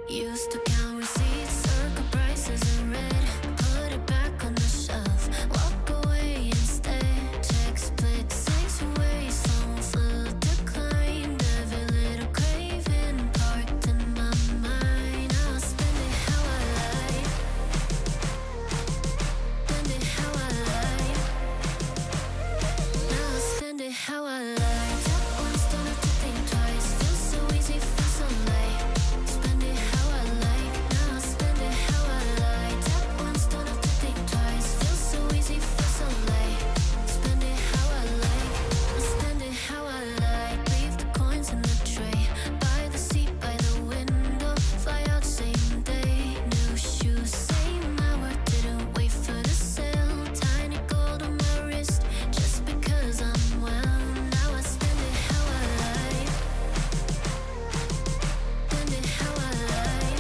Used to count receipts, circle prices in red. Put it back on the shelf, walk away instead. Check split 6 ways, phone full decline. Every little craving parked in my mind. I'll spend it how I like. Spend it how I like. Now I'll spend it how I like. Tap once, don't have to think twice. Feels so easy, feels so light. Spend it how I like. Now I'll spend it how I like. Tap once, don't have to think twice. Feels so easy, feels so light. Spend it how I like. I'll spend it how I like. Leave the coins in the tray. By the seat, by the window. Fly out same day. New shoes, same hour. Didn't wait for the sale. Tiny gold on my wrist. Just because I'm well. Now I spend it how I like. Spend it how I like.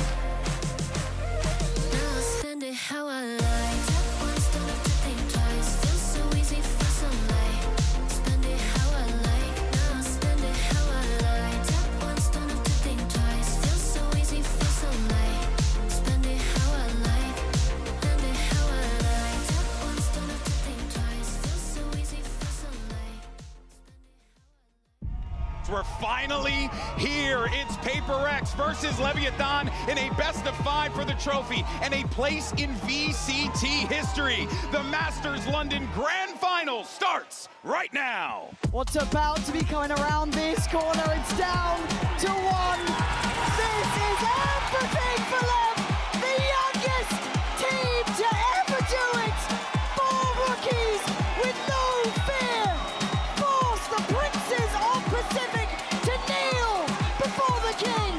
Now I spend it how I like. Tap once, don't have to think twice. Feels so easy, feels so light. Spend it how I like. Now I spend it how I like. Tap once, don't have to think twice. Feels so easy, feels so light. Spend it how I like. Spend it how I like. Tap once, don't have to think twice. Feels so easy, feels so light. We're finally here. It's Paper X versus Leviatán in a best-of-5 for the trophy and a place in VCT history. The Masters London Grand Final starts right now. What's about to be coming around this corner? It's down to 1. This is everything for Lev, the youngest team to ever do it. 4 rookies with no fear force the princes of Pacific to kneel before the king.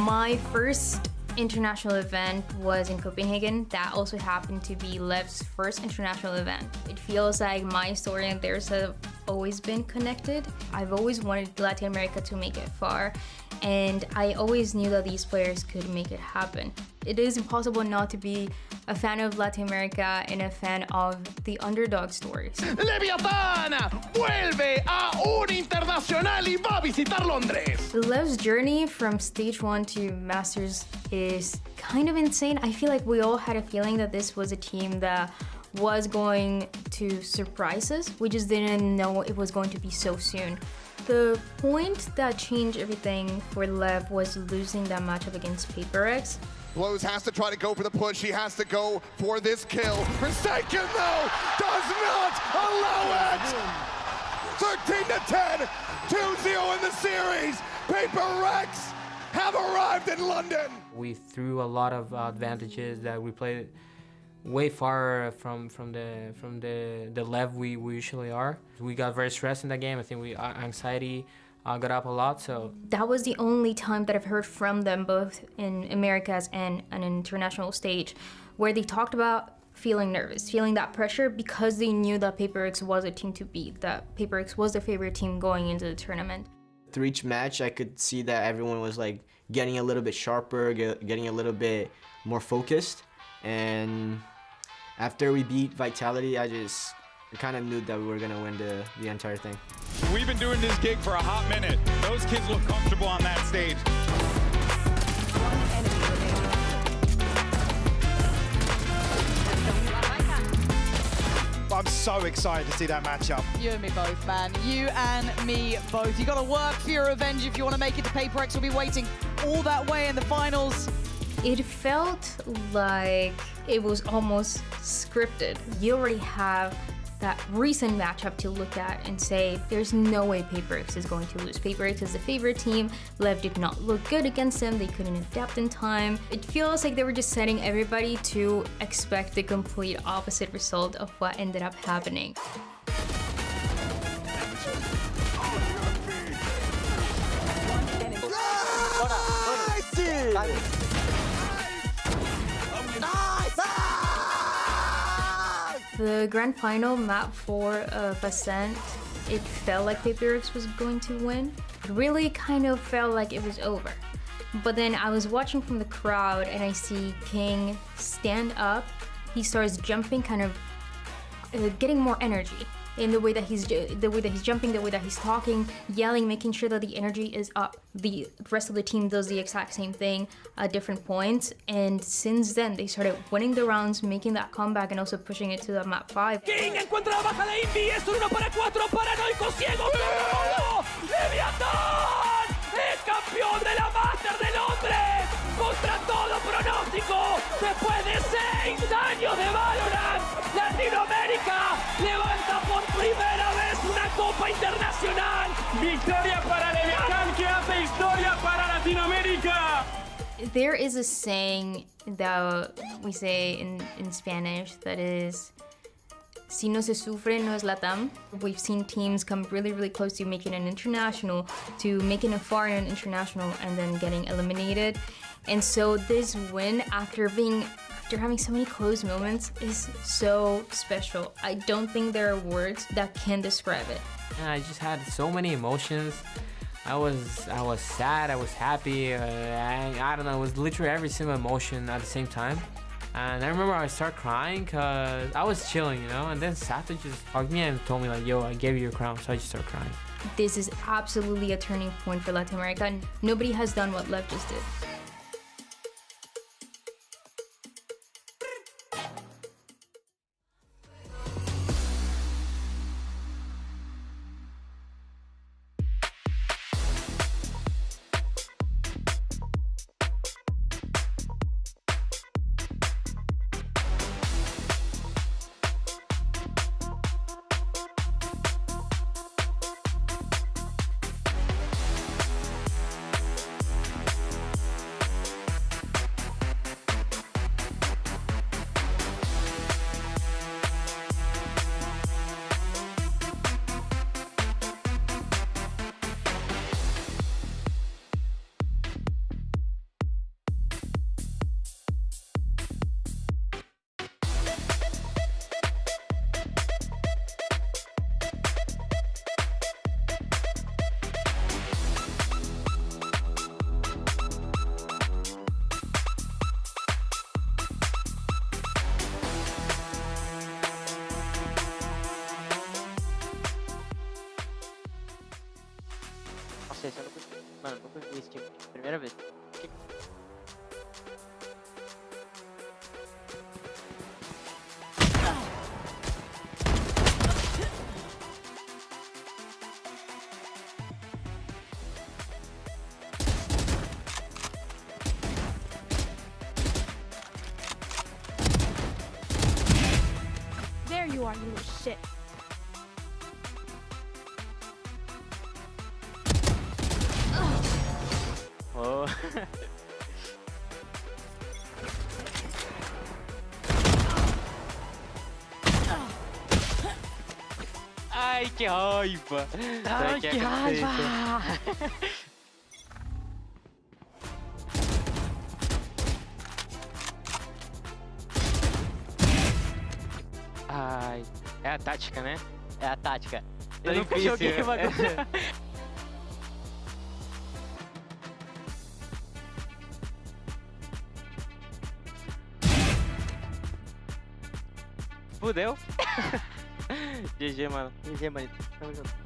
My first international event was in Copenhagen. That also happened to be Lev's first international event. It feels like my story and theirs have always been connected. I've always wanted Latin America to make it far, and I always knew that these players could make it happen. It is impossible not to be a fan of Latin America and a fan of the underdog stories. Leviatán vuelve a un internacional y va a visitar Londres. Lev's journey from stage 1 to Masters is kind of insane. I feel like we all had a feeling that this was a team that was going to surprise us. We just didn't know it was going to be so soon. The point that changed everything for Lev was losing that matchup against Paper X. Blows has to try to go for the push. He has to go for this kill. Forsaken, though, does not allow it! 13-10, 2-0 in the series. Paper Rex have arrived in London. We threw a lot of advantages that we played way far from the level we usually are. We got very stressed in that game. I think anxiety got up a lot, so. That was the only time that I've heard from them, both in Americas and an international stage, where they talked about feeling nervous, feeling that pressure because they knew that Paper X was a team to beat, that Paper X was their favorite team going into the tournament. Through each match, I could see that everyone was like getting a little bit sharper, getting a little bit more focused, and after we beat Vitality, I kind of knew that we were gonna win the entire thing. We've been doing this gig for a hot minute. Those kids look comfortable on that stage. I'm so excited to see that matchup. You and me both, man. You and me both. You got to work for your revenge if you want to make it to Paper X. We'll be waiting all that way in the finals. It felt like it was almost scripted. You already have that recent matchup to look at and say, there's no way Paper X is going to lose. Paper X is the favorite team. Lev did not look good against them. They couldn't adapt in time. It feels like they were just setting everybody to expect the complete opposite result of what ended up happening. The grand final, map 4 of Ascent, it felt like Paper X was going to win. It really kind of felt like it was over. But then I was watching from the crowd and I see King stand up. He starts jumping, kind of getting more energy. in the way that he's jumping, the way that he's talking, yelling, making sure that the energy is up. The rest of the team does the exact same thing at different points, and since then they started winning the rounds, making that comeback, and also pushing it to the map 5. King encuentra la baja de Invi, es un 1 para 4, paranoico, ciego, todo. Leviatán es campeón de la Master de Londres, contra todo pronóstico, después de 6 años de Valorant, Latinoamérica levanta por primera vez una Copa Internacional. Victoria para Leviatán, que hace historia para Latinoamérica. There is a saying that we say in Spanish that is, si no se sufre, no es Latam. We've seen teams come really, really close to making an international, to making it far in an international, and then getting eliminated. And so this win, after having so many close moments, is so special. I don't think there are words that can describe it. I just had so many emotions. I was sad, I was happy, I don't know, it was literally every single emotion at the same time. And I remember I started crying because I was chilling, you know, and then Sato just hugged me and told me like, yo, I gave you your crown, so I just started crying. This is absolutely a turning point for Latin America. Nobody has done what Lev just did. Nossa, esse eu não consegui. Mano, não consegui esse time. Primeira vez. There you are, you little shit. Oh. Ai, que raiva! Ai, que raiva! Ai, é a tática, né? É a tática. Eu nunca joguei bagulho. Fudeu. GG, mano. GG, mano. Tamo junto.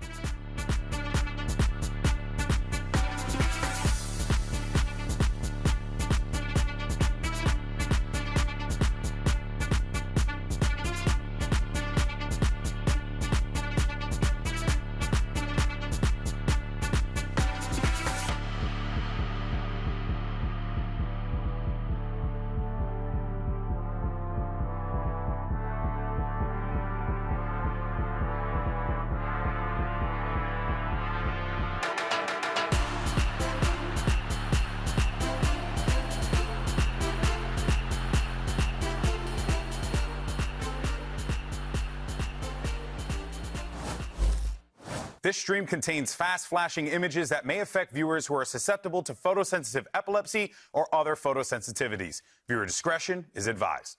This stream contains fast-flashing images that may affect viewers who are susceptible to photosensitive epilepsy or other photosensitivities. Viewer discretion is advised.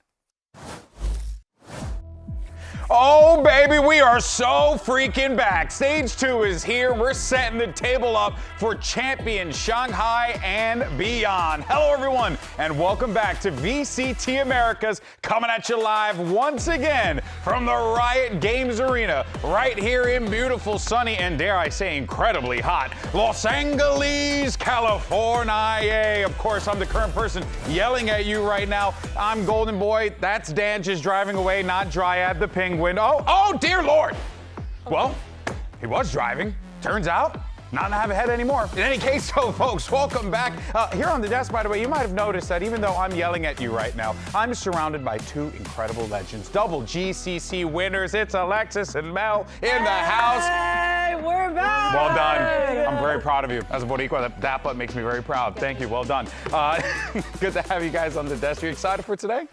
Oh, baby, we are so freaking back. Stage 2 is here. We're setting the table up for Champions Shanghai and beyond. Hello, everyone, and welcome back to VCT Americas, coming at you live once again from the Riot Games Arena, right here in beautiful, sunny, and dare I say, incredibly hot Los Angeles, California. Of course, I'm the current person yelling at you right now. I'm Golden Boy. That's Dan just driving away, not Dryad the Penguin. Oh, dear Lord. Well, he was driving. Turns out, not to have a head anymore. In any case, so folks, welcome back. Here on the desk, by the way, you might have noticed that even though I'm yelling at you right now, I'm surrounded by two incredible legends, double GCC winners. It's Alexis and Mel in the house. Hey, we're back. Well done. I'm very proud of you. As a Boricua, that butt makes me very proud. Thank you. Well done. Good to have you guys on the desk. Are you excited for today?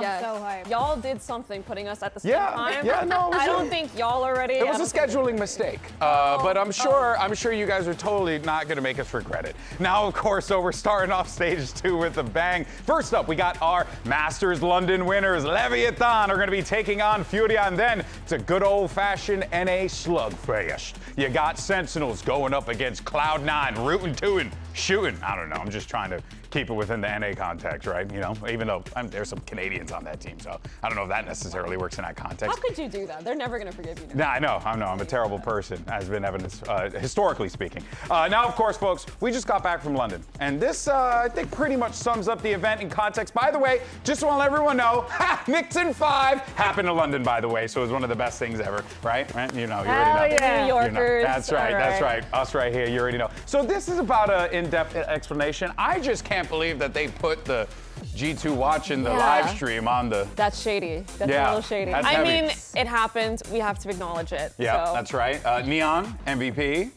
Yes. I'm so hyped. Y'all did something putting us at the same time. Yeah, no, I don't think y'all are ready. It was a scheduling mistake, but I'm sure you guys are totally not going to make us regret it. Now, of course, so we're starting off stage 2 with a bang. First up, we got our Masters London winners. Leviatán are going to be taking on Furia, and then it's a good old-fashioned NA slugfest. You got Sentinels going up against Cloud9, rooting, tooting, shooting. I don't know. I'm just trying to keep it within the NA context, right? You know, even though there's some Canadians on that team, so I don't know if that necessarily works in that context. How could you do that? They're never going to forgive you. Nah, I know. I'm a terrible person, as been evidenced, historically speaking. Now, of course, folks, we just got back from London, and this, I think, pretty much sums up the event in context. By the way, just to let everyone know, Mixin 5 happened in London, by the way, so it was one of the best things ever, right? You know, you already know. Yeah. New Yorkers. You know. That's right. Us right here, you already know. So this is about an in-depth explanation. I just can't believe that they put the G2 watch in the live stream on the... That's shady. That's a little shady. That's I heavy. mean, it happened. We have to acknowledge it. Yeah, so. that's right. Neon, MVP,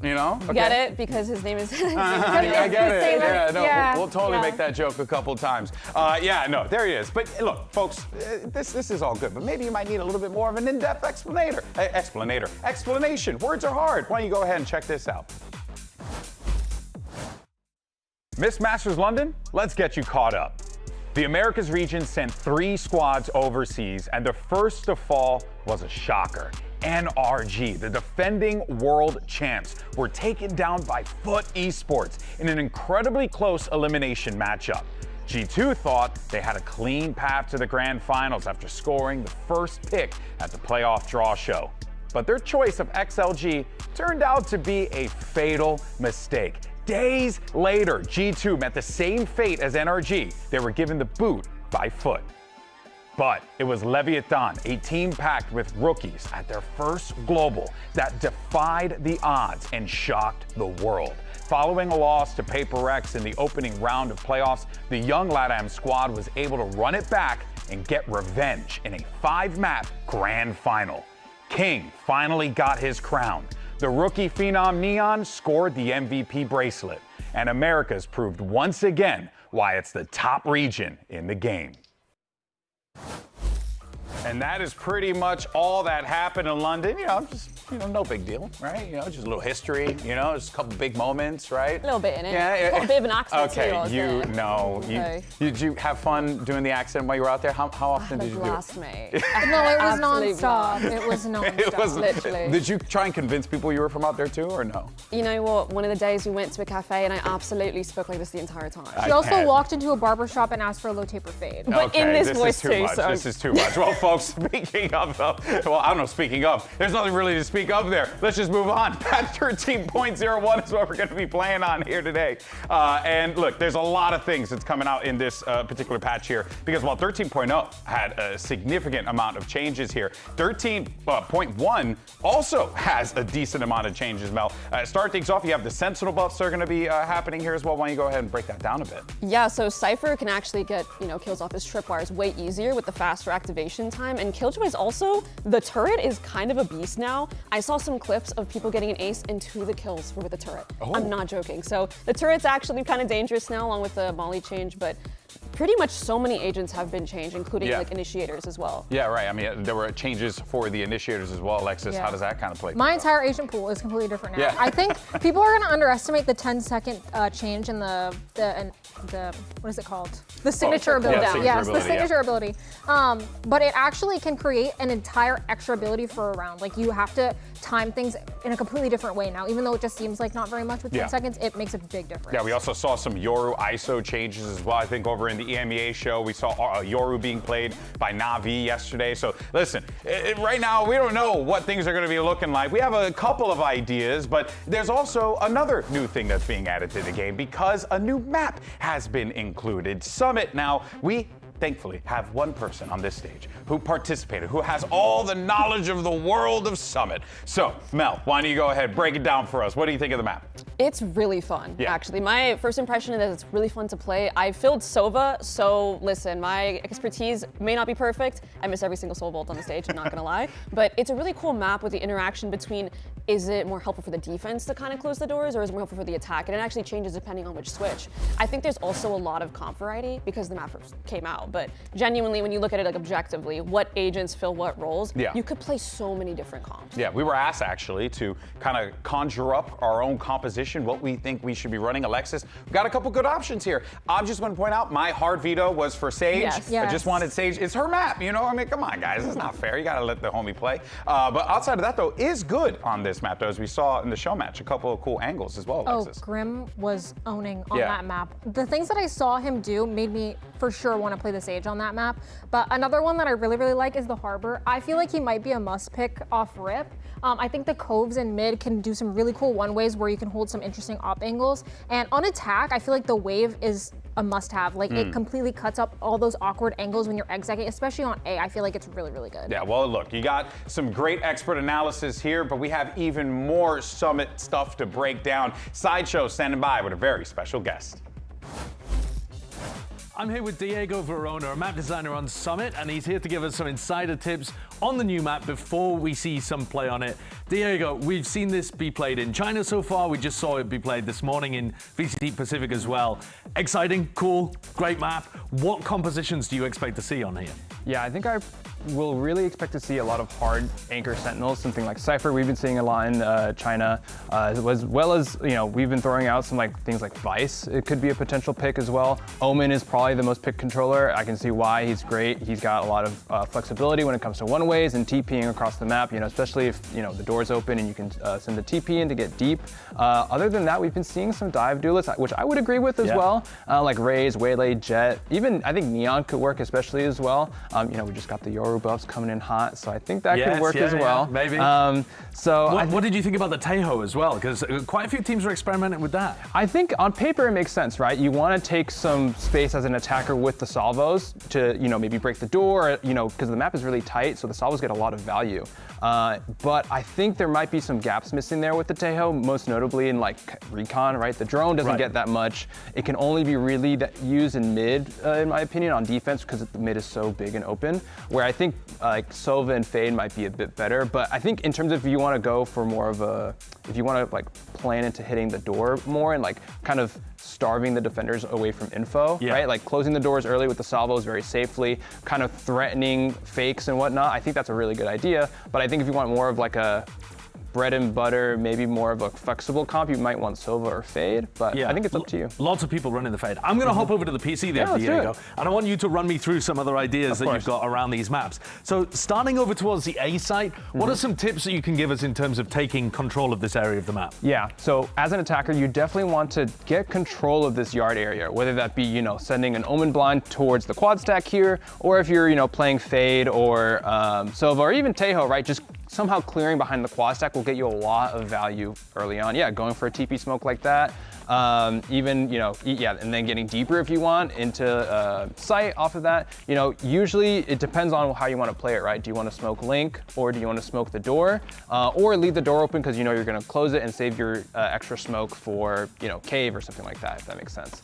you know? Okay. Get it? Because his name is... I get it. Yeah, no, Yeah. we'll totally make that joke a couple times. Yeah, no, there he is. But look, folks, this is all good, but maybe you might need a little bit more of an in-depth explanation. Words are hard. Why don't you go ahead and check this out? Miss Masters London, let's get you caught up. The Americas region sent 3 squads overseas, and the first to fall was a shocker. NRG, the defending world champs, were taken down by Foot Esports in an incredibly close elimination matchup. G2 thought they had a clean path to the grand finals after scoring the first pick at the playoff draw show. But their choice of XLG turned out to be a fatal mistake. Days later, G2 met the same fate as NRG. They were given the boot by Foot. But it was Leviatán, a team packed with rookies at their first global, that defied the odds and shocked the world. Following a loss to PaperX in the opening round of playoffs, the young LATAM squad was able to run it back and get revenge in a 5-map grand final. King finally got his crown. The rookie phenom Neon scored the MVP bracelet, and Americas proved once again why it's the top region in the game. And that is pretty much all that happened in London. You know, just, no big deal, right? You know, just a little history, just a couple big moments, right? A little bit in it. Yeah. Got a bit of an accent too. Okay, did you have fun doing the accent while you were out there? How often did you do it? Blast, mate. No, it was non-stop. It was non-stop. It was literally. Did you try and convince people you were from out there too, or no? You know what? One of the days we went to a cafe and I absolutely spoke like this the entire time. She also walked into a barbershop and asked for a low taper fade. But in this voice too, so. This is too much. Well, folks, speaking of, there's nothing really to speak of there. Let's just move on. Patch 13.01 is what we're going to be playing on here today. And look, there's a lot of things that's coming out in this particular patch here, because while 13.0 had a significant amount of changes here, 13.1 also has a decent amount of changes, Mel. Start things off, you have the Sentinel buffs that are going to be happening here as well. Why don't you go ahead and break that down a bit? Yeah, so Cypher can actually get, kills off his tripwires way easier with the faster activation time, and Killjoy's also, the turret is kind of a beast now. I saw some clips of people getting an ace and 2 of the kills were with the turret. Oh. I'm not joking. So the turret's actually kind of dangerous now along with the molly change, but pretty much so many agents have been changed, including Yeah. like initiators as well. Yeah, right. I mean, there were changes for the initiators as well. Alexis, Yeah. how does that kind of play? My entire agent pool is completely different now. Yeah. I think people are going to underestimate the 10-second change in the what is it called? The signature ability. signature Yes, the ability, yeah. signature ability. But it actually can create an entire extra ability for a round. Like you have to time things in a completely different way now. Even though it just seems like not very much with 10 Yeah. seconds, it makes a big difference. Yeah, we also saw some Yoru ISO changes as well. I think over in the EMEA show, we saw Yoru being played by Na'Vi yesterday. So listen, right now, we don't know what things are going to be looking like. We have a couple of ideas, but there's also another new thing that's being added to the game because a new map has been included. Summit. Now, we thankfully have one person on this stage who participated, who has all the knowledge of the world of Summit. So, Mel, why don't you go ahead, break it down for us. What do you think of the map? It's really fun, Yeah. actually. My first impression is that it's really fun to play. I filled Sova, so listen, my expertise may not be perfect. I miss every single soul bolt on the stage, I'm not gonna lie. But it's a really cool map with the interaction between, is it more helpful for the defense to kind of close the doors, or is it more helpful for the attack? And it actually changes depending on which switch. I think there's also a lot of comp variety because the map first came out, but genuinely, when you look at it like objectively, what agents fill what roles, Yeah. you could play so many different comps. Yeah, we were asked actually to kind of conjure up our own composition, what we think we should be running. Alexis, we've got a couple good options here. I'm just going to point out my hard veto was for Sage. Yes. I just wanted Sage. It's her map, you know? I mean, come on, guys. It's not fair. You got to let the homie play. But outside of that, though, is good on this map, though, as we saw in the show match. A couple of cool angles as well, Alexis. Oh, Grim was owning on Yeah. that map. The things that I saw him do made me for sure want to play the Sage on that map. But another one that I really, really like is the Harbor. I feel like he might be a must pick off rip. I think the coves in mid can do some really cool one-ways where you can hold some interesting op angles. And on attack, I feel like the wave is a must-have. Like it completely cuts up all those awkward angles when you're execing, especially on A. I feel like it's really, really good. Yeah, well, look, you got some great expert analysis here, but we have even more Summit stuff to break down. Sideshow standing by with a very special guest. I'm here with Diego Verona, a map designer on Summit, and he's here to give us some insider tips on the new map before we see some play on it. Diego, we've seen this be played in China so far. We just saw it be played this morning in VCT Pacific as well. Exciting, cool, great map. What compositions do you expect to see on here? Yeah, I think I will really expect to see a lot of hard anchor sentinels, something like Cypher. We've been seeing a lot in China, as well as, you know, we've been throwing out some things like Vice. It could be a potential pick as well. Omen is probably the most picked controller. I can see why. He's great. He's got a lot of flexibility when it comes to one-ways and TPing across the map, you know, especially if, you know, the door's open and you can send the TP in to get deep. Other than that, we've been seeing some dive duelists, which I would agree with as well, like Raze, Waylay, Jet. Even, I think Neon could work especially as well. You know, we just got the Yoru buffs coming in hot, so I think that could work as well. Maybe. What did you think about the Taeho as well? Because quite a few teams are experimenting with that. I think on paper it makes sense, right? You want to take some space as an attacker with the salvos to, you know, maybe break the door, you know, because the map is really tight, so the salvos get a lot of value. But I think there might be some gaps missing there with the Taeho, most notably in like recon, right? The drone doesn't get that much. It can only be really used in mid, in my opinion, on defense because the mid is so big and open, where I think like Sova and Fade might be a bit better. But I think in terms of if you want to go for more of a, if you want to like plan into hitting the door more and like kind of starving the defenders away from info, right? Like closing the doors early with the salvos very safely, kind of threatening fakes and whatnot. I think that's a really good idea. But I think if you want more of like a bread and butter, maybe more of a flexible comp, you might want Sova or Fade, but I think it's up to you. Lots of people running the Fade. I'm going to hop over to the PC there, Diego, and I want you to run me through some other ideas that you've got around these maps. So starting over towards the A site, what are some tips that you can give us in terms of taking control of this area of the map? Yeah, so as an attacker, you definitely want to get control of this yard area, whether that be, you know, sending an Omen Blind towards the quad stack here, or if you're, you know, playing Fade or Sova or even Taeho, right? Just somehow clearing behind the quad stack will get you a lot of value early on. Yeah, going for a TP smoke like that. Even, you know, and then getting deeper if you want into sight off of that. You know, usually it depends on how you want to play it, right? Do you want to smoke Link or do you want to smoke the door? Or leave the door open because you know you're going to close it and save your extra smoke for, you know, cave or something like that, if that makes sense.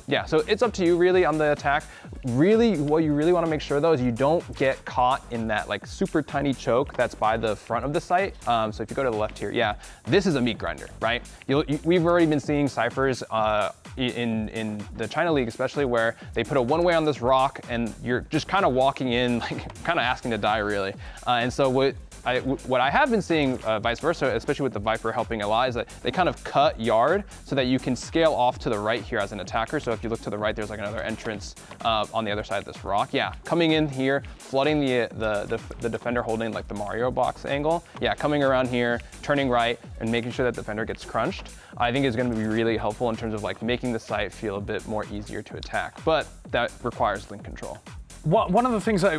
Yeah, so it's up to you really on the attack. Really, what you really want to make sure though is you don't get caught in that like super tiny choke that's by the front of the site. So if you go to the left here, this is a meat grinder, right? We've already been seeing Cyphers in the China League especially, where they put a one-way on this rock and you're just kind of walking in, like kind of asking to die really. And so what I have been seeing vice versa, especially with the Viper helping Eli, is that they kind of cut yard so that you can scale off to the right here as an attacker. So if you look to the right, there's like another entrance on the other side of this rock. Yeah, coming in here, flooding the defender holding like the Mario box angle. Yeah, coming around here, turning right, and making sure that the defender gets crunched, I think is going to be really helpful in terms of like making the site feel a bit more easier to attack. But that requires link control. One of the things I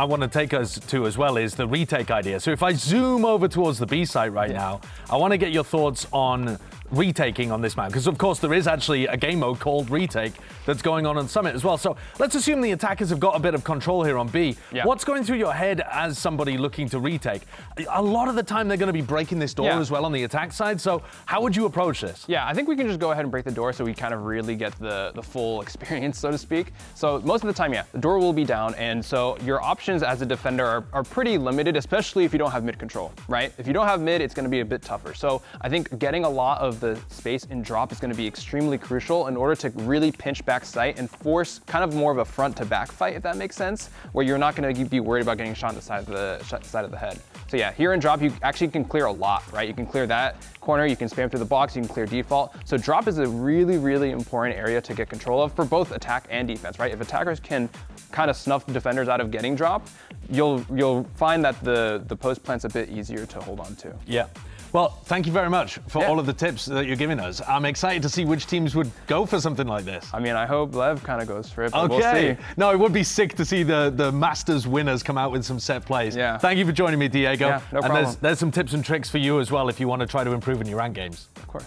want to take us to as well is the retake idea. So if I zoom over towards the B site right now, I want to get your thoughts on retaking on this map, because of course there is actually a game mode called retake that's going on Summit as well. So let's assume the attackers have got a bit of control here on B. Yeah. What's going through your head as somebody looking to retake? A lot of the time they're going to be breaking this door as well on the attack side. So how would you approach this? Yeah, I think we can just go ahead and break the door so we kind of really get the full experience, so to speak. So most of the time, the door will be down, and so your options as a defender are pretty limited, especially if you don't have mid control, right? If you don't have mid, it's going to be a bit tougher. So I think getting a lot of the space in drop is going to be extremely crucial in order to really pinch back sight and force kind of more of a front to back fight, if that makes sense, where you're not going to be worried about getting shot in the side of the head. So yeah, here in drop, you actually can clear a lot, right? You can clear that corner, you can spam through the box, you can clear default. So drop is a really, really important area to get control of for both attack and defense, right? If attackers can kind of snuff defenders out of getting drop, you'll find that the post plant's a bit easier to hold on to. Yeah. Well, thank you very much for all of the tips that you're giving us. I'm excited to see which teams would go for something like this. I mean, I hope Lev kind of goes for it, but we'll see. No, it would be sick to see the Masters winners come out with some set plays. Yeah. Thank you for joining me, Diego. Yeah, no problem. And there's some tips and tricks for you as well if you want to try to improve in your ranked games. Of course.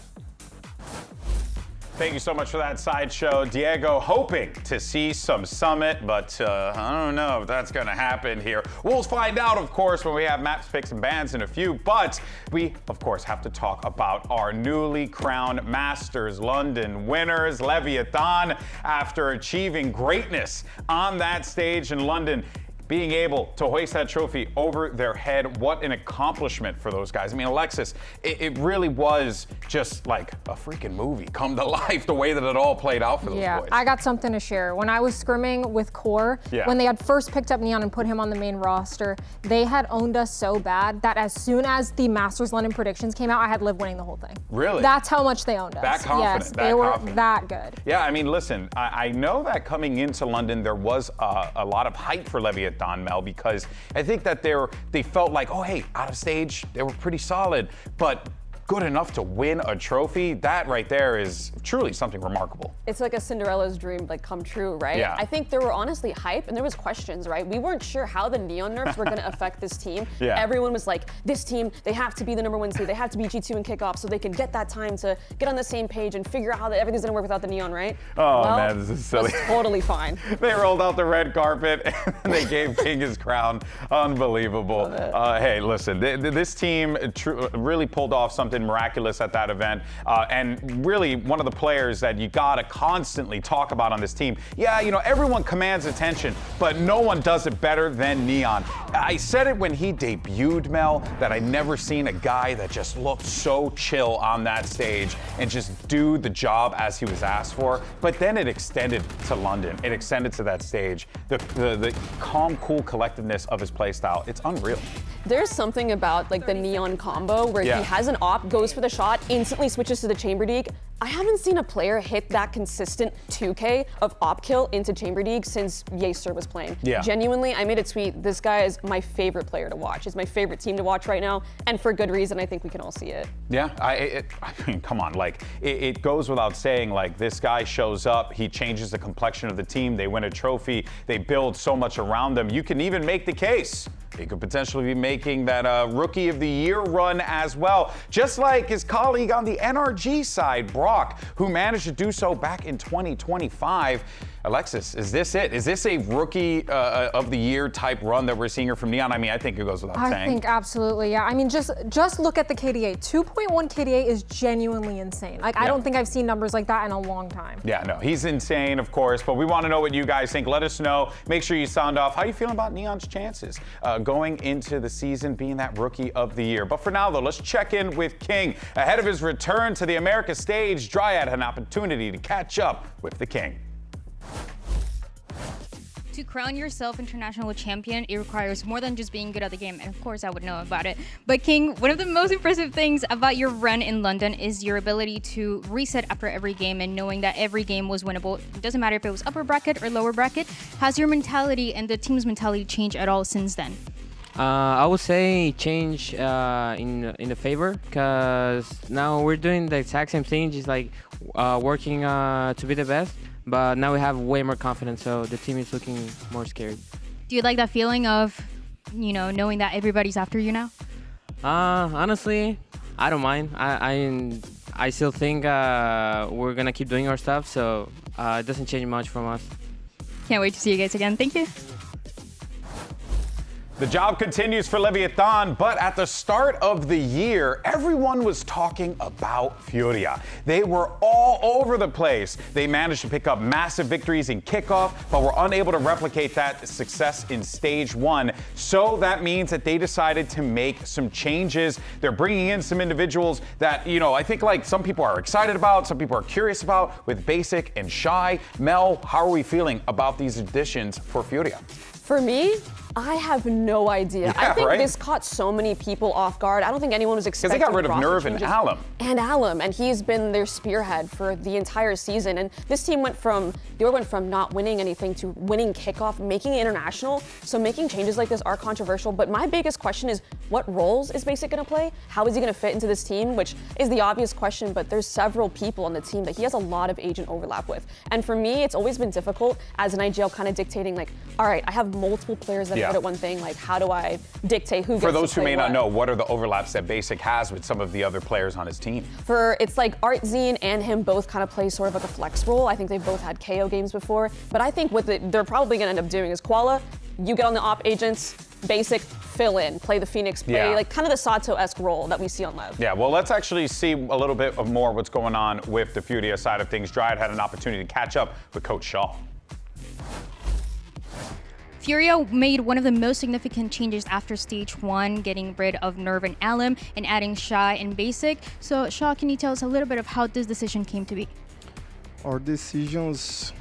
Thank you so much for that sideshow. Diego hoping to see some Summit, but I don't know if that's going to happen here. We'll find out, of course, when we have maps, picks, and bans in a few, but we, of course, have to talk about our newly crowned Masters London winners, Leviatán, after achieving greatness on that stage in London. Being able to hoist that trophy over their head, what an accomplishment for those guys. I mean, Alexis, it really was just like a freaking movie come to life, the way that it all played out for those boys. Yeah, I got something to share. When I was scrimming with Core, when they had first picked up Neon and put him on the main roster, they had owned us so bad that as soon as the Masters London predictions came out, I had Liv winning the whole thing. Really? That's how much they owned us. That confident. Yes, they were that good. Yeah, I mean, listen, I know that coming into London, there was a lot of hype for Leviatán, Mel, because I think that they felt like, oh, hey, out of stage, they were pretty solid, but good enough to win a trophy, that right there is truly something remarkable. It's like a Cinderella's dream like come true, right? Yeah. I think there were honestly hype and there was questions, right? We weren't sure how the Neon nerfs were going to affect this team. Yeah. Everyone was like, this team, they have to be the #1 seed. They have to be G2 in kickoff so they can get that time to get on the same page and figure out how everything's going to work without the Neon, right? Oh, well, man, this is silly. That's totally fine. They rolled out the red carpet and they gave King his crown. Unbelievable. Hey, listen, this team really pulled off something miraculous at that event, and really one of the players that you gotta constantly talk about on this team. Yeah, you know, everyone commands attention, but no one does it better than Neon. I said it when he debuted, Mel, that I'd never seen a guy that just looked so chill on that stage and just do the job as he was asked for. But then it extended to London. It extended to that stage. The calm, cool collectiveness of his playstyle, it's unreal. There's something about like the Neon combo where he has an op, goes for the shot, instantly switches to the chamber deke. I haven't seen a player hit that consistent 2K of op kill into chamber deke since Yeaster was playing. Yeah. Genuinely, I made a tweet. This guy is my favorite player to watch. It's my favorite team to watch right now, and for good reason. I think we can all see it. Yeah, I mean, come on, like it goes without saying. Like this guy shows up, he changes the complexion of the team. They win a trophy. They build so much around them. You can even make the case he could potentially be making that Rookie of the Year run as well, just like his colleague on the NRG side, Brock, who managed to do so back in 2025. Alexis, is this it? Is this a Rookie of the Year type run that we're seeing here from Neon? I mean, I think it goes without saying. I think absolutely, yeah. I mean, just look at the KDA. 2.1 KDA is genuinely insane. Like, I don't think I've seen numbers like that in a long time. Yeah, no, he's insane, of course, but we want to know what you guys think. Let us know. Make sure you sound off. How are you feeling about Neon's chances going into the season being that Rookie of the Year. But for now, though, let's check in with King. Ahead of his return to the Americas stage, Dryad had an opportunity to catch up with the King. To crown yourself international champion, it requires more than just being good at the game, and of course I would know about it. But King, one of the most impressive things about your run in London is your ability to reset after every game and knowing that every game was winnable. It doesn't matter if it was upper bracket or lower bracket. Has your mentality and the team's mentality changed at all since then? I would say change in the favor, because now we're doing the exact same thing, just like working to be the best. But now we have way more confidence, so the team is looking more scared. Do you like that feeling of, knowing that everybody's after you now? Honestly, I don't mind. I still think we're gonna keep doing our stuff, so it doesn't change much from us. Can't wait to see you guys again. Thank you. The job continues for Leviatán, but at the start of the year, everyone was talking about Furia. They were all over the place. They managed to pick up massive victories in kickoff, but were unable to replicate that success in stage 1. So that means that they decided to make some changes. They're bringing in some individuals that, I think like some people are excited about, some people are curious about, with Basic and Shy. Mel, how are we feeling about these additions for Furia? For me, I have no idea. Yeah, I think right? this caught so many people off guard. I don't think anyone was expecting. Because they got rid of Nerve and Alum. And he's been their spearhead for the entire season. And this team went from not winning anything to winning kickoff, making it international. So making changes like this are controversial. But my biggest question is, what roles is Basic going to play? How is he going to fit into this team? Which is the obvious question, but there's several people on the team that he has a lot of agent overlap with. And for me, it's always been difficult as an IGL kind of dictating, like, all right, I have multiple players that are good at one thing. Like, how do I dictate who gets to play what? For those who may not know, what are the overlaps that Basic has with some of the other players on his team? It's like Artzine and him both kind of play sort of like a flex role. I think they've both had KO games before. But I think what they're probably going to end up doing is Koala, you get on the op agents, Basic, fill in, play the Phoenix, play like kind of the Sato-esque role that we see on Lev. Yeah, well, let's actually see a little bit of more what's going on with the Furia side of things. Dryad had an opportunity to catch up with Coach Shaw. Furia made one of the most significant changes after stage 1, getting rid of Nerve and Alum and adding Shy and Basic. So Shaw, can you tell us a little bit of how this decision came to be? Our decisions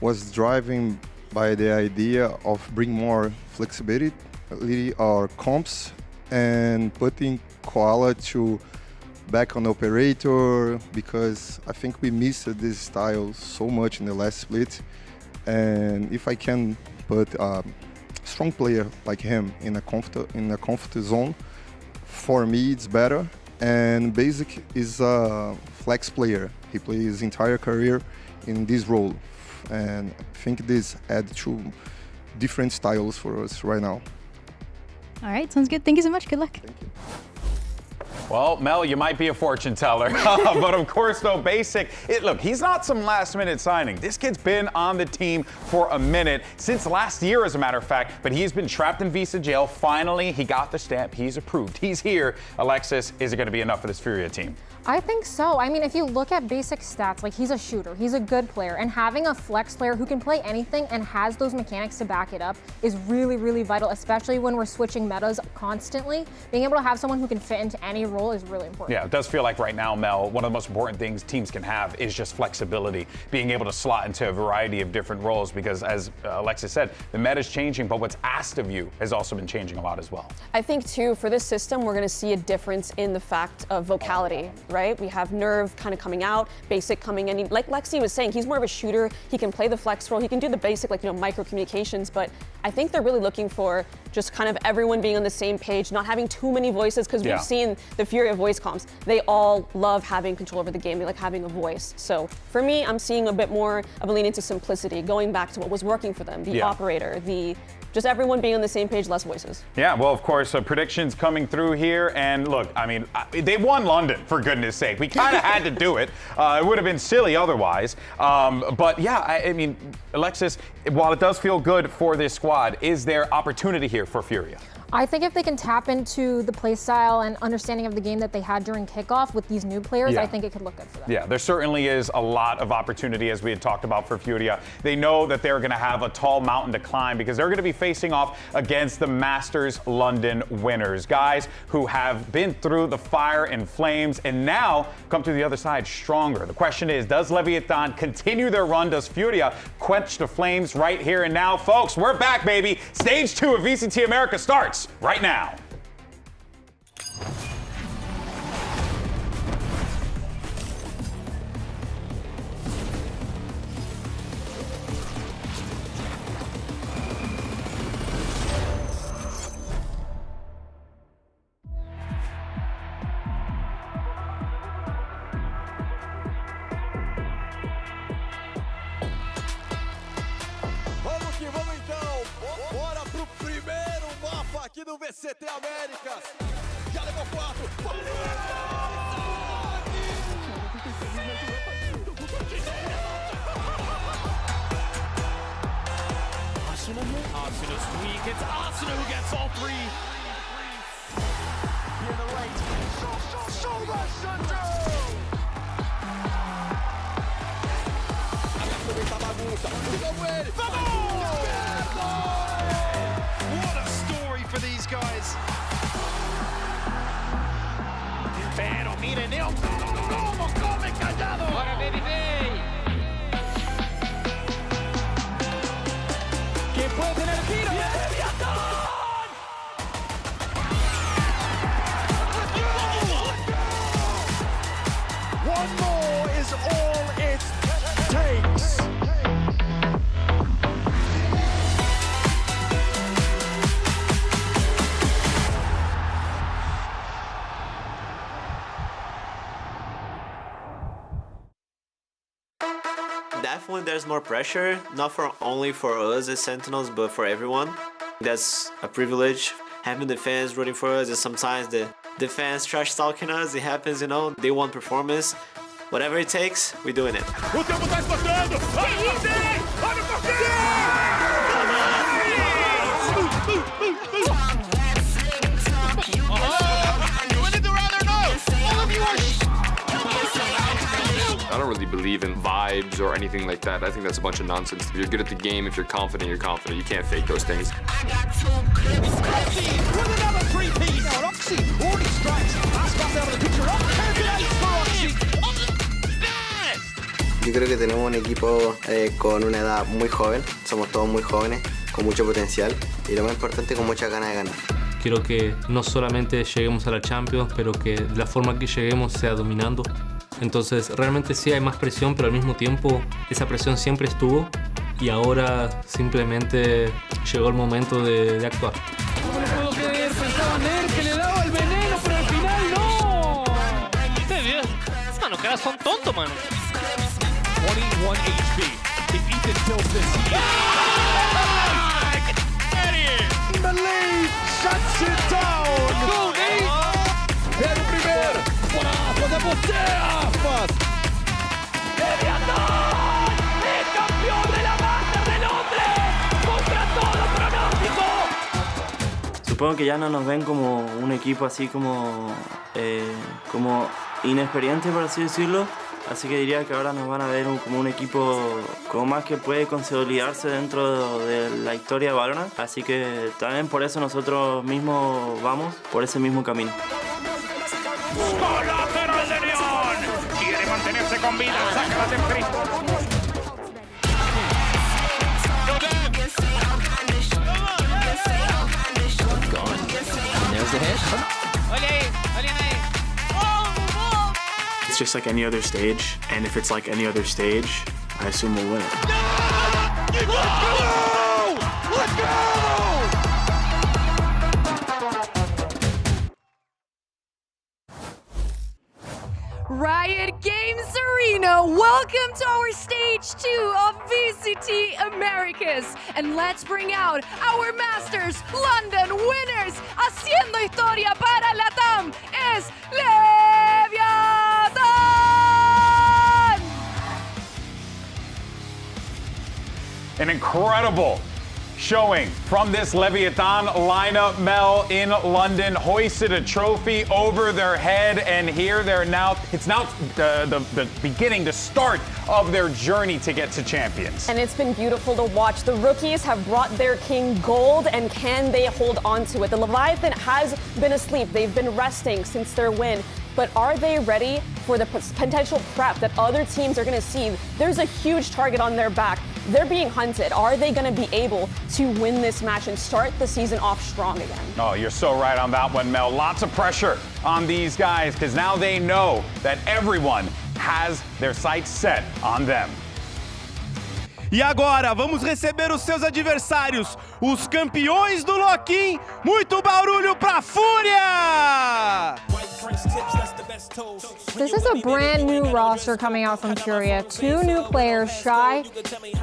was driven by the idea of bring more flexibility our comps and putting Koala to back on operator, because I think we missed this style so much in the last split. And if I can put a strong player like him in a comfort zone, for me it's better. And Basic is a flex player. He plays his entire career in this role. And I think this adds two different styles for us right now. All right, sounds good. Thank you so much. Good luck. Thank you. Well, Mel, you might be a fortune teller, but of course, though, Basic, look, he's not some last-minute signing. This kid's been on the team for a minute, since last year, as a matter of fact, but he's been trapped in visa jail. Finally, he got the stamp. He's approved. He's here. Alexis, is it going to be enough for this Furia team? I think so. I mean, if you look at Basic stats, like, he's a shooter, he's a good player, and having a flex player who can play anything and has those mechanics to back it up is really, really vital, especially when we're switching metas constantly. Being able to have someone who can fit into any role is really important. Yeah, it does feel like right now, Mel, one of the most important things teams can have is just flexibility, being able to slot into a variety of different roles, because as Alexis said, the meta's changing, but what's asked of you has also been changing a lot as well. I think, too, for this system, we're going to see a difference in the fact of vocality, right? We have Nerve kind of coming out, Basic coming in. Like Lexi was saying, he's more of a shooter. He can play the flex role. He can do the basic, micro communications, but I think they're really looking for just kind of everyone being on the same page, not having too many voices, because we've seen the Furia voice comps. They all love having control over the game. They like having a voice. So for me, I'm seeing a bit more of a lean into simplicity, going back to what was working for them, the operator, just everyone being on the same page, less voices. Yeah, well, of course, predictions coming through here. And look, I mean, they won London, for goodness sake. We kind of had to do it. It would have been silly otherwise. But yeah, I mean, Alexis, while it does feel good for this squad, is there opportunity here for Furia? I think if they can tap into the play style and understanding of the game that they had during kickoff with these new players, I think it could look good for them. Yeah, there certainly is a lot of opportunity, as we had talked about, for Furia. They know that they're going to have a tall mountain to climb because they're going to be facing off against the Masters London winners, guys who have been through the fire and flames and now come to the other side stronger. The question is, does Leviatán continue their run? Does Furia quench the flames right here and now? Folks, we're back, baby. Stage 2 of VCT America starts right now. Aqui do VCT Americas, já levou 4. Arsenal's weak. It's Arsenal who gets all 3. Here in the right. Show that shutdown! Aproveita a bagunça. Fica com ele. Vamos! What a story for these guys. Pero miren, Neo, cómo come callado. Ahora Baby Bay. ¿Quién puede tener tiro? ¡Leviatán! One more is all it takes. Definitely there's more pressure, not only for us as Sentinels, but for everyone. That's a privilege, having the fans rooting for us, and sometimes the fans trash talking us, it happens, you know, they want performance. Whatever it takes, we're doing it. O tempo tá esgotando! Olha o I don't really believe in vibes or anything like that. I think that's a bunch of nonsense. If you're good at the game, if you're confident, you're confident. You can't fake those things. With another 3-piece! Roxy already strikes. Last pass out of the picture. Yo creo que tenemos un equipo con una edad muy joven. Somos todos muy jóvenes, con mucho potencial y lo más importante, con muchas ganas de ganar. Quiero que no solamente lleguemos a la Champions, pero que la forma que lleguemos sea dominando. Entonces realmente sí hay más presión, pero al mismo tiempo esa presión siempre estuvo y ahora simplemente llegó el momento de actuar. ¿Cómo lo puedo creer? Pensaba Ner que le daba el veneno, pero al final no. Mano, caras son tontos, mano. 21 HP. If Ethan kills this, The lead shuts it down. Go, Nate! El primer brazo de Poseafas. ¡Leviatán! ¡El campeón de la Master de Londres! ¡Contra todo pronóstico! Supongo que ya no nos ven como un equipo así como inexperiente, por así decirlo. Así que diría que ahora nos van a ver como un equipo como más que puede consolidarse dentro de la historia de VALORANT. Así que también por eso nosotros mismos vamos por ese mismo camino. ¡Colateral de León! Quiere mantenerse con vida. Sácala de frente. There's the hit. It's just like any other stage, and if it's like any other stage, I assume we'll win it. Let's go! Let's go! Riot Games Arena, welcome to our stage 2 of VCT Americas. And let's bring out our Masters London winners. Haciendo historia para LATAM es Leviatán. An incredible showing from this Leviatán lineup, Mel, in London, hoisted a trophy over their head, and here they're now, it's now the beginning, the start of their journey to get to champions. And it's been beautiful to watch. The rookies have brought their king gold, and can they hold on to it? The Leviathan has been asleep. They've been resting since their win. But are they ready for the potential prep that other teams are going to see? There's a huge target on their back. They're being hunted. Are they going to be able to win this match and start the season off strong again? Oh, you're so right on that one, Mel. Lots of pressure on these guys because now they know that everyone has their sights set on them. E agora, vamos receber os seus adversários, os campeões do Loquim. Muito barulho pra Fúria! This is a brand new roster coming out from Furia. 2 new players, Shy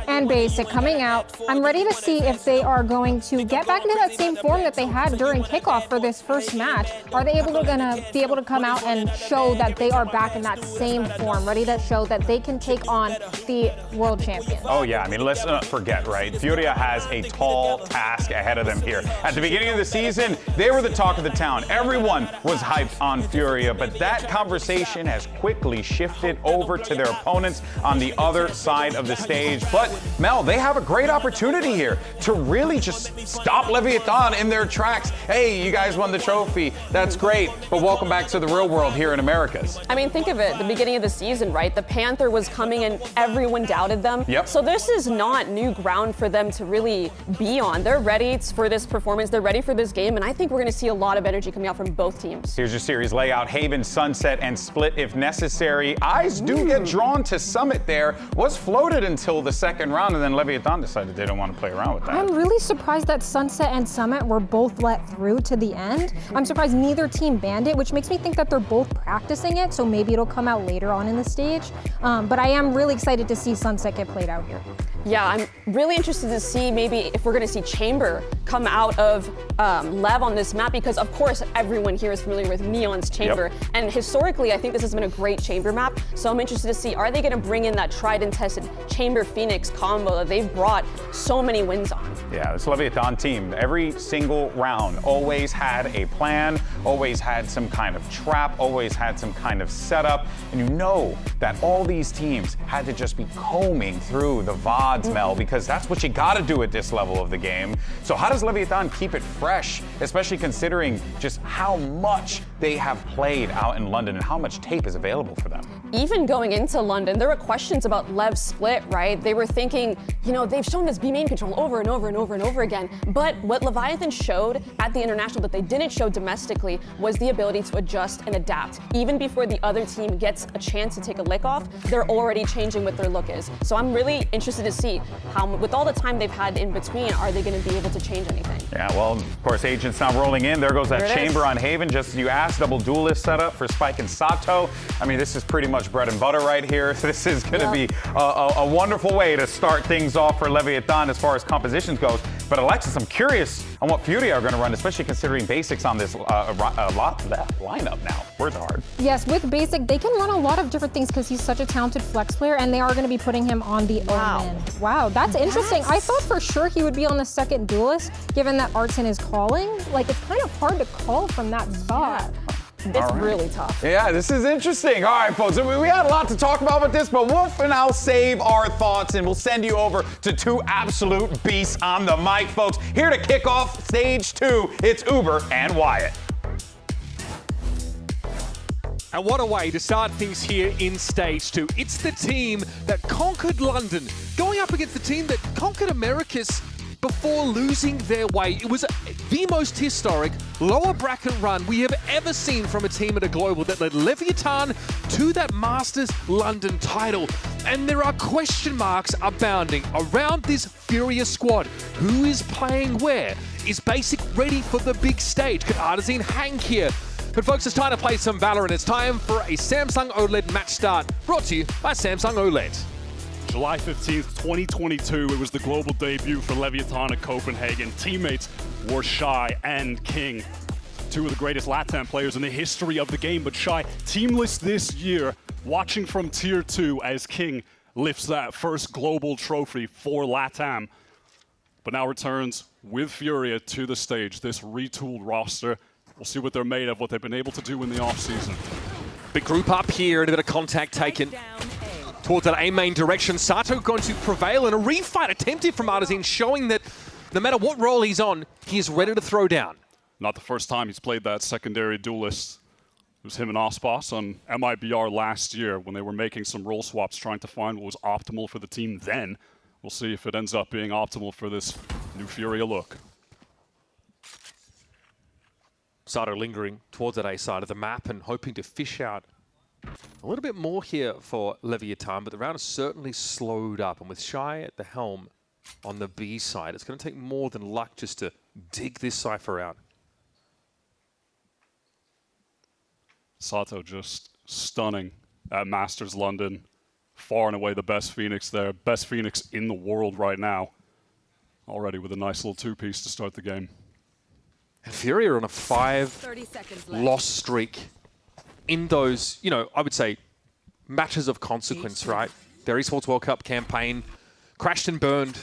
and Basic, coming out. I'm ready to see if they are going to get back into that same form that they had during kickoff for this first match. Are they gonna be able to come out and show that they are back in that same form, ready to show that they can take on the world champion? Oh yeah, I mean, let's not forget, right? Furia has a tall task ahead of them here. At the beginning of the season, they were the talk of the town. Everyone was hyped on Furia, but that conversation has quickly shifted over to their opponents on the other side of the stage. But Mel, they have a great opportunity here to really just stop Leviatán in their tracks. Hey, you guys won the trophy. That's great, but welcome back to the real world here in Americas. I mean, think of it, the beginning of the season, right? The Panther was coming and everyone doubted them. Yep. So this is not new ground for them to really be on. They're ready for this performance. They're ready for this game, and I think we're going to see a lot of energy coming out from both teams. Here's your series layout. Haven, Sunset, and Split if necessary. Eyes do get drawn to Summit there. Was floated until the second round, and then Leviatán decided they don't want to play around with that. I'm really surprised that Sunset and Summit were both let through to the end. I'm surprised neither team banned it, which makes me think that they're both practicing it, so maybe it'll come out later on in the stage. But I am really excited to see Sunset get played out here. Yeah, I'm really interested to see maybe if we're going to see Chamber come out of Lev on this map, because of course everyone here is familiar with Neon's Chamber, and historically I think this has been a great Chamber map, so I'm interested to see, are they going to bring in that tried and tested Chamber Phoenix combo that they've brought so many wins on? Yeah, this Leviatán team, every single round always had a plan, always had some kind of trap, always had some kind of setup, and you know that all these teams had to just be combing through the VODs, Mel, because that's what you gotta do at this level of the game. So how does Leviatán keep it fresh, especially considering just how much they have played out in London and how much tape is available for them? Even going into London, there were questions about Lev's split, right? They were thinking, you know, they've shown this B main control over and over and over and over again. But what Leviathan showed at the international that they didn't show domestically was the ability to adjust and adapt. Even before the other team gets a chance to take a lick off, they're already changing what their look is. So I'm really interested to see how, with all the time they've had in between, are they going to be able to change anything? Yeah, well, of course, Agent's now rolling in. There goes that Chamber on Haven, just as you asked. Double duelist setup for Spike and Sato. I mean, this is pretty much bread and butter right here. This is going to be a wonderful way to start things off for Leviatán as far as compositions goes. But Alexis, I'm curious on what Furia are going to run, especially considering Basics on this lineup now. Words are hard. Yes, with Basic, they can run a lot of different things because he's such a talented flex player, and they are going to be putting him on the Omen. Wow, that's interesting. I thought for sure he would be on the second duelist, given that Artson is calling. Like, it's kind of hard to call from that spot. It's really tough. Yeah, this is interesting. All right, folks, we had a lot to talk about with this, but we'll for now save our thoughts and we'll send you over to 2 absolute beasts on the mic, folks. Here to kick off stage 2, it's Uber and Wyatt. And what a way to start things here in stage 2. It's the team that conquered London, going up against the team that conquered Americas before losing their way. It was the most historic lower bracket run we have ever seen from a team at a global that led Leviatán to that Masters London title. And there are question marks abounding around this Furia squad. Who is playing where? Is Basic ready for the big stage? Could Artisan hang here? But folks, it's time to play some Valorant. It's time for a Samsung OLED match start, brought to you by Samsung OLED. July 15th, 2022, it was the global debut for Leviatán at Copenhagen. Teammates were Shy and King, 2 of the greatest LATAM players in the history of the game. But Shy, teamless this year, watching from Tier 2 as King lifts that first global trophy for LATAM. but now returns with Furia to the stage. This retooled roster, we'll see what they're made of, what they've been able to do in the offseason. Big group up here and a bit of contact taken towards that A main direction. Sato going to prevail, and a refight attempted from Artisan, showing that no matter what role he's on, he is ready to throw down. Not the first time he's played that secondary duelist. It was him and Ospas on MIBR last year when they were making some role swaps, trying to find what was optimal for the team then. We'll see if it ends up being optimal for this new Furia look. Sato lingering towards that A side of the map and hoping to fish out a little bit more here for Leviatán, but the round has certainly slowed up. And with Shy at the helm on the B side, it's going to take more than luck just to dig this Cypher out. Sato just stunning at Masters London. Far and away the best Phoenix there. Best Phoenix in the world right now. Already with a nice little two-piece to start the game. And Fury are on a 5-loss streak in those, you know, I would say, matches of consequence, right? Their Esports World Cup campaign crashed and burned,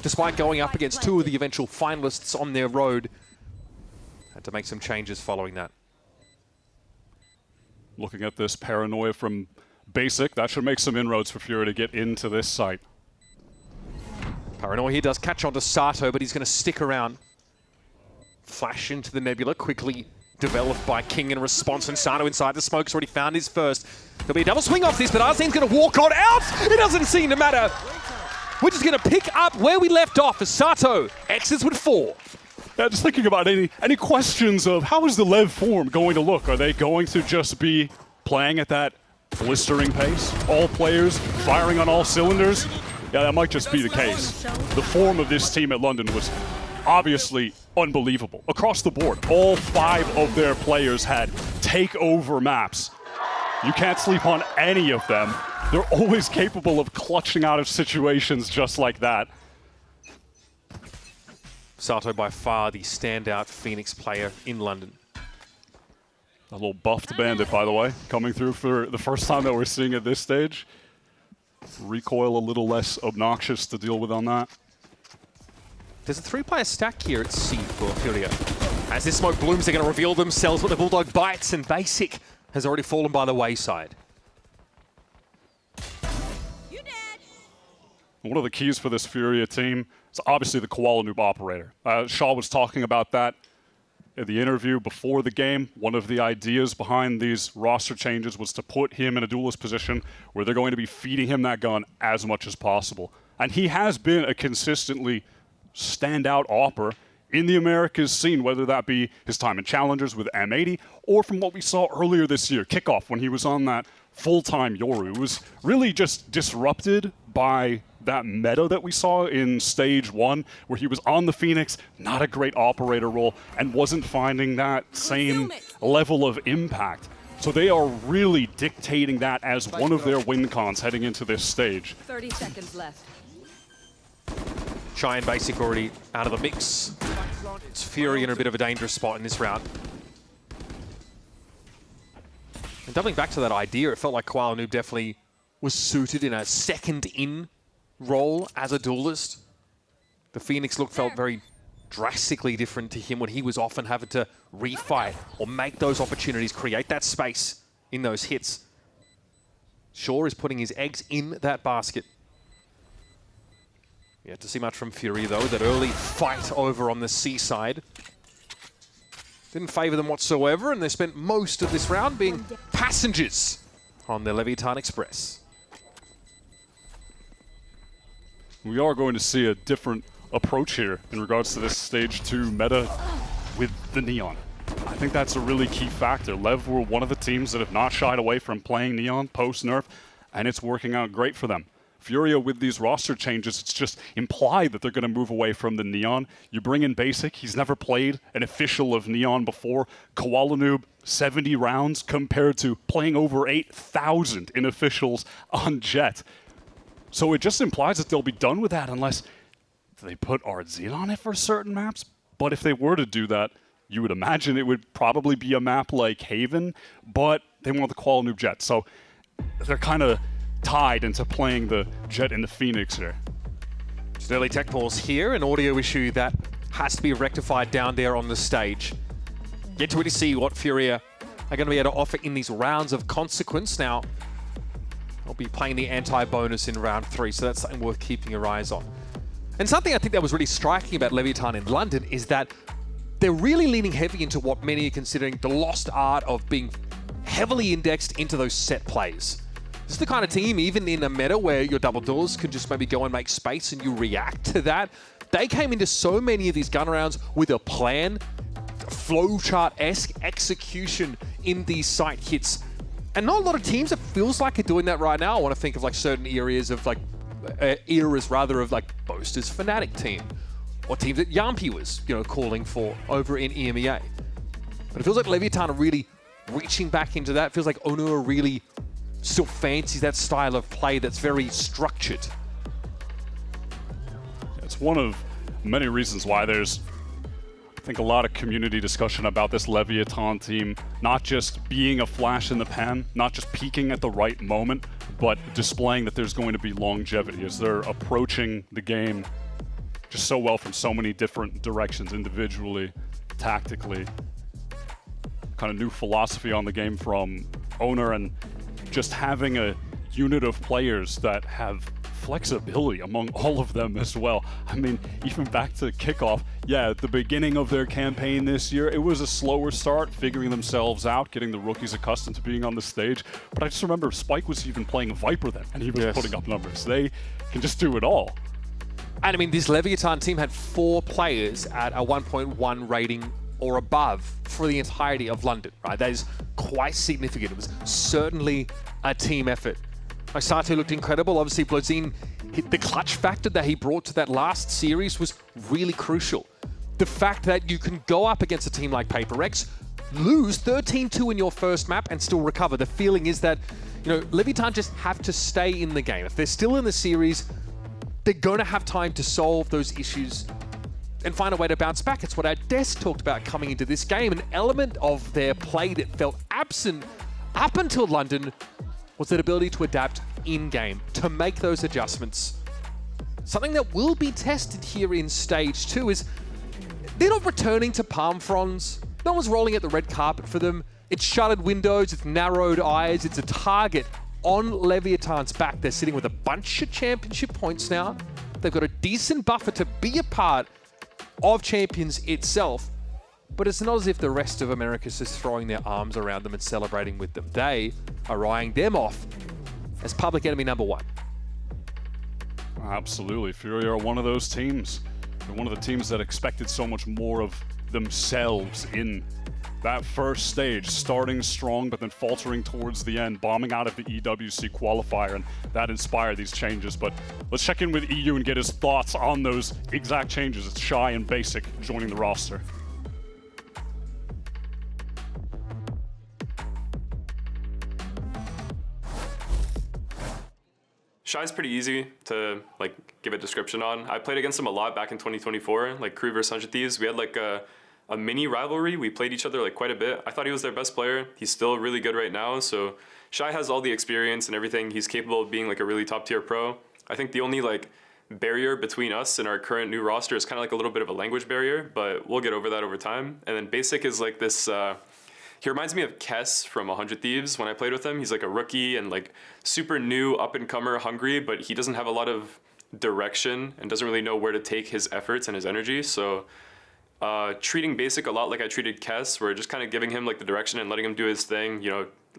despite going up against two of the eventual finalists on their road. Had to make some changes following that. Looking at this paranoia from Basic, that should make some inroads for Fury to get into this site. Paranoia here does catch onto Sato, but he's going to stick around. Flash into the Nebula, quickly developed by King in response, and Sato inside the smoke's already found his first. There'll be a double swing off this, but Arsene's going to walk on out. It doesn't seem to matter. We're just going to pick up where we left off as Sato exits with 4. Yeah, just thinking about any questions of how is the Lev form going to look? Are they going to just be playing at that blistering pace? All players firing on all cylinders? Yeah, that might just be the case. The form of this team at London was obviously unbelievable. Across the board, all 5 of their players had takeover maps. You can't sleep on any of them. They're always capable of clutching out of situations just like that. Sato by far the standout Phoenix player in London. A little buffed bandit, by the way, coming through for the first time that we're seeing at this stage. Recoil a little less obnoxious to deal with on that. There's a 3-player stack here at C for Furia. As this smoke blooms, they're going to reveal themselves, but the Bulldog bites, and Basic has already fallen by the wayside. One of the keys for this Furia team is obviously the Koala Noob operator. Shaw was talking about that in the interview before the game. One of the ideas behind these roster changes was to put him in a duelist position where they're going to be feeding him that gun as much as possible. And he has been a consistently standout opper in the Americas scene, whether that be his time in Challengers with M80 or from what we saw earlier this year, Kickoff, when he was on that full-time Yoru. It was really just disrupted by that meta that we saw in Stage 1, where he was on the Phoenix, not a great operator role, and wasn't finding that same level of impact. So they are really dictating that as one of their win cons heading into this stage. 30 seconds left. Shy and Basic already out of the mix. It's Fury in a bit of a dangerous spot in this round. And doubling back to that idea, it felt like Koala Noob definitely was suited in a second-in role as a duelist. The Phoenix look felt very drastically different to him when he was often having to refight or make those opportunities, create that space in those hits. Shaw is putting his eggs in that basket. Yet to see much from Fury, though. That early fight over on the C side didn't favour them whatsoever, and they spent most of this round being passengers on the Leviatán Express. We are going to see a different approach here in regards to this Stage 2 meta with the Neon. I think that's a really key factor. Lev were one of the teams that have not shied away from playing Neon post-nerf, and it's working out great for them. Furia, with these roster changes, it's just implied that they're going to move away from the Neon. You bring in Basic, he's never played an official of Neon before. Koala Noob, 70 rounds compared to playing over 8,000 in officials on Jet. So it just implies that they'll be done with that unless they put RZ on it for certain maps. But if they were to do that, you would imagine it would probably be a map like Haven, but they want the Koala Noob Jet. So they're kind of tied into playing the Jet and the Phoenix here. Just an early tech pause here, an audio issue that has to be rectified down there on the stage. Yet to really see what Furia are going to be able to offer in these rounds of consequence. Now, they'll be playing the anti-bonus in round 3, so that's something worth keeping your eyes on. And something I think that was really striking about Leviatán in London is that they're really leaning heavy into what many are considering the lost art of being heavily indexed into those set plays. This is the kind of team, even in a meta where your double doors can just maybe go and make space and you react to that. They came into so many of these gun rounds with a plan, flowchart-esque execution in these site hits. And not a lot of teams, it feels like, are doing that right now. I want to think of like certain areas of like, eras rather of like Boaster's Fnatic team, or teams that Yampi was, calling for over in EMEA. But it feels like Leviatán are really reaching back into that. It feels like Onur really still fancies that style of play that's very structured. It's one of many reasons why there's, I think, a lot of community discussion about this Leviatán team, not just being a flash in the pan, not just peaking at the right moment, but displaying that there's going to be longevity as they're approaching the game just so well from so many different directions, individually, tactically. Kind of new philosophy on the game from Onur, and just having a unit of players that have flexibility among all of them as well. I mean, even back to kickoff, yeah, at the beginning of their campaign this year, it was a slower start, figuring themselves out, getting the rookies accustomed to being on the stage. But I just remember Spike was even playing a Viper then, and he was putting up numbers. They can just do it all. And I mean, this Leviatán team had 4 players at a 1.1 rating or above for the entirety of London, right? That is quite significant. It was certainly a team effort. Sato looked incredible. Obviously, Blozin hit the clutch factor that he brought to that last series was really crucial. The fact that you can go up against a team like PaperX, lose 13-2 in your first map and still recover. The feeling is that, Leviatán just have to stay in the game. If they're still in the series, they're going to have time to solve those issues and find a way to bounce back. It's what our desk talked about coming into this game. An element of their play that felt absent up until London was that ability to adapt in-game, to make those adjustments. Something that will be tested here in Stage 2 is they're not returning to palm fronds. No one's rolling out the red carpet for them. It's shuttered windows, it's narrowed eyes, it's a target on Leviatán's back. They're sitting with a bunch of championship points now. They've got a decent buffer to be a part of Champions itself, but it's not as if the rest of Americas is throwing their arms around them and celebrating with them. They are eyeing them off as public enemy number 1. Absolutely. Fury are one of those teams. They're one of the teams that expected so much more of themselves in that first stage, starting strong but then faltering towards the end, bombing out of the EWC qualifier, and that inspired these changes. But let's check in with EU and get his thoughts on those exact changes. It's Shy and Basic joining the roster. Shy's pretty easy to give a description on. I played against him a lot back in 2024, like Crew vs 100 Thieves. We had a mini rivalry. We played each other quite a bit. I thought he was their best player. He's still really good right now. So Shy has all the experience and everything. He's capable of being a really top tier pro. I think the only barrier between us and our current new roster is kind of a little bit of a language barrier, but we'll get over that over time. And then Basic is this, he reminds me of Kess from 100 Thieves when I played with him. He's a rookie and super new, up-and-comer, hungry, but he doesn't have a lot of direction and doesn't really know where to take his efforts and his energy. So treating Basic a lot like I treated Kess, where just kind of giving him the direction and letting him do his thing,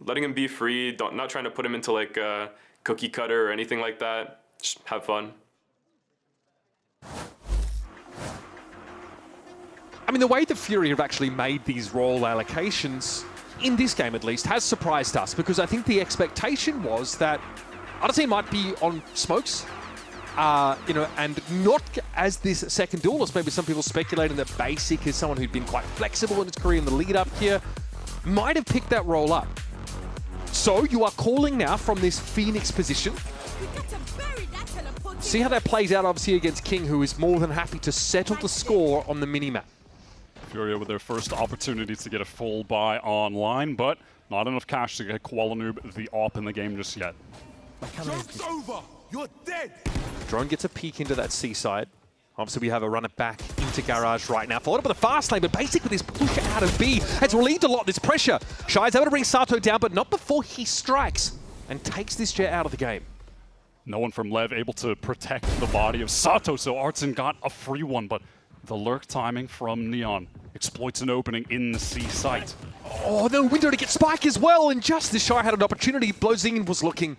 letting him be free, not trying to put him into a cookie cutter or anything like that. Just have fun. I mean, the way the Fury have actually made these role allocations, in this game at least, has surprised us, because I think the expectation was that Odyssey might be on smokes, and not as this second duelist. Maybe some people speculating that Basic is someone who'd been quite flexible in his career in the lead up here, might have picked that role up. So you are calling now from this Phoenix position. See how that plays out, obviously, against King, who is more than happy to settle the score on the mini-map. Furia with their first opportunity to get a full buy online, but not enough cash to get Kuala Noob the op in the game just yet. You're dead. Drone gets a peek into that seaside. Obviously, we have a runner back into garage right now. Followed up with a fast lane, but basically this push out of B has relieved a lot of this pressure. Shy is able to bring Sato down, but not before he strikes and takes this Jet out of the game. No one from Lev able to protect the body of Sato, so Artson got a free one, but the lurk timing from Neon exploits an opening in the C site. Oh, no window to get Spike as well, and just as Shy had an opportunity, Blozing was looking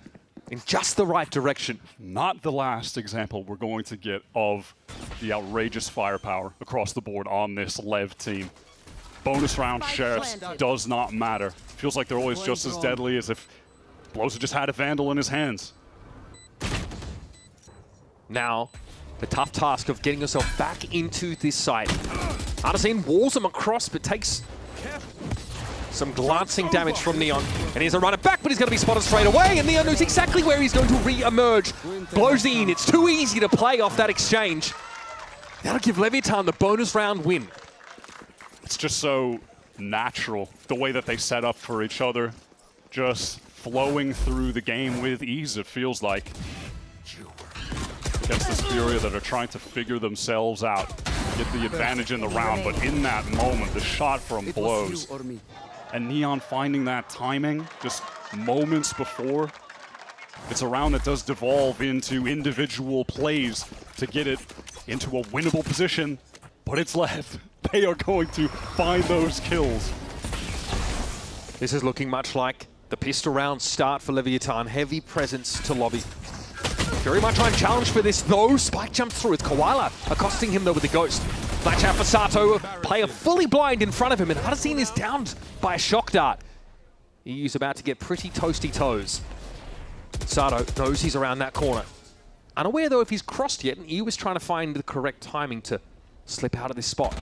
in just the right direction. Not the last example we're going to get of the outrageous firepower across the board on this Lev team. Bonus round sheriffs does not matter. Feels like they're always just as deadly as if Blozer just had a Vandal in his hands. Now, the tough task of getting yourself back into this site. Artisan walls him across, but takes some glancing damage from Neon. And here's a runner back, but he's going to be spotted straight away, and Neon knows exactly where he's going to re-emerge. Blozing, it's too easy to play off that exchange. That'll give Leviatán the bonus round win. It's just so natural, the way that they set up for each other. Just flowing through the game with ease, it feels like. Against this Furia that are trying to figure themselves out, get the advantage in the round, but in that moment, the shot from Blows. And Neon finding that timing just moments before. It's a round that does devolve into individual plays to get it into a winnable position, but it's left. They are going to find those kills. This is looking much like the pistol round start for Leviatán. Heavy presence to lobby. Very much on challenge for this though. Spike jumps through with Koala accosting him though with the Ghost. Flash out for Sato, player fully blind in front of him, and Artisan is downed by a shock dart. EU's about to get pretty toasty toes. Sato knows he's around that corner. Unaware though if he's crossed yet, and EU is trying to find the correct timing to slip out of this spot.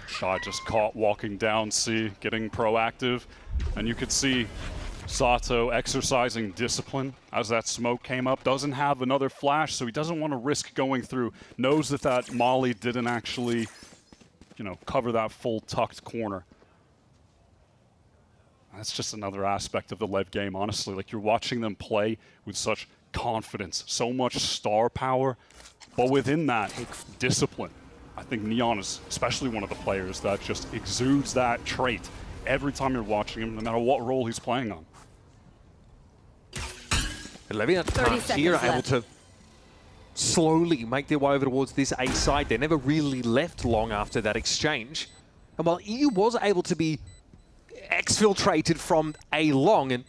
Shy just caught walking down C, getting proactive, and you could see Sato exercising discipline as that smoke came up. Doesn't have another flash, so he doesn't want to risk going through. Knows that that molly didn't actually, cover that full tucked corner. That's just another aspect of the Lev game, honestly. Like, you're watching them play with such confidence, so much star power, but within that, discipline. I think Neon is especially one of the players that just exudes that trait every time you're watching him, no matter what role he's playing on. Leviatán here are able to slowly make their way over towards this A side. They never really left long after that exchange. And while EU was able to be exfiltrated from A long and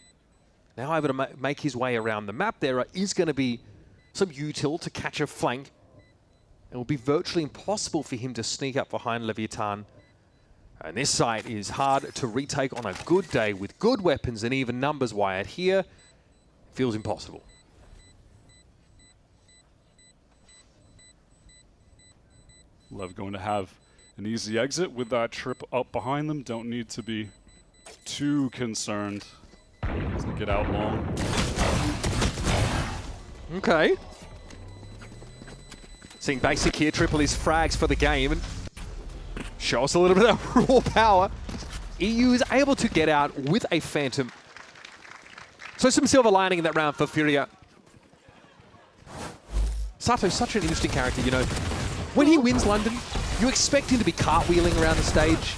now able to make his way around the map, there is going to be some util to catch a flank. It will be virtually impossible for him to sneak up behind Leviatán. And this site is hard to retake on a good day with good weapons and even numbers wired here. Feels impossible. Lev going to have an easy exit with that trip up behind them. Don't need to be too concerned. Doesn't get out long. Okay. Seeing Basic here triple his frags for the game and show us a little bit of that raw power. EU is able to get out with a Phantom. So some silver lining in that round for Furia. Sato's such an interesting character, When he wins London, you expect him to be cartwheeling around the stage,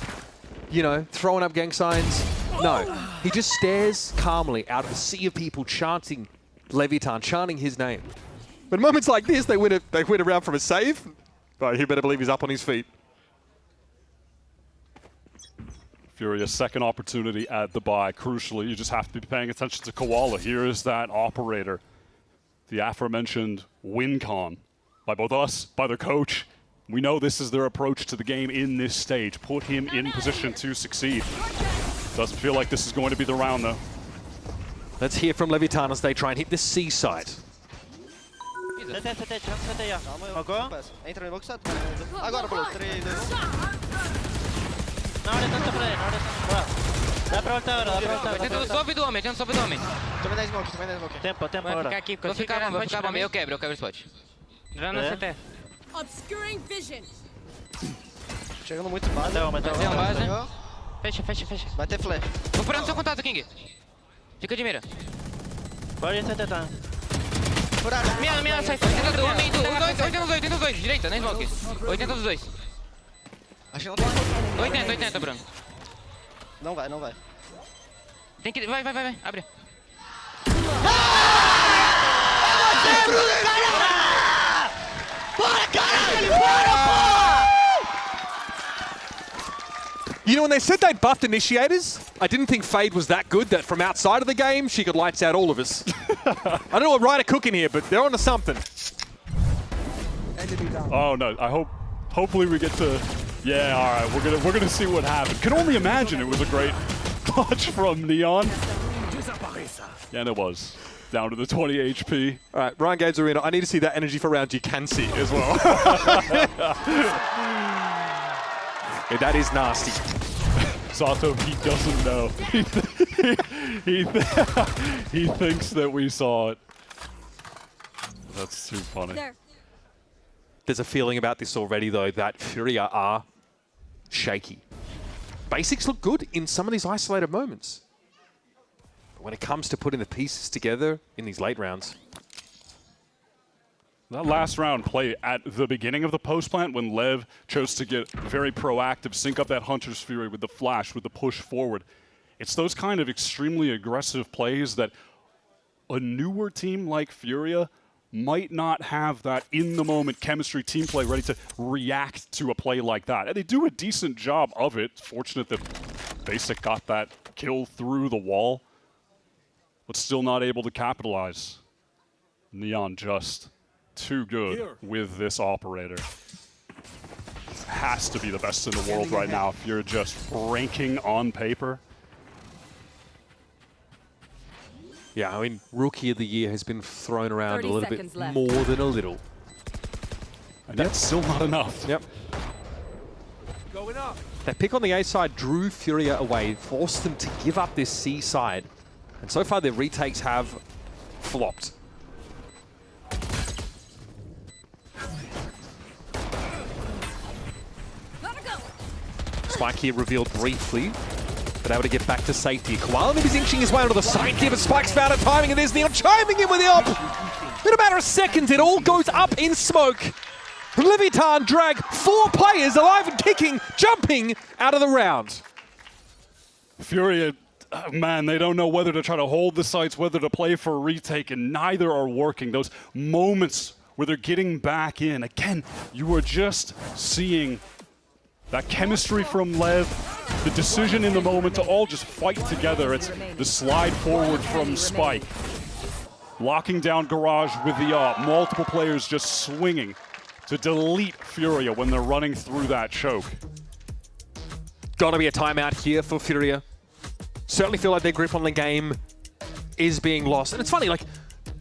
throwing up gang signs. No, he just stares calmly out of a sea of people chanting Leviatán, chanting his name. But moments like this, they win a round from a save. But you better believe he's up on his feet. Furia, second opportunity at the buy. Crucially, you just have to be paying attention to Koala. Here is that operator. The aforementioned win con by both us, by their coach. We know this is their approach to the game in this stage. Put him in position to succeed. Doesn't feel like this is going to be the round, though. Let's hear from Leviatán as they try and hit the C side. Entra no box. Agora, Blue. 3, 2, 1. Não, ele tá pra ele, bora. Dá pra voltar agora, dá pra voltar. Tenta sobe do homem, Também 10 smoke, Tempo, agora. Vai ficar aqui, vou ficar bom, eu quebro o spot. Já no CT. Obscuring vision. Chegando muito base. Bateu base. Fecha. Vai ter flash. Vou furar no seu contato, King. Fica de mira. Pode ser tentar. Minha, sai. 80 do homem, 80 dos dois. Direita, nem smoke. 80 dos dois. Acho que não tem. 80, Bruno. Não vai. Tem que... Vai. Abre. You know, when they said they'd buffed initiators, I didn't think Fade was that good that from outside of the game, she could lights out all of us. I don't know what Ryder cooking here, but they're onto something. Oh no! Hopefully we get to. Yeah, all right. We're gonna see what happens. Can only imagine it was a great clutch from Neon. Yeah, and it was. Down to the 20 HP. All right, Ryan Games Arena. I need to see that energy for rounds you can see as well. Yeah, that is nasty. Sato, he doesn't know. he thinks that we saw it. That's too funny. There's a feeling about this already, though, that Furia are shaky. Basics look good in some of these isolated moments. But when it comes to putting the pieces together in these late rounds... That last round play at the beginning of the post plant when Lev chose to get very proactive, sync up that Hunter's Fury with the flash, with the push forward. It's those kind of extremely aggressive plays that a newer team like Furia might not have that in-the-moment chemistry team play ready to react to a play like that. And they do a decent job of it. Fortunate that Basic got that kill through the wall, but still not able to capitalize. Neon just too good with this operator. Has to be the best in the world right now if you're just ranking on paper. Yeah, I mean, Rookie of the Year has been thrown around a little bit more than a little. And that's still not enough. Yep. Going up. That pick on the A side drew Furia away, forced them to give up this C side. And so far their retakes have flopped. Spike here revealed briefly, but able to get back to safety. Koala is inching his way onto the side here, but Spike's found a timing, and there's Neon chiming in with the op. In a matter of seconds, it all goes up in smoke. Leviatán drag 4 players alive and kicking, jumping out of the round. Furia, man, they don't know whether to try to hold the sites, whether to play for a retake, and neither are working. Those moments where they're getting back in. Again, you are just seeing that chemistry from Lev, the decision in the moment to all just fight together. It's the slide forward from Spike. Locking down Garage with the op. Multiple players just swinging to delete Furia when they're running through that choke. Gotta be a timeout here for Furia. Certainly feel like their grip on the game is being lost. And it's funny, like,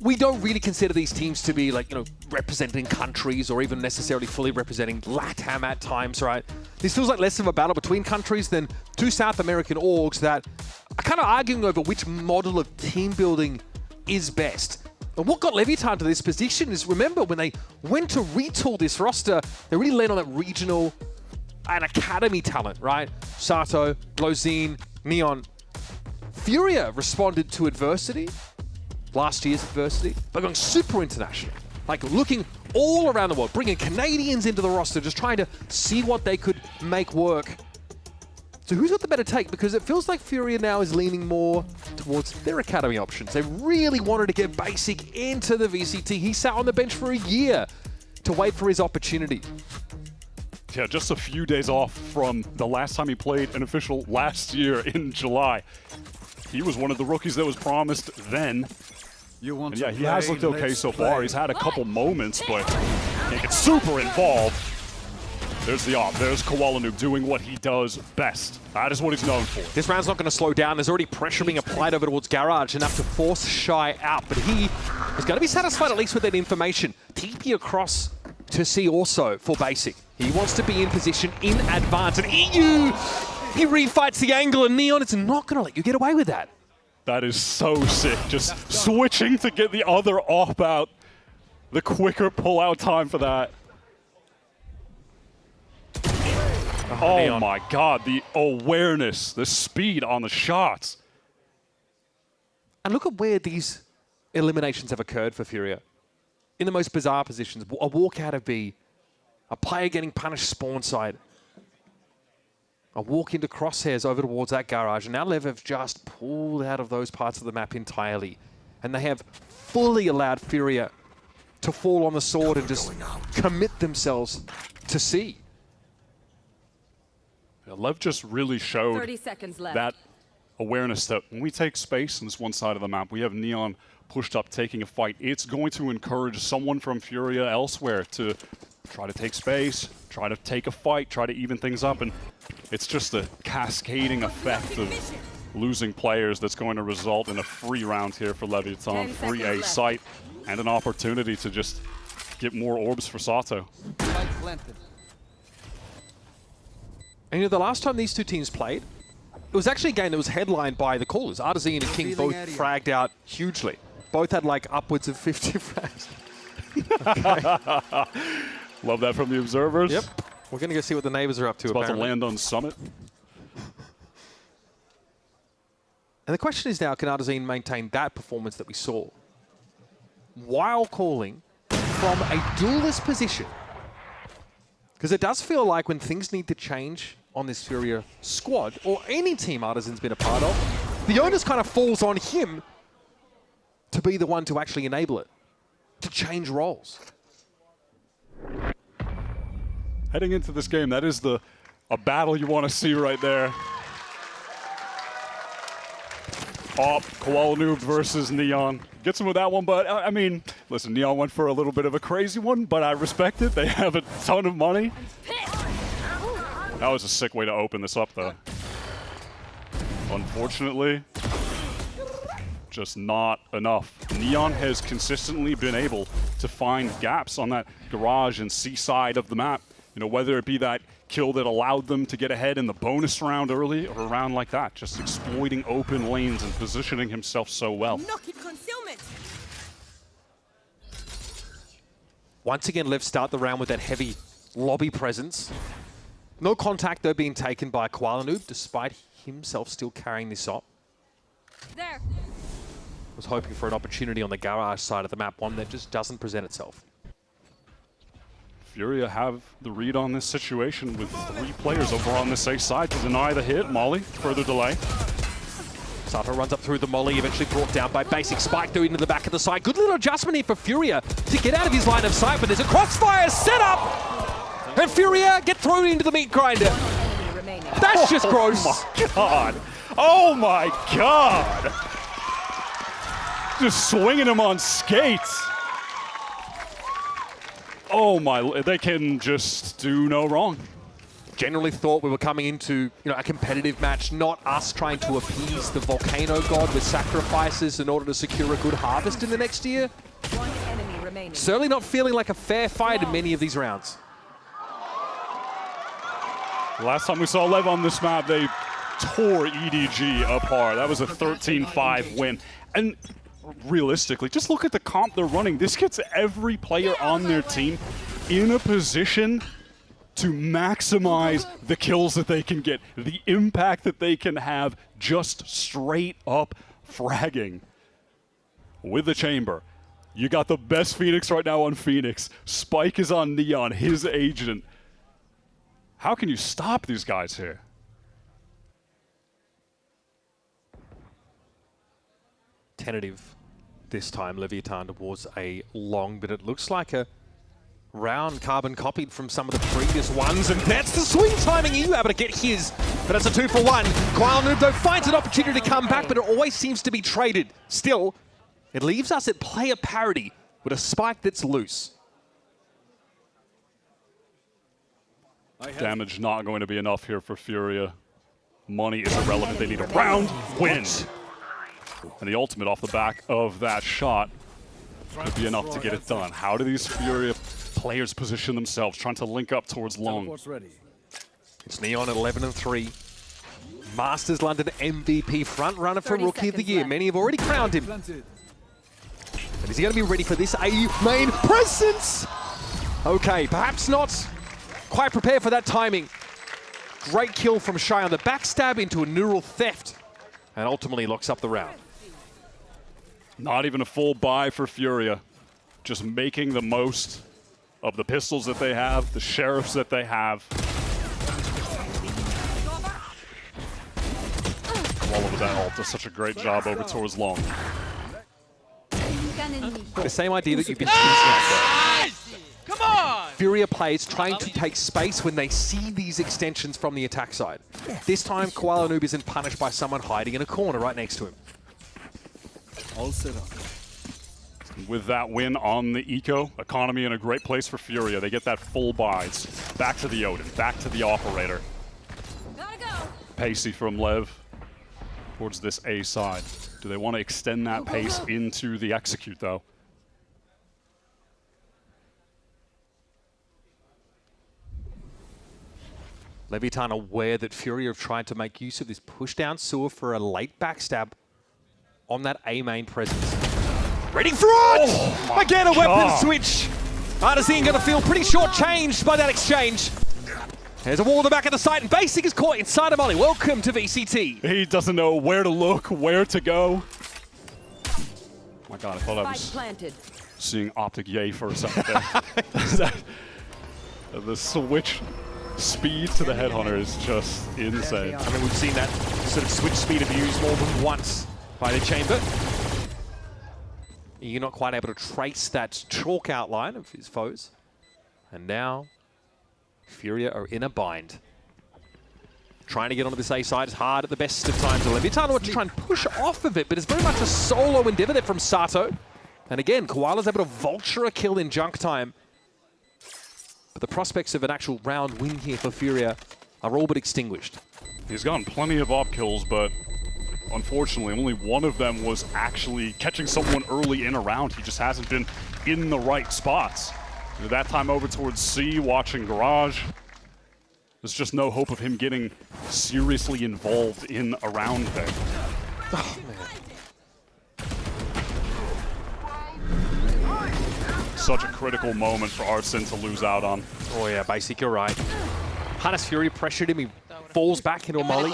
we don't really consider these teams to be, like, you know, representing countries or even necessarily fully representing LATAM at times, right? This feels like less of a battle between countries than two South American orgs that are kind of arguing over which model of team building is best. And what got Leviatán to this position is, remember, when they went to retool this roster, they really laid on that regional and academy talent, right? Sato, Glozine, Neon. Furia responded to adversity, last year's adversity, by going super international. Like looking all around the world, bringing Canadians into the roster, just trying to see what they could make work. So who's got the better take? Because it feels like Furia now is leaning more towards their academy options. They really wanted to get Basic into the VCT. He sat on the bench for a year to wait for his opportunity. Yeah, just a few days off from the last time he played an official last year in July. He was one of the rookies that was promised then. And yeah, he has looked okay so far. He's had a couple moments, but can't get super involved. There's the op. There's Koala Noob doing what he does best. That is what he's known for. This round's not going to slow down. There's already pressure being applied over towards Garage, enough to force Shy out. But he is going to be satisfied at least with that information. TP across to C also for Basic. He wants to be in position in advance. And EU, he refights the angle, and Neon is not going to let you get away with that. That is so sick. Just switching to get the other op out. The quicker pull-out time for that. Oh my god, the awareness, the speed on the shots. And look at where these eliminations have occurred for Furia. In the most bizarre positions. A walk out of B, a player getting punished spawn side, a walk into crosshairs over towards that garage, and now Lev have just pulled out of those parts of the map entirely. And they have fully allowed Furia to fall on the sword and just commit themselves to C. Lev just really showed 30 seconds left. that awareness that when we take space on this one side of the map, we have Neon pushed up taking a fight. It's going to encourage someone from Furia elsewhere to try to take space, try to take a fight, try to even things up, and it's just a cascading effect of losing players that's going to result in a free round here for Leviatán, free A site, and an opportunity to just get more orbs for Sato. And you know, the last time these two teams played, it was actually a game that was headlined by the callers. Artesian and King both fragged out hugely. Both had like upwards of 50 frags. Love that from the observers. Yep. We're going to go see what the neighbors are up to. It's about to land on Summit. And the question is now, can Artesian maintain that performance that we saw while calling from a duelist position? Because it does feel like when things need to change on this Furia squad, or any team Artisan's been a part of, the onus kind of falls on him to be the one to actually enable it, to change roles. Heading into this game, that is a battle you want to see right there. Koala Noob versus Neon. Gets him with that one, but I mean, listen, Neon went for a little bit of a crazy one, but I respect it. They have a ton of money. That was a sick way to open this up, though. Unfortunately, just not enough. Neon has consistently been able to find gaps on that garage and C side of the map. You know, whether it be that kill that allowed them to get ahead in the bonus round early or a round like that, just exploiting open lanes and positioning himself so well. Once again, Lev start the round with that heavy lobby presence. No contact, though, being taken by Koala Noob, despite himself still carrying this op. There. Was hoping for an opportunity on the garage side of the map, one that just doesn't present itself. Furia have the read on this situation with 3 players over on this A side to deny the hit. Molly, further delay. Sato runs up through the molly, eventually brought down by Basic. Spike through into the back of the side. Good little adjustment here for Furia to get out of his line of sight, but there's a crossfire set up! And Furia get thrown into the meat grinder. That's just gross. Oh my god! Oh my god! Just swinging him on skates. Oh my, they can just do no wrong. Generally thought we were coming into, you know, a competitive match, not us trying to appease the volcano god with sacrifices in order to secure a good harvest in the next year. One enemy remaining. Certainly not feeling like a fair fight in many of these rounds. Last time we saw Lev on this map, they tore EDG apart. That was a 13-5 win. And realistically, just look at the comp they're running. This gets every player on their team in a position to maximize the kills that they can get, the impact that they can have just straight up fragging. With the chamber, you got the best Phoenix right now on Phoenix. Spike is on Neon, his agent. How can you stop these guys here? Tentative this time, Leviatán towards a long, but it looks like a round carbon copied from some of the previous ones, and that's the swing timing. You able to get his, but it's a 2-for-1. Koala Noob, though, finds an opportunity to come back, but it always seems to be traded. Still, it leaves us at player parity with a spike that's loose. Damage not going to be enough here for Furia. Money is irrelevant. They need a round win. And the ultimate off the back of that shot could be enough to get it done. How do these Furia players position themselves, trying to link up towards long? It's Neon at 11-3. Masters London MVP front runner for Rookie of the Year. Many have already crowned him. But is he going to be ready for this A main presence? Okay, perhaps not quite prepared for that timing. Great kill from Shy on the backstab into a neural theft, and ultimately locks up the round. Not even a full buy for Furia. Just making the most of the pistols that they have, the sheriffs that they have. Koala with that ult does such a great job over towards long. The same idea that you've been speaking of. Come on! Furia plays trying to take space when they see these extensions from the attack side. This time, Koala Noob isn't punished by someone hiding in a corner right next to him. All set up. With that win on the eco, economy in a great place for Furia. They get that full buys. Back to the Odin, back to the operator. Pacey from Lev towards this A side. Do they want to extend that pace into the execute though? Leviatán aware that Furia have tried to make use of this push down sewer for a late backstab on that A main presence. Ready for it! Oh Again, a weapon switch. Artisan going to feel pretty short-changed by that exchange. There's a wall at the back of the site, and Basic is caught inside of Molly. Welcome to VCT. He doesn't know where to look, where to go. Oh my God, I thought I was seeing Optic Yay for a second there. The switch speed to the Headhunter is just insane. I mean, we've seen that sort of switch speed abused more than once by the Chamber. You're not quite able to trace that chalk outline of his foes. And now, Furia are in a bind. Trying to get onto this A side is hard at the best of times. Leviatán want to try and push off of it, but it's very much a solo endeavor there from Sato. And again, Koala's able to vulture a kill in junk time. But the prospects of an actual round win here for Furia are all but extinguished. He's gotten plenty of op kills, but unfortunately, only one of them was actually catching someone early in a round. He just hasn't been in the right spots. That time over towards C, watching Garage. There's just no hope of him getting seriously involved in a round there. Oh, man. Such a critical moment for Arsene to lose out on. Oh yeah, Basic, you're right. Harness Fury pressured him, he falls back into a molly.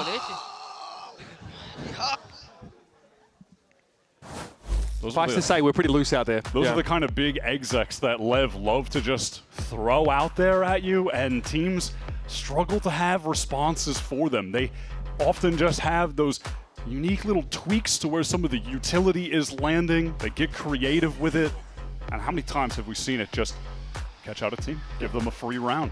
Suffice to say, we're pretty loose out there. Those are the kind of big execs that Lev love to just throw out there at you, and teams struggle to have responses for them. They often just have those unique little tweaks to where some of the utility is landing. They get creative with it. And how many times have we seen it just catch out a team, give them a free round?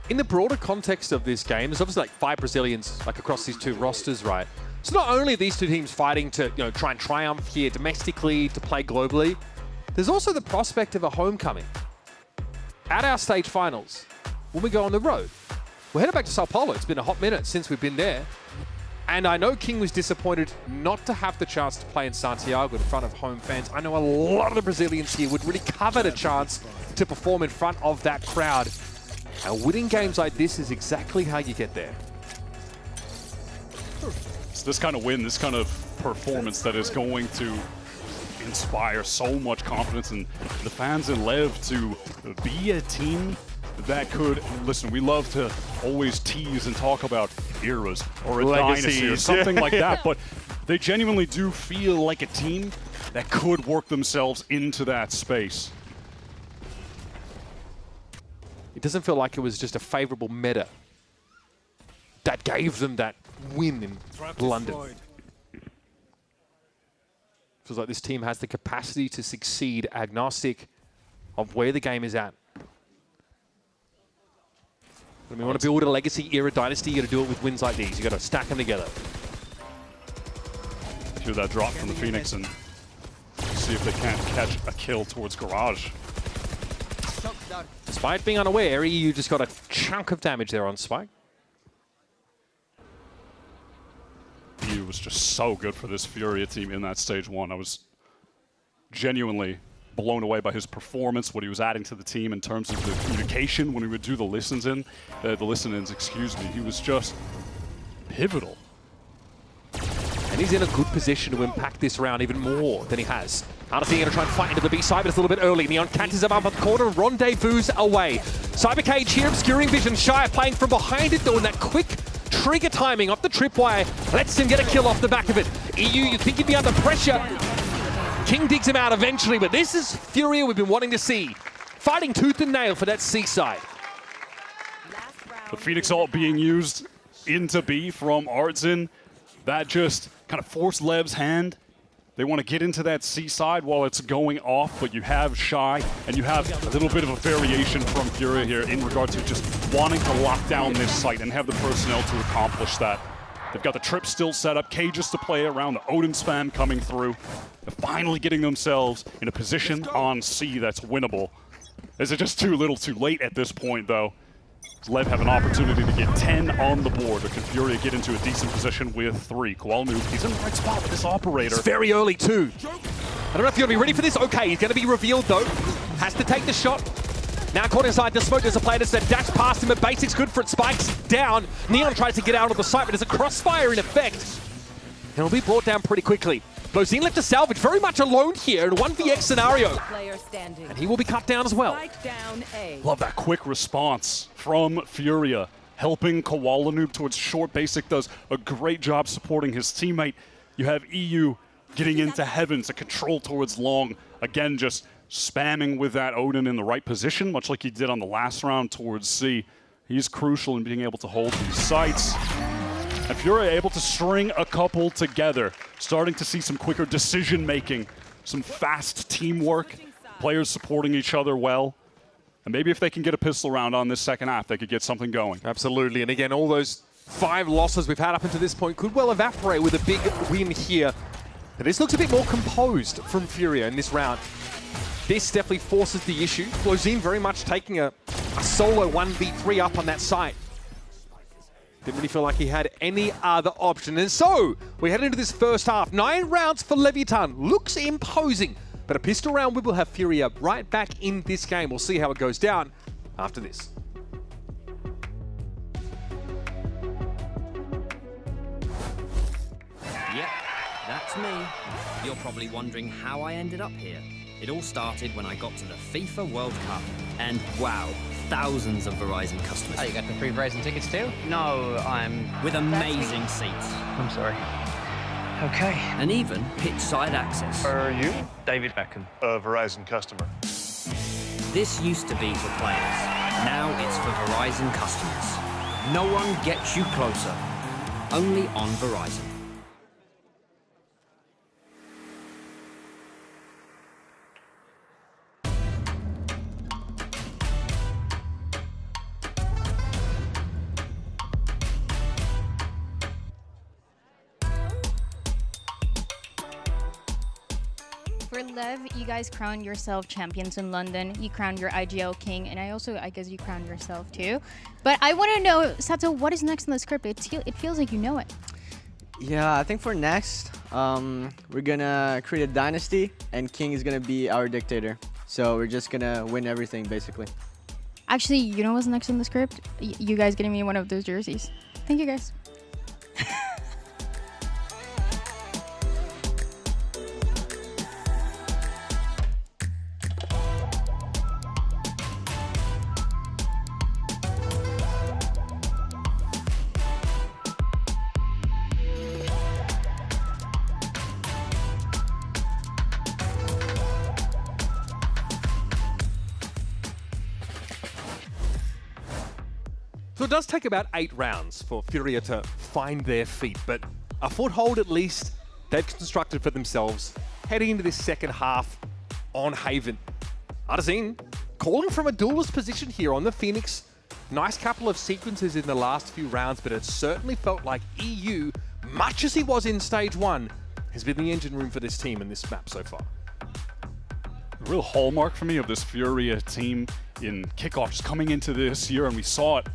In the broader context of this game, there's obviously like 5 Brazilians like across these two rosters, right? So not only are these two teams fighting to try and triumph here domestically, to play globally, there's also the prospect of a homecoming. At our stage finals, when we go on the road, we're headed back to Sao Paulo. It's been a hot minute since we've been there. And I know King was disappointed not to have the chance to play in Santiago in front of home fans. I know a lot of the Brazilians here would really covet a chance to perform in front of that crowd. And winning games like this is exactly how you get there. It's this kind of win, this kind of performance that is going to inspire so much confidence in the fans in Lev to be a team that could, listen, we love to always tease and talk about eras or a dynasty or something like that, but they genuinely do feel like a team that could work themselves into that space. It doesn't feel like it was just a favorable meta that gave them that win in London. Feels like this team has the capacity to succeed agnostic of where the game is at. When we want to build a legacy era dynasty, you got to do it with wins like these. You got to stack them together. Hear that drop from the Phoenix and see if they can't catch a kill towards Garage. Despite being unaware, EU just got a chunk of damage there on Spike. EU was just so good for this Furia team in that stage 1. I was genuinely blown away by his performance, what he was adding to the team in terms of the communication when he would do the listen-ins, excuse me. He was just pivotal. And he's in a good position to impact this round even more than he has. Artisan going to try and fight into the B side, but it's a little bit early. Neon canters him up at the corner, rendezvous away. Cybercage here, obscuring vision. Shy playing from behind it, doing that quick trigger timing off the tripwire. Lets him get a kill off the back of it. EU, you think he'd be under pressure. King digs him out eventually, but this is Furia we've been wanting to see. Fighting tooth and nail for that C side. The Phoenix ult being used into B from Artzin. That just kind of forced Lev's hand. They want to get into that C side while it's going off, but you have Shy, and you have a little bit of a variation from Furia here in regard to just wanting to lock down this site and have the personnel to accomplish that. They've got the trip still set up, cages to play around, the Odin spam coming through. They're finally getting themselves in a position on C that's winnable. Is it just too little too late at this point, though? Lev have an opportunity to get 10 on the board, or can Furia get into a decent position with 3? Koalnu, he's in the right spot with this operator. It's very early too. I don't know if you're going to be ready for this. Okay, he's going to be revealed though. Has to take the shot. Now caught inside the smoke. There's a player that's dash past him, but Basics good for it. Spikes down. Neon tries to get out of the site, but there's a crossfire in effect. And it'll be brought down pretty quickly. Blozin left to salvage, very much alone here in a 1vx scenario. And he will be cut down as well. Love that quick response from Furia, helping Koalanu towards short. Basic does a great job supporting his teammate. You have EU getting into heaven to control towards long. Again, just spamming with that Odin in the right position, much like he did on the last round towards C. He's crucial in being able to hold these sites. And Furia able to string a couple together, starting to see some quicker decision-making, some fast teamwork, players supporting each other well. And maybe if they can get a pistol round on this second half, they could get something going. Absolutely, and again, all those 5 losses we've had up until this point could well evaporate with a big win here. And this looks a bit more composed from Furia in this round. This definitely forces the issue. Blozin very much taking a solo 1v3 up on that site. Didn't really feel like he had any other option. And so, we head into this first half. 9 rounds for Leviatán. Looks imposing. But a pistol round, we will have Furia right back in this game. We'll see how it goes down after this. Yep, that's me. You're probably wondering how I ended up here. It all started when I got to the FIFA World Cup. And wow, thousands of Verizon customers. Oh, you got the free Verizon tickets too? No, I'm... With amazing seats. I'm sorry. Okay. And even pitch-side access. Are you? David Beckham, a Verizon customer. This used to be for players. Now it's for Verizon customers. No one gets you closer. Only on Verizon. For Lev, you guys crowned yourself champions in London. You crowned your IGL king, and I guess you crowned yourself too. But I want to know, Sato, what is next in the script? It feels like you know it. Yeah, I think for next, we're gonna create a dynasty, and King is gonna be our dictator. So we're just gonna win everything, basically. Actually, you know what's next in the script? You guys getting me one of those jerseys. Thank you, guys. So it does take about 8 rounds for Furia to find their feet, but a foothold at least they've constructed for themselves heading into this second half on Haven. Artzin calling from a duelist position here on the Phoenix. Nice couple of sequences in the last few rounds, but it certainly felt like EU, much as he was in stage 1, has been the engine room for this team in this map so far. The real hallmark for me of this Furia team in kickoff just coming into this year, and we saw it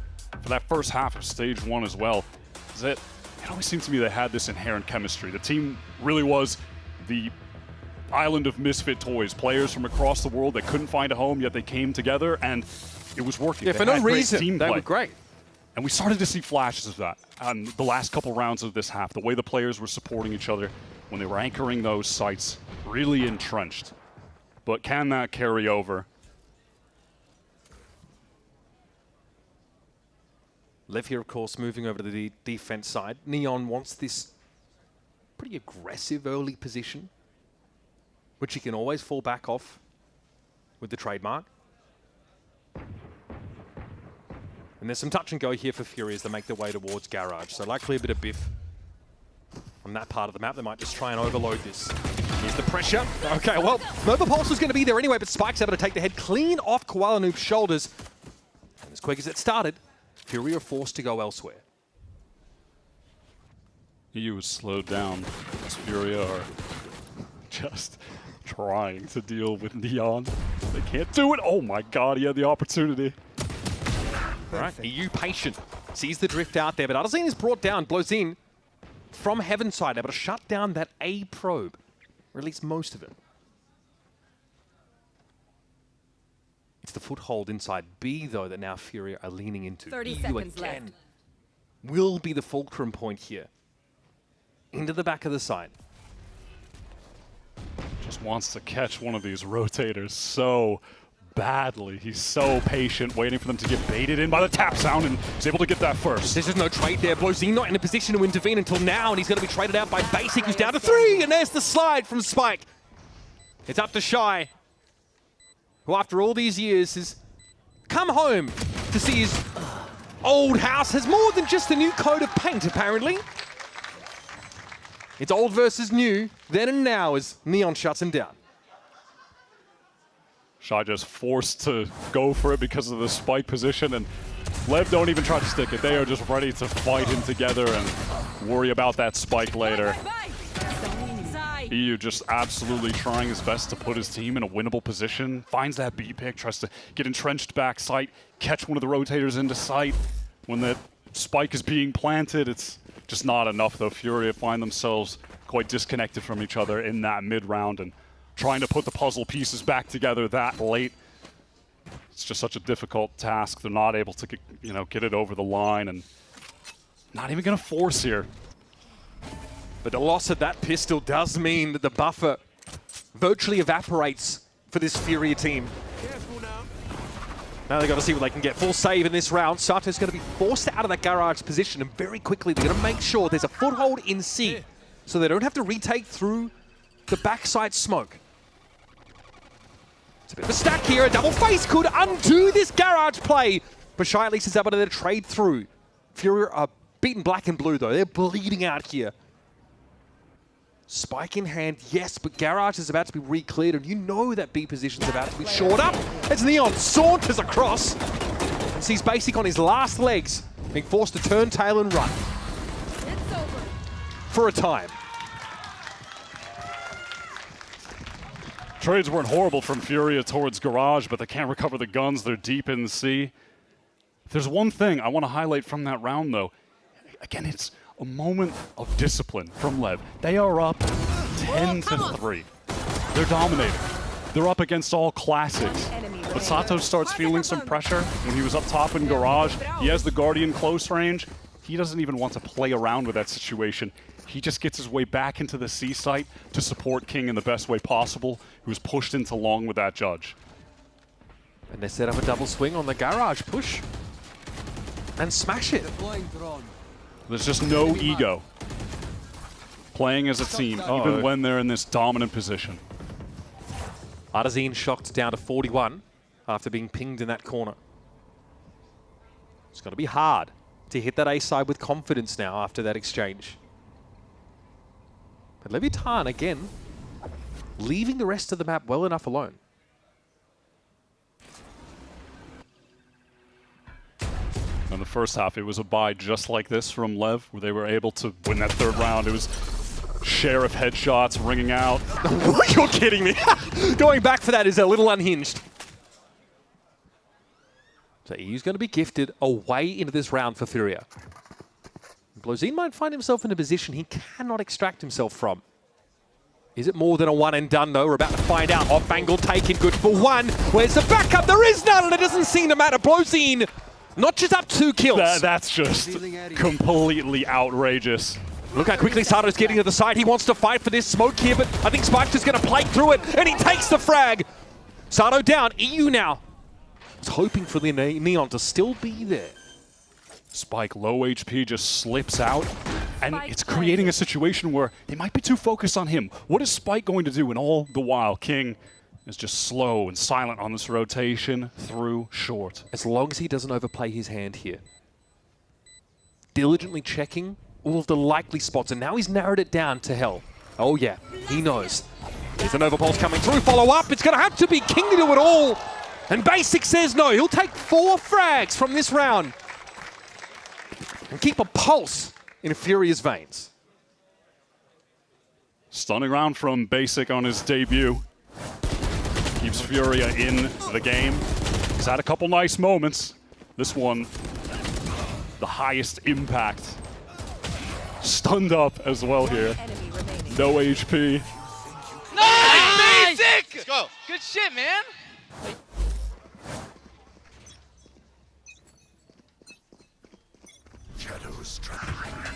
for that first half of stage 1 as well, is that it always seemed to me they had this inherent chemistry. The team really was the island of misfit toys, players from across the world that couldn't find a home, yet they came together and it was working. Yeah, for no reason, they were great. And we started to see flashes of that on the last couple rounds of this half, the way the players were supporting each other when they were anchoring those sites, really entrenched. But can that carry over? Lev here, of course, moving over to the defense side. Neon wants this pretty aggressive early position. which he can always fall back off with the trademark. And there's some touch and go here for Fury as they make their way towards Garage. So likely a bit of biff on that part of the map. They might just try and overload this. Here's the pressure. Okay, well, Nova Pulse was going to be there anyway, but Spike's able to take the head clean off Koala Noob's shoulders. And as quick as it started, Fury are forced to go elsewhere. EU was slowed down as Fury are just trying to deal with Neon. They can't do it. Oh my god, he had the opportunity. All right, EU patient. Sees the drift out there, but Arzine is brought down. Blozin from Heaven side, able to shut down that A probe, or at least most of it. It's the foothold inside B, though, that now Fury are leaning into. 30 EU seconds again left. will be the fulcrum point here. Into the back of the side. Just wants to catch one of these rotators so badly. He's so patient, waiting for them to get baited in by the tap sound, and he's able to get that first. There's just no trade there. Blozin not in a position to intervene until now, and he's going to be traded out by Basic, who's down to 3, and there's the slide from Spike. It's up to Shy, who after all these years has come home to see his old house has more than just a new coat of paint, apparently. It's old versus new, then and now, as Neon shuts him down. Shy just forced to go for it because of the spike position, and Lev don't even try to stick it. They are just ready to fight him together and worry about that spike later. EU just absolutely trying his best to put his team in a winnable position. Finds that B pick, tries to get entrenched back sight, catch one of the rotators into sight. When that spike is being planted, it's just not enough though. Fury find themselves quite disconnected from each other in that mid-round, and trying to put the puzzle pieces back together that late. It's just such a difficult task. They're not able to get it over the line, and not even going to force here. But the loss of that pistol does mean that the buffer virtually evaporates for this Fury team. Now they've got to see what they can get. Full save in this round. Sato's going to be forced out of that Garage position, and very quickly they're going to make sure there's a foothold in C, so they don't have to retake through the backside smoke. It's a bit of a stack here. A double face could undo this Garage play, but Shy at least is able to trade through. Fury are beaten black and blue though. They're bleeding out here. Spike in hand, yes, but Garage is about to be re-cleared, and you know that B position's about to be shored up. As Neon saunters across and sees Basic on his last legs, being forced to turn tail and run. It's over. For a time. Trades weren't horrible from Furia towards Garage, but they can't recover the guns. They're deep in the sea. If there's one thing I want to highlight from that round, though, again, it's a moment of discipline from Lev. They are up 10-3. They're dominating. They're up against all classics. But Sato starts feeling some pressure when he was up top in Garage. He has the Guardian close range. He doesn't even want to play around with that situation. He just gets his way back into the C site to support King in the best way possible, who was pushed into long with that judge. And they set up a double swing on the Garage push and smash it. There's just no ego playing as a team, even when they're in this dominant position. Arzine shocked down to 41 after being pinged in that corner. It's going to be hard to hit that A side with confidence now after that exchange. But Leviatán, again, leaving the rest of the map well enough alone. In the first half, it was a buy just like this from Lev, where they were able to win that third round. It was Sheriff headshots ringing out. You're kidding me. Going back for that is a little unhinged. So EU's going to be gifted a way into this round for Furia. Blozin might find himself in a position he cannot extract himself from. Is it more than a one and done though? We're about to find out. Off angle taken, good for one. Where's the backup? There is none, and it doesn't seem to matter. Blozin not just up 2 kills. That's just completely outrageous. Look how quickly Sato's getting to the side. He wants to fight for this smoke here, but I think Spike's just going to play through it, and he takes the frag. Sato down. EU now is hoping for the Neon to still be there. Spike, low HP, just slips out. And it's creating a situation where they might be too focused on him. What is Spike going to do? And all the while, King is just slow and silent on this rotation through short. As long as he doesn't overplay his hand here. Diligently checking all of the likely spots, and now he's narrowed it down to hell. Oh yeah, he knows. There's an overpulse coming through, follow up. It's going to have to be King to do it all. And Basic says no, he'll take 4 frags from this round. And keep a pulse in Furia's veins. Stunning round from Basic on his debut. Keeps Furia in the game. He's had a couple nice moments. This one, the highest impact. Stunned up as well here. No HP. Nice! Basic! Let's go. Good shit, man.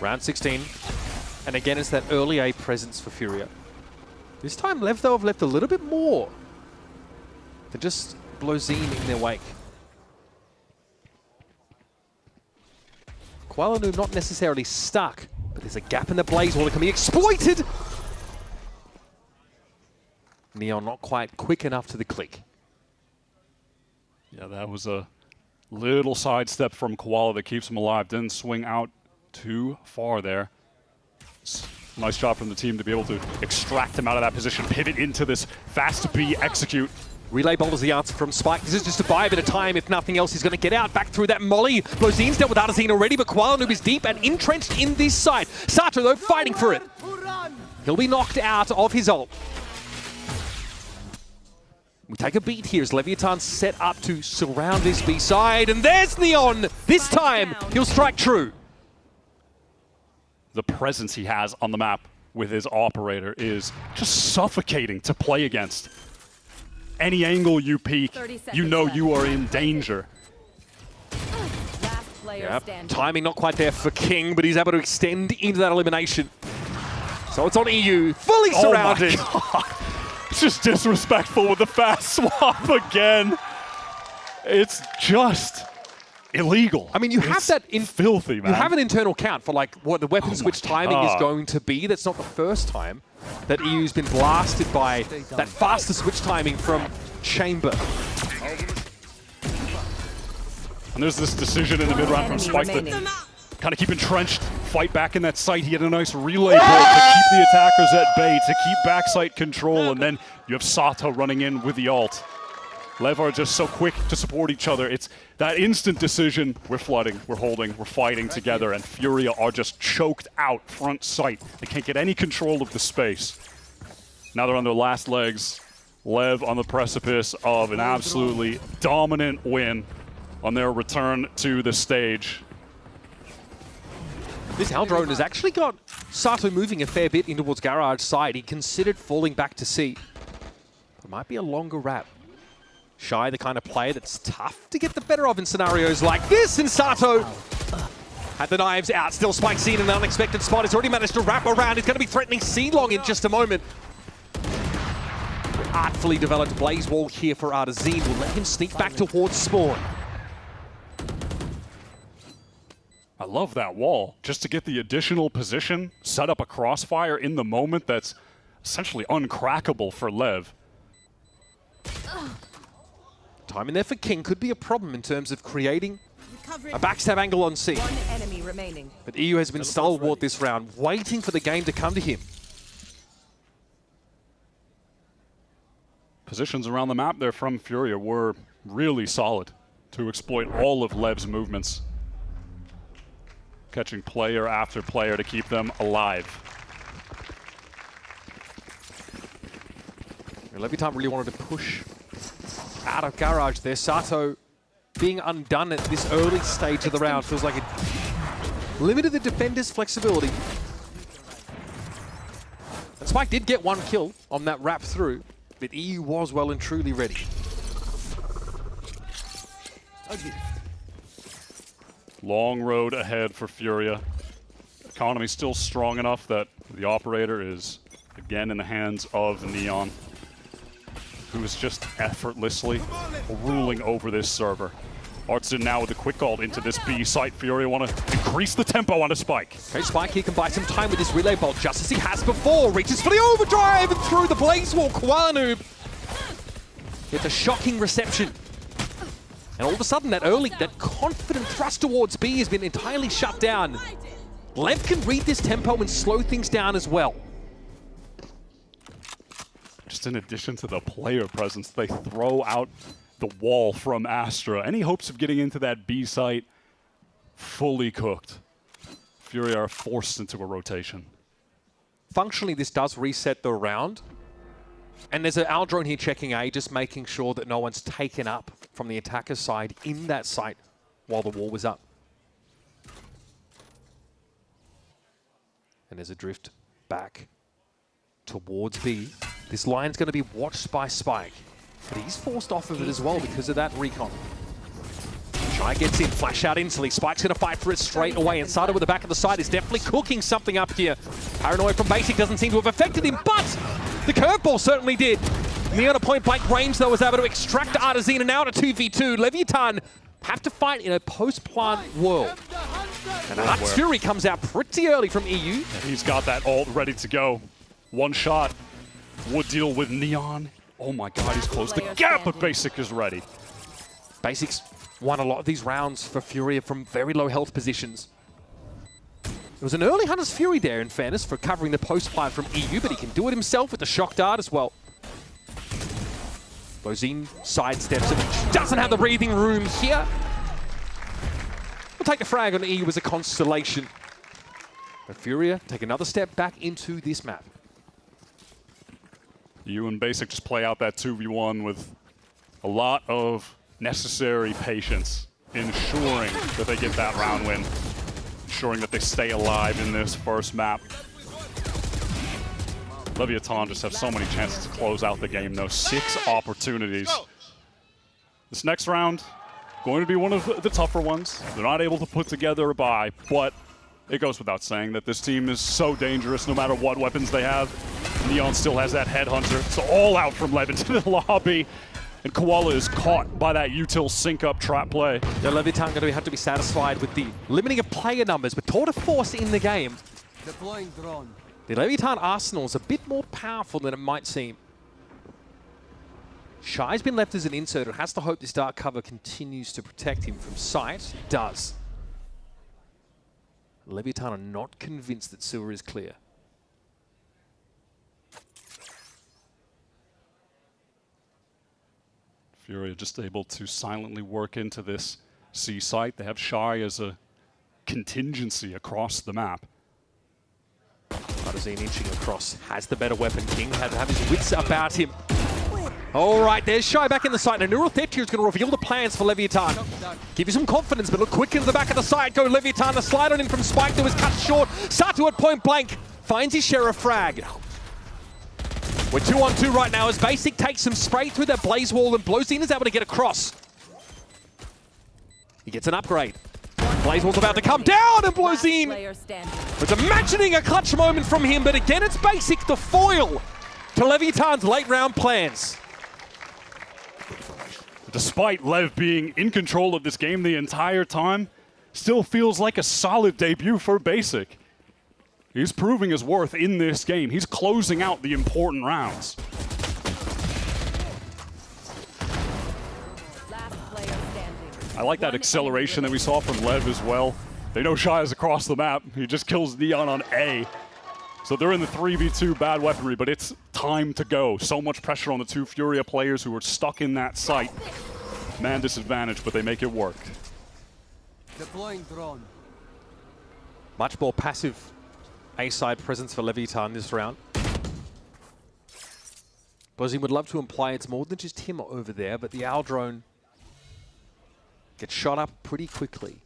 Round 16. And again, it's that early A presence for Furia. This time, Lev, though, have left a little bit more than just Blozine in their wake. Kuala-Nu not necessarily stuck, but there's a gap in the Blaze Wall that can be exploited. Neon not quite quick enough to the click. Yeah, that was a little sidestep from Koala that keeps him alive. Didn't swing out too far there. Nice job from the team to be able to extract him out of that position, pivot into this fast B execute. Relay bolt is the answer from Spike. This is just to buy a bit of time. If nothing else, he's going to get out back through that molly. Blozine's dealt with Artazine already, but Kuala-Nu is deep and entrenched in this side. Sato, though, fighting for it. He'll be knocked out of his ult. We take a beat here as Leviatán set up to surround this B side, and there's Neon! This time, he'll strike true. The presence he has on the map with his operator is just suffocating to play against. Any angle you peek, you know you are in danger. Yep. Timing not quite there for King, but he's able to extend into that elimination. So it's on EU, fully surrounded. Oh my God. It's just disrespectful with the fast swap again. It's just illegal. I mean, you have that in filthy, man. You have an internal count for like what the weapon switch timing is going to be. That's not the first time that EU's been blasted by that faster switch timing from Chamber. And there's this decision in the mid-round from Spike that kind of keep entrenched, fight back in that site. He had a nice relay build to keep the attackers at bay, to keep backside control, and then you have Sato running in with the ult. Lev are just so quick to support each other. It's that instant decision. We're flooding, we're holding, we're fighting together, and Furia are just choked out front sight. They can't get any control of the space. Now they're on their last legs. Lev on the precipice of an absolutely dominant win on their return to the stage. This Hell Drone has actually got Sato moving a fair bit in towards Garage side. He considered falling back to C. It might be a longer wrap. Shy, the kind of player that's tough to get the better of in scenarios like this, and Sato had the knives out. Still Spike seen in an unexpected spot. He's already managed to wrap around. He's going to be threatening C-Long in just a moment. Artfully developed Blaze Wall here for Artazine will let him sneak back towards Spawn. I love that wall. Just to get the additional position, set up a crossfire in the moment that's essentially uncrackable for Lev. Time in there for King could be a problem in terms of creating a backstab angle on C. One enemy remaining. But EU has been stalwart this round, waiting for the game to come to him. Positions around the map there from Furia were really solid to exploit all of Lev's movements. Catching player after player to keep them alive. Leviatán really wanted to push out of Garage there. Sato being undone at this early stage of the round feels like it limited the defender's flexibility. And Spike did get one kill on that wrap through, but EU was well and truly ready. Long road ahead for Furia. Economy still strong enough that the operator is again in the hands of Neon, who is just effortlessly ruling over this server. Artston now with the quick ult into this B site. Furia want to increase the tempo on a Spike. Okay, Spike here can buy some time with this relay bolt, just as he has before. Reaches for the overdrive and through the blaze wall. Kwanu gets a shocking reception. And all of a sudden, that confident thrust towards B has been entirely shut down. Lev can read this tempo and slow things down as well. Just in addition to the player presence, they throw out the wall from Astra. Any hopes of getting into that B site? Fully cooked. Fury are forced into a rotation. Functionally, this does reset the round. And there's an Aldrone here checking A, just making sure that no one's taken up from the attacker's side in that site while the wall was up. And there's a drift back towards B. This line's going to be watched by Spike, but he's forced off of it as well because of that recon. Shy gets in, flash out instantly. Spike's going to fight for it straight away, and Sada with the back of the side is definitely cooking something up here. Paranoia from Basic doesn't seem to have affected him, but the curveball certainly did. Neon at point-blank range, though, was able to extract Artazina now to 2v2. Leviatán have to fight in a post-plant world. And Huts Fury comes out pretty early from EU. He's got that ult ready to go. One shot would deal with Neon. Oh my god, he's closed the gap, but Basic is ready. Basic's won a lot of these rounds for Fury from very low health positions. It was an early Hunter's Fury there, in fairness, for covering the post-plant from EU, but he can do it himself with the shock dart as well. Bozine sidesteps it. Doesn't have the breathing room here. We'll take the frag on EU as a constellation. But Furia take another step back into this map. You and Basic just play out that 2v1 with a lot of necessary patience, ensuring that they get that round win, ensuring that they stay alive in this first map. Leviatán just have so many chances to close out the game, though. 6 opportunities. This next round, going to be one of the tougher ones. They're not able to put together a buy, but it goes without saying that this team is so dangerous no matter what weapons they have. Neon still has that headhunter. It's all out from Lev into the lobby. And Koala is caught by that util sync-up trap play. The Leviatán going to have to be satisfied with the limiting of player numbers, but tour de force in the game. Deploying drone. The Leviatán arsenal is a bit more powerful than it might seem. Shy's been left as an insert and has to hope this dark cover continues to protect him from sight. It does. Leviatán are not convinced that sewer is clear. Fury are just able to silently work into this C site. They have Shy as a contingency across the map. Artazine inching across, has the better weapon. King had to have his wits about him. All right, there's Shy back in the site. And Neural Theft here is going to reveal the plans for Leviatán. Give you some confidence, but look quick into the back of the site. Go Leviatán, a slide on in from Spike that was cut short. Sato at point blank, finds his share of frag. We're 2-on-2 right now as Basic takes some spray through that blaze wall and Blozine is able to get across. He gets an upgrade. Blaze wall's about to come down and Blozine was imagining a clutch moment from him, but again it's Basic, the foil to Leviatán's late round plans. Despite Lev being in control of this game the entire time, still feels like a solid debut for Basic. He's proving his worth in this game. He's closing out the important rounds. I like that acceleration that we saw from Lev as well. They know Shy is across the map. He just kills Neon on A. So they're in the 3v2 bad weaponry, but it's time to go. So much pressure on the two Furia players who are stuck in that site. Man disadvantage, but they make it work. Deploying drone. Much more passive A-side presence for Leviatán this round. Bozine would love to imply it's more than just him over there, but the Aldrone gets shot up pretty quickly.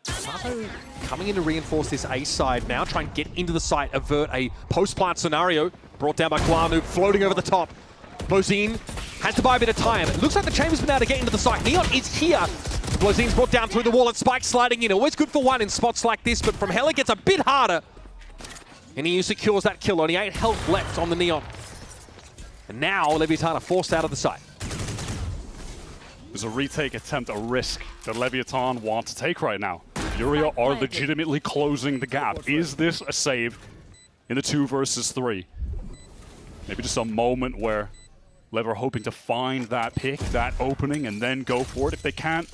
Sato coming in to reinforce this A side now, try and get into the site, avert a post-plant scenario. Brought down by Kwanu, floating over the top. Bozine has to buy a bit of time. It looks like the Chamber's been able to get into the site. Neon is here. Bozine's brought down through the wall and Spike sliding in. Always good for one in spots like this, but from hell it gets a bit harder. And he secures that kill. Only 8 health left on the Neon. And now Leviatán are forced out of the site. There's a retake attempt, a risk that Leviatán want to take right now. Furia are legitimately closing the gap. Is this a save in the 2 versus 3? Maybe just a moment where Lev are hoping to find that pick, that opening, and then go for it. If they can't,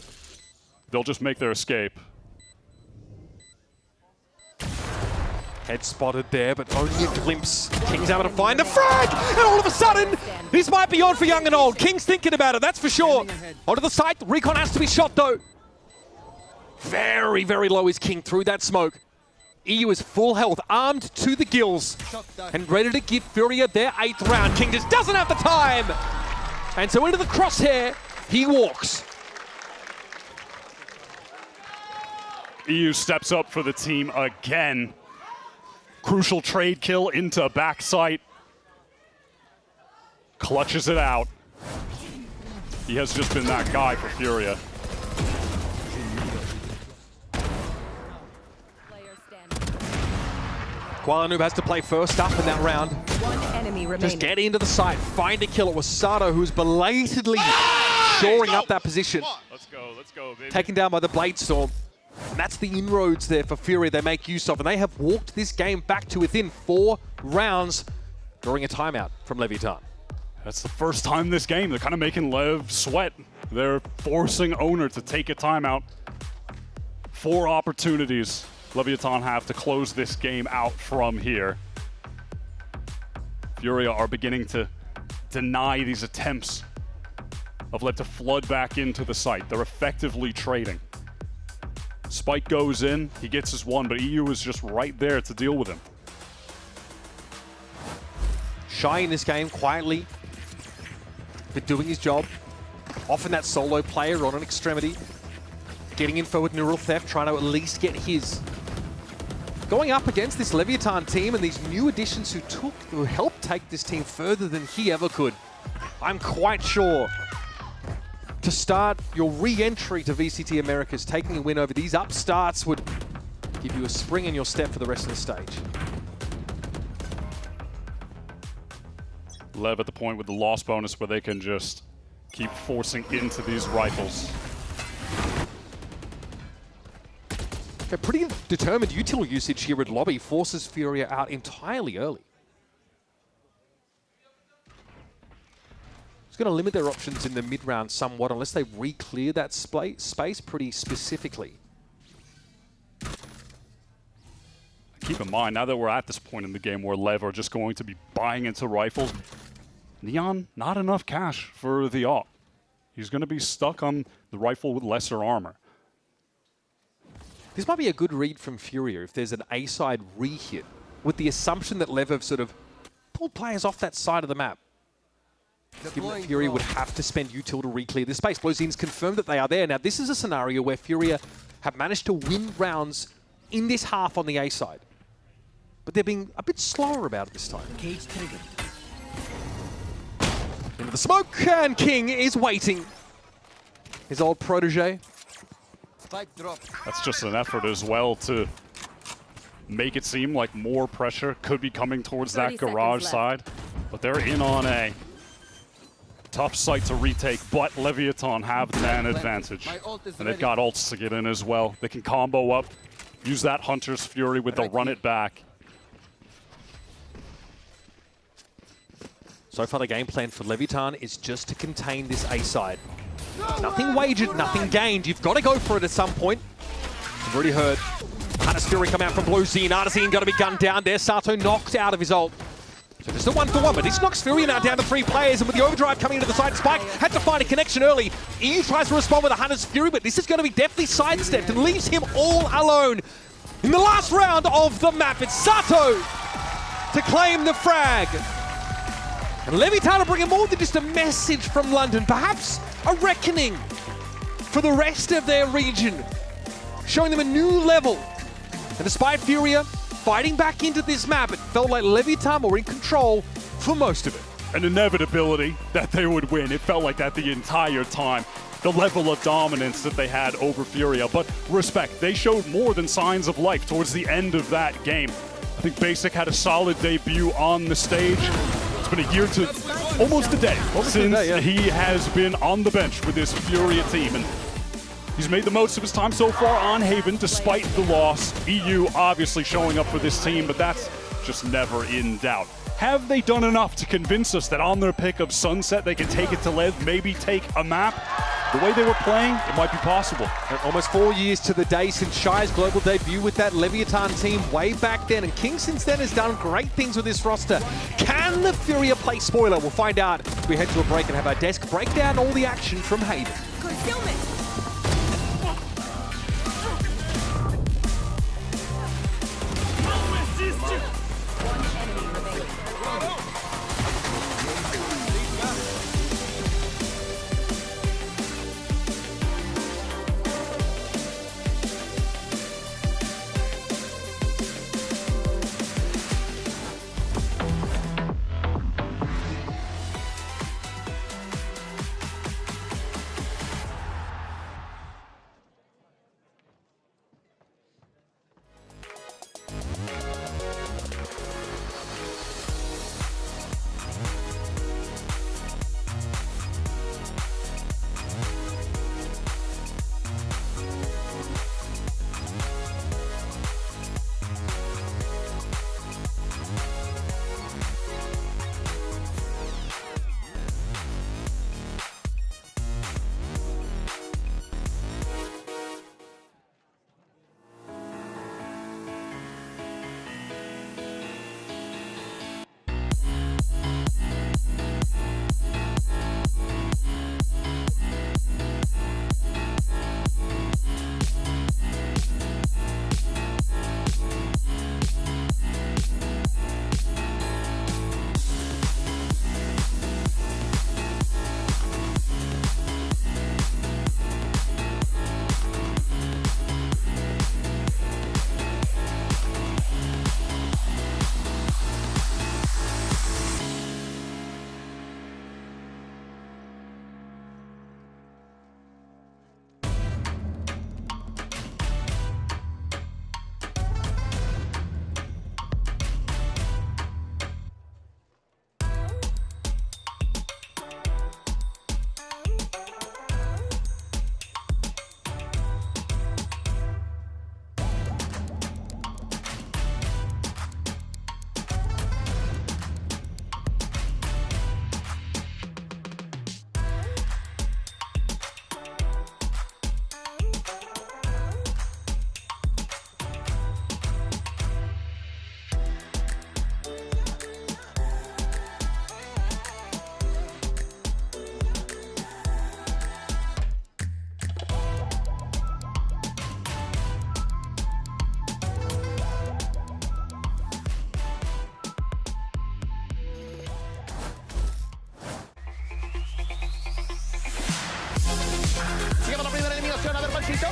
they'll just make their escape. Head spotted there, but only a glimpse. King's able to find the frag! And all of a sudden, this might be on for young and old. King's thinking about it, that's for sure. Onto the site, Recon has to be shot though. Very, very low is King through that smoke. EU is full health, armed to the gills, and ready to give Furia their 8th round. King just doesn't have the time! And so into the crosshair, he walks. EU steps up for the team again. Crucial trade kill into backside. Clutches it out. He has just been that guy for Furia. Kuala has to play first up in that round. One enemy remaining. Just get into the site, find a kill. It was Sato who's belatedly shoring up that position. Let's go, baby. Taken down by the Blade Storm. And that's the inroads there for Furia they make use of. And they have walked this game back to within 4 rounds during a timeout from Leviatán. That's the first time this game. They're kind of making Lev sweat. They're forcing Owner to take a timeout. 4 opportunities Leviatán have to close this game out from here. Furia are beginning to deny these attempts of Lev to flood back into the site. They're effectively trading. Spike goes in, he gets his 1, but EU is just right there to deal with him. Shy in this game, quietly, but doing his job. Often that solo player on an extremity. Getting info with Neural Theft, trying to at least get his. Going up against this Leviatán team and these new additions who helped take this team further than he ever could. I'm quite sure to start your re-entry to VCT Americas, taking a win over these upstarts would give you a spring in your step for the rest of the stage. Lev at the point with the loss bonus where they can just keep forcing into these rifles. A pretty determined util usage here at lobby forces Furia out entirely early. It's going to limit their options in the mid-round somewhat unless they re-clear that space pretty specifically. Keep in mind, now that we're at this point in the game where Lev are just going to be buying into rifles, Neon, not enough cash for the AWP. He's going to be stuck on the rifle with lesser armor. This might be a good read from Furia if there's an A-side re-hit, with the assumption that Lev have sort of pulled players off that side of the map. Given that Furia would have to spend util to re-clear this space. Blowzin's confirmed that they are there. Now, this is a scenario where Furia have managed to win rounds in this half on the A-side. But they're being a bit slower about it this time. Cage triggered. Into the smoke, and King is waiting. His old protege. That's just an effort as well to make it seem like more pressure could be coming towards that garage side. But they're in on A. Tough site to retake, but Leviatán have the man advantage. And they've got ults to get in as well. They can combo up, use that Hunter's Fury with the run it back. So far the game plan for Leviatán is just to contain this A side. Nothing wagered, nothing gained. You've got to go for it at some point. I've already heard Hunter's Fury come out from Blowzin. Artisan got to be gunned down there. Sato knocked out of his ult. So just a 1-for-1, but this knocks Fury now down to 3 players, and with the overdrive coming into the side, Spike had to find a connection early. EU tries to respond with a Hunter's Fury, but this is going to be definitely sidestepped and leaves him all alone. In the last round of the map, it's Sato to claim the frag. And Leviatán are bringing more than just a message from London, perhaps a reckoning for the rest of their region, showing them a new level. And despite Furia fighting back into this map, it felt like Leviatán were in control for most of it. An inevitability that they would win. It felt like that the entire time. The level of dominance that they had over Furia, but respect. They showed more than signs of life towards the end of that game. I think Basic had a solid debut on the stage. It's been a year to almost a day since he has been on the bench with this Furia team. And he's made the most of his time so far on Haven despite the loss. EU obviously showing up for this team, but that's just never in doubt. Have they done enough to convince us that on their pick of Sunset, they can take it to Lev, maybe take a map? The way they were playing, it might be possible. And almost 4 years to the day since Shy's global debut with that Leviatán team way back then. And King since then has done great things with this roster. Can the Furia play spoiler? We'll find out as we head to a break and have our desk break down all the action from Haven. Concealment.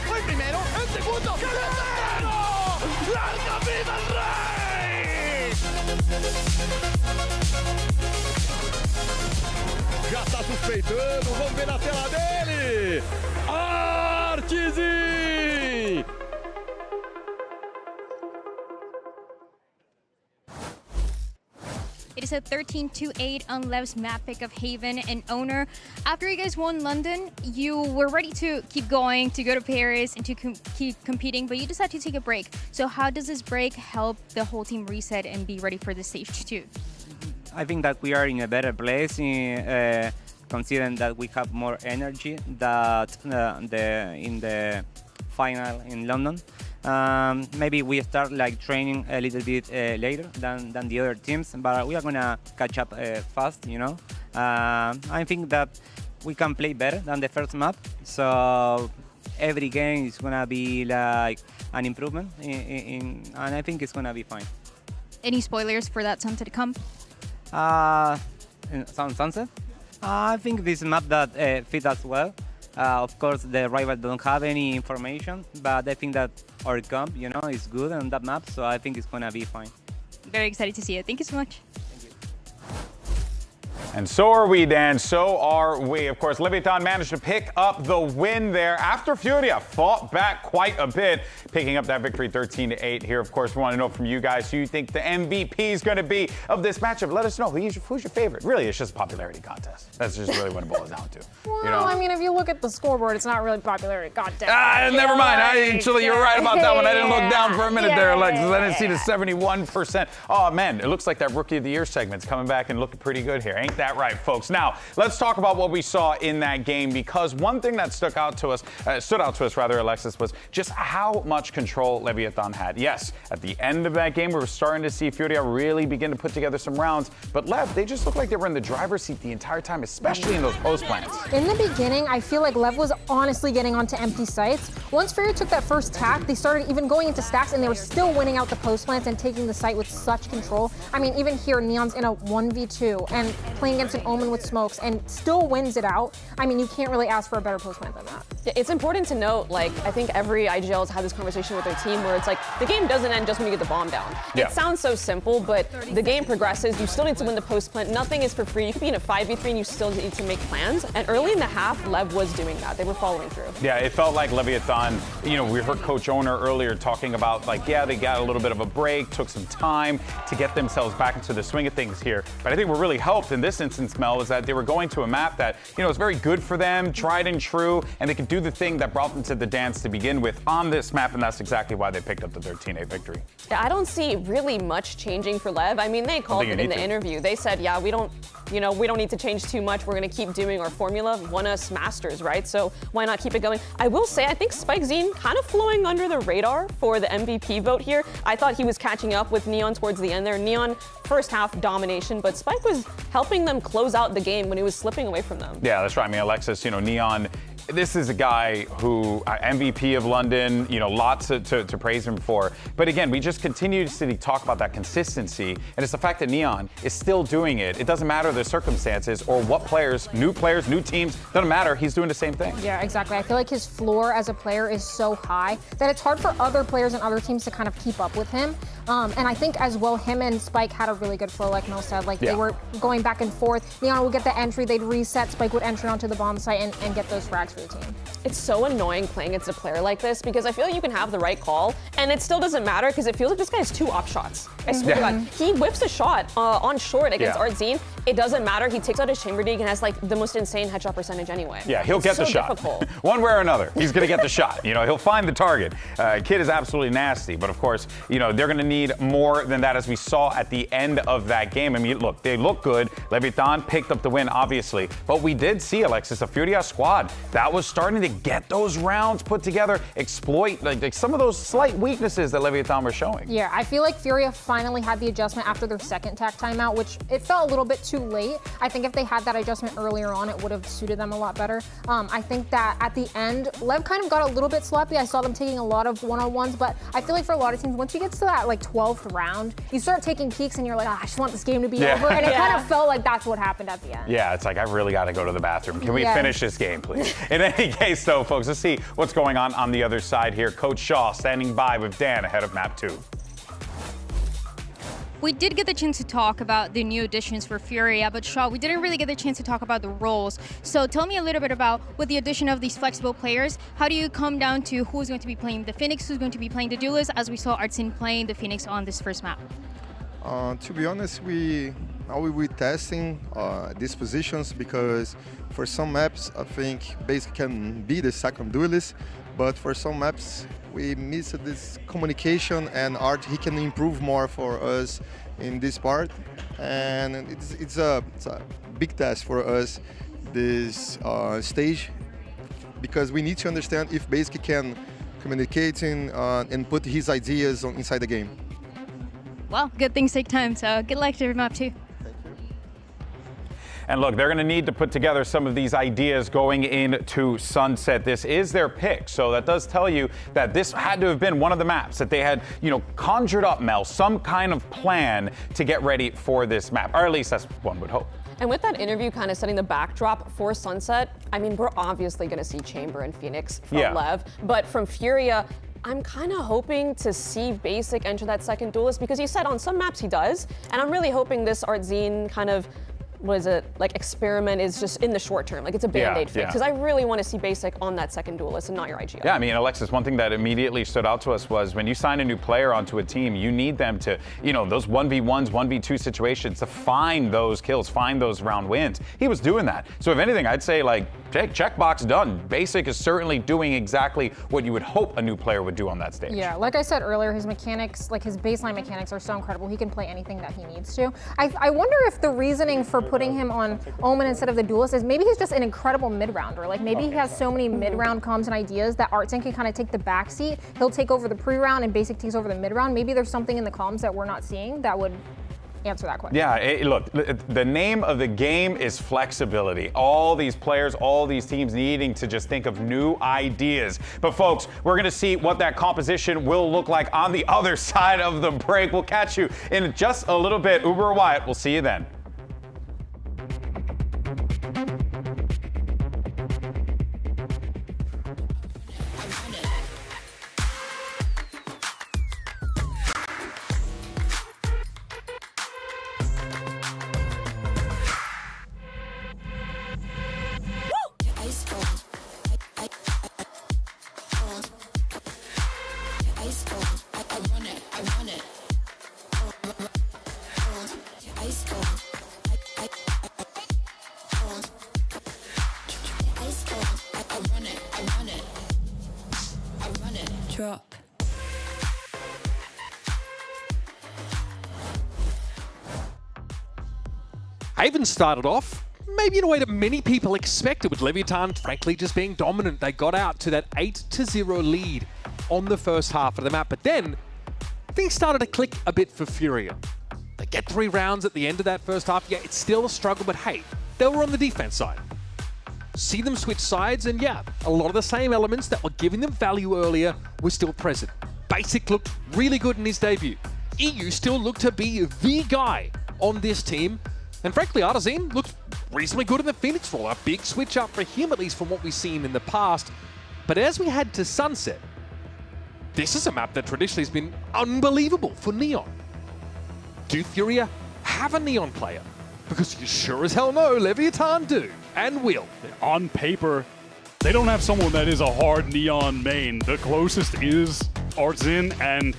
Fue el primero, el segundo. ¡Que le den! ¡Larga vida al rey! Já tá suspeitando, vamos ver na tela dele. Artzi! It is a 13-8 on Lev's map pick of Haven and Owner. After you guys won London, you were ready to keep going, to go to Paris and to keep competing, but you decided to take a break. So how does this break help the whole team reset and be ready for the stage 2? I think that we are in a better place, considering that we have more energy that in the final in London. Maybe we start like training a little bit later than the other teams, but we are gonna catch up fast, you know. I think that we can play better than the first map, so every game is gonna be like an improvement, and I think it's gonna be fine. Any spoilers for that Sunset comp? Sunset? I think this map that fits us well. Of course, the rival don't have any information, but I think that our comp, you know, is good on that map, so I think it's gonna be fine. Very excited to see it. Thank you so much. Thank you. And so are we, Dan. So are we. Of course, Leviatán managed to pick up the win there after Furia fought back quite a bit, picking up that victory 13-8 here. Of course, we want to know from you guys who you think the MVP is going to be of this matchup. Let us know. Who's your favorite? Really, it's just a popularity contest. That's just really what it boils down to. Well, I mean, if you look at the scoreboard, it's not really popularity contest. Never mind. Actually, you're right about that one. I didn't look down for a minute there, Alexis. I didn't see the 71%. Oh, man, it looks like that Rookie of the Year segment's coming back and looking pretty good here. Ain't that right, folks? Now, let's talk about what we saw in that game, because one thing that stood out to us, Alexis, was just how much control Leviatán had. Yes, at the end of that game, we were starting to see Furia really begin to put together some rounds, but Lev, they just looked like they were in the driver's seat the entire time, especially in those post plants. In the beginning, I feel like Lev was honestly getting onto empty sites. Once Furia took that first tack, they started even going into stacks, and they were still winning out the post plants and taking the site with such control. I mean, even here, Neon's in a 1v2 and playing against an Omen with smokes and still wins it out. I mean, you can't really ask for a better post plant than that. Yeah, it's important to note, like, I think every IGL has had this conversation with their team where it's like, the game doesn't end just when you get the bomb down. Yeah. It sounds so simple, but the game progresses. You still need to win the post plant. Nothing is for free. You could be in a 5v3 and you still need to make plans. And early in the half, Lev was doing that. They were following through. Yeah, it felt like Leviatán, we heard Coach Owner earlier talking about, like, yeah, they got a little bit of a break, took some time to get themselves back into the swing of things here. But I think what really helped in this instance, Mel, is that they were going to a map that, is very good for them, tried and true, and they could do the thing that brought them to the dance to begin with on this map, and that's exactly why they picked up the 13-8 victory. Yeah, I don't see really much changing for Lev. I mean, they called it in the interview. They said, yeah, we don't need to change too much. We're going to keep doing our formula. Won us Masters, right? So why not keep it going? I will say, I think Spike Zine kind of flowing under the radar for the MVP vote here. I thought he was catching up with Neon towards the end there. Neon, first half domination, but Spike was helping them close out the game when he was slipping away from them. Yeah, that's right. I mean, Alexis, Neon, this is a guy who, MVP of London, lots to praise him for. But again, we just continue to talk about that consistency, and it's the fact that Neon is still doing it. It doesn't matter the circumstances or what players, new teams, doesn't matter. He's doing the same thing. Yeah, exactly. I feel like his floor as a player is so high that it's hard for other players and other teams to kind of keep up with him. And I think as well, him and Spike had a really good flow, like Mel said. Like, they were going back and forth. Neon would get the entry, they'd reset, Spike would enter onto the bomb site and get those frags for the team. It's so annoying playing against a player like this, because I feel like you can have the right call, and it still doesn't matter, because it feels like this guy has 2 op shots. I swear to God. He whiffs a shot on short against Artzine. It doesn't matter. He takes out his chamber dig and has, like, the most insane headshot percentage anyway. Yeah, he'll get the shot. One way or another, he's going to get the shot. He'll find the target. Kid is absolutely nasty, but of course, they're going to need more than that, as we saw at the end of that game. I mean, look, they look good. Leviatán picked up the win, obviously, but we did see, Alexis, a Furia squad that was starting to get those rounds put together, exploit like some of those slight weaknesses that Leviatán were showing. Yeah, I feel like Furia finally had the adjustment after their second tack timeout, which it felt a little bit too late. I think if they had that adjustment earlier on, it would have suited them a lot better. I think that at the end, Lev kind of got a little bit sloppy. I saw them taking a lot of one-on-ones, but I feel like for a lot of teams, once you get to that, like, 12th round, you start taking peeks and you're like, I just want this game to be over. And it kind of felt like that's what happened at the end. Yeah, it's like, I really got to go to the bathroom. Can we finish this game, please? In any case, though, folks, let's see what's going on the other side here. Coach Shaw standing by with Dan ahead of map 2. We did get the chance to talk about the new additions for Furia, but Shaw, we didn't really get the chance to talk about the roles. So tell me a little bit about, with the addition of these flexible players, how do you come down to who's going to be playing the Phoenix, who's going to be playing the Duelist, as we saw Artzine playing the Phoenix on this first map? To be honest, we will testing these positions, because for some maps, I think Basic can be the second Duelist, but for some maps, we missed this communication, and Art, he can improve more for us in this part, and it's a big test for us, this stage, because we need to understand if Basic can communicate and put his ideas inside the game. Well, good things take time, so good luck to map 2. And look, they're going to need to put together some of these ideas going into Sunset. This is their pick, so that does tell you that this had to have been one of the maps that they had, conjured up, Mel, some kind of plan to get ready for this map, or at least that's one would hope. And with that interview kind of setting the backdrop for Sunset, I mean, we're obviously going to see Chamber and Phoenix from Lev, but from Furia, I'm kind of hoping to see Basic enter that second Duelist, because he said on some maps he does, and I'm really hoping this Artzine kind of experiment is just in the short term. Like it's a band-aid fix. Because I really want to see Basic on that second duelist and not your IGL. Yeah, I mean, Alexis, one thing that immediately stood out to us was when you sign a new player onto a team, you need them to, those 1v1s, 1v2 situations to find those kills, find those round wins. He was doing that. So if anything, I'd say checkbox done. Basic is certainly doing exactly what you would hope a new player would do on that stage. Yeah, like I said earlier, his mechanics, like his baseline mechanics are so incredible. He can play anything that he needs to. I wonder if the reasoning for putting him on Omen instead of the duelist is maybe he's just an incredible mid-rounder. Like maybe he has so many mid-round comms and ideas that Artsen can kind of take the backseat. He'll take over the pre-round and Basic takes over the mid-round. Maybe there's something in the comms that we're not seeing that would answer that question. Yeah, look, the name of the game is flexibility. All these players, all these teams needing to just think of new ideas. But folks, we're gonna see what that composition will look like on the other side of the break. We'll catch you in just a little bit. Uber Wyatt, we'll see you then. Drop. Haven started off maybe in a way that many people expected, with Leviatán frankly just being dominant. They got out to that 8-0 lead on the first half of the map, but then things started to click a bit for Furia. They get 3 rounds at the end of that first half. Yeah, it's still a struggle, but hey, they were on the defense side. See them switch sides, and yeah, a lot of the same elements that were giving them value earlier were still present. Basic looked really good in his debut. EU still looked to be the guy on this team. And frankly, Artsen looked reasonably good in the Phoenix role. A big switch up for him, at least from what we've seen in the past. But as we head to Sunset, this is a map that traditionally has been unbelievable for Neon. Do Furia have a Neon player? Because you sure as hell know Leviatán do, and will. On paper, they don't have someone that is a hard Neon main. The closest is Artsen, and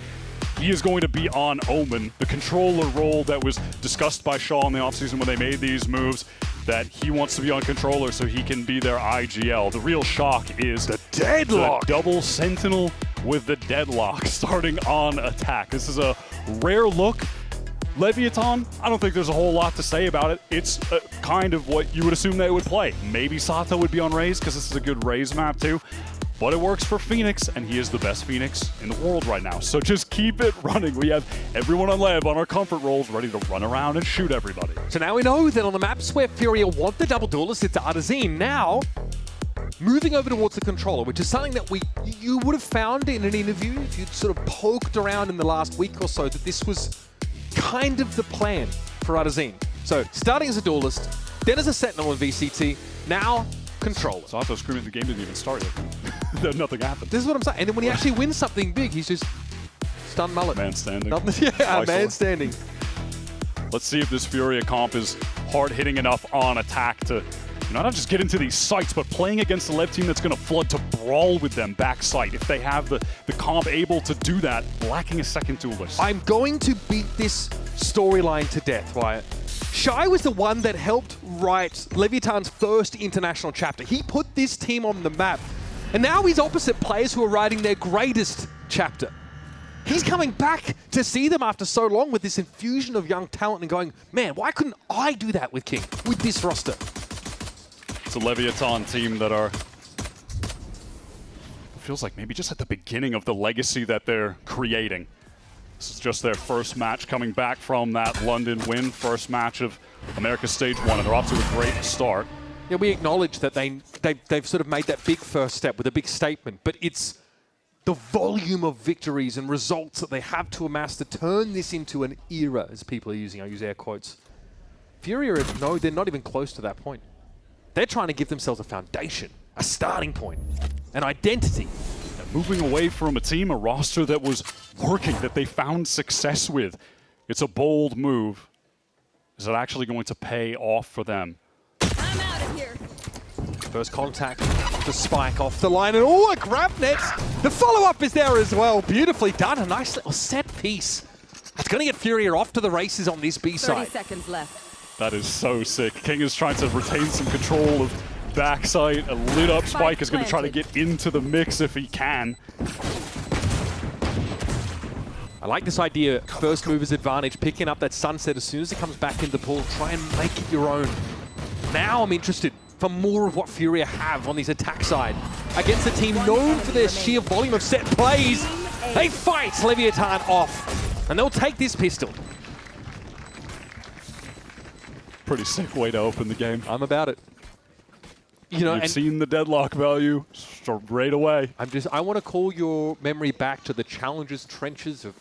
he is going to be on Omen, the controller role that was discussed by Shaw in the offseason when they made these moves, that he wants to be on controller so he can be their IGL. The real shock is the deadlock. The double sentinel with the deadlock starting on attack. This is a rare look. Leviatán, I don't think there's a whole lot to say about it. It's kind of what you would assume they would play. Maybe Sato would be on Raze, because this is a good Raze map too. But it works for Phoenix, and he is the best Phoenix in the world right now. So just keep it running. We have everyone on Lev on our comfort roles ready to run around and shoot everybody. So now we know that on the maps where Furia want the double duelist, it's Artsen. Now, moving over towards the controller, which is something that you would have found in an interview if you'd sort of poked around in the last week or so, that this was kind of the plan for Artsen. So starting as a duelist, then as a sentinel in VCT, now controller. Sato screaming the game didn't even start yet. Nothing happened. This is what I'm saying. And then when he actually wins something big, he's just stun mullet. Man standing. Yeah, man standing. Let's see if this Furia comp is hard-hitting enough on attack to not just get into these sites, but playing against a Lev team that's going to flood to brawl with them backside. If they have the comp able to do that, lacking a second duelist. I'm going to beat this storyline to death, Wyatt. Shy was the one that helped write Leviatán's first international chapter. He put this team on the map. And now he's opposite players who are writing their greatest chapter. He's coming back to see them after so long with this infusion of young talent and going, man, why couldn't I do that with King, with this roster? It's a Leviatán team that are, feels like maybe just at the beginning of the legacy that they're creating. This is just their first match coming back from that London win, first match of America's Stage 1, and they're off to a great start. Yeah, we acknowledge that they've sort of made that big first step with a big statement, but it's the volume of victories and results that they have to amass to turn this into an era, as people are using. I use air quotes. Furia, no, they're not even close to that point. They're trying to give themselves a foundation, a starting point, an identity. And moving away from a team, a roster that was working, that they found success with. It's a bold move. Is it actually going to pay off for them? I'm out of here. First contact, the spike off the line, and oh, a grab net. The follow-up is there as well. Beautifully done. A nice little set piece. It's going to get Furia off to the races on this B side. 30 seconds left. That is so sick. King is trying to retain some control of backside. A lit up Spike is going to try to get into the mix if he can. I like this idea, first mover's advantage, picking up that Sunset as soon as it comes back into the pool, try and make it your own. Now I'm interested for more of what Furia have on this attack side. Against a team known for their sheer volume of set plays, they fight Leviatán off, and they'll take this pistol. Pretty sick way to open the game. I'm about it. You know, You've seen the deadlock value straight away. I want to call your memory back to the Challengers trenches of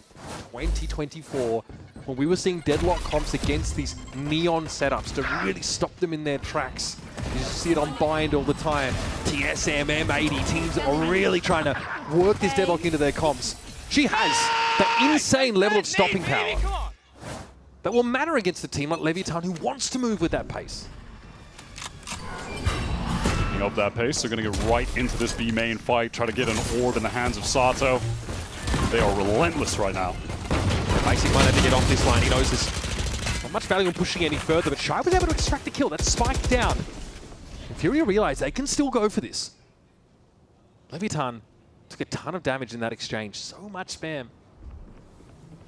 2024, when we were seeing deadlock comps against these neon setups to really stop them in their tracks. You just see it on Bind all the time. TSM, M80 teams are really trying to work this deadlock into their comps. She has the insane level of stopping power that will matter against a team like Leviatán, who wants to move with that pace. Of that pace, they're going to get right into this B main fight, try to get an orb in the hands of Sato. They are relentless right now. Basic might have to get off this line. He knows there's not much value in pushing any further, but Shy was able to extract the kill. That spike down. And Furia realized they can still go for this. Leviatán took a ton of damage in that exchange. So much spam.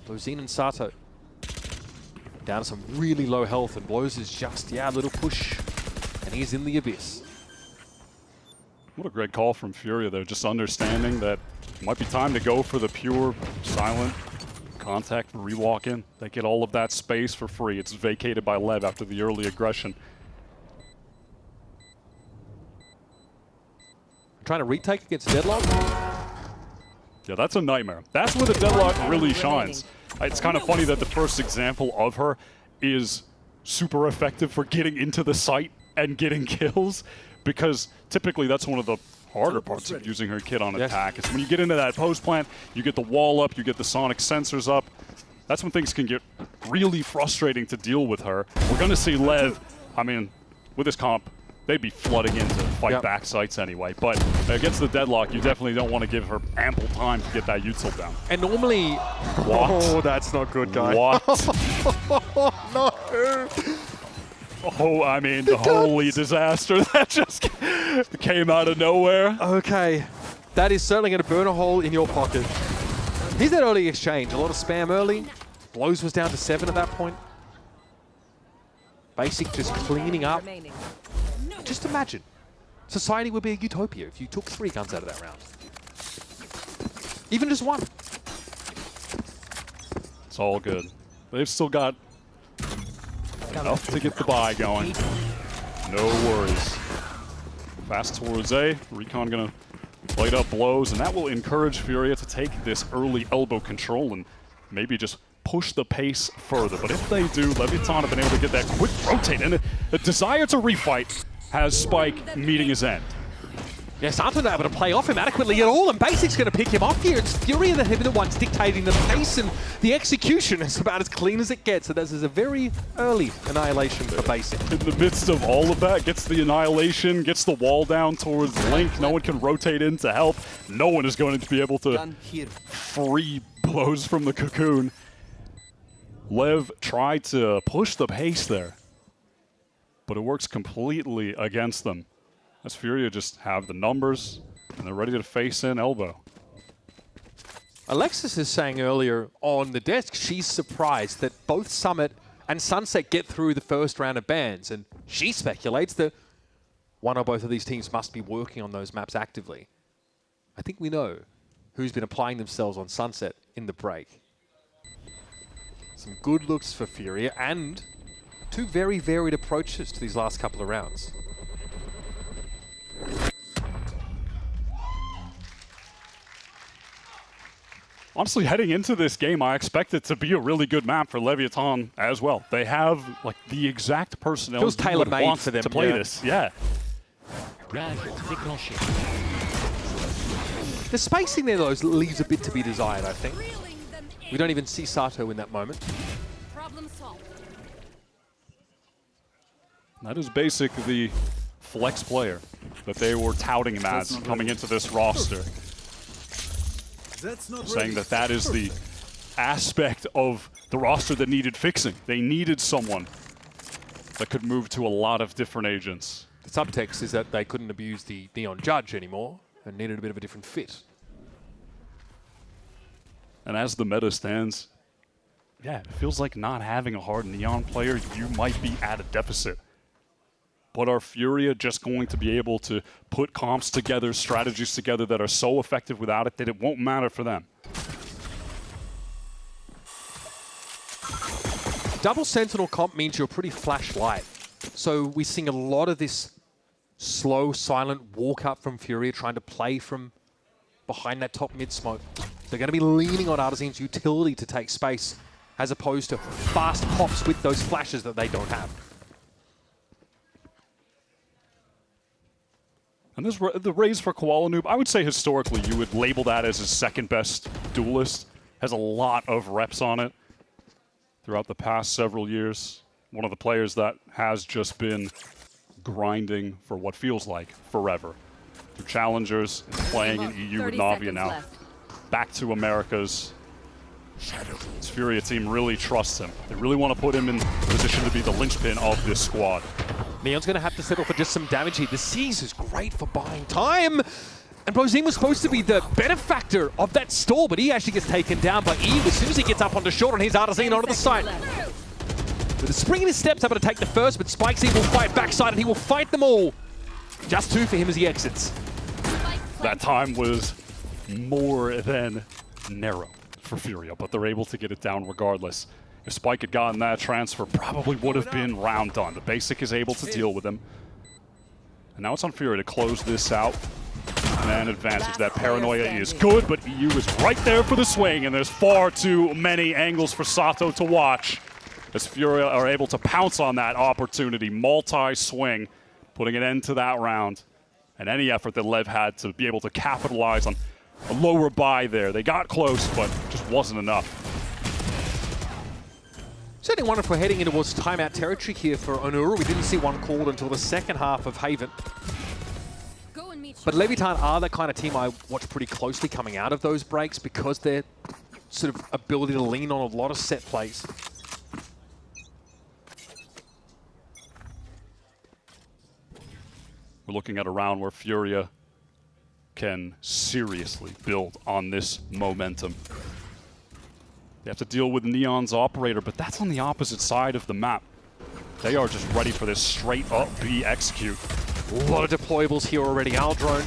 Blozine and Sato down to some really low health, and Blows is just, a little push, and he's in the abyss. What a great call from Furia, though. Just understanding that it might be time to go for the pure, silent contact rewalk in. They get all of that space for free. It's vacated by Lev after the early aggression. Trying to retake against Deadlock? Yeah, that's a nightmare. That's where the Deadlock really shines. It's kind of funny that the first example of her is super effective for getting into the site and getting kills, because typically that's one of the harder parts of using her kit on attack. It's when you get into that post plant, you get the wall up, you get the sonic sensors up. That's when things can get really frustrating to deal with her. We're going to see Lev, I mean, with this comp, they'd be flooding in to fight back sites anyway. But against the Deadlock, you definitely don't want to give her ample time to get that util down. And normally... What? Oh, that's not good, guys. What? No! Oh, I mean, the holy disaster that just came out of nowhere. Okay, that is certainly going to burn a hole in your pocket. Here's that early exchange. A lot of spam early. Blows was down to 7 at that point. Basic just cleaning up. Just imagine. Society would be a utopia if you took 3 guns out of that round. Even just 1. It's all good. They've still got enough to get the buy going. No worries. Fast towards A. Recon gonna light up Blows, and that will encourage Furia to take this early elbow control and maybe just push the pace further. But if they do, Leviatán have been able to get that quick rotate, and the desire to refight has Spike meeting his end. Yeah, Sato not able to play off him adequately at all, and Basic's going to pick him off here. It's Furia that have been the ones dictating the pace, and the execution is about as clean as it gets. So this is a very early annihilation for Basic. In the midst of all of that, gets the annihilation, gets the wall down towards Link. No one can rotate in to help. No one is going to be able to free Blows from the cocoon. Lev tried to push the pace there, but it works completely against them. As Furia just have the numbers, and they're ready to face in elbow. Alexis is saying earlier on the desk she's surprised that both Summit and Sunset get through the first round of bans, and she speculates that one or both of these teams must be working on those maps actively. I think we know who's been applying themselves on Sunset in the break. Some good looks for Furia, and 2 very varied approaches to these last couple of rounds. Honestly, heading into this game, I expect it to be a really good map for Leviatán as well. They have like the exact personnel feels tailor-made for them to play this. Yeah. The spacing there, though, leaves a bit to be desired, I think. We don't even see Sato in that moment. That is Basic, the flex player that they were touting him as coming into this roster. Saying that that is the aspect of the roster that needed fixing. They needed someone that could move to a lot of different agents. The subtext is that they couldn't abuse the Neon Judge anymore and needed a bit of a different fit. And as the meta stands, yeah, it feels like not having a hard Neon player, you might be at a deficit. But are Furia just going to be able to put comps together, strategies together that are so effective without it that it won't matter for them? Double Sentinel comp means you're pretty flashlight. So we're seeing a lot of this slow, silent walk up from Furia, trying to play from behind that top mid smoke. They're going to be leaning on Artisan's utility to take space, as opposed to fast pops with those flashes that they don't have. And this, the raise for Koala Noob, I would say historically you would label that as his second best duelist. Has a lot of reps on it throughout the past several years. One of the players that has just been grinding for what feels like forever. Through Challengers, playing in EU with Navi, and now back to Americas. This Furia team really trusts him. They really want to put him in position to be the linchpin of this squad. Neon's going to have to settle for just some damage here. The Seize is great for buying time. And Brozine was supposed to be the benefactor of that stall, but he actually gets taken down by Eve as soon as he gets up onto short, and here's Artisan onto the side. With a spring in his steps, able to take the first, but Spike's Eve will fight backside, and he will fight them all. Just 2 for him as he exits. That time was more than narrow for Furia, but they're able to get it down regardless. If Spike had gotten that transfer, probably would have been round done. The Basic is able to deal with him. And now it's on Furia to close this out. Man advantage. That paranoia is good, but EU is right there for the swing, and there's far too many angles for Sato to watch. As Furia are able to pounce on that opportunity. Multi-swing, putting an end to that round. And any effort that Lev had to be able to capitalize on a lower buy there. They got close, but just wasn't enough. Certainly wonder if we're heading in towards timeout territory here for Onuru. We didn't see one called until the second half of Haven. But Leviatán are the kind of team I watch pretty closely coming out of those breaks because their sort of ability to lean on a lot of set plays. We're looking at a round where Furia can seriously build on this momentum. They have to deal with Neon's operator, but that's on the opposite side of the map. They are just ready for this straight up B execute. A lot of deployables here already. Aldrone.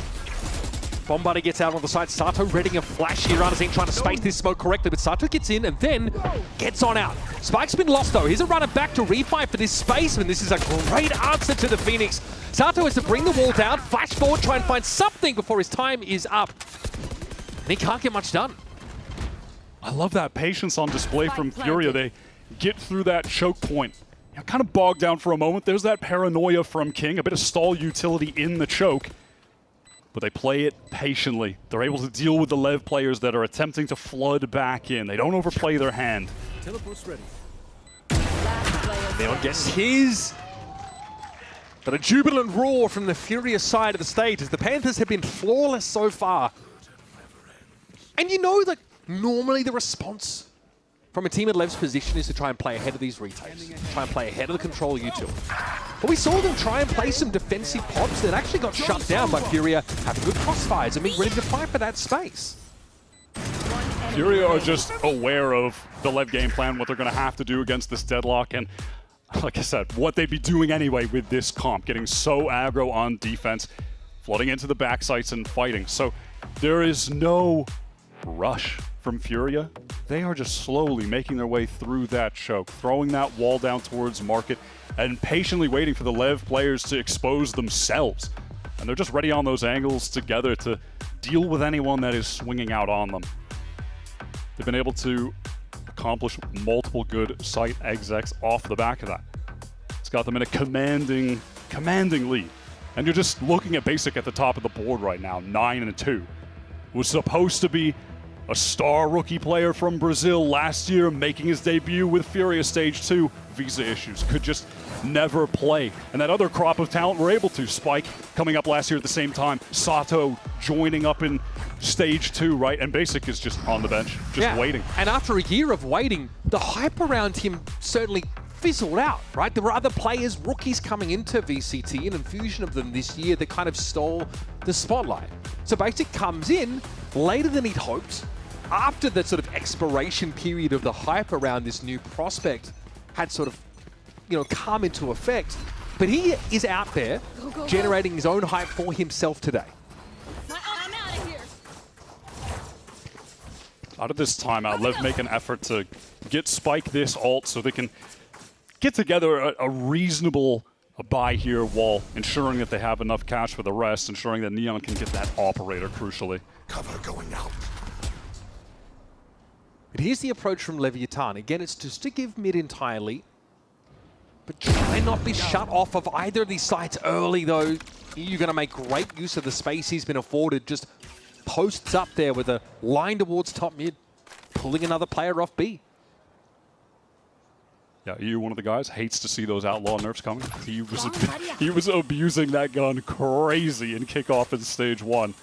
Bombardier gets out on the side. Sato readying a flash here. Artisan trying to space this smoke correctly, but Sato gets in and then gets on out. Spike's been lost though. Here's a runner back to refight for this space, and this is a great answer to the Phoenix. Sato has to bring the wall down, flash forward, try and find something before his time is up. And he can't get much done. I love that patience on display from Furia. They get through that choke point. Kind of bogged down for a moment. There's that paranoia from King, a bit of stall utility in the choke. But they play it patiently. They're able to deal with the Lev players that are attempting to flood back in. They don't overplay their hand. Teleport's ready. Neon gets his. But a jubilant roar from the Furious side of the stage as the Panthers have been flawless so far. And you know that normally the response from a team at Lev's position is to try and play ahead of these retakes, try and play ahead of the control util. But we saw them try and play some defensive pops that actually got shut down by Furia, having good crossfires and being ready to fight for that space. Furia are just aware of the Lev game plan, what they're going to have to do against this deadlock, and like I said, what they'd be doing anyway with this comp, getting so aggro on defense, flooding into the back sites and fighting. So there is no rush from Furia. They are just slowly making their way through that choke, throwing that wall down towards market, and patiently waiting for the Lev players to expose themselves. And they're just ready on those angles together to deal with anyone that is swinging out on them. They've been able to accomplish multiple good site execs off the back of that. It's got them in a commanding lead. And you're just looking at Basic at the top of the board right now, 9-2. It was supposed to be a star rookie player from Brazil last year, making his debut with Furious Stage 2. Visa issues, could just never play. And that other crop of talent were able to. Spike coming up last year at the same time. Sato joining up in Stage 2, right? And Basic is just on the bench, just waiting. And after a year of waiting, the hype around him certainly fizzled out, right? There were other players, rookies coming into VCT, an infusion of them this year that kind of stole the spotlight. So Basic comes in later than he'd hoped, after the sort of expiration period of the hype around this new prospect had sort of, you know, come into effect. But he is out there generating his own hype for himself today. I'm out of here. Out of this timeout, Lev make an effort to get Spike this ult so they can get together a reasonable buy here while ensuring that they have enough cash for the rest, ensuring that Neon can get that operator crucially. Cover going out. But here's the approach from Leviatán. Again, it's just to give mid entirely, but try not be shut off of either of these sites early, though. You're going to make great use of the space he's been afforded. Just posts up there with a line towards top mid, pulling another player off B. Yeah, EU, one of the guys, hates to see those outlaw nerfs coming. He was abusing that gun crazy in kickoff in Stage 1.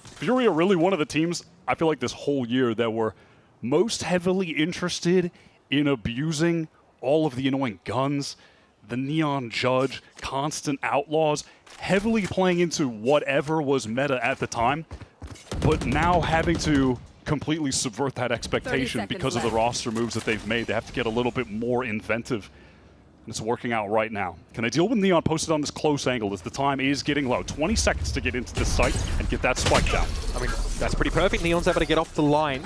Fury are really one of the teams, I feel like this whole year, that were most heavily interested in abusing all of the annoying guns, the Neon Judge, constant outlaws, heavily playing into whatever was meta at the time, but now having to completely subvert that expectation because of the roster moves that they've made. They have to get a little bit more inventive, and it's working out right now. Can they deal with Neon posted on this close angle as the time is getting low? 20 seconds to get into this site and get that spike down. I mean, that's pretty perfect. Neon's able to get off the line.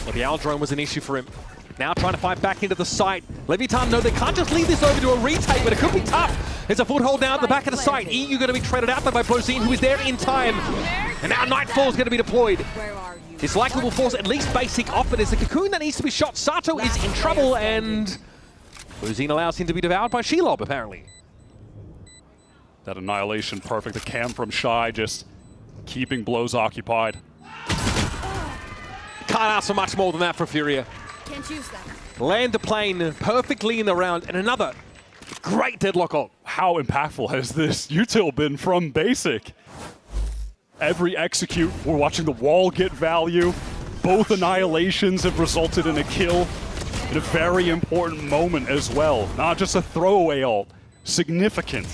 Well, the owl drone was an issue for him. Now trying to fight back into the site. Leviatán, no, they can't just leave this over to a retake, but it could be tough. There's a foothold down at the back of the site. EU going to be treaded out there by Blozine, who is there in time. And now Nightfall is going to be deployed. This likely will force at least Basic off, but as the cocoon that needs to be shot, Sato is in trouble, and Blozine allows him to be devoured by Shelob, apparently. That annihilation, perfect. The cam from Shy just keeping Blows occupied. Can't ask for much more than that for Furia. Can't choose that. Land the plane perfectly in the round, and another great deadlock ult. How impactful has this util been from Basic? Every execute, we're watching the wall get value. Both annihilations have resulted in a kill in a very important moment as well. Not just a throwaway ult, significant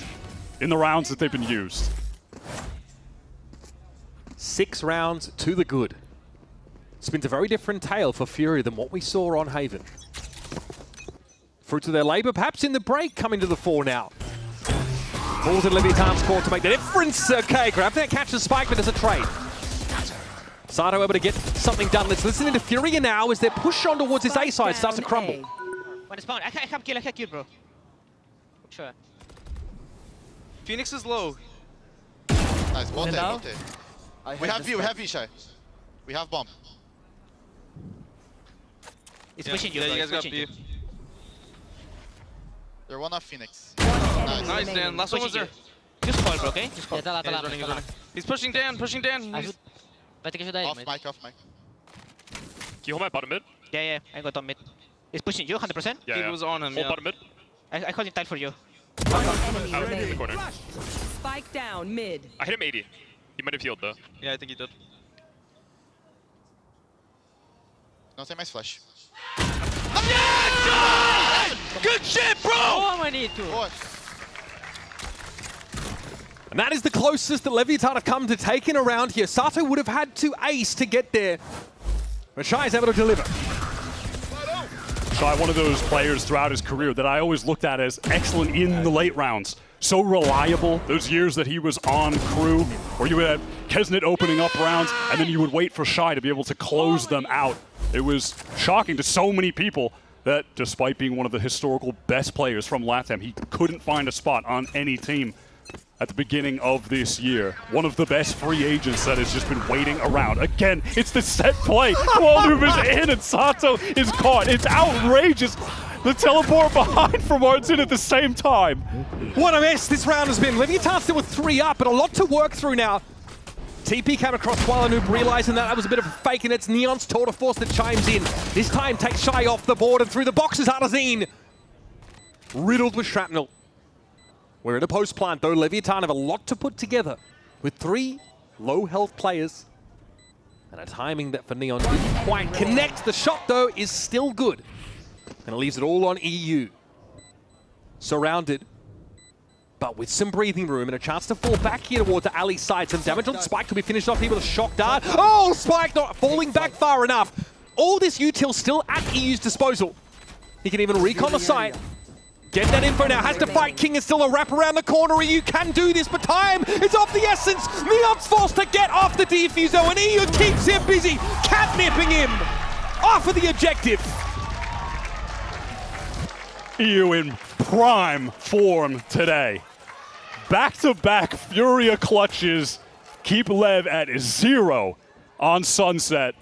in the rounds that they've been used. 6 rounds to the good. It's been a very different tale for Fury than what we saw on Haven. Fruits of their labor, perhaps in the break, coming to the fore now. Falls in Leviatán's court to make the difference. Okay, grab that catch the spike, but there's a trade. Sato able to get something done. Let's listen into Furia now as their push on towards this A side starts to crumble. One spawn. I can't kill, bro. Sure. Phoenix is low. Nice, both there. We have V, Shy. We have bomb. It's pushing you, you guys got B. They're one off Phoenix. Nice, Dan. Last one was there. Just call, bro, okay? Just call. He's running. He's pushing Dan, He's... Off mic. Can you hold my bottom mid? Yeah, I got on mid. He's pushing you, 100%? Yeah, He was on him, hold bottom mid. I called him tight for you. Out in the corner. Spike down mid. I hit him 80. He might have healed though. Yeah, I think he did. No, take my flash. Good shit, bro! Oh, I need to. And that is the closest that Leviatán have come to taking a round here. Sato would have had to ace to get there, but Shy is able to deliver. Shy, one of those players throughout his career that I always looked at as excellent in the late rounds. So reliable, those years that he was on crew, where you would have Kesnet opening up rounds, and then you would wait for Shy to be able to close them out. It was shocking to so many people that despite being one of the historical best players from LATAM, he couldn't find a spot on any team at the beginning of this year. One of the best free agents that has just been waiting around. Again, it's the set play. Waldoof is in and Sato is caught. It's outrageous. The teleport behind from Martin at the same time. What a mess this round has been. Leviatán still with 3 up, but a lot to work through now. TP came across Walanoob, realizing that was a bit of a fake, and it's Neon's tour de force that chimes in. This time takes Shy off the board, and through the boxes, Artazine. Riddled with shrapnel. We're in a post plant, though. Leviatán have a lot to put together with 3 low health players. And a timing that for Neon didn't quite connect. The shot, though, is still good. And it leaves it all on EU. Surrounded, but with some breathing room and a chance to fall back here towards the alley side. Some damage on Spike could be finished off here with a shock dart. Oh, Spike not falling back far enough. All this util still at EU's disposal. He can even recon the site. Get that info now, has to fight King, is still a wrap around the corner. EU can do this, but time is of the essence. Neon's forced to get off the defuser, and EU keeps him busy, catnipping him off of the objective. EU in prime form today. Back-to-back Furia clutches keep Lev at 0 on Sunset.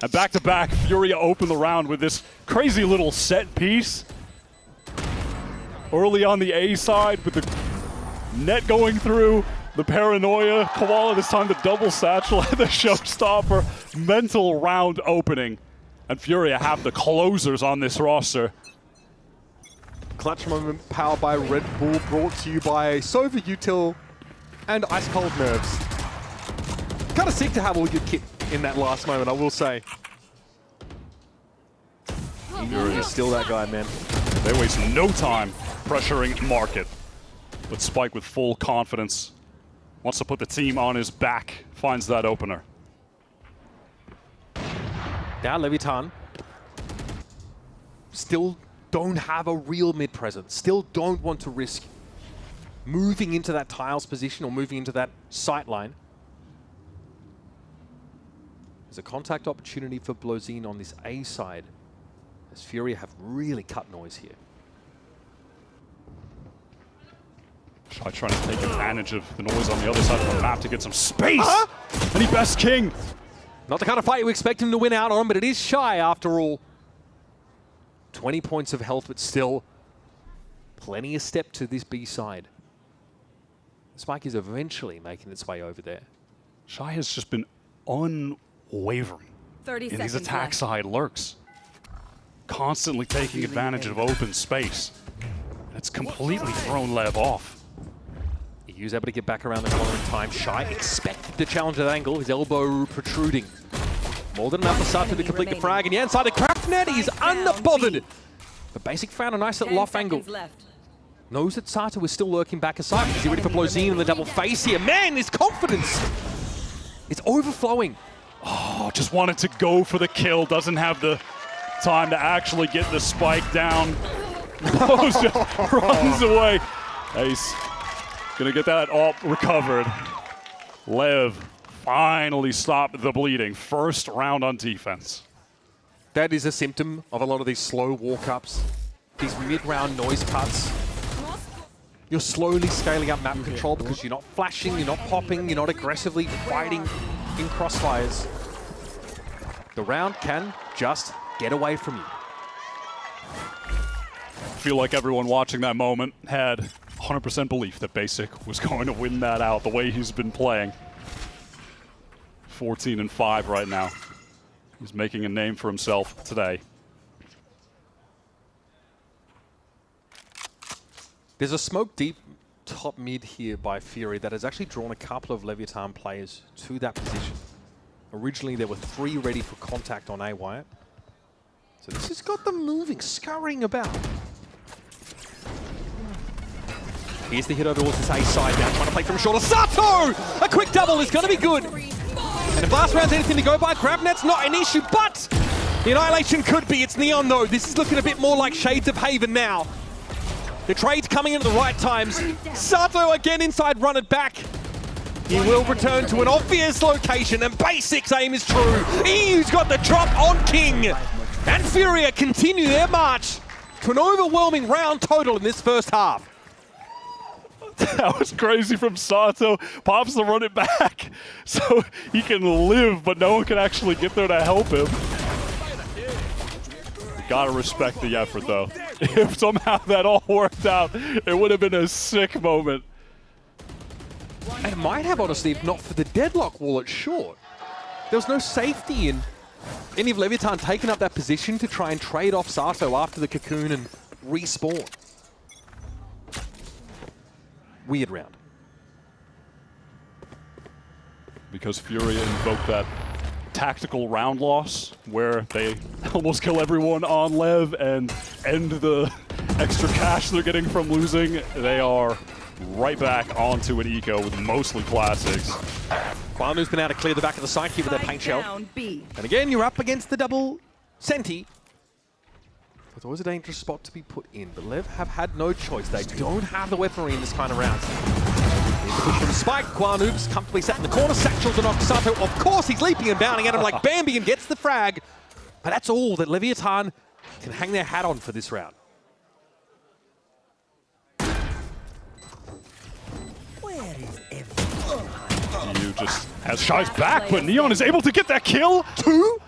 And back-to-back Furia open the round with this crazy little set piece. Early on the A side with the net going through, the paranoia. Koala this time the double satchel and the showstopper. Mental round opening. And Furia have the closers on this roster. Clutch moment powered by Red Bull, brought to you by Sova Util and Ice Cold Nerves. Kind of sick to have all your kit in that last moment, I will say. Furia is still that guy, man. They waste no time pressuring Market. But Spike with full confidence wants to put the team on his back, finds that opener. Now Leviatán still don't have a real mid presence, still don't want to risk moving into that tiles position or moving into that sight line. There's a contact opportunity for Blozine on this A side, as Furia have really cut noise here. Shy trying to take advantage of the noise on the other side of the map to get some space. And he bests King. Not the kind of fight you expect him to win out on, but it is Shy after all. 20 points of health, but still plenty of step to this B side. Spike is eventually making its way over there. Shy has just been unwavering 30 in his seconds attack left. side lurks. Constantly taking advantage of open space. And it's completely thrown Lev off. EU's able to get back around the corner in time. Shy expected the challenge at angle, his elbow protruding. More than enough for Sato to complete the frag, and yeah, inside the craft net, he's unbothered. But Basic found a nice little off angle. Knows that Sato is still lurking back aside. Is he ready for Blozine and the double face here? Man, his confidence! It's overflowing. Oh, just wanted to go for the kill. Doesn't have the time to actually get the spike down. Runs away. Ace gonna get that all recovered. Lev finally stopped the bleeding. First round on defense. That is a symptom of a lot of these slow walk-ups, these mid-round noise cuts. You're slowly scaling up map control because you're not flashing, you're not popping, you're not aggressively fighting in crossfires. The round can just get away from you. I feel like everyone watching that moment had 100% belief that Basic was going to win that out the way he's been playing. 14-5 right now. He's making a name for himself today. There's a smoke deep top mid here by Fury that has actually drawn a couple of Leviatán players to that position. Originally there were 3 ready for contact on A-Wire. So this has got them moving, scurrying about. Here's the hit over towards this A side now, trying to play from shorter. Sato! A quick double is going to be good. And if last round's anything to go by, GrabNet's not an issue, but the Annihilation could be. It's Neon though. This is looking a bit more like Shades of Haven now. The trade's coming in at the right times. Sato again inside, run it back. He will return to an obvious location, and Basic's aim is true. EU's got the drop on King. And Furia continue their march to an overwhelming round total in this first half. That was crazy from Sato. Pops to run it back so he can live, but no one can actually get there to help him. Gotta respect the effort, though. If somehow that all worked out, it would have been a sick moment. And might have, honestly, if not for the deadlock wall at short. There was no safety in any of Leviatán taking up that position to try and trade off Sato after the cocoon and respawn. Weird round. Because Furia invoked that tactical round loss where they almost kill everyone on Lev and end the extra cash they're getting from losing. They are right back onto an eco with mostly classics. Kwanu's been able to clear the back of the site here with their paint shell. Down B. And again, you're up against the double Senti. It's always a dangerous spot to be put in, but Lev have had no choice. They don't have the weaponry in this kind of round. Need to push from Spike. Kwanu's comfortably sat in the corner. Satchel to knock Sato. Of course, he's leaping and bounding at him like Bambi and gets the frag. But that's all that Leviatán can hang their hat on for this round. You just has Shy's back, but Neon is able to get that kill. 2.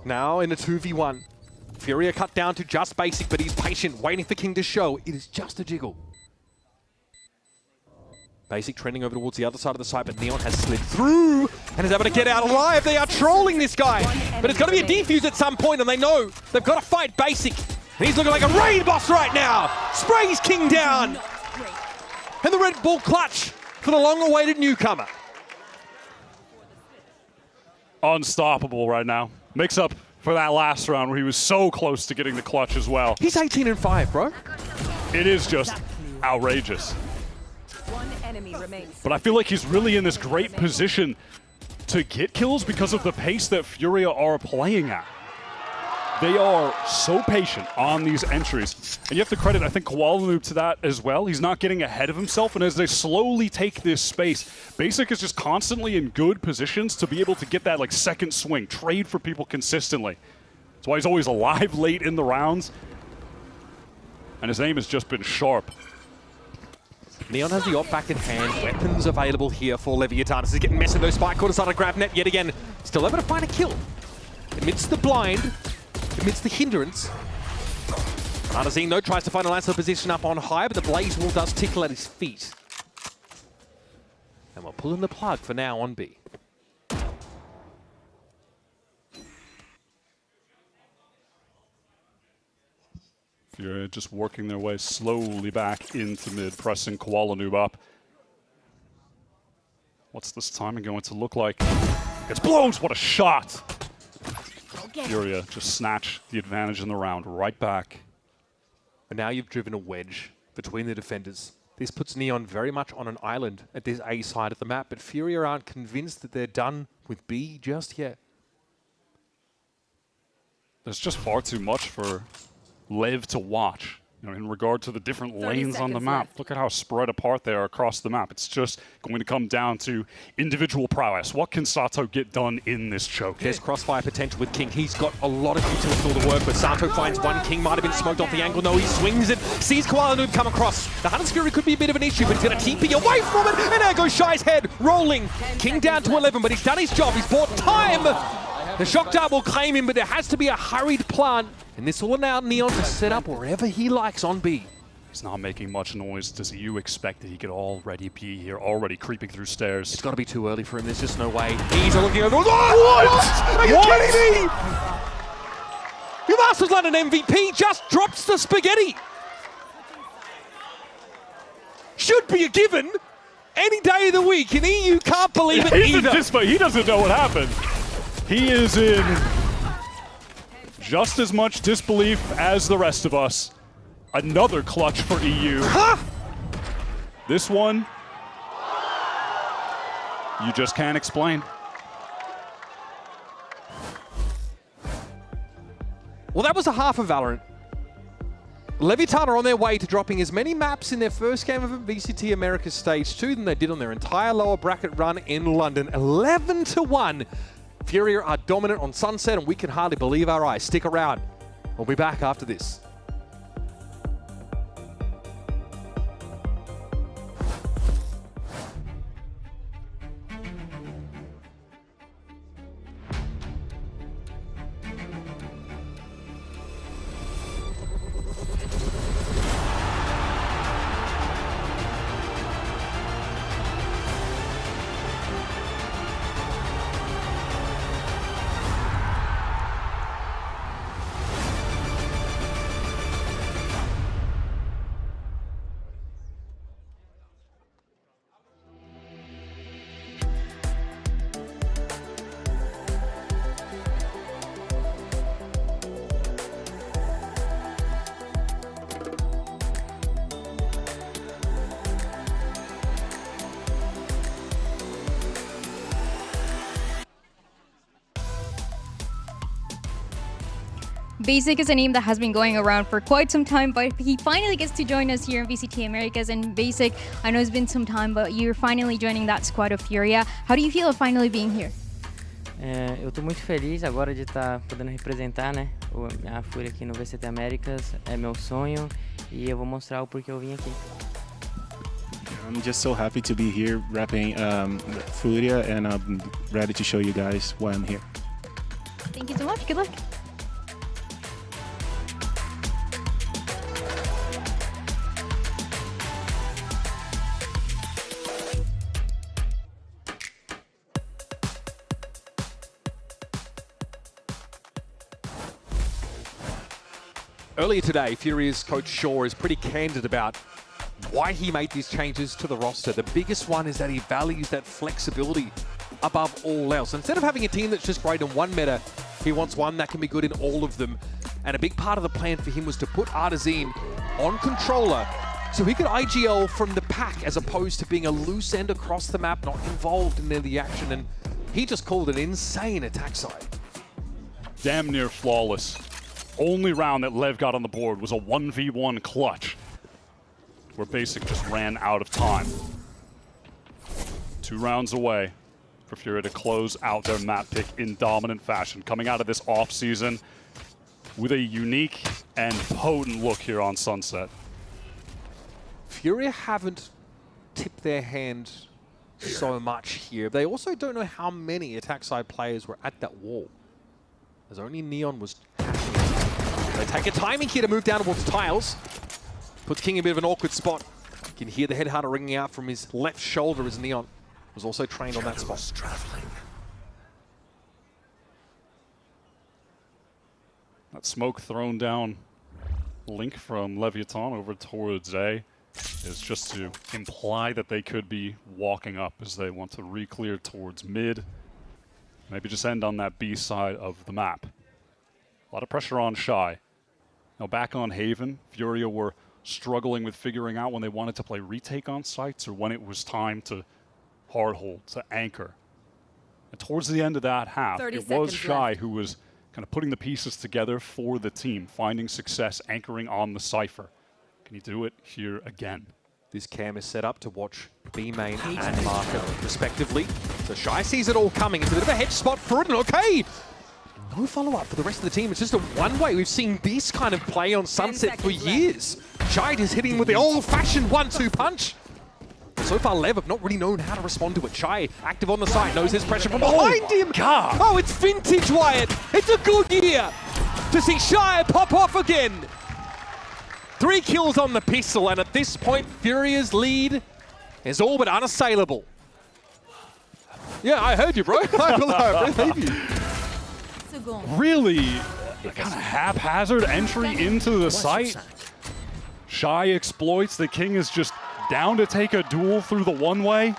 Now in a 2v1. Furia cut down to just basic, but he's patient, waiting for King to show. It is just a jiggle. Basic trending over towards the other side of the site, but Neon has slid through and is able to get out alive. They are trolling this guy, but it's got to be a defuse at some point, and they know they've got to fight Basic. And he's looking like a raid boss right now. Sprays King down. And the Red Bull clutch for the long-awaited newcomer. Unstoppable right now. Makes up for that last round where he was so close to getting the clutch as well. He's 18-5, bro. It is just outrageous. One enemy remains. But I feel like he's really in this great position to get kills because of the pace that Furia are playing at. They are so patient on these entries. And you have to credit, I think, Kuala to that as well. He's not getting ahead of himself, and as they slowly take this space, Basic is just constantly in good positions to be able to get that like second swing, trade for people consistently. That's why he's always alive late in the rounds. And his aim has just been sharp. Neon has the op back in hand. Weapons available here for Leviatán. This is getting messy though. Spike caught aside a grab net yet again. Still able to find a kill. Amidst the blind, amidst the hindrance. Artazine though tries to find a nice little position up on high, but the blaze wall does tickle at his feet. And we're pulling the plug for now on B. Furia just working their way slowly back into mid, pressing Kuala up. What's this timing going to look like? It's blows! What a shot! Furia just snatch the advantage in the round right back. And now you've driven a wedge between the defenders. This puts Neon very much on an island at this A side of the map, but Furia aren't convinced that they're done with B just yet. There's just far too much for Lev to watch, you know, in regard to the different lanes on the map. Look at how spread apart they are across the map. It's just going to come down to individual prowess. What can Sato get done in this choke? There's crossfire potential with King. He's got a lot of utility to work with. Sato finds one. King might have been smoked off the angle. No, he swings it. Sees Kuala Noob come across. The Hunter's Fury could be a bit of an issue, but he's going to TP away from it. And there goes Shy's head rolling. King down to 11, but he's done his job. He's bought time. The shock dart will claim him, but there has to be a hurried plant. And this will allow Neon to set up wherever he likes on B. He's not making much noise. Does you expect that he could already be here, already creeping through stairs? It's got to be too early for him. There's just no way. He's looking over. What? Are you kidding me? Your Masters London MVP just drops the spaghetti. Should be a given any day of the week, and EU can't believe it either. He doesn't know what happened. He is in just as much disbelief as the rest of us. Another clutch for EU. Huh? This one, you just can't explain. Well, that was a half of Valorant. Leviatán are on their way to dropping as many maps in their first game of VCT Americas Stage 2 than they did on their entire lower bracket run in London. 11-1. Furia are dominant on Sunset, and we can hardly believe our eyes. Stick around. We'll be back after this. VASIC is a name that has been going around for quite some time, but he finally gets to join us here in VCT Americas. And VASIC, I know it's been some time, but you're finally joining that squad of Furia. How do you feel finally being here? Eu estou muito feliz agora de estar podendo representar, né, a Fúria aqui no VCT Americas. É meu sonho e eu vou mostrar o porquê eu vim aqui. I'm just so happy to be here repping Furia, and I'm ready to show you guys why I'm here. Thank you so much. Good luck. Earlier today, Furia's coach Shaw is pretty candid about why he made these changes to the roster. The biggest one is that he values that flexibility above all else. Instead of having a team that's just great in one meta, he wants one that can be good in all of them. And a big part of the plan for him was to put Artazine on controller so he could IGL from the pack as opposed to being a loose end across the map, not involved in the action. And he just called an insane attack side. Damn near flawless. Only round that Lev got on the board was a 1v1 clutch, where Basic just ran out of time. 2 rounds away for Furia to close out their map pick in dominant fashion, coming out of this off-season with a unique and potent look here on Sunset. Furia haven't tipped their hand so much here. They also don't know how many attack side players were at that wall, as only Neon was hashing. They take a timing here to move down towards tiles. Puts King in a bit of an awkward spot. You can hear the headhunter ringing out from his left shoulder as Neon was also trained on that spot. That smoke thrown down link from Leviatán over towards A is just to imply that they could be walking up as they want to re-clear towards mid. Maybe just end on that B side of the map. A lot of pressure on Shy. Now back on Haven, Furia were struggling with figuring out when they wanted to play retake on sites or when it was time to hard hold, to anchor. And towards the end of that half, it was Shy who was kind of putting the pieces together for the team, finding success, anchoring on the Cypher. Can he do it here again? This cam is set up to watch B main and market respectively. So Shy sees it all coming. It's a bit of a hedge spot for it, and okay! No follow-up for the rest of the team. It's just a one-way. We've seen this kind of play on Sunset for years. Shy is hitting with the old-fashioned 1-2 punch. So far, Lev have not really known how to respond to it. Shy, active on the side, knows there's pressure from behind him. God. Oh, it's vintage, Wyatt. It's a good year to see Shy pop off again. 3 kills on the pistol, and at this point, Furia's lead is all but unassailable. Yeah, I heard you, bro. I believe you. Really kind of haphazard entry into the site. Shy exploits. The King is just down to take a duel through the one-way.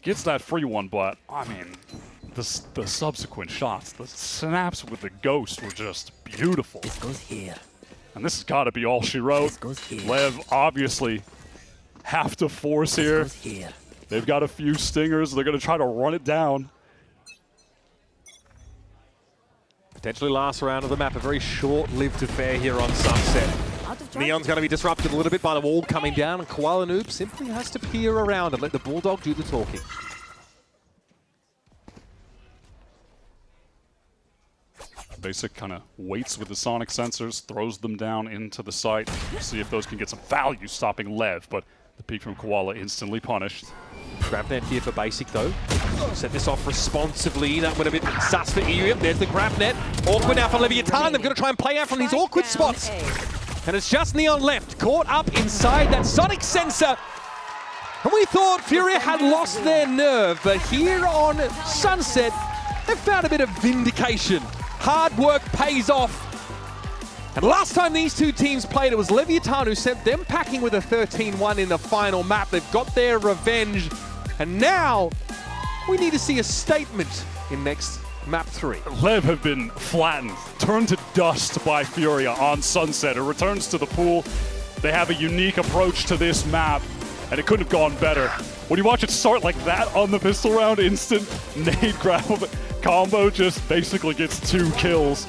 Gets that free one, but I mean, the subsequent shots, the snaps with the Ghost were just beautiful. This goes here. And this has got to be all she wrote. This goes here. Lev obviously have to force here. This goes here. They've got a few stingers. They're going to try to run it down. Potentially last round of the map, a very short-lived affair here on Sunset. Neon's going to be disrupted a little bit by the wall coming down, and Koala Noob simply has to peer around and let the Bulldog do the talking. Basic kind of waits with the sonic sensors, throws them down into the site, see if those can get some value stopping Lev, but the peek from Koala instantly punished. Grab net here for Basic though. Set this off responsively. That would have been sus for EU. There's the grab net. Awkward now for Leviatán. They're going to try and play out from these awkward spots. And it's just Neon left, caught up inside that sonic sensor. And we thought Furia had lost their nerve, but here on Sunset, they found a bit of vindication. Hard work pays off. And last time these two teams played, it was Leviatán who sent them packing with a 13-1 in the final map. They've got their revenge. And now, we need to see a statement in next map 3. Lev have been flattened, turned to dust by Furia on Sunset. It returns to the pool. They have a unique approach to this map, and it couldn't have gone better. When you watch it start like that on the pistol round, instant nade grab combo just basically gets 2 kills.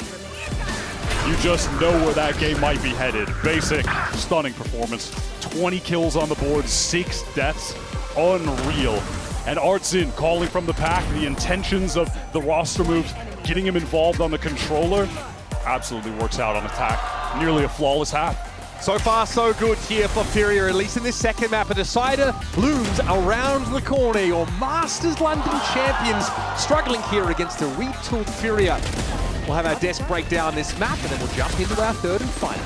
You just know where that game might be headed. Basic, stunning performance. 20 kills on the board, 6 deaths, unreal. And Artzin calling from the pack, the intentions of the roster moves, getting him involved on the controller, absolutely works out on attack. Nearly a flawless half. So far, so good here for Furia, at least in this second map. A decider looms around the corner. Your Masters London champions struggling here against a retooled Furia. We'll have our desk break down this map, and then we'll jump into our third and final.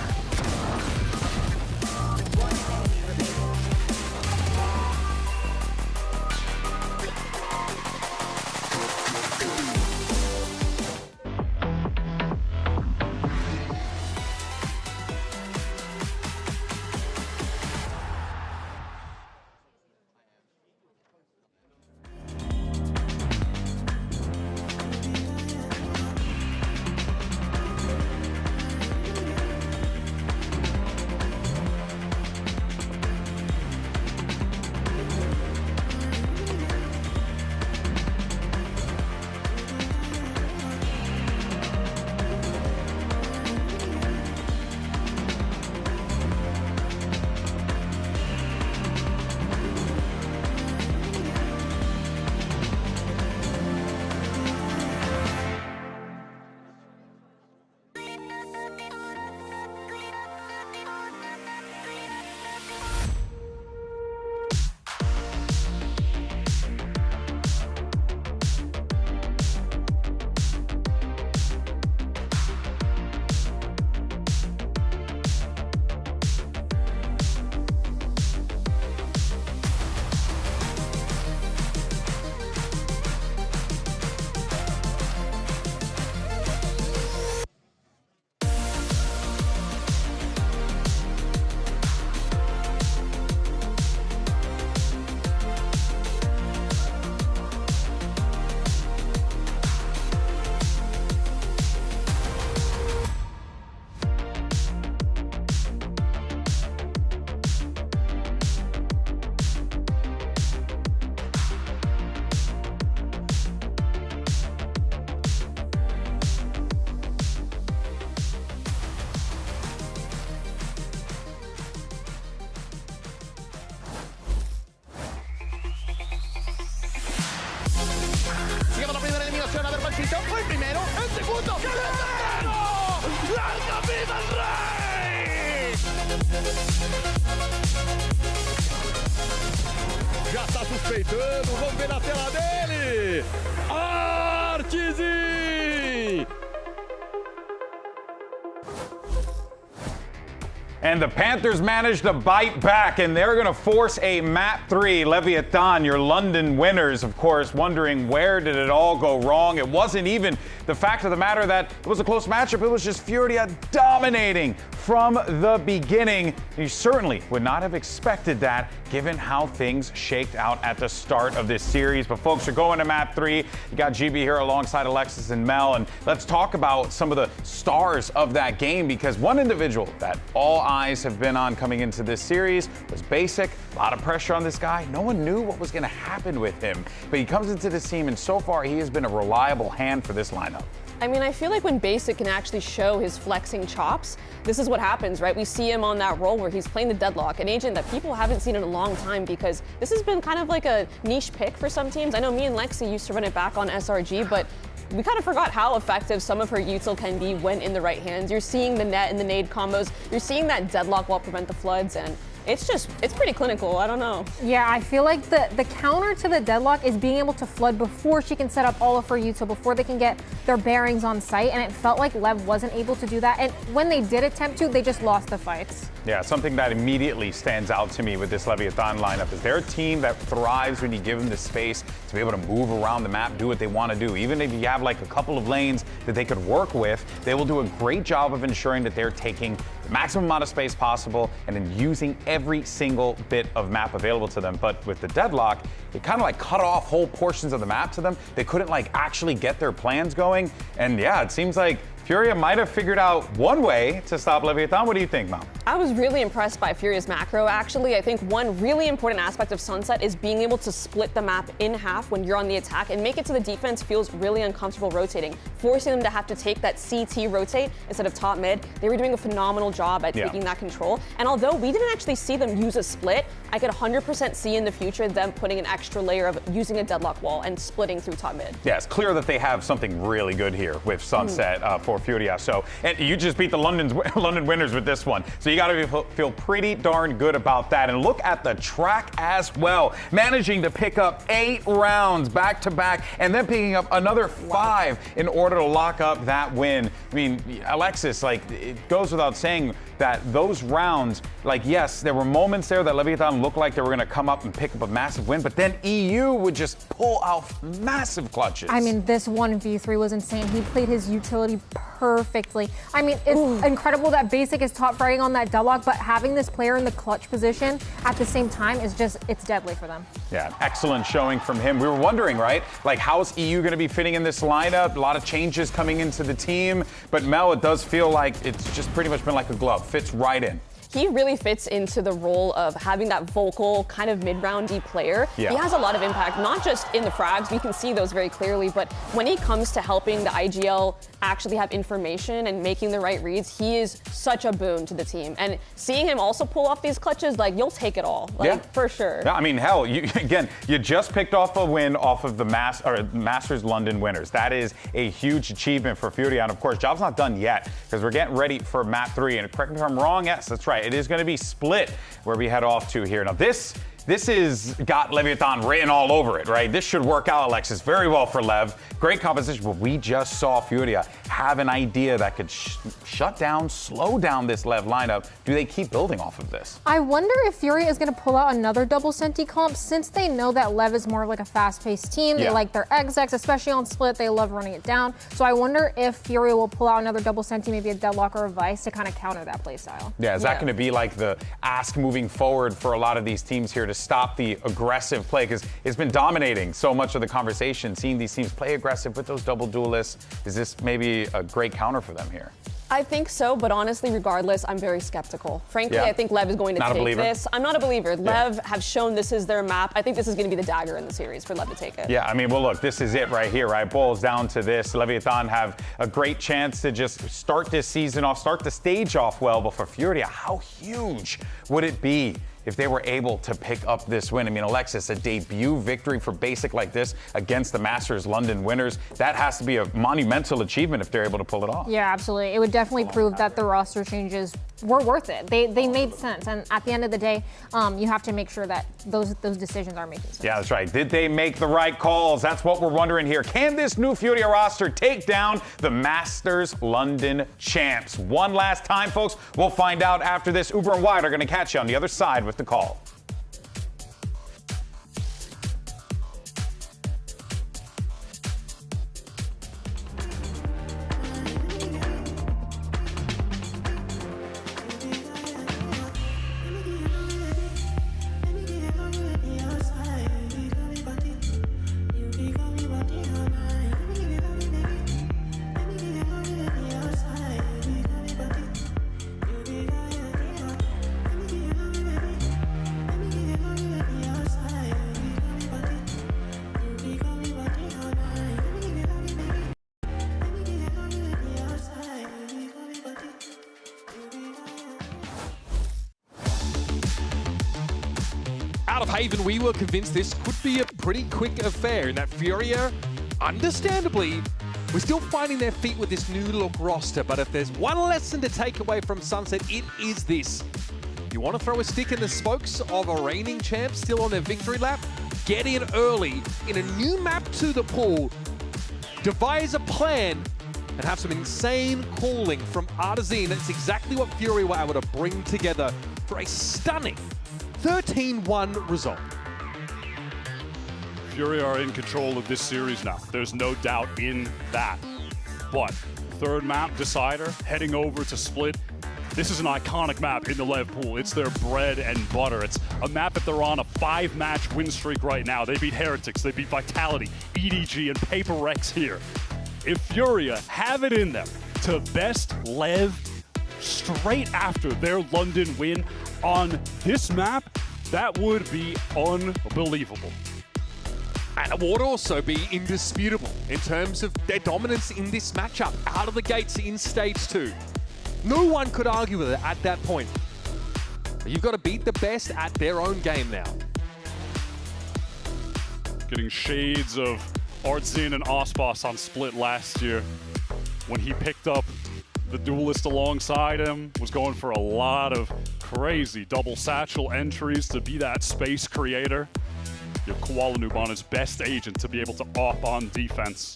Fue el primero, el segundo, ¡el tercero! ¡Larga vida al rey! Já tá suspeitando, vamos ver na tela dele! Artzin! And the Panthers managed to bite back, and they're going to force a map 3. Leviatán, your London winners, of course, wondering where did it all go wrong. It wasn't even the fact of the matter that it was a close matchup. It was just Furia dominating from the beginning. You certainly would not have expected that given how things shaked out at the start of this series. But folks, we're going to map 3. You got GB here alongside Alexis and Mel, and let's talk about some of the stars of that game, because one individual that all eyes have been on coming into this series was Basic. A lot of pressure on this guy. No one knew what was going to happen with him, but he comes into this team, and so far he has been a reliable hand for this lineup. I mean, I feel like when Basic can actually show his flexing chops, this is what happens, right? We see him on that role where he's playing the Deadlock, an agent that people haven't seen in a long time, because this has been kind of like a niche pick for some teams. I know me and Lexi used to run it back on SRG, but we kind of forgot how effective some of her util can be when in the right hands. You're seeing the net and the nade combos. You're seeing that Deadlock while prevent the floods, and it's pretty clinical. I don't know. Yeah, I feel like the counter to the Deadlock is being able to flood before she can set up all of her util, before they can get their bearings on site, and it felt like Lev wasn't able to do that. And when they did attempt to, they just lost the fights. Yeah, something that immediately stands out to me with this Leviatán lineup is they're a team that thrives when you give them the space to be able to move around the map, do what they want to do. Even if you have like a couple of lanes that they could work with, they will do a great job of ensuring that they're taking the maximum amount of space possible and then using every single bit of map available to them. But with the Deadlock, it kind of like cut off whole portions of the map to them. They couldn't like actually get their plans going. And yeah, it seems like Furia might have figured out one way to stop Leviatán. What do you think, Mom? I was really impressed by Furia's macro, actually. I think one really important aspect of Sunset is being able to split the map in half when you're on the attack and make it so the defense feels really uncomfortable rotating, forcing them to have to take that CT rotate instead of top mid. They were doing a phenomenal job at taking that control. And although we didn't actually see them use a split, I could 100% see in the future them putting an extra layer of using a deadlock wall and splitting through top mid. Yeah, it's clear that they have something really good here with Sunset for Furia. So, and you just beat the London winners with this one. So you got to feel pretty darn good about that. And look at the track as well. Managing to pick up 8 rounds back to back and then picking up another 5 in order to lock up that win. I mean, Alexis, like, it goes without saying that those rounds, like, yes, there were moments there that Leviatán looked like they were going to come up and pick up a massive win, but then EU would just pull out massive clutches. I mean, this 1v3 was insane. He played his utility perfectly. I mean, it's incredible that Basic is top fragging on that deadlock, but having this player in the clutch position at the same time is just, it's deadly for them. Yeah, excellent showing from him. We were wondering, right? Like, how's EU going to be fitting in this lineup? A lot of changes coming into the team, but Mel, it does feel like it's just pretty much been like a glove. Fits right in. He really fits into the role of having that vocal kind of mid-roundy player. Yeah. He has a lot of impact, not just in the frags, we can see those very clearly, but when he comes to helping the IGL actually have information and making the right reads, he is such a boon to the team. And seeing him also pull off these clutches, like, you'll take it all, like, for sure. Yeah, I mean, hell, you just picked off a win off of the Masters London winners. That is a huge achievement for Furia. And of course, job's not done yet because we're getting ready for map 3. And correct me if I'm wrong, yes, that's right. It is going to be split where we head off to here. Now, this is got Leviatán written all over it, right? This should work out, Alexis, very well for Lev. Great composition, but we just saw Furia have an idea that could shut down, slow down this Lev lineup. Do they keep building off of this? I wonder if Furia is going to pull out another double Senti comp since they know that Lev is more of like a fast-paced team. They like their execs, especially on split. They love running it down. So I wonder if Furia will pull out another double Senti, maybe a deadlock or a vice to kind of counter that play style. Yeah, is that going to be like the ask moving forward for a lot of these teams here to stop the aggressive play? Because it's been dominating so much of the conversation, seeing these teams play aggressive with those double duelists. Is this maybe a great counter for them here? I think so, but honestly, regardless, I'm very skeptical. Frankly, I think Lev is going to take this. I'm not a believer. Lev have shown this is their map. I think this is going to be the dagger in the series for Lev to take it. Yeah, I mean, well, look, this is it right here, right? Boils down to this. Leviatán have a great chance to just start this season off, start the stage off well, but for Furia, how huge would it be if they were able to pick up this win? I mean, Alexis, a debut victory for Basic like this against the Masters London winners, that has to be a monumental achievement if they're able to pull it off. Yeah, absolutely. It would definitely prove that the roster changes were worth it. They made sense. And at the end of the day, you have to make sure that those decisions are making sense. Yeah, that's right. Did they make the right calls? That's what we're wondering here. Can this new Furia roster take down the Masters London champs? One last time, folks. We'll find out after this. Uber and Wyatt are going to catch you on the other side with the call. Out of Haven, we were convinced this could be a pretty quick affair, and that Furia, understandably, we're still finding their feet with this new look roster. But if there's one lesson to take away from Sunset, it is this. You want to throw a stick in the spokes of a reigning champ still on their victory lap? Get in early in a new map to the pool, devise a plan, and have some insane calling from Artazine. That's exactly what Fury were able to bring together for a stunning 13-1 result. Fury are in control of this series now. There's no doubt in that. But third map decider, heading over to Split. This is an iconic map in the Lev pool. It's their bread and butter. It's a map that they're on a 5-match win streak right now. They beat Heretics, they beat Vitality, EDG, and Paper Rex here. If Furia have it in them to best Lev straight after their London win on this map, that would be unbelievable. And it would also be indisputable in terms of their dominance in this matchup, out of the gates in Stage 2. No one could argue with it at that point. But you've got to beat the best at their own game now. Getting shades of Artzin and Osbos on Split last year when he picked up the duelist alongside him, was going for a lot of crazy double satchel entries to be that space creator. You have Kuala Noob on his best agent to be able to op on defense.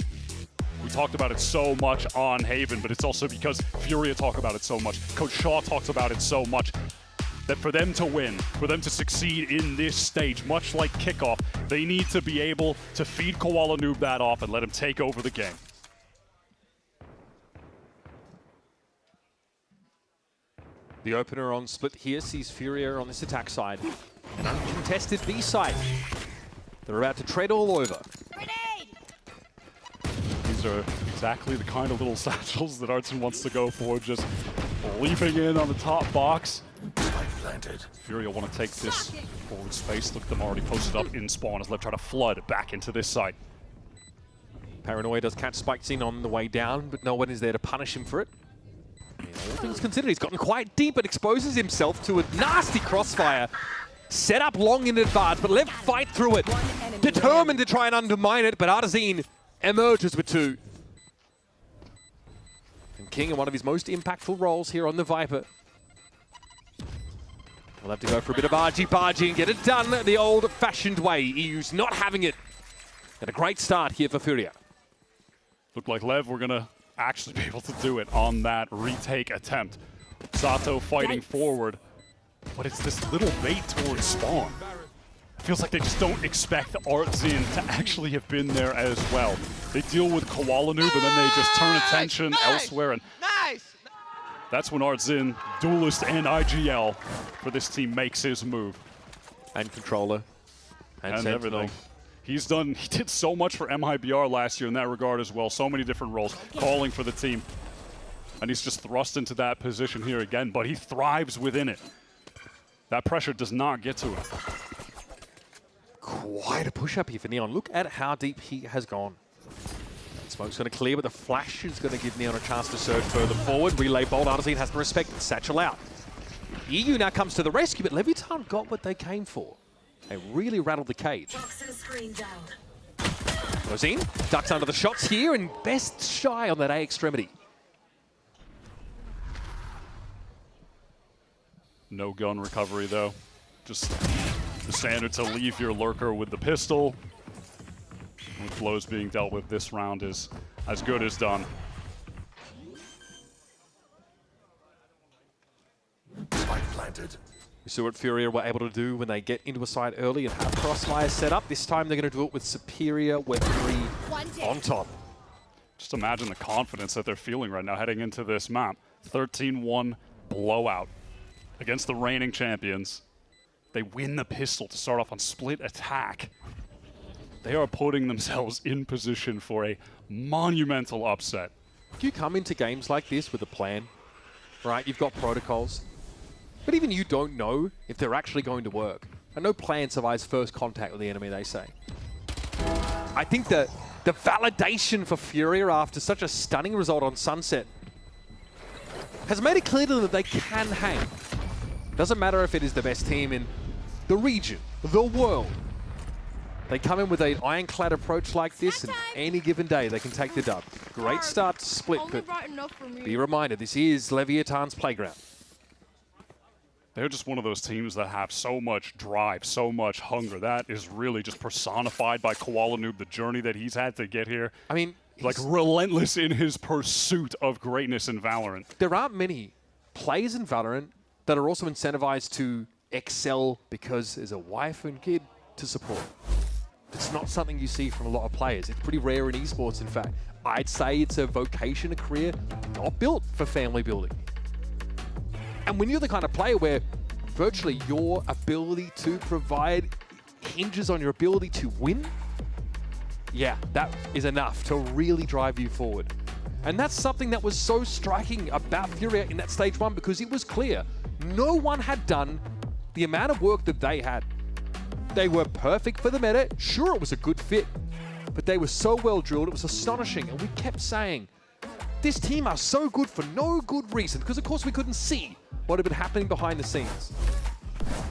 We talked about it so much on Haven, but it's also because Furia talk about it so much. Coach Shaw talks about it so much that for them to win, for them to succeed in this stage, much like kickoff, they need to be able to feed Kuala Noob that off and let him take over the game. The opener on Split here sees Furia on this attack side. An uncontested B side. They're about to tread all over. These are exactly the kind of little satchels that Artzin wants to go for, just leaping in on the top box. Furia want to take this forward space. Look at them already posted up in spawn as Lev try to flood back into this side. Paranoia does catch Spikes in on the way down, but no one is there to punish him for it. All things considered, he's gotten quite deep and exposes himself to a nasty crossfire. Set up long in advance, but Lev fight through it. Determined to try and undermine it, but Artzin emerges with 2. And King in one of his most impactful roles here on the Viper. We'll have to go for a bit of argy-bargy and get it done the old-fashioned way. EU's not having it. And a great start here for Furia. Looked like Lev were going to actually be able to do it on that retake attempt. Sato fighting forward, but it's this little bait towards spawn. Feels like they just don't expect Artzin to actually have been there as well. They deal with Kuala Noob and then they just turn attention elsewhere. And that's when Artzin, Duelist and IGL for this team makes his move. And controller. And everything. He did so much for MIBR last year in that regard as well. So many different roles, calling for the team. And he's just thrust into that position here again, but he thrives within it. That pressure does not get to him. Quite a push-up here for Neon. Look at how deep he has gone. Smoke's going to clear, but the flash is going to give Neon a chance to surge further forward. Relay bolt, Artzin has to respect it. Satchel out. EU now comes to the rescue, but Leviatán got what they came for. They really rattled the cage. Goes in, ducks under the shots here, and best shy on that A extremity. No gun recovery though. Just the standard to leave your lurker with the pistol. With blows being dealt with this round is as good as done. Spike planted. We saw what Furia were able to do when they get into a side early and have crossfire set up. This time they're going to do it with superior weaponry on top. Just imagine the confidence that they're feeling right now heading into this map. 13-1 blowout against the reigning champions. They win the pistol to start off on split attack. They are putting themselves in position for a monumental upset. You come into games like this with a plan, right? You've got protocols. But even you don't know if they're actually going to work. And no plan survives first contact with the enemy, they say. I think that the validation for Furia after such a stunning result on Sunset has made it clear to them that they can hang. Doesn't matter if it is the best team in the region, the world. They come in with an ironclad approach like this, and any given day they can take the dub. Great start to Split, but be reminded, this is Leviatán's playground. They're just one of those teams that have so much drive, so much hunger. That is really just personified by Kuala Noob, the journey that he's had to get here. I mean, like relentless in his pursuit of greatness in Valorant. There aren't many players in Valorant that are also incentivized to excel because there's a wife and kid to support. It's not something you see from a lot of players. It's pretty rare in esports, in fact. I'd say it's a vocation, a career not built for family building. And when you're the kind of player where virtually your ability to provide hinges on your ability to win, yeah, that is enough to really drive you forward. And that's something that was so striking about Furia in that stage 1 because it was clear no one had done the amount of work that they had. They were perfect for the meta. Sure, it was a good fit, but they were so well drilled, it was astonishing. And we kept saying, this team are so good for no good reason, because of course we couldn't see what had been happening behind the scenes.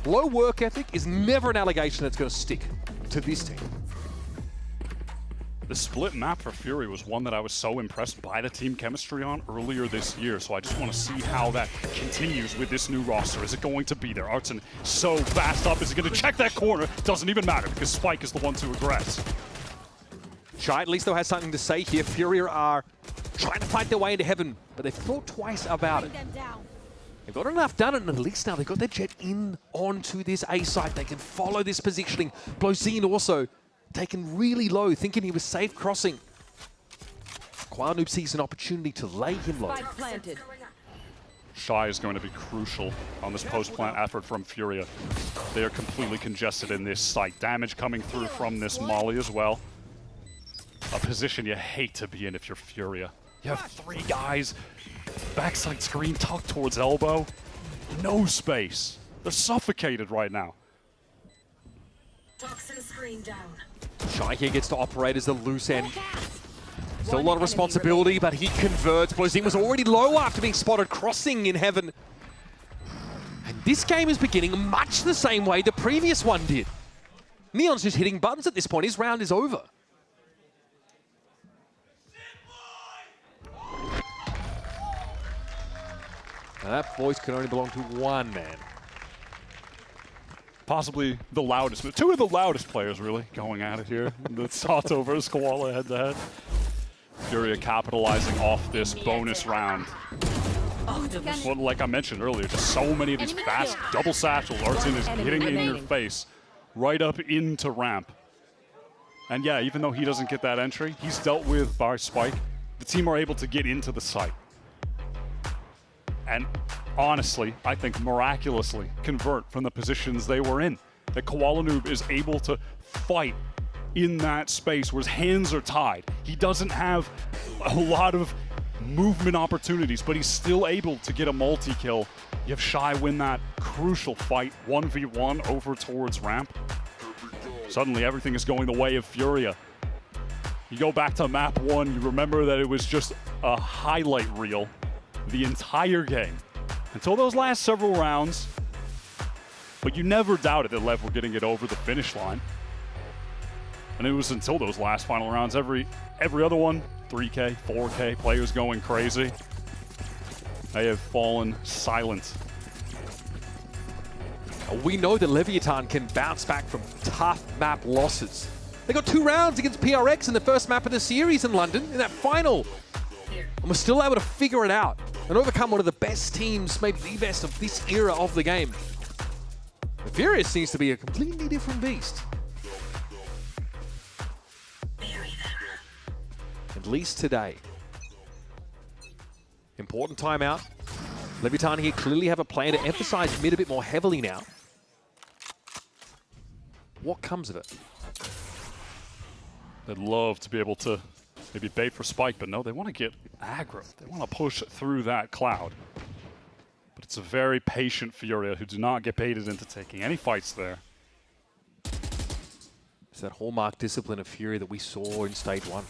Low work ethic is never an allegation that's going to stick to this team. The split map for Fury was one that I was so impressed by the team chemistry on earlier this year, so I just want to see how that continues with this new roster. Is it going to be there? Artson so fast up. Is he going to check that corner? Doesn't even matter because Spike is the one to aggress. Shy at least though has something to say here. Fury are trying to fight their way into heaven, but they've thought twice about it. They've got enough done, and at least now they've got their jet in onto this A site. They can follow this positioning. Blozine also taken really low, thinking he was safe crossing. Quanoob sees an opportunity to lay him low. Shy is going to be crucial on this post-plant effort from Furia. They are completely congested in this site. Damage coming through from this molly as well. A position you hate to be in if you're Furia. You have 3 guys, backside screen tucked towards elbow. No space. They're suffocated right now. Toxin screen down. Shy here gets to operate as the loose end. Still a lot of responsibility, but he converts. Blozine was already low after being spotted crossing in heaven. And this game is beginning much the same way the previous one did. Neon's just hitting buttons at this point. His round is over. Now that voice can only belong to one man. Possibly the loudest, but 2 of the loudest players really going at it here. The Sato versus Koala head-to-head. Furia capitalizing off this bonus round. Well, like I mentioned earlier, just so many of these fast double satchels. Artson is hitting in your face right up into ramp. And yeah, even though he doesn't get that entry, he's dealt with by Spike. The team are able to get into the site. And honestly, I think miraculously convert from the positions they were in. That Koala is able to fight in that space where his hands are tied. He doesn't have a lot of movement opportunities, but he's still able to get a multi-kill. You have Shy win that crucial fight, 1v1 over towards ramp. Suddenly everything is going the way of Furia. You go back to map 1, you remember that it was just a highlight reel the entire game until those last several rounds, but you never doubted that Lev were getting it over the finish line. And it was until those last final rounds, every other one, 3K, 4K, players going crazy. They have fallen silent. We know that Leviatán can bounce back from tough map losses. They got 2 rounds against PRX in the first map of the series in London, in that final. And we're still able to figure it out and overcome one of the best teams, maybe the best of this era of the game. The Furious seems to be a completely different beast. At least today. Important timeout. Leviatán here clearly have a plan to emphasize mid a bit more heavily now. What comes of it? They'd love to be able to maybe bait for Spike, but no, they want to get aggro. They want to push through that cloud. But it's a very patient Furia who do not get baited into taking any fights there. It's that hallmark discipline of Fury that we saw in stage 1.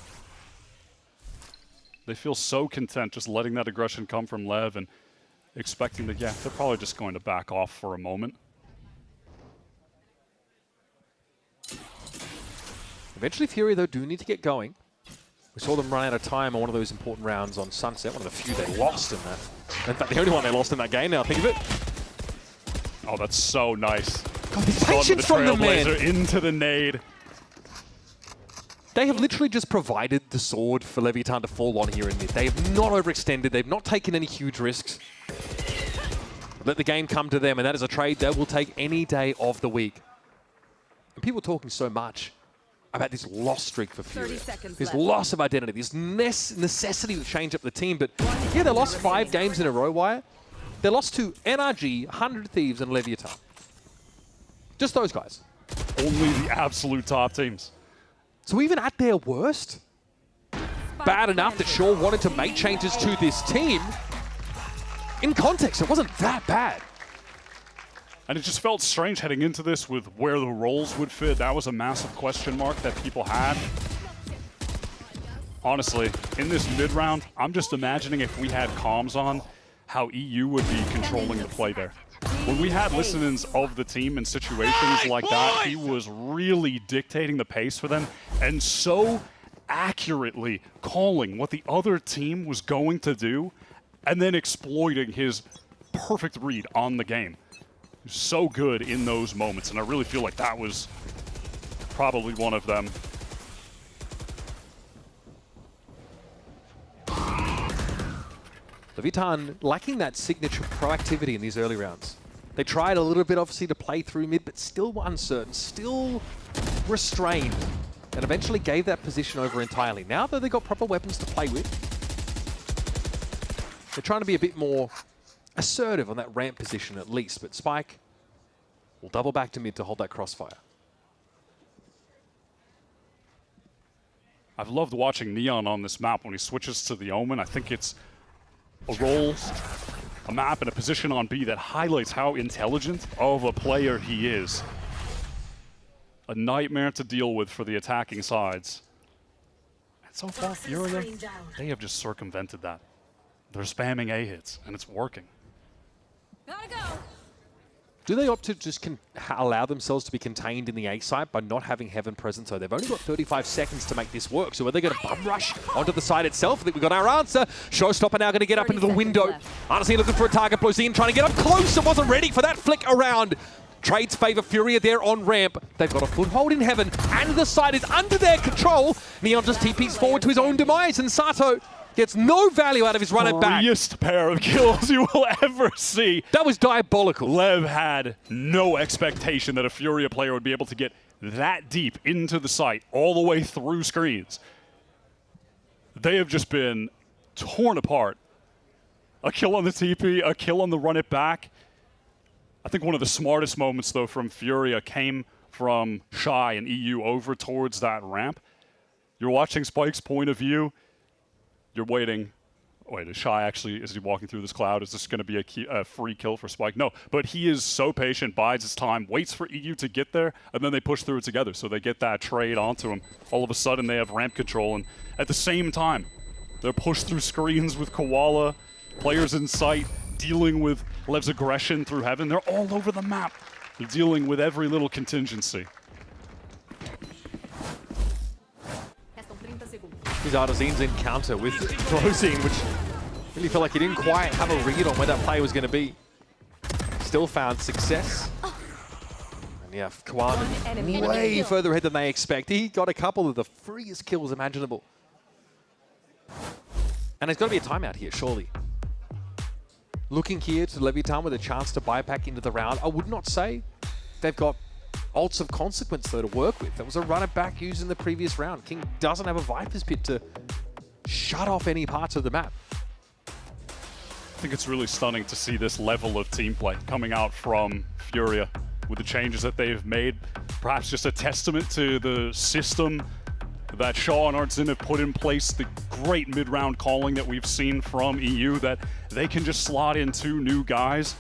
They feel so content just letting that aggression come from Lev and expecting that, yeah, they're probably just going to back off for a moment. Eventually Fury, though, do need to get going. We saw them run out of time on one of those important rounds on Sunset, one of the few they lost in that. In fact, the only one they lost in that game, now think of it. Oh, that's so nice. God, the patience from the man. Into the nade. They have literally just provided the sword for Leviatán to fall on here in mid. They have not overextended. They've not taken any huge risks. Let the game come to them, and that is a trade they will take any day of the week. And people are talking so much about this loss streak for Furia. This loss of identity, this necessity to change up the team. But yeah, they lost 5 games in a row, Wire. They lost to NRG, 100 Thieves, and Leviatán. Just those guys. Only the absolute top teams. So even at their worst, bad enough that Shaw wanted to make changes to this team. In context, it wasn't that bad. And it just felt strange heading into this with where the roles would fit. That was a massive question mark that people had. Honestly, in this mid-round, I'm just imagining if we had comms on, how EU would be controlling the play there. When we had listenings of the team in situations like that, he was really dictating the pace for them and so accurately calling what the other team was going to do and then exploiting his perfect read on the game. So good in those moments, and I really feel like that was probably one of them. Leviatán lacking that signature proactivity in these early rounds. They tried a little bit, obviously, to play through mid, but still uncertain, still restrained, and eventually gave that position over entirely. Now that they've got proper weapons to play with, they're trying to be a bit more assertive on that ramp position at least, but Spike will double back to mid to hold that crossfire. I've loved watching Neon on this map when he switches to the Omen. I think it's a role, a map, and a position on B that highlights how intelligent of a player he is. A nightmare to deal with for the attacking sides. And so far, Furia, they have just circumvented that. They're spamming A hits, and it's working. Do they opt to just allow themselves to be contained in the A site by not having Heaven present? So they've only got 35 seconds to make this work. So are they going to bum rush onto the side itself? I think we've got our answer. Showstopper now going to get up into the window. Arnesine looking for a target. Blozine trying to get up close and wasn't ready for that flick around. Trades favor Furia there on ramp. They've got a foothold in Heaven, and the side is under their control. Neon just TPs forward to his own demise, and Sato gets no value out of his run it back. Freest pair of kills you will ever see. That was diabolical. Lev had no expectation that a Furia player would be able to get that deep into the site, all the way through screens. They have just been torn apart. A kill on the TP, a kill on the run it back. I think one of the smartest moments, though, from Furia came from Shy and EU over towards that ramp. You're watching Spike's point of view. You're waiting. Wait, is Shy actually, is he walking through this cloud? Is this going to be a free kill for Spike? No, but he is so patient, bides his time, waits for EU to get there, and then they push through it together. So they get that trade onto him. All of a sudden, they have ramp control, and at the same time, they're pushed through screens with Koala, players in sight, dealing with Lev's aggression through Heaven. They're all over the map. They're dealing with every little contingency. His Arnesine's encounter with Blozine, which really felt like he didn't quite have a read on where that play was going to be. Still found success. And yeah, Kwan way further ahead than they expect. He got a couple of the freest kills imaginable. And there's got to be a timeout here, surely. Looking here to Leviatán with a chance to buy back into the round. I would not say they've got ults of consequence, though, to work with. There was a run it back used in the previous round. King doesn't have a Viper's Pit to shut off any parts of the map. I think it's really stunning to see this level of team play coming out from Furia with the changes that they've made. Perhaps just a testament to the system that Shaw and Artzin have put in place, the great mid-round calling that we've seen from EU, that they can just slot in two new guys,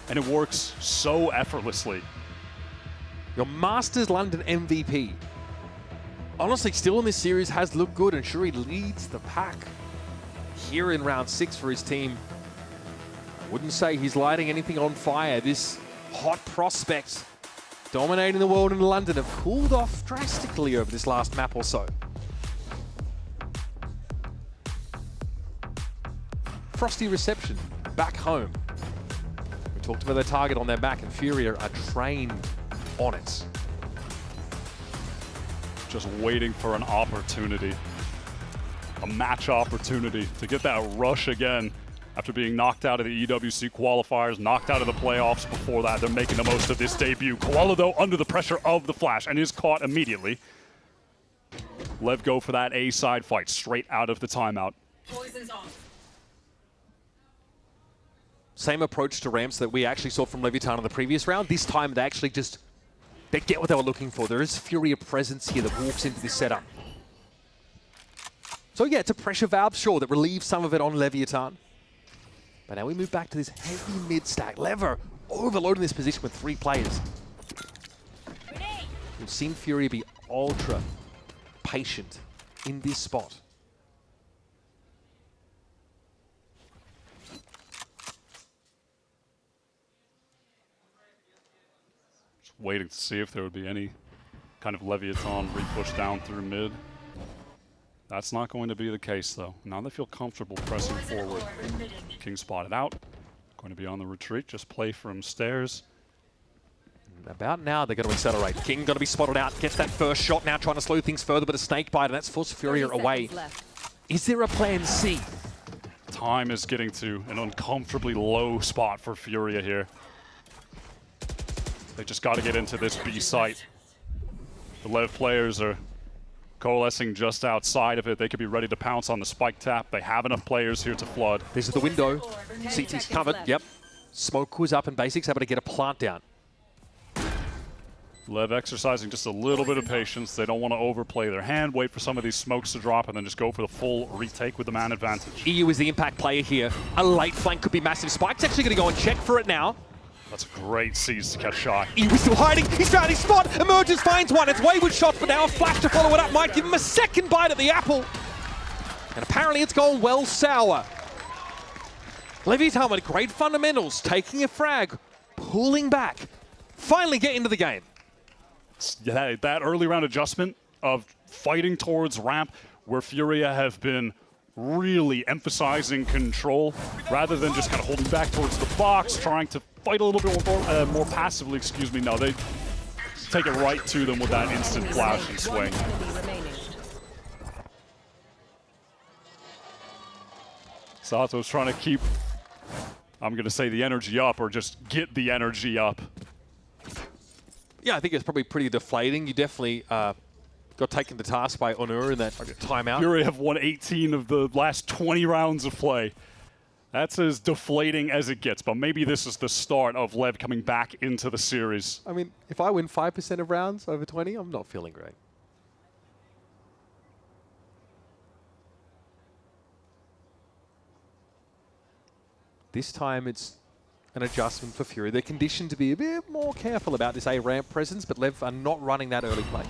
and it works so effortlessly. Your Masters London MVP, honestly, still in this series, has looked good, and sure, he leads the pack here in round 6 for his team. I wouldn't say he's lighting anything on fire. This hot prospect dominating the world in London have cooled off drastically over this last map or so. Frosty reception back home. We talked about the target on their back, and Furia are trained on it. Just waiting for an opportunity, a match opportunity to get that rush again after being knocked out of the EWC qualifiers, knocked out of the playoffs before that. They're making the most of this debut. Koala, though, under the pressure of the flash and is caught immediately. Lev go for that A side fight straight out of the timeout. Poison's off. Same approach to ramps that we actually saw from Leviatán in the previous round. This time they actually just, they get what they were looking for. There is Furia presence here that walks into this setup. So yeah, it's a pressure valve, sure, that relieves some of it on Leviatán. But now we move back to this heavy mid stack. Lever overloading this position with 3 players. We've seen Fury be ultra patient in this spot. Just waiting to see if there would be any kind of Leviatán repush down through mid. That's not going to be the case, though. Now they feel comfortable pressing forward. King spotted out. Going to be on the retreat. Just play from stairs. About now, they're going to accelerate. King going to be spotted out. Gets that first shot now, trying to slow things further, but a snake bite, and that's forced Furia away. Is there a plan C? Time is getting to an uncomfortably low spot for Furia here. They just got to get into this B site. The Lev players are coalescing just outside of it. They could be ready to pounce on the spike tap. They have enough players here to flood. This is the window. CT's covered. Yep. Smoke was up and Basics able to get a plant down. Lev exercising just a little bit of patience. They don't want to overplay their hand, wait for some of these smokes to drop, and then just go for the full retake with the man advantage. EU is the impact player here. A late flank could be massive. Spike's actually going to go and check for it now. That's a great seize to catch shot. EU is still hiding. He's found his spot. Emerges, finds one. It's wayward shot, but now a flash to follow it up might give him a second bite at the apple. And apparently it's gone well sour. Leviatán with great fundamentals, taking a frag, pulling back, finally get into the game. Yeah, that early round adjustment of fighting towards ramp, where Furia have been really emphasizing control rather than just kind of holding back towards the box, trying to fight a little bit more passively, excuse me. No, they take it right to them with that instant flash and swing. Sato's trying to keep, I'm going to say, the energy up, or just get the energy up. Yeah, I think it's probably pretty deflating. You definitely got taken to task by Honor in that timeout. Fury have won 18 of the last 20 rounds of play. That's as deflating as it gets, but maybe this is the start of Lev coming back into the series. I mean, if I win 5% of rounds over 20, I'm not feeling great. This time it's an adjustment for Fury. They're conditioned to be a bit more careful about this A-ramp presence, but Lev are not running that early play.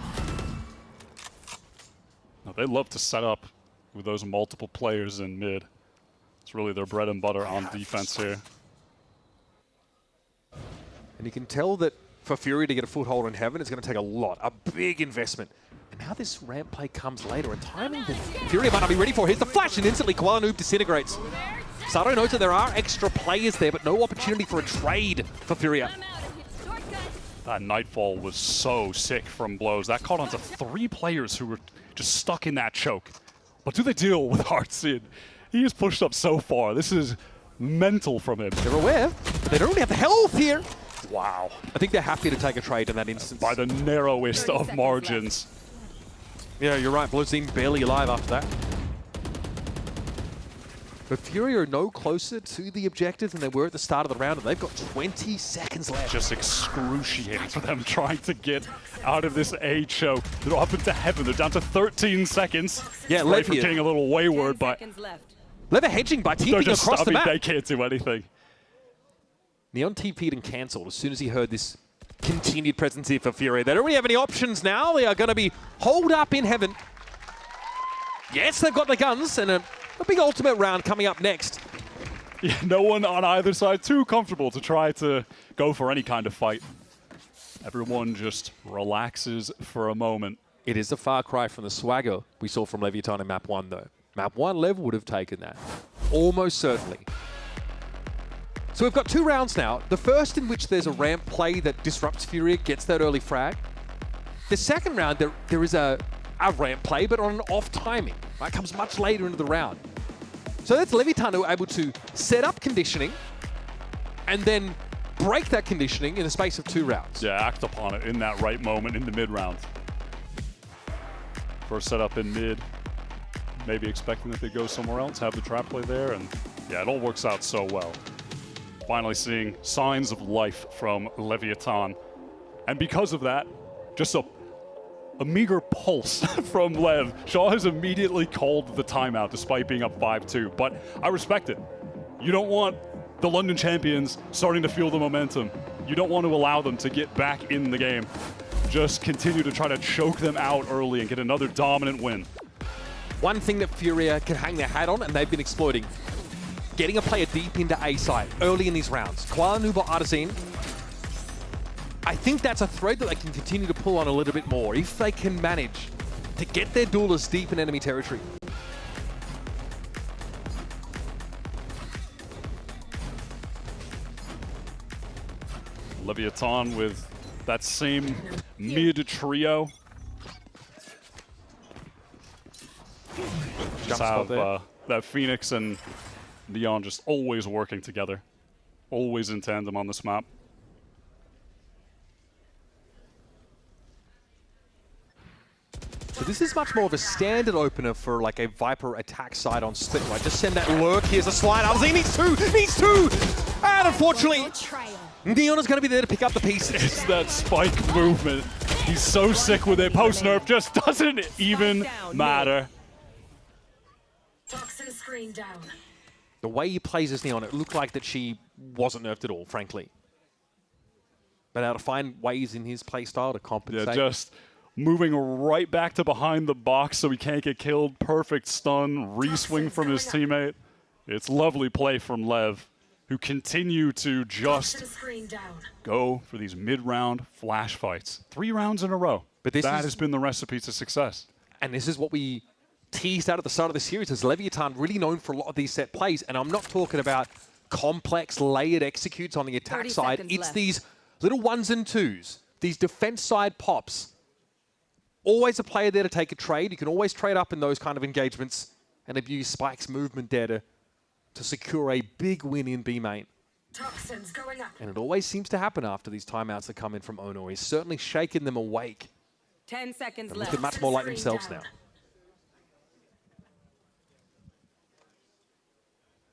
Now, they love to set up with those multiple players in mid. It's really their bread and butter on defense here. And you can tell that for Fury to get a foothold in Heaven, it's going to take a lot, a big investment. And how this ramp play comes later, and timing that Fury might not be ready for. Here's the flash, and instantly Koala Noob disintegrates. Sato knows that there are extra players there, but no opportunity for a trade for Furia. That Nightfall was so sick from blows. That caught onto 3 players who were just stuck in that choke. But do they deal with Heartseed? He is pushed up so far. This is mental from him. They're aware. They don't really have the health here. Wow. I think they're happy to take a trade in that instance. By the narrowest of margins. Yeah, you're right. Bloodzine barely alive after that. But Fury are no closer to the objective than they were at the start of the round, and they've got 20 seconds left. Just excruciating for them trying to get out of this A choke. They're up into Heaven. They're down to 13 seconds. Yeah, Lev for getting a little wayward, but Lev hedging by TPing they're just across the map. They can't do anything. Neon TP'd and cancelled as soon as he heard this continued presence here for Fury. They don't really have any options now. They are going to be holed up in Heaven. Yes, they've got the guns, and a big ultimate round coming up next. Yeah, no one on either side too comfortable to try to go for any kind of fight. Everyone just relaxes for a moment. It is a far cry from the swagger we saw from Leviatán in Map 1, though. Map 1, Lev would have taken that. Almost certainly. So we've got 2 rounds now. The first in which there's a ramp play that disrupts Furia, gets that early frag. The second round, there is a ramp play, but on an off timing. Right? Comes much later into the round. So that's Leviatán who are able to set up conditioning and then break that conditioning in the space of 2 rounds. Yeah, act upon it in that right moment in the mid round. First setup in mid, maybe expecting that they go somewhere else, have the trap play there, and yeah, it all works out so well. Finally seeing signs of life from Leviatán. And because of that, just a a meager pulse from Lev. Shaw has immediately called the timeout despite being up 5-2, but I respect it. You don't want the London champions starting to feel the momentum. You don't want to allow them to get back in the game. Just continue to try to choke them out early and get another dominant win. One thing that Furia can hang their hat on, and they've been exploiting, getting a player deep into A side early in these rounds. Kuala Lumpur Artisan, I think that's a thread that they can continue to pull on a little bit more if they can manage to get their duelists deep in enemy territory. Leviatán with that same mid trio. Just have that Phoenix and Neon just always working together. Always in tandem on this map. So this is much more of a standard opener for like a Viper attack side on split, right? Just send that lurk. Here's a slide. He needs two! And unfortunately, Neon is going to be there to pick up the pieces. It's that spike movement. He's so sick with it. Post nerf just doesn't even matter. Toxin screen down. The way he plays as Neon, it looked like that she wasn't nerfed at all, frankly. But how to find ways in his playstyle to compensate. Yeah, just moving right back to behind the box so he can't get killed. Perfect stun, re-swing from his teammate. It's lovely play from Lev, who continue to just go for these mid-round flash fights. 3 rounds in a row. But that has been the recipe to success. And this is what we teased out at the start of the series, as Leviatán really known for a lot of these set plays. And I'm not talking about complex, layered executes on the attack side. It's these little 1s and 2s, these defense side pops. Always a player there to take a trade. You can always trade up in those kind of engagements and abuse Spike's movement there to secure a big win in B main. Toxins going up. And it always seems to happen after these timeouts that come in from Ono. He's certainly shaken them awake. 10 seconds and left. looking much more like themselves now.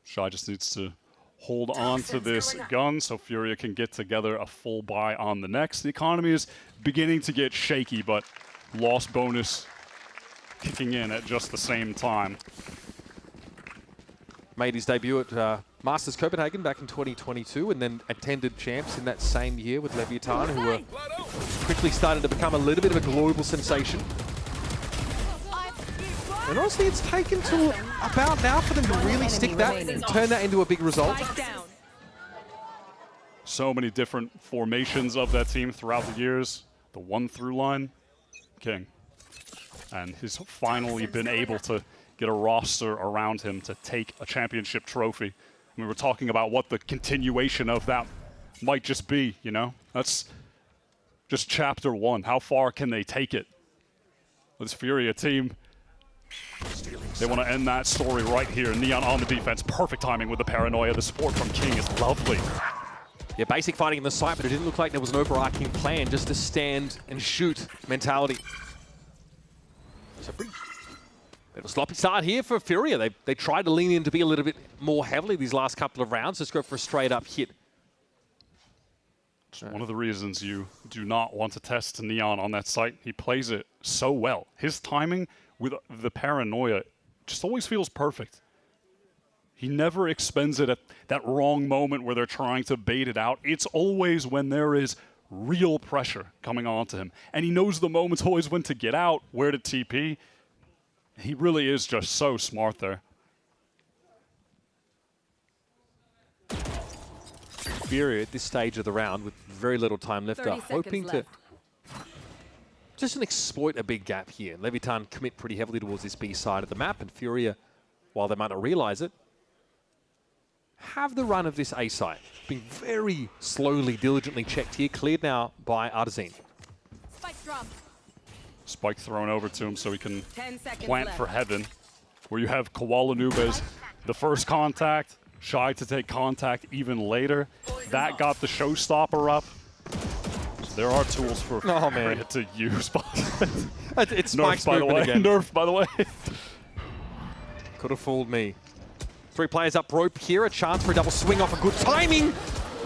Shy just needs to hold on to this gun so Furia can get together a full buy on the next. The economy is beginning to get shaky, but loss bonus kicking in at just the same time. Made his debut at Masters Copenhagen back in 2022 and then attended champs in that same year with Leviatán, who were quickly starting to become a little bit of a global sensation. And honestly, it's taken to about now for them to really stick that and turn that into a big result. So many different formations of that team throughout the years. The one through line, King. And he's finally been able to get a roster around him to take a championship trophy. We were talking about what the continuation of that might just be, you know? That's just chapter 1. How far can they take it? This Furia team, they want to end that story right here. Neon on the defense. Perfect timing with the paranoia. The support from King is lovely. Yeah, basic fighting in the site, but it didn't look like there was an overarching plan, just to stand and shoot mentality. So bit of a sloppy start here for Furia. They tried to lean in to be a little bit more heavily these last couple of rounds. Just go for a straight up hit. It's one of the reasons you do not want to test Neon on that site. He plays it so well. His timing with the paranoia just always feels perfect. He never expends it at that wrong moment where they're trying to bait it out. It's always when there is real pressure coming onto him. And he knows the moments always when to get out, where to TP. He really is just so smart there. Furia at this stage of the round with very little time left are hoping to just exploit a big gap here. Leviatán commit pretty heavily towards this B side of the map, and Furia, while they might not realize it, have the run of this A site. Being very slowly, diligently checked here. Cleared now by Artisan. Spike thrown over to him so he can plant for heaven. Where you have Kuala Lumpur as the first contact, Shy to take contact even later. That got the showstopper up. So there are tools for Furia to use. It's Spike's movement again. Nerfed, by the way. Could have fooled me. 3 players up rope here, a chance for a double swing off a good timing.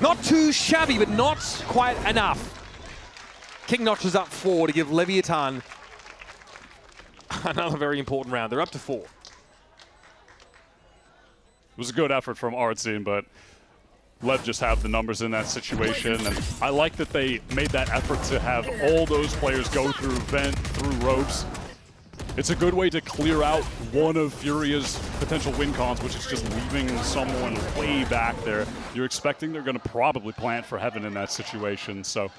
Not too shabby, but not quite enough. King notches up 4 to give Leviatán Another very important round. They're up to 4. It was a good effort from Artsy, but Lev just have the numbers in that situation. And I like that they made that effort to have all those players go through vent, through ropes. It's a good way to clear out one of Furia's potential win cons, which is just leaving someone way back there. You're expecting they're going to probably plant for Heaven in that situation, so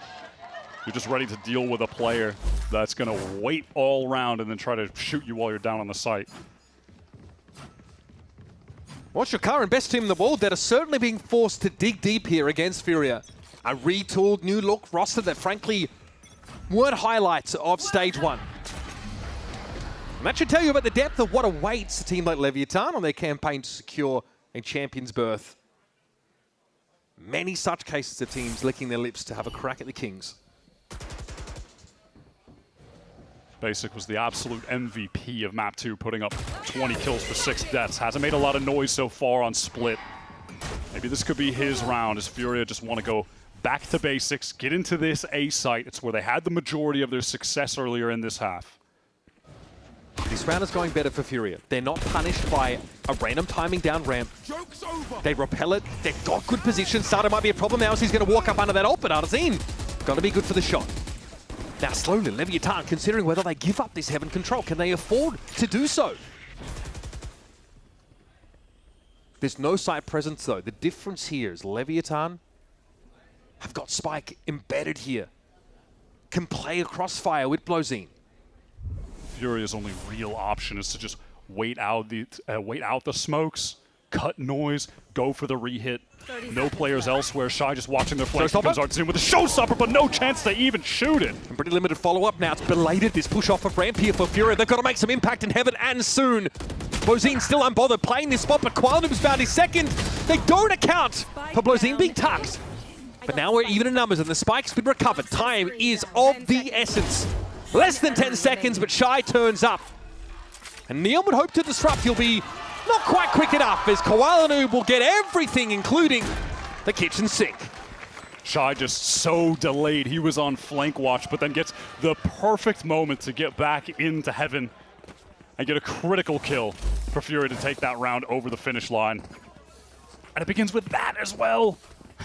you're just ready to deal with a player that's going to wait all round and then try to shoot you while you're down on the site. What's your current best team in the world that are certainly being forced to dig deep here against Furia? A retooled new look roster that frankly weren't highlights of stage 1. And that should tell you about the depth of what awaits a team like Leviatán on their campaign to secure a champion's berth. Many such cases of teams licking their lips to have a crack at the Kings. Basic was the absolute MVP of Map 2, putting up 20 kills for 6 deaths. Hasn't made a lot of noise so far on Split. Maybe this could be his round as Furia just want to go back to basics, get into this A site. It's where they had the majority of their success earlier in this half. This round is going better for Furia. They're not punished by a random timing down ramp. They repel it. They've got good position. Sada might be a problem now as he's going to walk up under that ult, but Arzine got to be good for the shot. Now slowly, Leviatán considering whether they give up this Heaven control. Can they afford to do so? There's no site presence though. The difference here is Leviatán have got Spike embedded here. Can play a crossfire with Blozine. Furia's only real option is to just wait out the smokes, cut noise, go for the re-hit. No players elsewhere. Shy just watching their flank. Comes Artsy with a showstopper, but no chance to even shoot it. And pretty limited follow-up now. It's belated, this push off of ramp here for Furia. They've got to make some impact in Heaven and soon. Blozine still unbothered playing this spot, but Qualnum's found his second. They don't account for Blozine being tucked. But now we're even in numbers and the spike's been recovered. Time is of the essence. Less than 10 seconds, but Shy turns up. And Neon would hope to disrupt. He'll be not quite quick enough as Koalanu will get everything, including the kitchen sink. Shy just so delayed. He was on flank watch, but then gets the perfect moment to get back into Heaven and get a critical kill for Fury to take that round over the finish line. And it begins with that as well.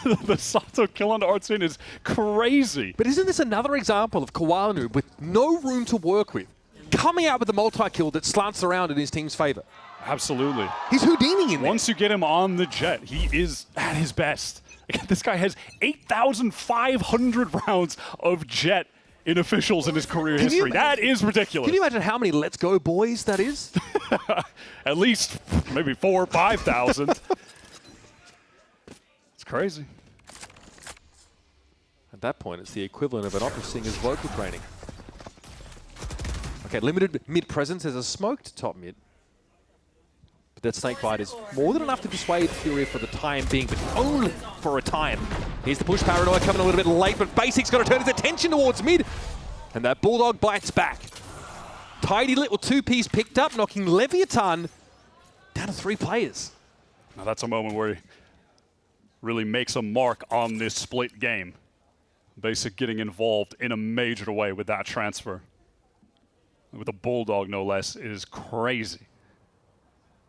The Sato kill on Artsy is crazy. But isn't this another example of Koalanu with no room to work with, coming out with a multi-kill that slants around in his team's favor? Absolutely. He's Houdini in there. Once you get him on the jet, he is at his best. This guy has 8,500 rounds of jet in officials in his career history. That is ridiculous. Can you imagine how many Let's Go boys that is? At least maybe 4,000 or 5,000. It's crazy. At that point, it's the equivalent of an opera singer's vocal training. Okay, limited mid presence as a smoked top mid. But that snakebite is more than enough to dissuade Furia for the time being, but only for a time. Here's the push paranoia coming a little bit late, but Basic's got to turn his attention towards mid. And that Bulldog bites back. Tidy little two-piece picked up, knocking Leviatán down to 3 players. Now that's a moment where he really makes a mark on this split game. Basic getting involved in a major way with that transfer. With a Bulldog, no less, is crazy.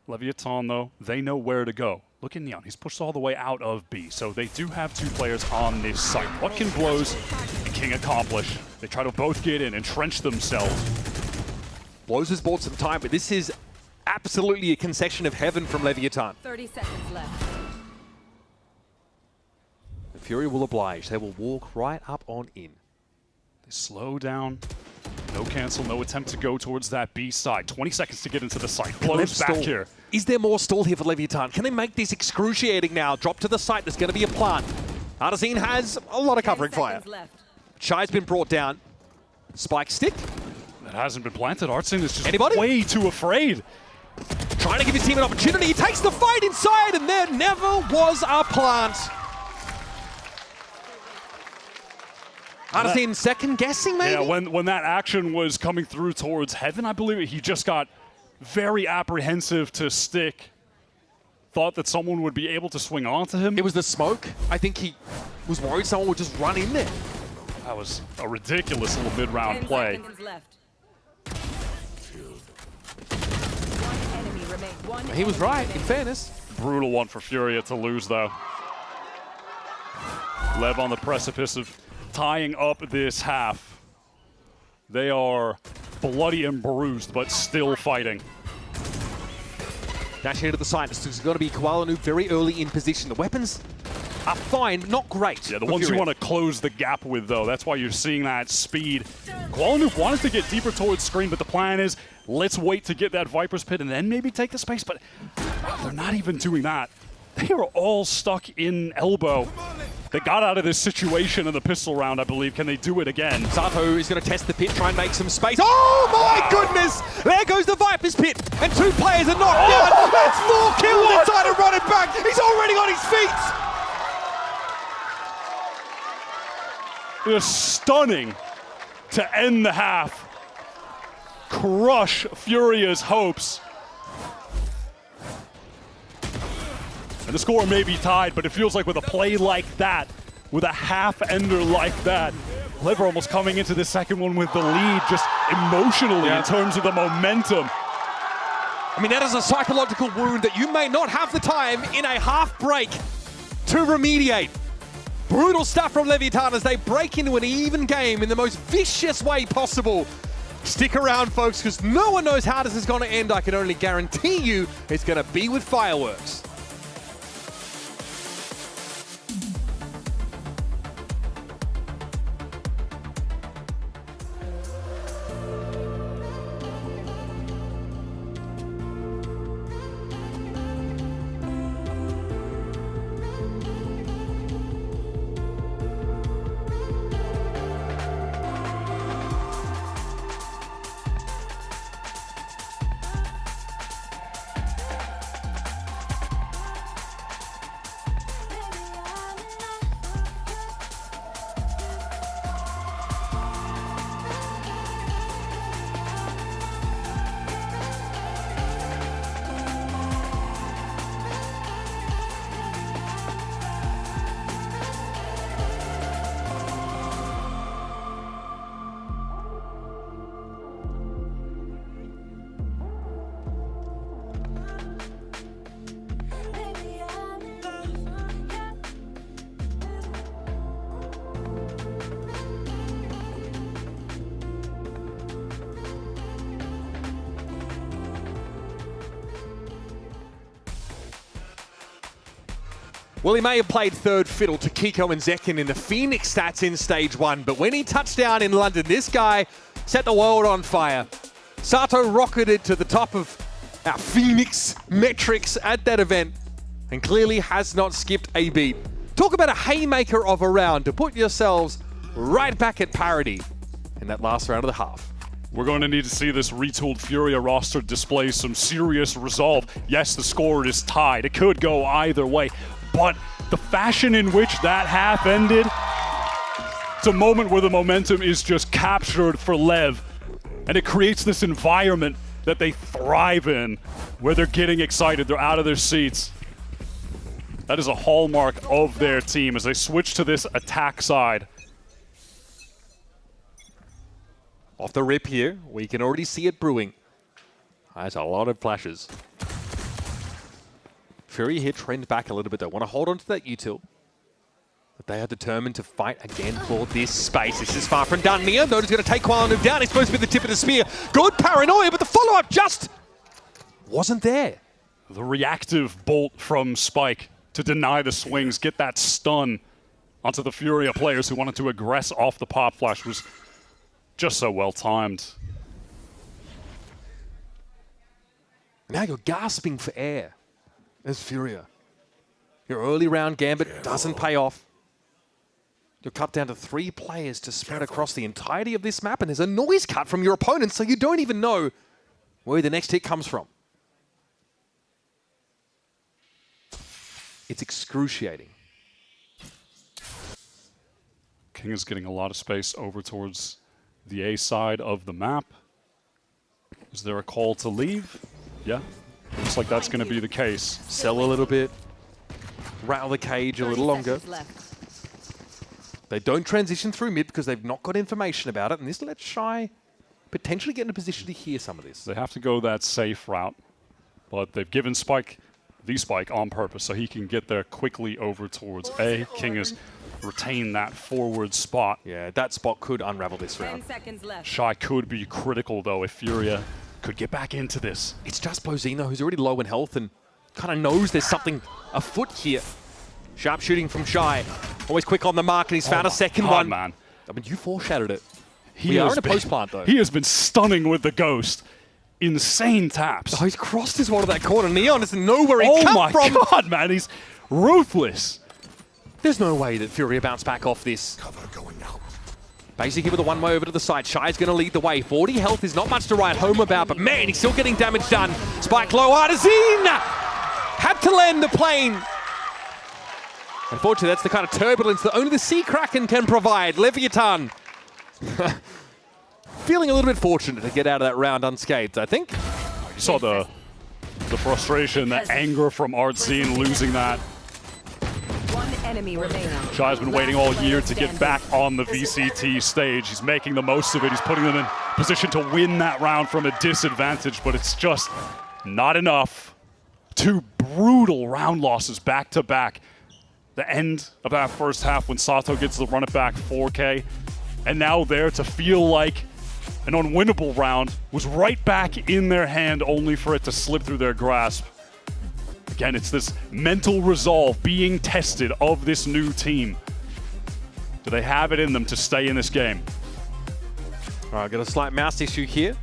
Leviatán, though, they know where to go. Look at Neon. He's pushed all the way out of B, so they do have 2 players on this site. What can Blows and King accomplish? They try to both get in, entrench themselves. Blows has bought some time, but this is absolutely a concession of heaven from Leviatán. 30 seconds left. The Fury will oblige. They will walk right up on in. They slow down. No cancel, no attempt to go towards that B side. 20 seconds to get into the site. Blows back here. Is there more stall here for Leviatán? Can they make this excruciating now? Drop to the site. There's going to be a plant. Arzine has a lot of covering fire. Shy's been brought down. Spike stick. That hasn't been planted. Arzine is just way too afraid. Trying to give his team an opportunity. He takes the fight inside, and there never was a plant. Arzine second guessing, maybe? Yeah, when that action was coming through towards Heaven, I believe he just got very apprehensive to stick. Thought that someone would be able to swing onto him. It was the smoke. I think he was worried someone would just run in there. That was a ridiculous little mid-round play. remain. One He was right, in fairness. Brutal one for Furia to lose, though. Lev on the precipice of tying up this half. They are bloody and bruised, but still fighting. Dash into the side. This is going to be Koala Noob very early in position. The weapons are fine, but not great. Yeah, the ones you want to close the gap with, though. That's why you're seeing that speed. Koala Noob wanted to get deeper towards screen, but the plan is, let's wait to get that Viper's Pit and then maybe take the space. But they're not even doing that. They are all stuck in elbow. They got out of this situation in the pistol round, I believe. Can they do it again? Sato is going to test the pit, try and make some space. Oh my goodness! There goes the Viper's Pit, and 2 players are knocked down. That's 4 kills inside and running back. He's already on his feet. It was stunning to end the half. Crush Furia's hopes. And the score may be tied, but it feels like with a play like that, with a half-ender like that, Lev are almost coming into the second one with the lead, just emotionally in terms of the momentum. I mean, that is a psychological wound that you may not have the time in a half break to remediate. Brutal stuff from Leviatán as they break into an even game in the most vicious way possible. Stick around, folks, because no one knows how this is going to end. I can only guarantee you it's going to be with fireworks. Well, he may have played third fiddle to Kiko and Zekin in the Phoenix stats in Stage 1, but when he touched down in London, this guy set the world on fire. Sato rocketed to the top of our Phoenix metrics at that event and clearly has not skipped a beat. Talk about a haymaker of a round to put yourselves right back at parity in that last round of the half. We're going to need to see this retooled Furia roster display some serious resolve. Yes, the score is tied. It could go either way. But the fashion in which that half ended, it's a moment where the momentum is just captured for Lev. And it creates this environment that they thrive in, where they're getting excited, they're out of their seats. That is a hallmark of their team as they switch to this attack side. Off the rip here, we can already see it brewing. That's a lot of flashes. Fury here trends back a little bit. They want to hold on to that util. But they are determined to fight again for this space. This is far from done. Neo, though, is going to take Koala Noob down. He's supposed to be the tip of the spear. Good paranoia, but the follow-up just wasn't there. The reactive bolt from Spike to deny the swings, get that stun onto the Furia players who wanted to aggress off the pop flash was just so well timed. Now you're gasping for air as Furia. Your early round gambit doesn't pay off. You're cut down to 3 players to spread across the entirety of this map, and there's a noise cut from your opponent, so you don't even know where the next hit comes from. It's excruciating. King is getting a lot of space over towards the A side of the map. Is there a call to leave? Yeah. Looks like that's going to be the case. Sell a little bit. Rattle the cage a little longer. They don't transition through mid because they've not got information about it, and this lets Shy potentially get in a position to hear some of this. They have to go that safe route. but they've given Spike the spike on purpose so he can get there quickly over towards A. King has retained that forward spot. Yeah, that spot could unravel this 10 round. seconds left. Shy could be critical, though, if Furia could get back into this. It's just Bozino, who's already low in health and kind of knows there's something afoot here. Sharp shooting from Shy. Always quick on the mark, and he's found a second one. Man. I mean, you foreshadowed it. He We are has in a been- post-plant, though. He has been stunning with the Ghost. Insane taps. Oh, he's crossed his one to that corner. Neon doesn't know where he come my from. God, man, he's ruthless. There's no way that Furia bounce back off this. Cover going out. Basically with a one-way over to the side. Shy's going to lead the way. 40 health is not much to write home about, but man, he's still getting damage done. Spike low, Artisan! Had to land the plane. Unfortunately, that's the kind of turbulence that only the Sea Kraken can provide. Leviatán feeling a little bit fortunate to get out of that round unscathed, I think. You saw the frustration, the anger from Artzine losing that. One enemy remaining. Shy's been waiting all year to get back on the VCT stage. He's making the most of it. He's putting them in position to win that round from a disadvantage, but it's just not enough. 2 brutal round losses back to back. The end of that first half when Sato gets the run it back 4K, and now there to feel like an unwinnable round was right back in their hand, only for it to slip through their grasp. Again, it's this mental resolve being tested of this new team. Do they have it in them to stay in this game? All right, got a slight mouse issue here.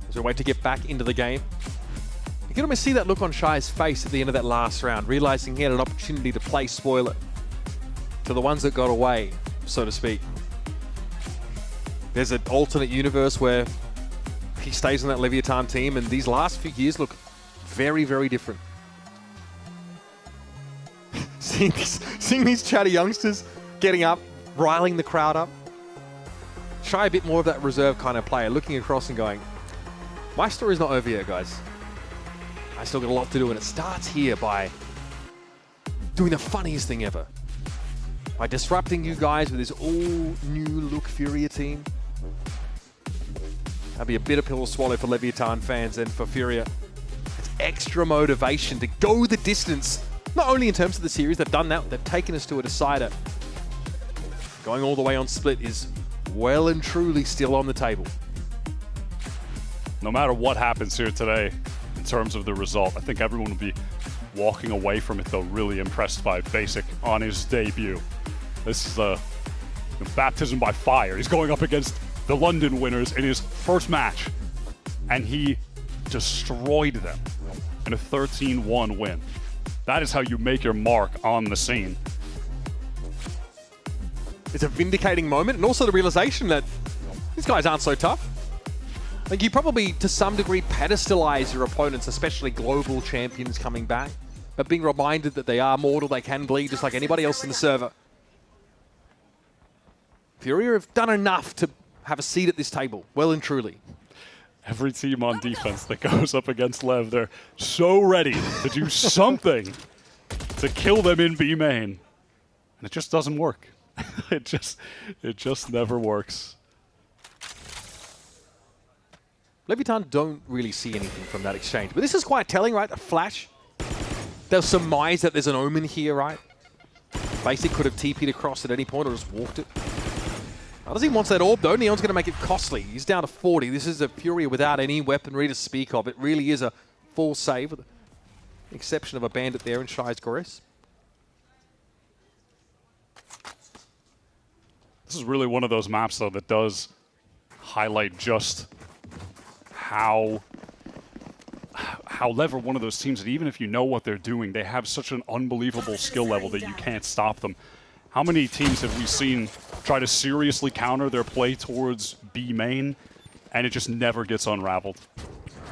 Is there a way to get back into the game? You can almost see that look on Shy's face at the end of that last round, realizing he had an opportunity to play spoiler to the ones that got away, so to speak. There's an alternate universe where he stays on that Leviatán team, and these last few years look very, very different. seeing these chatty youngsters getting up, riling the crowd up. Shy a bit more of that reserve kind of player, looking across and going, my story's not over yet, guys. I still got a lot to do, and it starts here by doing the funniest thing ever. By disrupting you guys with this all-new look Furia team. That'd be a bitter pill to swallow for Leviatán fans, and for Furia, it's extra motivation to go the distance. Not only in terms of the series, they've done that, they've taken us to a decider. Going all the way on split is well and truly still on the table. No matter what happens here today, in terms of the result, I think everyone will be walking away from it, though, really impressed by Basic on his debut. This is a baptism by fire. He's going up against the London winners in his first match, and he destroyed them in a 13-1 win. That is how you make your mark on the scene. It's a vindicating moment, and also the realization that these guys aren't so tough. Like, you probably, to some degree, pedestalize your opponents, especially global champions coming back, but being reminded that they are mortal, they can bleed just like anybody else in the server. Furia have done enough to have a seat at this table, well and truly. Every team on defense that goes up against Lev, they're so ready to do something to kill them in B main. And it just doesn't work. It just never works. Leviatán don't really see anything from that exchange. But this is quite telling, right? A flash. They'll surmise that there's an omen here, right? Basic could have TP'd across at any point or just walked it. Artisan wants that orb, though. Neon's going to make it costly. He's down to 40. This is a Furia without any weaponry to speak of. It really is a full save, with the exception of a bandit there in Shy's Goris. This is really one of those maps, though, that does highlight just how Lev are one of those teams that even if you know what they're doing, they have such an unbelievable skill level that you can't stop them. How many teams have we seen try to seriously counter their play towards B main, and it just never gets unraveled?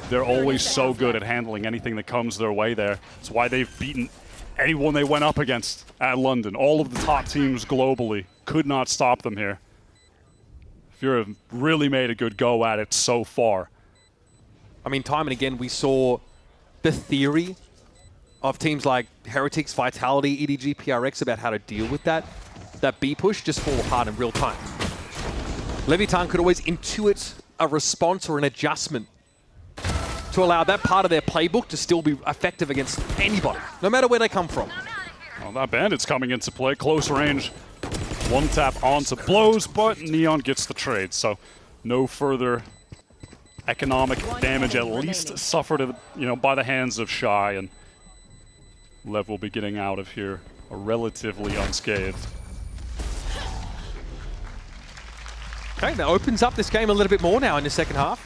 They're always so good at handling anything that comes their way there. It's why they've beaten anyone they went up against at London. All of the top teams globally could not stop them here. Furia have really made a good go at it so far. I mean, time and again, we saw the theory of teams like Heretics, Vitality, EDG, PRX about how to deal with that B push just fall apart in real time. Leviatán could always intuit a response or an adjustment to to allow that part of their playbook to still be effective against anybody, no matter where they come from. Well, that bandit's coming into play, close range. One tap onto blows, but Neon gets the trade, so no further economic damage, at least suffered by the hands of Shy, and Lev will be getting out of here relatively unscathed. Okay, that opens up this game a little bit more now in the second half.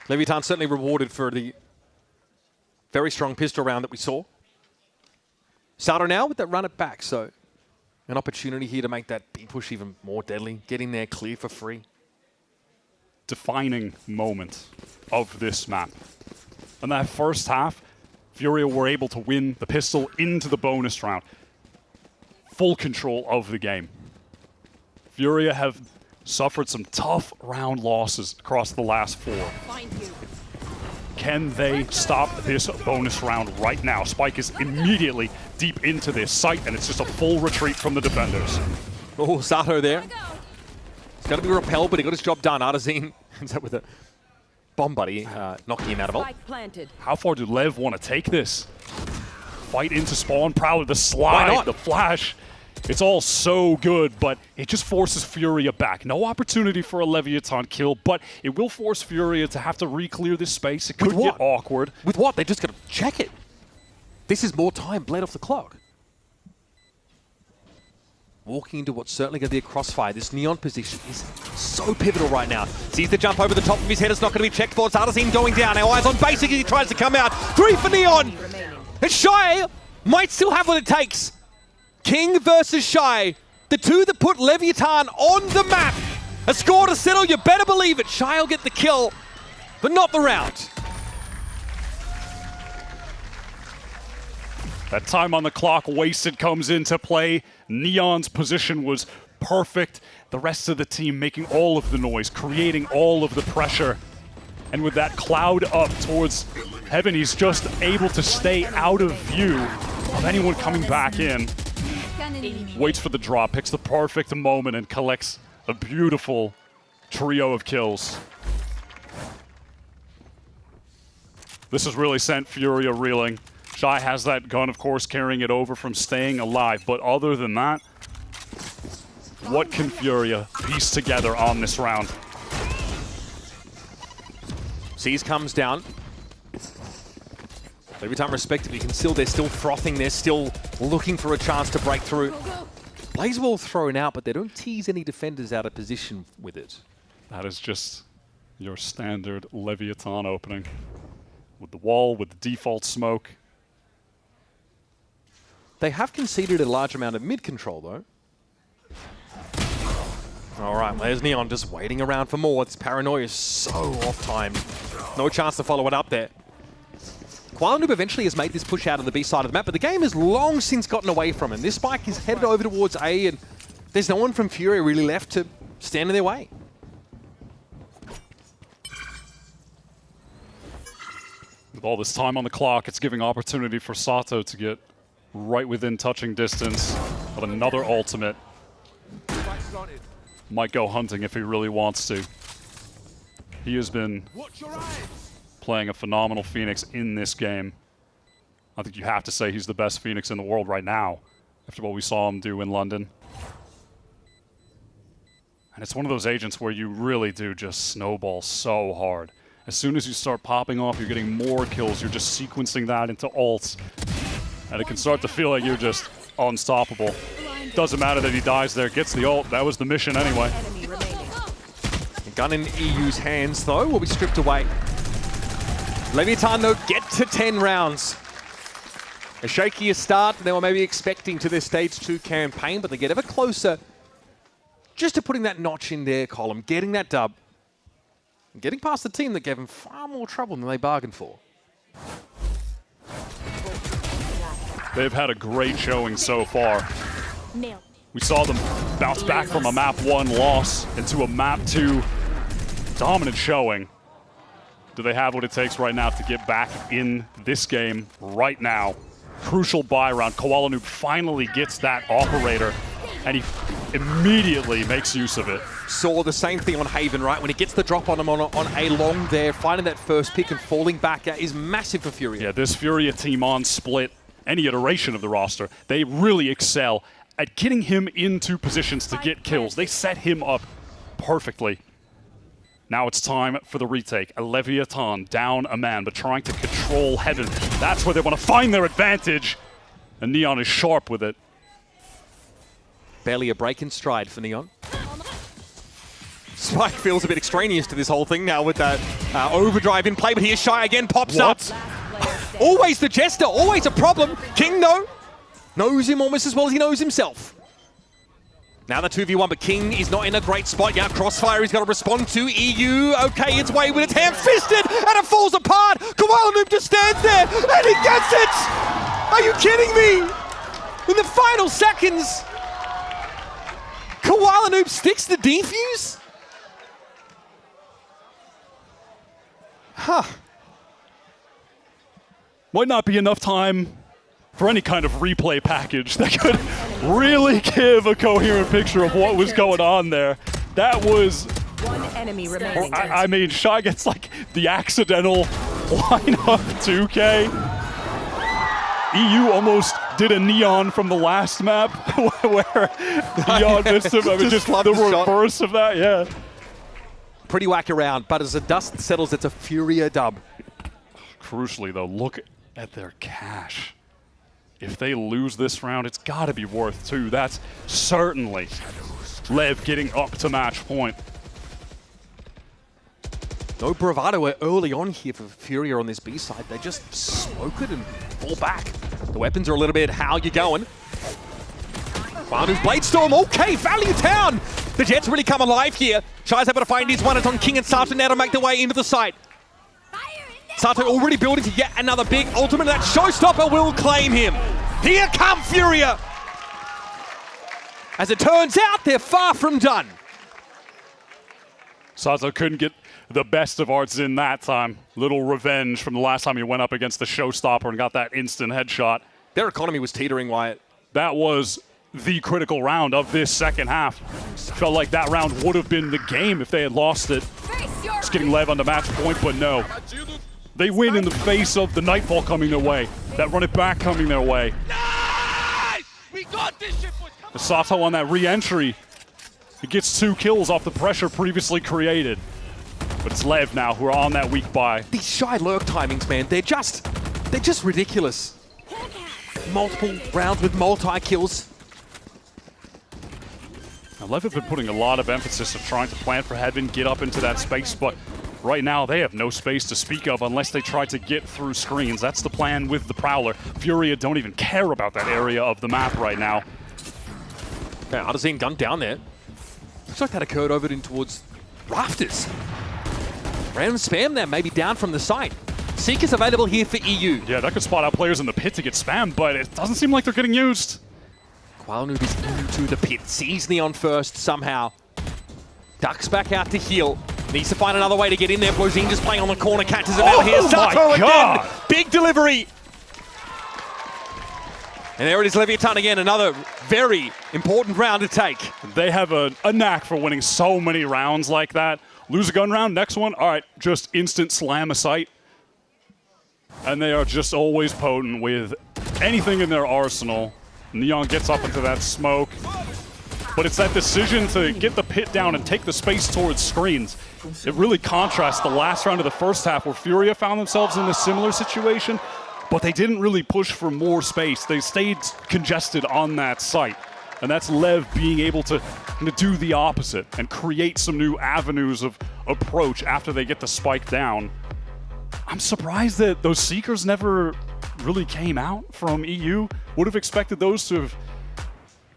Leviatán certainly rewarded for the very strong pistol round that we saw. Sato now with that run it back, so an opportunity here to make that big push even more deadly. Get in there, clear for free. Defining moment of this map. In that first half, Furia were able to win the pistol into the bonus round. Full control of the game. Furia have suffered some tough round losses across the last 4. Can they stop this bonus round right now? Spike is immediately deep into this site, and it's just a full retreat from the defenders. Oh, Sato there. He's got to be repelled, but he got his job done. Artazine ends up with a bomb buddy, knocking him out of ult. How far do Lev want to take this? Fight into spawn, Prowler, the slide, the flash. It's all so good, but it just forces Furia back. No opportunity for a Leviatán kill, but it will force Furia to have to re-clear this space. It could get awkward. With what? They just got to check it. This is more time bled off the clock. Walking into what's certainly going to be a crossfire. This Neon position is so pivotal right now. Sees the jump over the top of his head. It's not going to be checked for. It's Artazine going down. Now eyes on basic as he tries to come out. 3 for Neon. And Shy might still have what it takes. King versus Shy. The two that put Leviatán on the map. A score to settle, you better believe it. Shy will get the kill, but not the round. That time on the clock wasted comes into play. Neon's position was perfect. The rest of the team making all of the noise, creating all of the pressure. And with that cloud up towards heaven, he's just able to stay out of view of anyone coming back in. Waits for the drop, picks the perfect moment, and collects a beautiful trio of kills. This has really sent Furia reeling. Shy has that gun, of course, carrying it over from staying alive. But other than that, what can Furia piece together on this round? Seas comes down. Every time respectively, they're still frothing, they're still looking for a chance to break through. Blazeball thrown out, but they don't tease any defenders out of position with it. That is just your standard Leviatán opening. With the wall, with the default smoke. They have conceded a large amount of mid control, though. All right, there's Neon just waiting around for more. This paranoia is so off-timed. No chance to follow it up there. Kuala Noob eventually has made this push out of the B side of the map, but the game has long since gotten away from him. This spike is headed over towards A, and there's no one from Furia really left to stand in their way. With all this time on the clock, it's giving opportunity for Sato to get right within touching distance of another ultimate. Might go hunting if he really wants to. He has been playing a phenomenal Phoenix in this game. I think you have to say he's the best Phoenix in the world right now, after what we saw him do in London. And it's one of those agents where you really do just snowball so hard. As soon as you start popping off, you're getting more kills. You're just sequencing that into ults. And it can start to feel like you're just unstoppable. Doesn't matter that he dies there, gets the ult. That was the mission anyway. The gun in EU's hands, though, will be stripped away. Leviatán, though, get to 10 rounds. A shakier start than they were maybe expecting to their Stage 2 campaign, but they get ever closer just to putting that notch in their column, getting that dub, and getting past the team that gave them far more trouble than they bargained for. They've had a great showing so far. We saw them bounce back from a Map 1 loss into a Map 2 dominant showing. Do they have what it takes right now to get back in this game right now? Crucial buy round. Kuala Noob finally gets that operator, and he immediately makes use of it. saw the same thing on Haven, right? When he gets the drop on him on A long there, finding that first pick and falling back is massive for Furia. Yeah, this Furia team on Split, any iteration of the roster, they really excel at getting him into positions to get kills. They set him up perfectly. Now it's time for the retake. A Leviatán down a man, but trying to control Heaven. That's where they want to find their advantage. And Neon is sharp with it. Barely a break in stride for Neon. Spike feels a bit extraneous to this whole thing now with that overdrive in play, but here's Shy again, pops up. Always the Jester, always a problem. King, though, knows him almost as well as he knows himself. Now the 2v1, but King is not in a great spot. Yeah, Crossfire he's got to respond to. EU, okay, it's Wayward, it's ham-fisted, and it falls apart. Koala Noob just stands there, and he gets it! Are you kidding me? In the final seconds, Koala Noob sticks the defuse? Huh. Might not be enough time for any kind of replay package that could really give a coherent picture of what was going on there. That was... One enemy remaining. I mean, Shy gets like the accidental lineup 2K. EU almost did a Neon from the last map where Neon missed him. I mean, just the reverse of that, yeah. Pretty whack around, but as the dust settles, it's a Furia dub. Crucially, though, look at their cash. If they lose this round, it's got to be worth 2. That's certainly Lev getting up to match point. No bravado early on here for Furia on this B side. They just smoke it and fall back. The weapons are a little bit how you going. Barnu's Blade Storm, okay, Value Town! The Jets really come alive here. Shy's able to find his one. It's on King and Sato now to make their way into the site. Sato already building to yet another big ultimate. That showstopper will claim him. Here come Furia. As it turns out, they're far from done. Sato couldn't get the best of arts in that time. Little revenge from the last time he went up against the showstopper and got that instant headshot. Their economy was teetering, Wyatt. That was the critical round of this second half. Felt like that round would have been the game if they had lost it. Just getting Lev on the match point, but no. They win in the face of the Nightfall coming their way, that run it back coming their way. Nice! We got this shit. Sato on that re-entry. He gets 2 kills off the pressure previously created. But it's Lev now who are on that weak buy. These Shy lurk timings, man, they're just ridiculous. Multiple rounds with multi-kills. Now, Lev have been putting a lot of emphasis of trying to plan for Heaven, get up into that space, but right now they have no space to speak of unless they try to get through screens. That's the plan with the Prowler. Furia don't even care about that area of the map right now. Okay, Artisan gun down there. Looks like that occurred over in towards Rafters. Random spam there, maybe down from the site. Seekers available here for EU. Yeah, that could spot out players in the pit to get spammed, but it doesn't seem like they're getting used. Koala Noob is into the pit. Sees Neon first somehow. Ducks back out to heal. Needs to find another way to get in there. Blozine just playing on the corner, catches him out here. Sato again! Big delivery! And there it is, Leviatán again, another very important round to take. They have a knack for winning so many rounds like that. Lose a gun round, next one, all right, just instant slam a site. And they are just always potent with anything in their arsenal. Neon gets up into that smoke. But it's that decision to get the pit down and take the space towards screens. It really contrasts the last round of the first half where Furia found themselves in a similar situation, but they didn't really push for more space. They stayed congested on that site. And that's Lev being able to do the opposite and create some new avenues of approach after they get the spike down. I'm surprised that those Seekers never really came out from EU. Would have expected those to have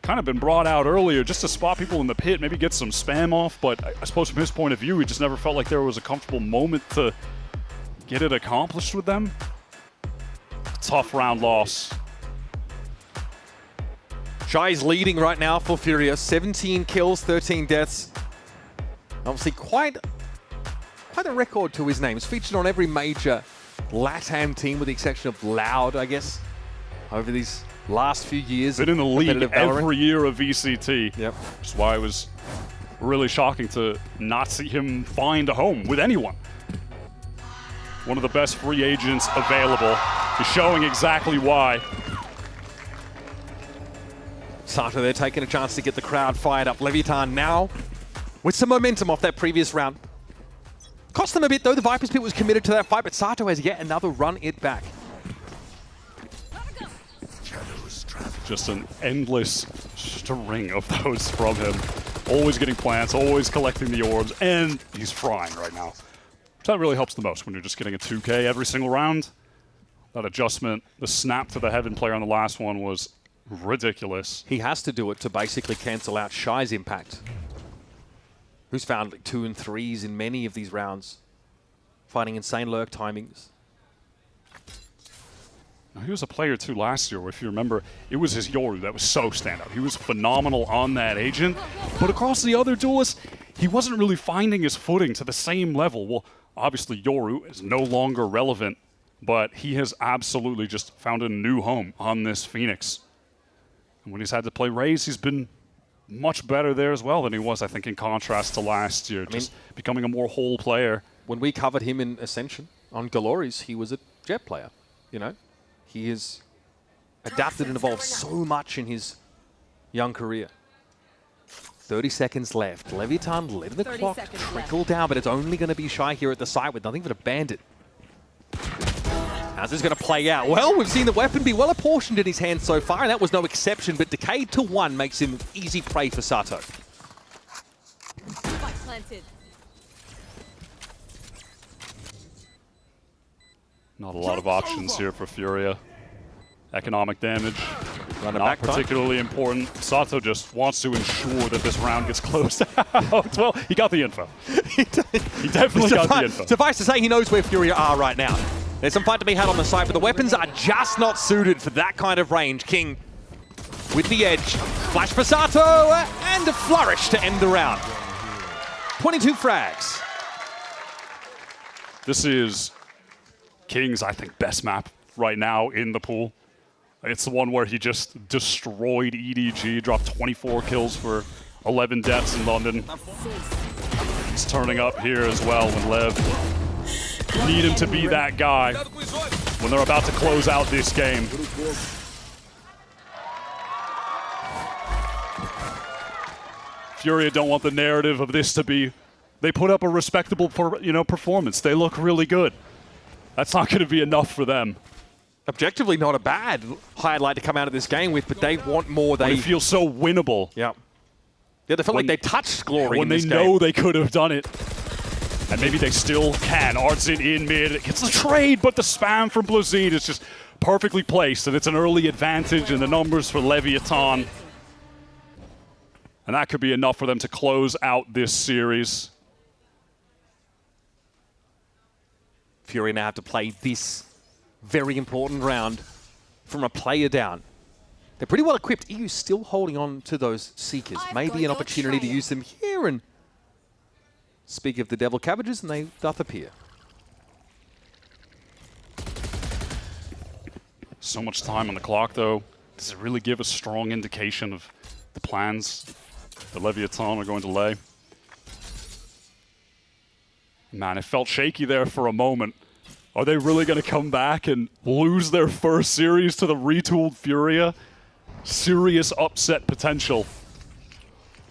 kind of been brought out earlier just to spot people in the pit, maybe get some spam off, but I suppose from his point of view, he just never felt like there was a comfortable moment to get it accomplished with them. Tough round loss. Shy's leading right now for Furia. 17 kills, 13 deaths. Obviously quite a record to his name. He's featured on every major LATAM team with the exception of Loud, I guess, over these last few years. Been in the league every year of VCT. Yep. That's why it was really shocking to not see him find a home with anyone. One of the best free agents available is showing exactly why. Sato, they're taking a chance to get the crowd fired up. Leviatán now with some momentum off that previous round. Cost them a bit though, the Viper's Pit was committed to that fight, but Sato has yet another run it back. Just an endless string of those from him. Always getting plants, always collecting the orbs, and he's frying right now. So that really helps the most when you're just getting a 2K every single round. That adjustment, the snap to the Heaven player on the last one was ridiculous. He has to do it to basically cancel out Shy's impact, who's found like 2 and 3s in many of these rounds, finding insane lurk timings. Now, he was a player too last year, if you remember, it was his Yoru that was so standout. He was phenomenal on that agent, but across the other duelists, he wasn't really finding his footing to the same level. Well, obviously Yoru is no longer relevant, but he has absolutely just found a new home on this Phoenix. And when he's had to play Raze, he's been much better there as well than he was, I think, in contrast to last year. Just becoming a more whole player. When we covered him in Ascension on Glories, he was a Jet player, you know? He has adapted and evolved so much in his young career. 30 seconds left. Leviatán letting the clock trickle down, but it's only going to be Shy here at the site with nothing but a bandit. How's this going to play out? Well, we've seen the weapon be well apportioned in his hand so far, and that was no exception, but decayed to 1 makes him easy prey for Sato. Not a lot of options here for Furia. Economic damage, not particularly important. Sato just wants to ensure that this round gets closed out. Well, he got the info. He definitely got the info. Suffice to say, he knows where Furia are right now. There's some fight to be had on the side, but the weapons are just not suited for that kind of range. King with the edge. Flash for Sato, and a flourish to end the round. 22 frags. This is King's, I think, best map right now in the pool. It's the one where he just destroyed EDG, dropped 24 kills for 11 deaths in London. He's turning up here as well when Lev need him to be that guy when they're about to close out this game. Furia don't want the narrative of this to be, they put up a respectable performance. They look really good. That's not going to be enough for them. Objectively not a bad highlight to come out of this game with, but they want more. They feel so winnable. Yeah. Yeah, they felt like they touched glory when they know they could have done it. And maybe they still can. Artsin in mid. It gets the trade, but the spam from Blazine is just perfectly placed. And it's an early advantage in the numbers for Leviatán. And that could be enough for them to close out this series. Fury now have to play this very important round from a player down. They're pretty well equipped. EU's still holding on to those Seekers. Maybe an opportunity to use them here and speak of the Devil Cabbages, and they doth appear. So much time on the clock, though. Does it really give a strong indication of the plans that Leviatán are going to lay? Man, it felt shaky there for a moment. Are they really going to come back and lose their first series to the retooled Furia? Serious upset potential.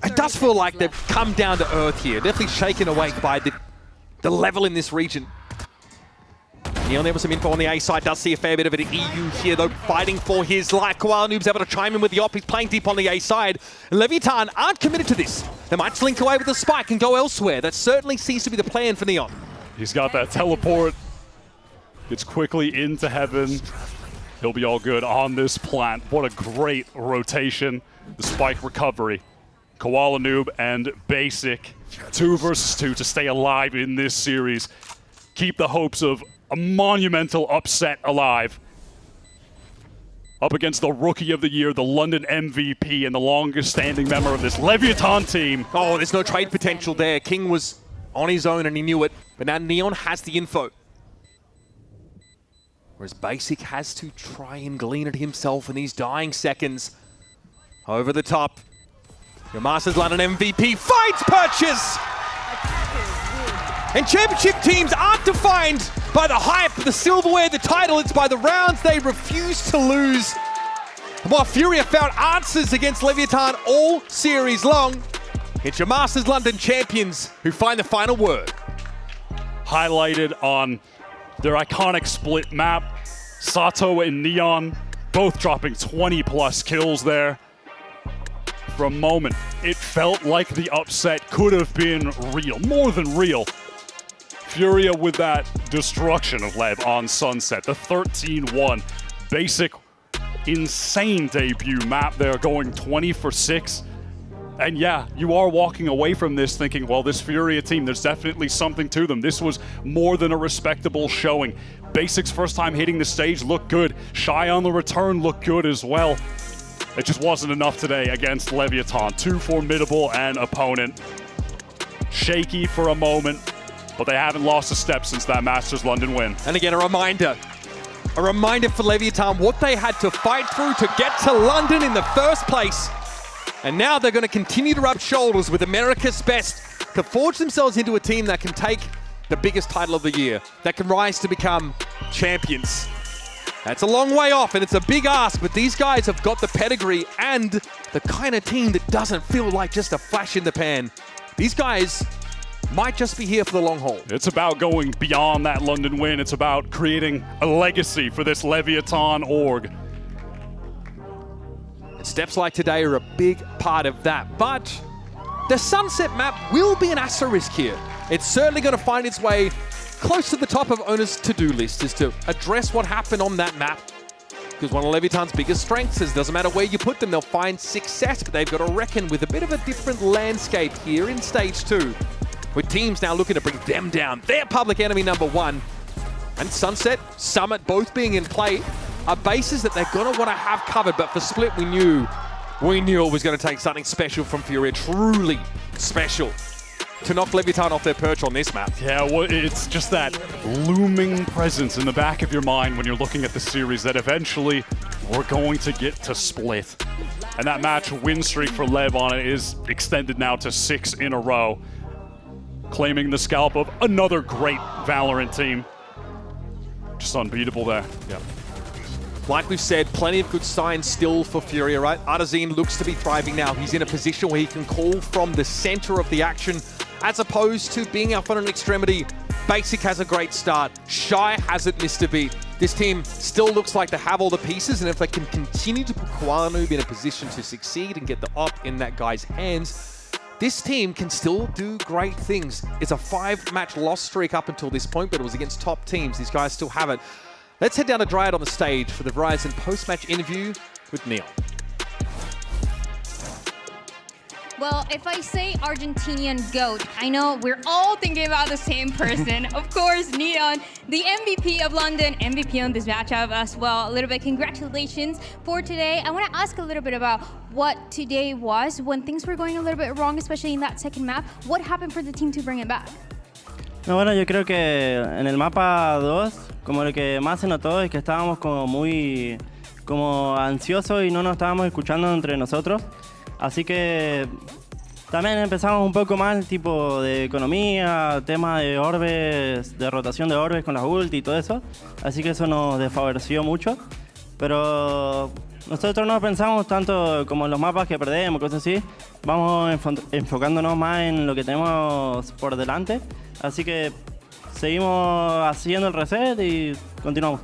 It does feel like they've come down to earth here. Definitely shaken awake by the level in this region. Neon there with some info on the A side. Does see a fair bit of it at EU here, though, fighting for his life. Koala Noob's able to chime in with the op. He's playing deep on the A side. And Leviatán aren't committed to this. They might slink away with the spike and go elsewhere. That certainly seems to be the plan for Neon. He's got that teleport. Gets quickly into Heaven. He'll be all good on this plant. What a great rotation. The spike recovery. Koala Noob and Basic. 2 versus 2 to stay alive in this series. Keep the hopes of a monumental upset alive. Up against the Rookie of the Year, the London MVP, and the longest standing member of this Leviatán team. Oh, there's no trade potential there. King was on his own and he knew it. But now Neon has the info. Whereas Basic has to try and glean it himself in these dying seconds. Over the top. Your Masters London MVP fights purchase! And championship teams aren't defined by the hype, the silverware, the title, it's by the rounds they refuse to lose. And while Furia found answers against Leviatán all series long, it's your Masters London champions who find the final word. Highlighted on their iconic split map, Sato and Neon both dropping 20+ kills there. For a moment, it felt like the upset could have been real, more than real. Furia with that destruction of Lev on Sunset, the 13-1 basic insane debut map there, going 20 for 6. And yeah, you are walking away from this thinking, well, this Furia team, there's definitely something to them. This was more than a respectable showing. Basics first time hitting the stage looked good. Shy on the return looked good as well. It just wasn't enough today against Leviatán. Too formidable an opponent. Shaky for a moment, but they haven't lost a step since that Masters London win. And again, a reminder for Leviatán what they had to fight through to get to London in the first place. And now they're going to continue to rub shoulders with America's best to forge themselves into a team that can take the biggest title of the year, that can rise to become champions. That's a long way off, and it's a big ask, but these guys have got the pedigree and the kind of team that doesn't feel like just a flash in the pan. These guys might just be here for the long haul. It's about going beyond that London win. It's about creating a legacy for this Leviatán org. And steps like today are a big part of that, but the Sunset map will be an asterisk here. It's certainly going to find its way close to the top of owners' to-do list, is to address what happened on that map. Because one of Leviatán's biggest strengths is it doesn't matter where you put them, they'll find success, but they've got to reckon with a bit of a different landscape here in Stage 2, with teams now looking to bring them down. Their public enemy #1. And Sunset, Summit both being in play are bases that they're going to want to have covered, but for Split we knew it was going to take something special from Furia, truly special, to knock Leviatán off their perch on this map. Yeah, well, it's just that looming presence in the back of your mind when you're looking at the series that eventually we're going to get to Split. And that match win streak for Lev on it is extended now to 6 in a row, claiming the scalp of another great Valorant team. Just unbeatable there. Yeah. Like we've said, plenty of good signs still for Furia, right? Artazine looks to be thriving now. He's in a position where he can call from the center of the action, as opposed to being out on an extremity. Basic has a great start. Shy hasn't missed a beat. This team still looks like they have all the pieces, and if they can continue to put Kwaanoob in a position to succeed and get the op in that guy's hands, this team can still do great things. It's a 5-match loss streak up until this point, but it was against top teams. These guys still have it. Let's head down to Dryad on the stage for the Verizon post-match interview with Neon. Well, if I say Argentinian GOAT, I know we're all thinking about the same person. Of course, Neon, the MVP of London, MVP on this matchup as well. A little bit congratulations for today. I want to ask a little bit about what today was when things were going a little bit wrong, especially in that second map. What happened for the team to bring it back? No, bueno, yo creo que en el mapa 2, como lo que más se notó es que estábamos como muy ansiosos y no nos estábamos escuchando entre nosotros. Así que también empezamos un poco mal, tipo de economía, tema de orbes, de rotación de orbes con las ulti y todo eso. Así que eso nos desfavoreció mucho. Pero nosotros no pensamos tanto como en los mapas que perdemos, cosas así. Vamos enfocándonos más en lo que tenemos por delante. Así que seguimos haciendo el reset y continuamos.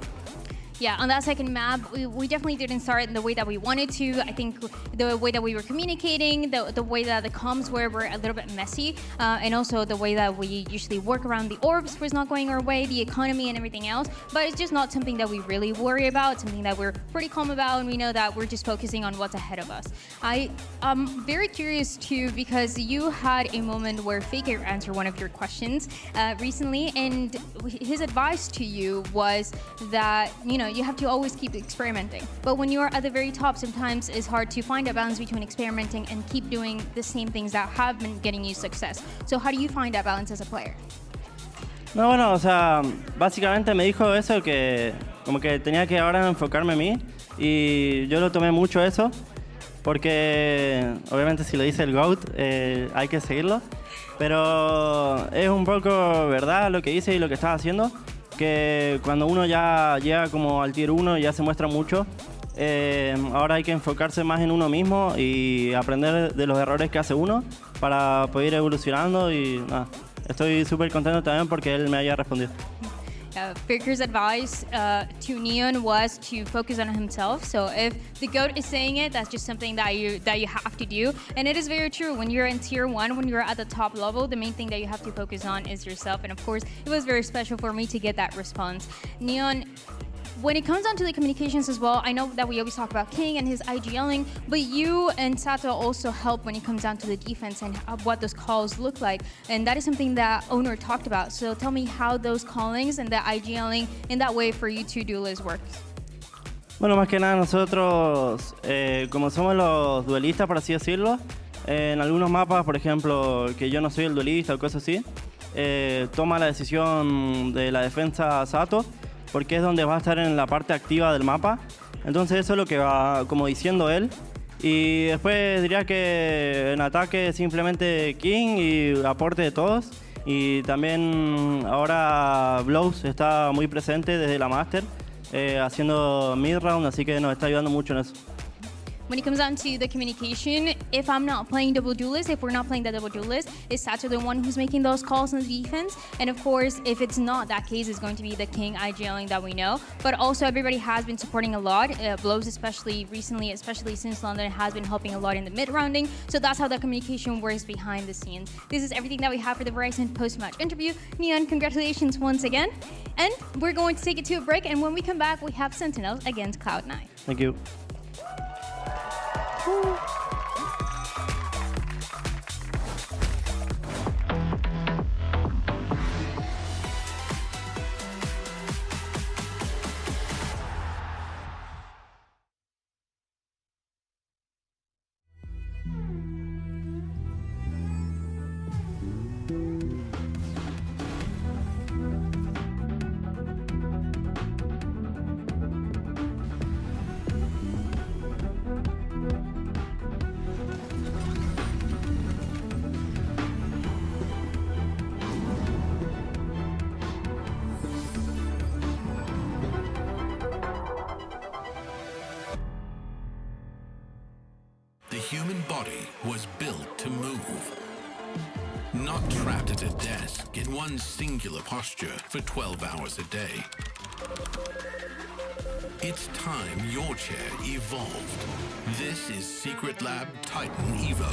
Yeah, on that second map, we definitely didn't start in the way that we wanted to. I think the way that we were communicating, the way that the comms were a little bit messy, and also the way that we usually work around the orbs was not going our way, the economy and everything else. But it's just not something that we really worry about. It's something that we're pretty calm about, and we know that we're just focusing on what's ahead of us. I'm very curious too, because you had a moment where Faker answered one of your questions recently, and his advice to you was that, you know, you have to always keep experimenting. But when you're at the very top, sometimes it's hard to find a balance between experimenting and keep doing the same things that have been getting you success. So how do you find that balance as a player? No, bueno, o sea, básicamente me dijo eso, que como que tenía que ahora enfocarme en mí, y yo lo tomé mucho eso. porque obviamente si lo dice el GOAT hay que seguirlo, pero es un poco verdad lo que dice y lo que está haciendo, que cuando uno ya llega como al tier 1 ya se muestra mucho. Ahora hay que enfocarse más en uno mismo y aprender de los errores que hace uno para poder ir evolucionando y nada, estoy súper contento también porque él me haya respondido. Faker's advice to Neon was to focus on himself. So if the GOAT is saying it, that's just something that you have to do. And it is very true. When you're in tier 1, when you're at the top level, the main thing that you have to focus on is yourself. And of course, it was very special for me to get that response. Neon, when it comes down to the communications as well, I know that we always talk about King and his IGLing, but you and Sato also help when it comes down to the defense and what those calls look like. And that is something that Owner talked about. So tell me how those callings and the IGLing in that way for you two duelists works. Bueno, más que nada nosotros, como somos los duelistas, por así decirlo, en algunos mapas, por ejemplo, que yo no soy el duelista o cosas así, toma la decisión de la defensa Sato, porque es donde va a estar en la parte activa del mapa. Entonces eso es lo que va como diciendo él. Y después diría que en ataque simplemente King y aporte de todos. Y también ahora Blows está muy presente desde la Master, haciendo mid round, así que nos está ayudando mucho en eso. When it comes down to the communication, if I'm not playing double duelist, if we're not playing the double duelist, is Sato the one who's making those calls on the defense? And of course, if it's not that case, it's going to be the King IGLing that we know. But also everybody has been supporting a lot. Blows especially recently, especially since London, has been helping a lot in the mid-rounding. So that's how the communication works behind the scenes. This is everything that we have for the Verizon post-match interview. Neon, congratulations once again. And we're going to take it to a break. And when we come back, we have Sentinel against Cloud9. Thank you. The human body was built to move, not trapped at a desk in one singular posture for 12 hours a day. It's time your chair evolved. This is Secretlab Titan Evo.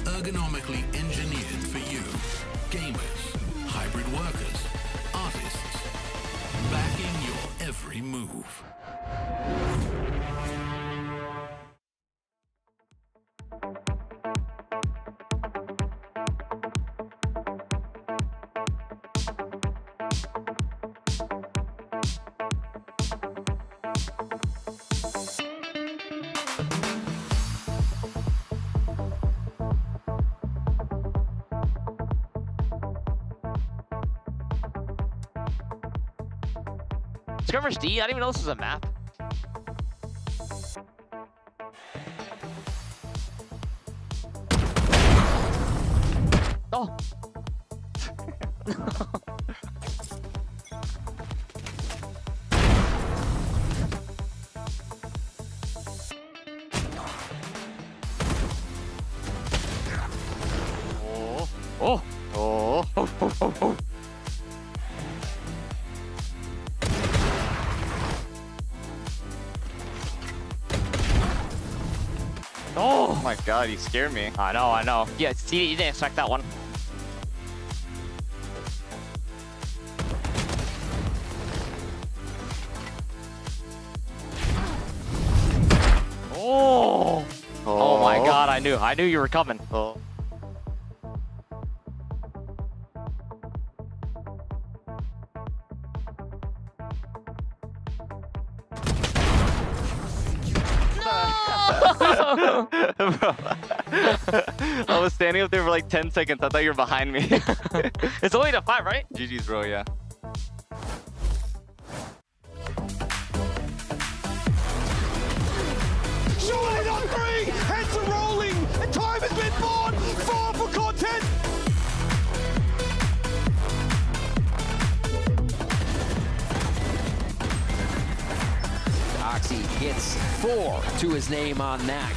Ergonomically engineered for you, gamers, hybrid workers, artists, backing your every move. Skirmish D? I didn't even know this was a map. Oh! Oh! Oh! Oh! Oh my god, you scared me. I know. Yeah, see, you didn't expect that one. Oh! Oh my god, I knew you were coming. Oh. Bro, I was standing up there for like 10 seconds. I thought you were behind me. It's only a 5, right? GG's, bro, yeah. Show gets 4 to his name on that.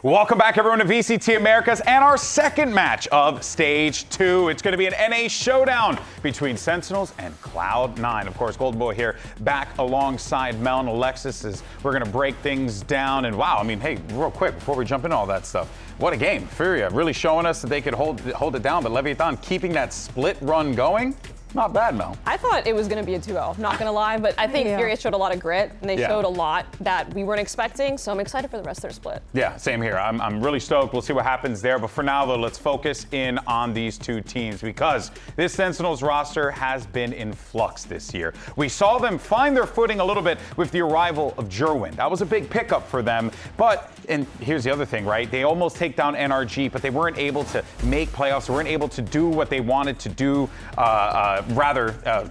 Welcome back, everyone, to VCT Americas and our second match of Stage 2. It's going to be an NA showdown between Sentinels and Cloud9. Of course, Golden Boy here back alongside Mel and Alexis as we're going to break things down. And wow, I mean, hey, real quick, before we jump into all that stuff, what a game. Furia really showing us that they could hold it down, but Leviatán keeping that split run going. Not bad, Mel. I thought it was going to be a 2-0, not going to lie, but I think Furia showed a lot of grit, and they showed a lot that we weren't expecting, so I'm excited for the rest of their split. Yeah, same here. I'm really stoked. We'll see what happens there, but for now, though, let's focus in on these two teams because this Sentinels roster has been in flux this year. We saw them find their footing a little bit with the arrival of Jerwin. That was a big pickup for them, but, and here's the other thing, right? They almost take down NRG, but they weren't able to make playoffs. They weren't able to do what they wanted to do,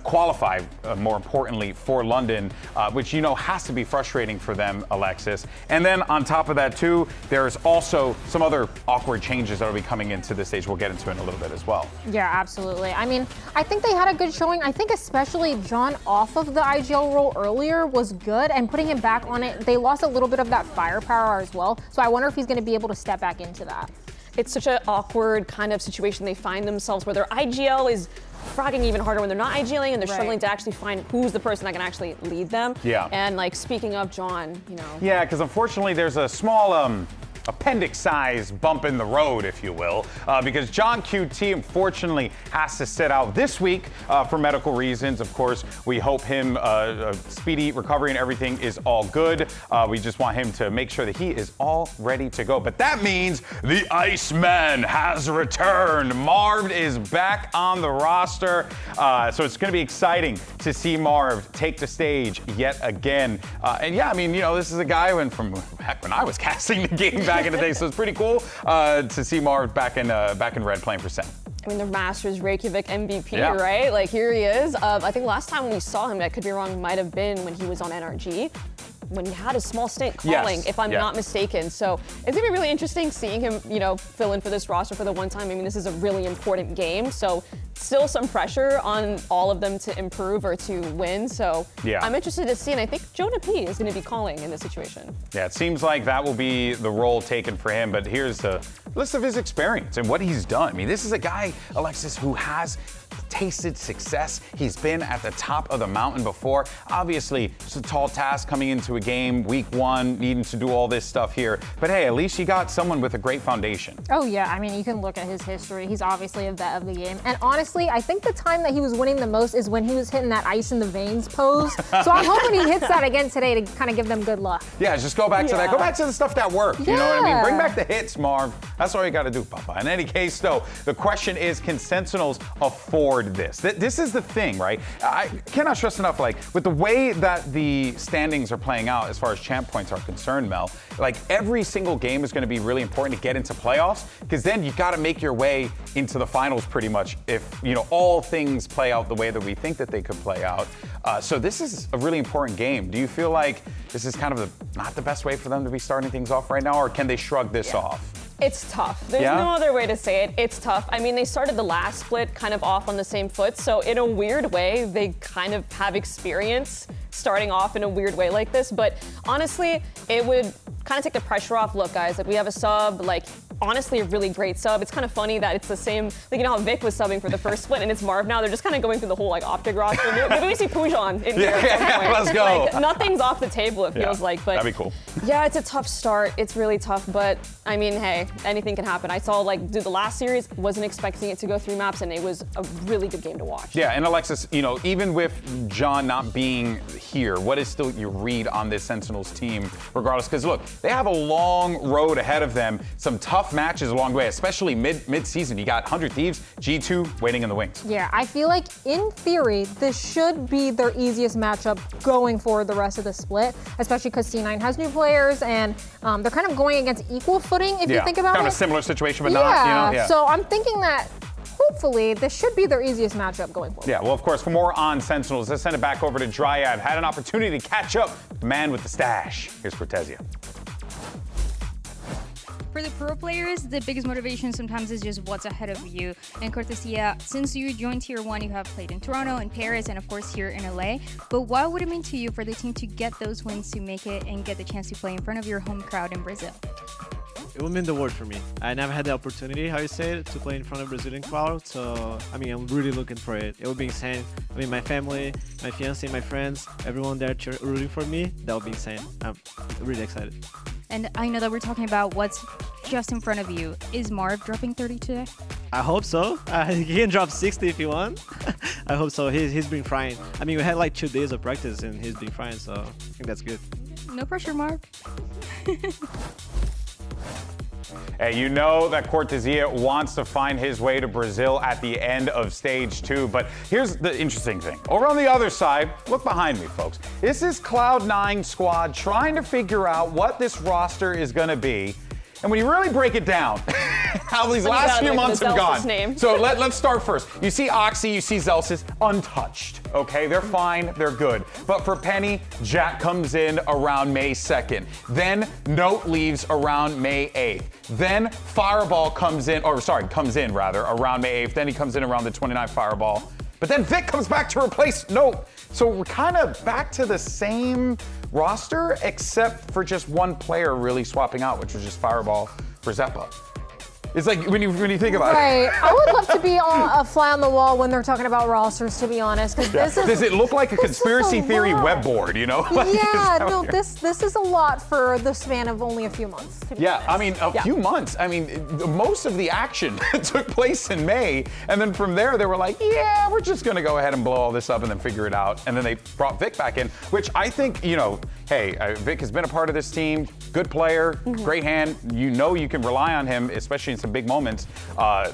qualify, more importantly, for London, which you know has to be frustrating for them, Alexis. And then on top of that, too, there's also some other awkward changes that will be coming into this stage. We'll get into in a little bit as well. Yeah, absolutely. I mean, I think they had a good showing. I think especially John off of the IGL role earlier was good, and putting him back on it, they lost a little bit of that firepower as well. So I wonder if he's going to be able to step back into that. It's such an awkward kind of situation they find themselves where their IGL is frogging even harder when they're not IGLing and they're struggling to actually find who's the person that can actually lead them. Yeah. And like speaking of John, you know. Yeah, because unfortunately there's a small appendix-sized bump in the road, if you will, because John QT unfortunately has to sit out this week for medical reasons. Of course, we hope him a speedy recovery and everything is all good. We just want him to make sure that he is all ready to go. But that means the Iceman has returned. Marv is back on the roster, so it's going to be exciting to see Marv take the stage yet again. And yeah, I mean, you know, this is a guy from heck when I was casting the game back in the day, so it's pretty cool to see Marv back in red playing for SEN. I mean, the Masters Reykjavik MVP, Yeah. right? Like, here he is. I think last time we saw him, I could be wrong, might have been when he was on NRG, when he had a small stint calling, if I'm not mistaken. So it's gonna be really interesting seeing him, you know, fill in for this roster for the one time. I mean, this is a really important game, so still some pressure on all of them to improve or to win. So I'm interested to see, and I think Jonah P is gonna be calling in this situation. Yeah, it seems like that will be the role taken for him, but here's the list of his experience and what he's done. I mean, this is a guy, Alexis, who has tasted success. He's been at the top of the mountain before. Obviously, it's a tall task coming into a game, week one, needing to do all this stuff here. But hey, at least you got someone with a great foundation. Oh yeah, I mean, you can look at his history. He's obviously a vet of the game. And honestly, I think the time that he was winning the most is when he was hitting that ice in the veins pose. So I'm hoping he hits that again today to kind of give them good luck. Yeah, just go back to that. Go back to the stuff that worked. You know what I mean? Bring back the hits, Marv. That's all you got to do, Papa. In any case, though, the question is, can Sentinels afford this? This is the thing, right? I cannot stress enough, like, with the way that the standings are playing out as far as champ points are concerned, Mel, like, every single game is going to be really important to get into playoffs, because then you've got to make your way into the finals pretty much if, you know, all things play out the way that we think that they could play out. So this is a really important game. Do you feel like this is kind of not the best way for them to be starting things off right now, or can they shrug this off? It's tough. There's no other way to say it. It's tough. I mean, they started the last split kind of off on the same foot, so in a weird way, they kind of have experience starting off in a weird way like this, but honestly, it would kind of take the pressure off. Look, guys, like, we have a sub, like, honestly a really great sub. It's kind of funny that it's the same, like, you know how Vic was subbing for the first split and it's Marv now. They're just kind of going through the whole, like, Optic roster. Maybe we see Pujan in here at some point. Let's go. Like, nothing's off the table, it feels like. But that'd be cool. Yeah, it's a tough start. It's really tough, but I mean, hey, anything can happen. I saw, like, the last series, wasn't expecting it to go 3 maps, and it was a really good game to watch. Yeah, and Alexis, you know, even with John not being here, what is still your read on this Sentinels team, regardless? Because look, they have a long road ahead of them, some tough matches along the way, especially mid-season. You got 100 Thieves, G2 waiting in the wings. Yeah, I feel like in theory, this should be their easiest matchup going forward the rest of the split, especially because C9 has new players and they're kind of going against equal footing if you think about it. Kind of a similar situation, but not, you know? Yeah. So I'm thinking that hopefully this should be their easiest matchup going forward. Yeah, well, of course, for more on Sentinels, let's send it back over to Dryad. Had an opportunity to catch up with the man with the stash. Here's Cortezia. For the pro players, the biggest motivation sometimes is just what's ahead of you. And Cortesia, since you joined Tier 1, you have played in Toronto, in Paris, and of course here in LA. But what would it mean to you for the team to get those wins to make it and get the chance to play in front of your home crowd in Brazil? It would mean the world for me. I never had the opportunity, how you say it, to play in front of Brazilian crowd. So, I mean, I'm really looking for it. It would be insane. I mean, my family, my fiancé, my friends, everyone there rooting for me, that would be insane. I'm really excited. And I know that we're talking about what's just in front of you. Is Marv dropping 30 today? I hope so. He can drop 60 if you want. I hope so. He's been frying. I mean, we had like 2 days of practice and he's been frying, so I think that's good. No pressure, Marv. Hey, you know that Cortesia wants to find his way to Brazil at the end of stage 2, but here's the interesting thing. Over on the other side, look behind me, folks. This is Cloud9 squad trying to figure out what this roster is going to be. And when you really break it down, how these last few months have gone. So let's start first. You see Oxy, you see Zelsis, untouched, okay? They're fine, they're good. But for Penny, Jack comes in around May 2nd. Then Note leaves around May 8th. Then Fireball comes in around May 8th. Then he comes in around the 29th, Fireball. But then Vic comes back to replace Note. So we're kind of back to the same roster, except for just one player really swapping out, which was just Fireball for Zeppa. It's like when you think about it. Right. I would love to be a fly on the wall when they're talking about rosters, to be honest. Does it look like a conspiracy theory web board, you know? Like, yeah, no, this is a lot for the span of only a few months. Yeah, I mean, a few months. I mean, most of the action took place in May, and then from there they were like, yeah, we're just gonna go ahead and blow all this up and then figure it out. And then they brought Vic back in, which I think, you know, hey, Vic has been a part of this team, good player, great hand. You know you can rely on him, especially in some big moments.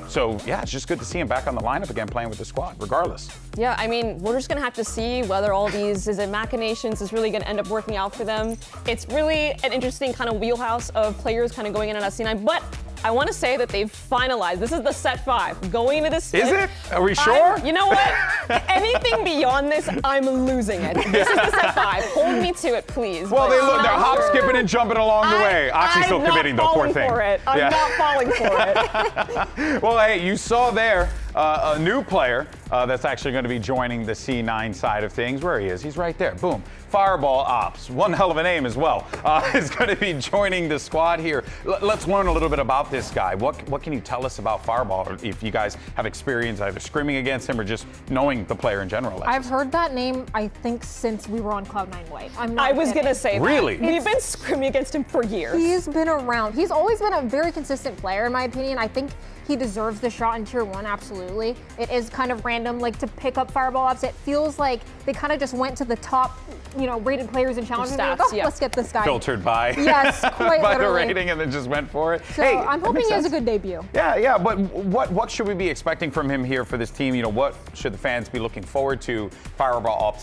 So yeah, it's just good to see him back on the lineup again, playing with the squad, regardless. Yeah, I mean, we're just gonna have to see whether all these machinations is really gonna end up working out for them. It's really an interesting kind of wheelhouse of players kind of going in on SC9, but I want to say that they've finalized. This is the set 5 going into this split. Is it? Are we sure? You know what? Anything beyond this, I'm losing it. This is the set 5. Hold me to it, please. Well, they're hop, skipping, and jumping along the way. Oxy's still committing, though, poor thing. I'm not falling for it. Well, hey, you saw there a new player that's actually going to be joining the C9 side of things. Where he is, he's right there. Boom. Fireball Ops, one hell of a name as well, is going to be joining the squad here. Let's learn a little bit about this guy. What can you tell us about Fireball, if you guys have experience either scrimming against him or just knowing the player in general? I've heard that name, I think, since we were on Cloud9 White. I was going to say that. Really? We've been scrimming against him for years. He's been around. He's always been a very consistent player, in my opinion. I think he deserves the shot in Tier 1, absolutely. It is kind of random, like, to pick up Fireball Ops. It feels like they kind of just went to the top, you know, rated players in challenges. Like, oh, let's get this guy. Filtered by. Yes, quite by literally. the rating, and then just went for it. So hey, I'm hoping he has a good debut. Yeah, but what should we be expecting from him here for this team? You know, what should the fans be looking forward to? Fireball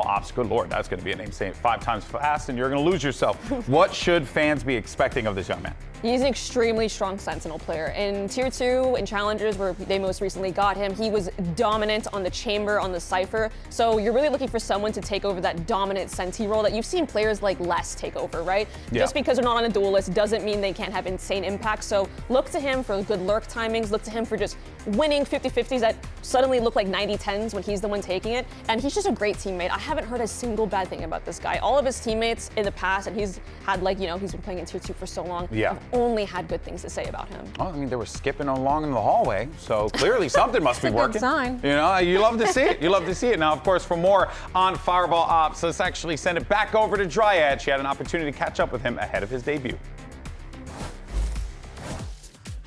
Ops, good Lord, that's going to be a name saying it 5 times fast, and you're going to lose yourself. What should fans be expecting of this young man? He's an extremely strong Sentinel player. In Tier 2, in Challengers, where they most recently got him, he was dominant on the Chamber, on the Cypher. So you're really looking for someone to take over that dominant Senti role that you've seen players like Les take over, right? Yeah. Just because they're not on a duel list doesn't mean they can't have insane impact. So look to him for good lurk timings. Look to him for just winning 50-50s that suddenly look like 90-10s when he's the one taking it. And he's just a great teammate. I haven't heard a single bad thing about this guy. All of his teammates in the past, and he's had, like, you know, he's been playing in Tier 2 for so long. Yeah. Only had good things to say about him. Well, I mean, they were skipping along in the hallway, so clearly something must be working. Good sign. You know, you love to see it. You love to see it. Now, of course, for more on Fireball Ops, let's actually send it back over to Dryad. She had an opportunity to catch up with him ahead of his debut.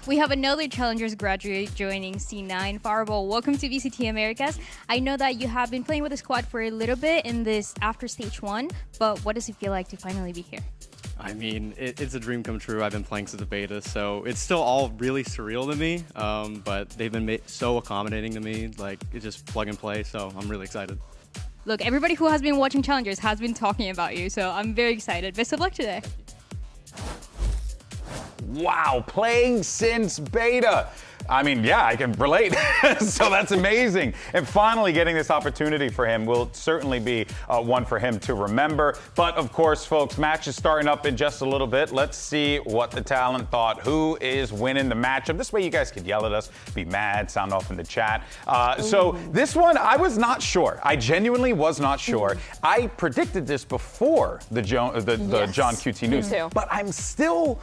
We have another Challengers graduate joining C9. Fireball, welcome to VCT Americas. I know that you have been playing with the squad for a little bit in this after stage 1, but what does it feel like to finally be here? I mean, it's a dream come true. I've been playing since the beta, so it's still all really surreal to me, but they've been so accommodating to me. Like, it's just plug and play, so I'm really excited. Look, everybody who has been watching Challengers has been talking about you, so I'm very excited. Best of luck today. Wow, playing since beta. I mean, yeah, I can relate. So that's amazing. And finally getting this opportunity for him will certainly be one for him to remember. But of course, folks, match is starting up in just a little bit. Let's see what the talent thought. Who is winning the matchup? This way you guys could yell at us, be mad, sound off in the chat. So this one, I was not sure. I genuinely was not sure. I predicted this before the John QT news. Me too. But I'm still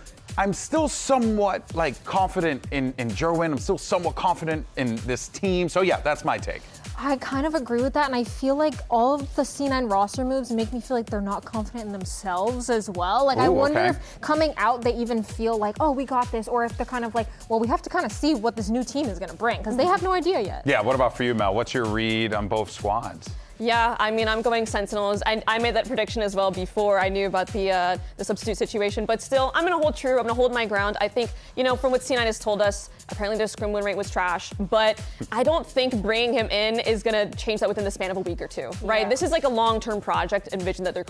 somewhat like confident in Jerwin. I'm still somewhat confident in this team. So yeah, that's my take. I kind of agree with that, and I feel like all of the C9 roster moves make me feel like they're not confident in themselves as well. Like, I wonder if coming out they even feel like, oh, we got this, or if they're kind of like, well, we have to kind of see what this new team is going to bring, because they have no idea yet. Yeah, what about for you, Mel? What's your read on both squads? Yeah, I mean, I'm going Sentinels. I made that prediction as well before I knew about the substitute situation, but still, I'm going to hold true. I'm going to hold my ground. I think, you know, from what C9 has told us, apparently their scrim win rate was trash, but I don't think bringing him in is going to change that within the span of a week or two, right? Yeah. This is like a long-term project and vision that they're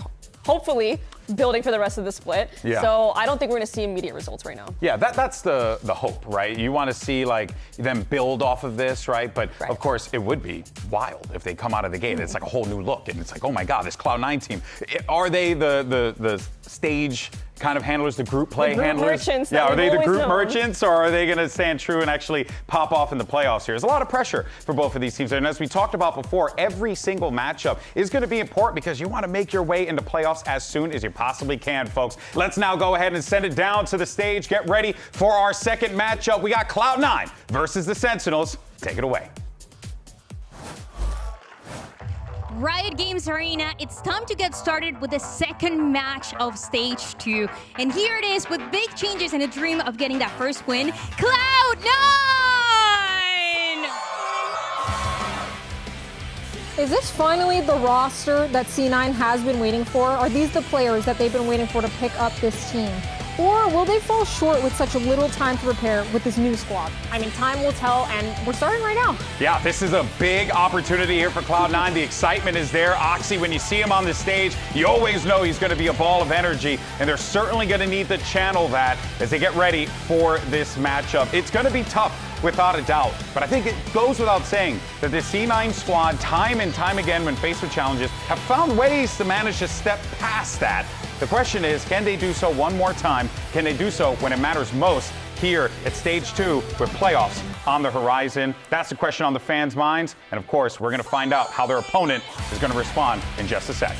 hopefully building for the rest of the split. Yeah. So I don't think we're going to see immediate results right now. Yeah, that's the hope, right? You want to see like them build off of this, right? But of course, it would be wild if they come out of the gate. It's like a whole new look, and it's like, oh my God, this Cloud9 team. Are they the stage kind of handlers, the group play handlers? Merchants, yeah, are they the group known. merchants, or are they going to stand true and actually pop off in the playoffs here? There's a lot of pressure for both of these teams. And as we talked about before, every single matchup is going to be important because you want to make your way into playoffs as soon as you possibly can, folks. Let's now go ahead and send it down to the stage. Get ready for our second matchup. We got Cloud9 versus the Sentinels. Take it away. Riot Games Arena, it's time to get started with the second match of Stage 2. And here it is with big changes and a dream of getting that first win, Cloud9! Is this finally the roster that C9 has been waiting for? Are these the players that they've been waiting for to pick up this team? Or will they fall short with such a little time to prepare with this new squad? I mean, time will tell, and we're starting right now. Yeah, this is a big opportunity here for Cloud9. The excitement is there. Oxy, when you see him on the stage, you always know he's going to be a ball of energy, and they're certainly going to need to channel that as they get ready for this matchup. It's going to be tough, without a doubt, but I think it goes without saying that the C9 squad, time and time again when faced with challenges, have found ways to manage to step past that. The question is, can they do so one more time? Can they do so when it matters most here at Stage 2 with playoffs on the horizon? That's the question on the fans' minds. And of course, we're going to find out how their opponent is going to respond in just a sec.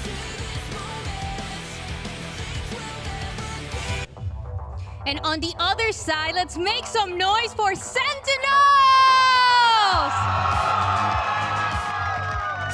And on the other side, let's make some noise for Sentinels!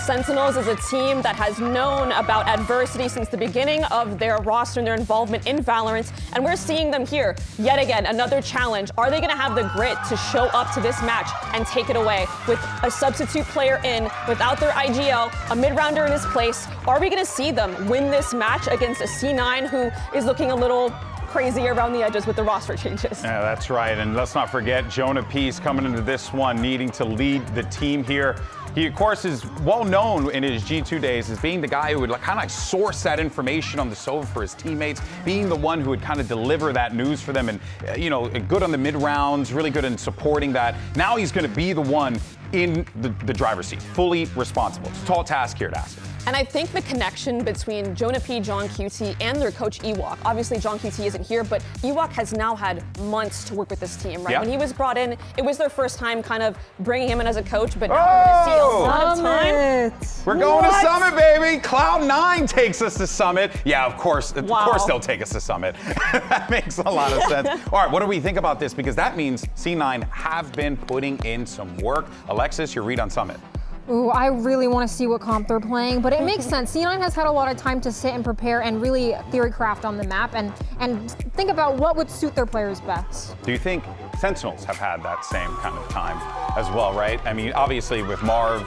Sentinels is a team that has known about adversity since the beginning of their roster and their involvement in Valorant, and we're seeing them here yet again. Another challenge. Are they going to have the grit to show up to this match and take it away with a substitute player in, without their IGL, a mid-rounder in his place? Are we going to see them win this match against a C9 who is looking a little crazy around the edges with the roster changes? Yeah, that's right. And let's not forget Jonah Peace coming into this one, needing to lead the team here. He, of course, is well known in his G2 days as being the guy who would kind of source that information on the Zowie for his teammates, being the one who would kind of deliver that news for them, and you know, good on the mid rounds, really good in supporting that. Now he's going to be the one in the driver's seat, fully responsible. It's a tall task here to ask him. And I think the connection between Jonah P, John QT, and their coach Ewok, obviously John QT isn't here, but Ewok has now had months to work with this team, right? Yeah. When he was brought in, it was their first time kind of bringing him in as a coach, but now we're going to see a lot of time. We're going to Summit, baby! Cloud9 takes us to Summit. Yeah, of course they'll take us to Summit. That makes a lot of sense. All right, what do we think about this? Because that means C9 have been putting in some work. Alexis, your read on Summit. Ooh, I really want to see what comp they're playing, but it makes sense. C9 has had a lot of time to sit and prepare and really theory craft on the map and think about what would suit their players best. Do you think Sentinels have had that same kind of time as well, right? I mean, obviously with Marv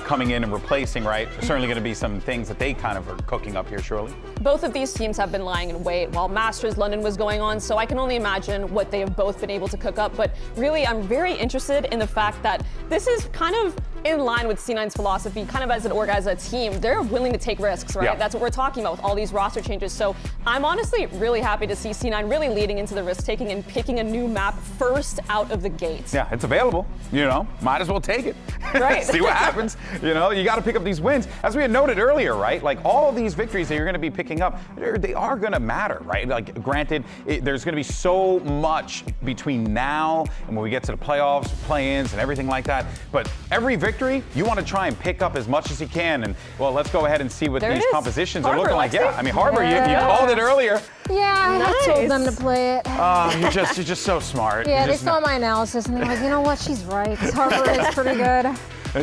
coming in and replacing, right? There's certainly going to be some things that they kind of are cooking up here, surely. Both of these teams have been lying in wait while Masters London was going on, so I can only imagine what they have both been able to cook up. But really, I'm very interested in the fact that this is kind of in line with C9's philosophy, kind of as a team, they're willing to take risks, right? Yeah. That's what we're talking about with all these roster changes. So I'm honestly really happy to see C9 really leading into the risk-taking and picking a new map first out of the gate. Yeah, it's available. You know, might as well take it. Right. See what happens. You know, you got to pick up these wins. As we had noted earlier, right? Like all of these victories that you're going to be picking up, they are going to matter, right? Like granted, there's going to be so much between now and when we get to the playoffs, play-ins, and everything like that. But every victory, you want to try and pick up as much as you can. And well, let's go ahead and see what these compositions are looking like. Yeah, I mean, Harbor, you called it earlier. Yeah, I told them to play it. You're just so smart. Yeah, they saw my analysis and they're like, you know what, she's right. Harbor is pretty good.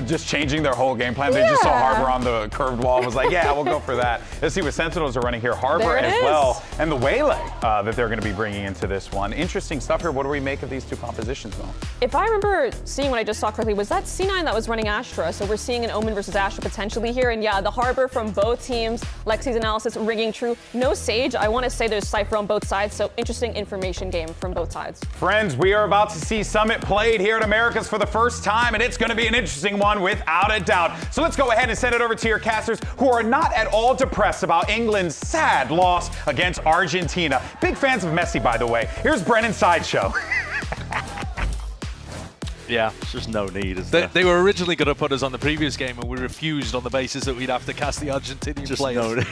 Just changing their whole game plan. They just saw Harbor on the curved wall and was like, yeah, we'll go for that. Let's see what Sentinels are running here. Harbor as well. And the Waylay that they're going to be bringing into this one. Interesting stuff here. What do we make of these two compositions, Mo? If I remember seeing what I just saw correctly, was that C9 that was running Astra? So we're seeing an Omen versus Astra potentially here. And yeah, the Harbor from both teams. Lexi's analysis ringing true. No Sage. I want to say there's Cypher on both sides. So interesting information game from both sides. Friends, we are about to see Summit played here at Americas for the first time. And it's going to be an interesting one without a doubt. So let's go ahead and send it over to your casters who are not at all depressed about England's sad loss against Argentina. Big fans of Messi, by the way. Here's Brennan's Sideshow. Yeah, it's just no need, is there? They were originally going to put us on the previous game and we refused on the basis that we'd have to cast the Argentinian players.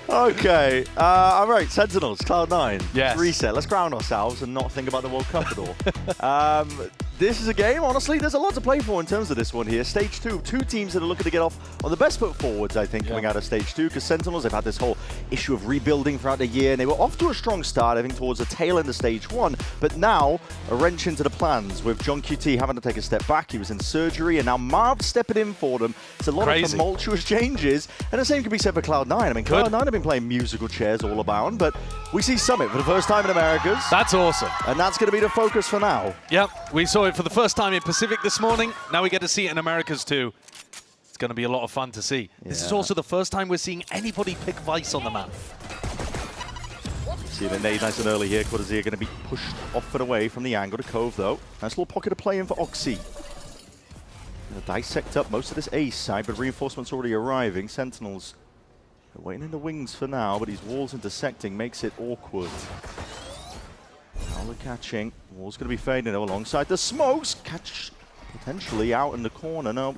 Okay, all right, Sentinels, Cloud9. Yes. Reset. Let's ground ourselves and not think about the World Cup at all. This is a game, honestly, there's a lot to play for in terms of this one here. Stage 2, two teams that are looking to get off on the best foot forwards, I think, coming out of Stage 2, because Sentinels, they've had this whole issue of rebuilding throughout the year, and they were off to a strong start, I think, towards the tail end of Stage 1, but now a wrench into the plans with John QT having to take a step back. He was in surgery, and now Marv stepping in for them. It's a lot of tumultuous changes, and the same can be said for Cloud9. I mean, Cloud9 have been playing musical chairs all abound, but we see Summit for the first time in Americas. That's awesome. And that's going to be the focus for now. Yep, we saw it for the first time in Pacific this morning. Now we get to see it in Americas too. It's going to be a lot of fun to see. Yeah. This is also the first time we're seeing anybody pick Vice on the map. See the nade nice and early here. Quadazir going to be pushed off and away from the angle to Cove, though. Nice little pocket of play in for Oxy. Going to dissect up most of this ace side, but reinforcements already arriving. Sentinels are waiting in the wings for now, but these walls intersecting makes it awkward. Howler catching. Wall's going to be fading though alongside the smokes. Catch potentially out in the corner. No.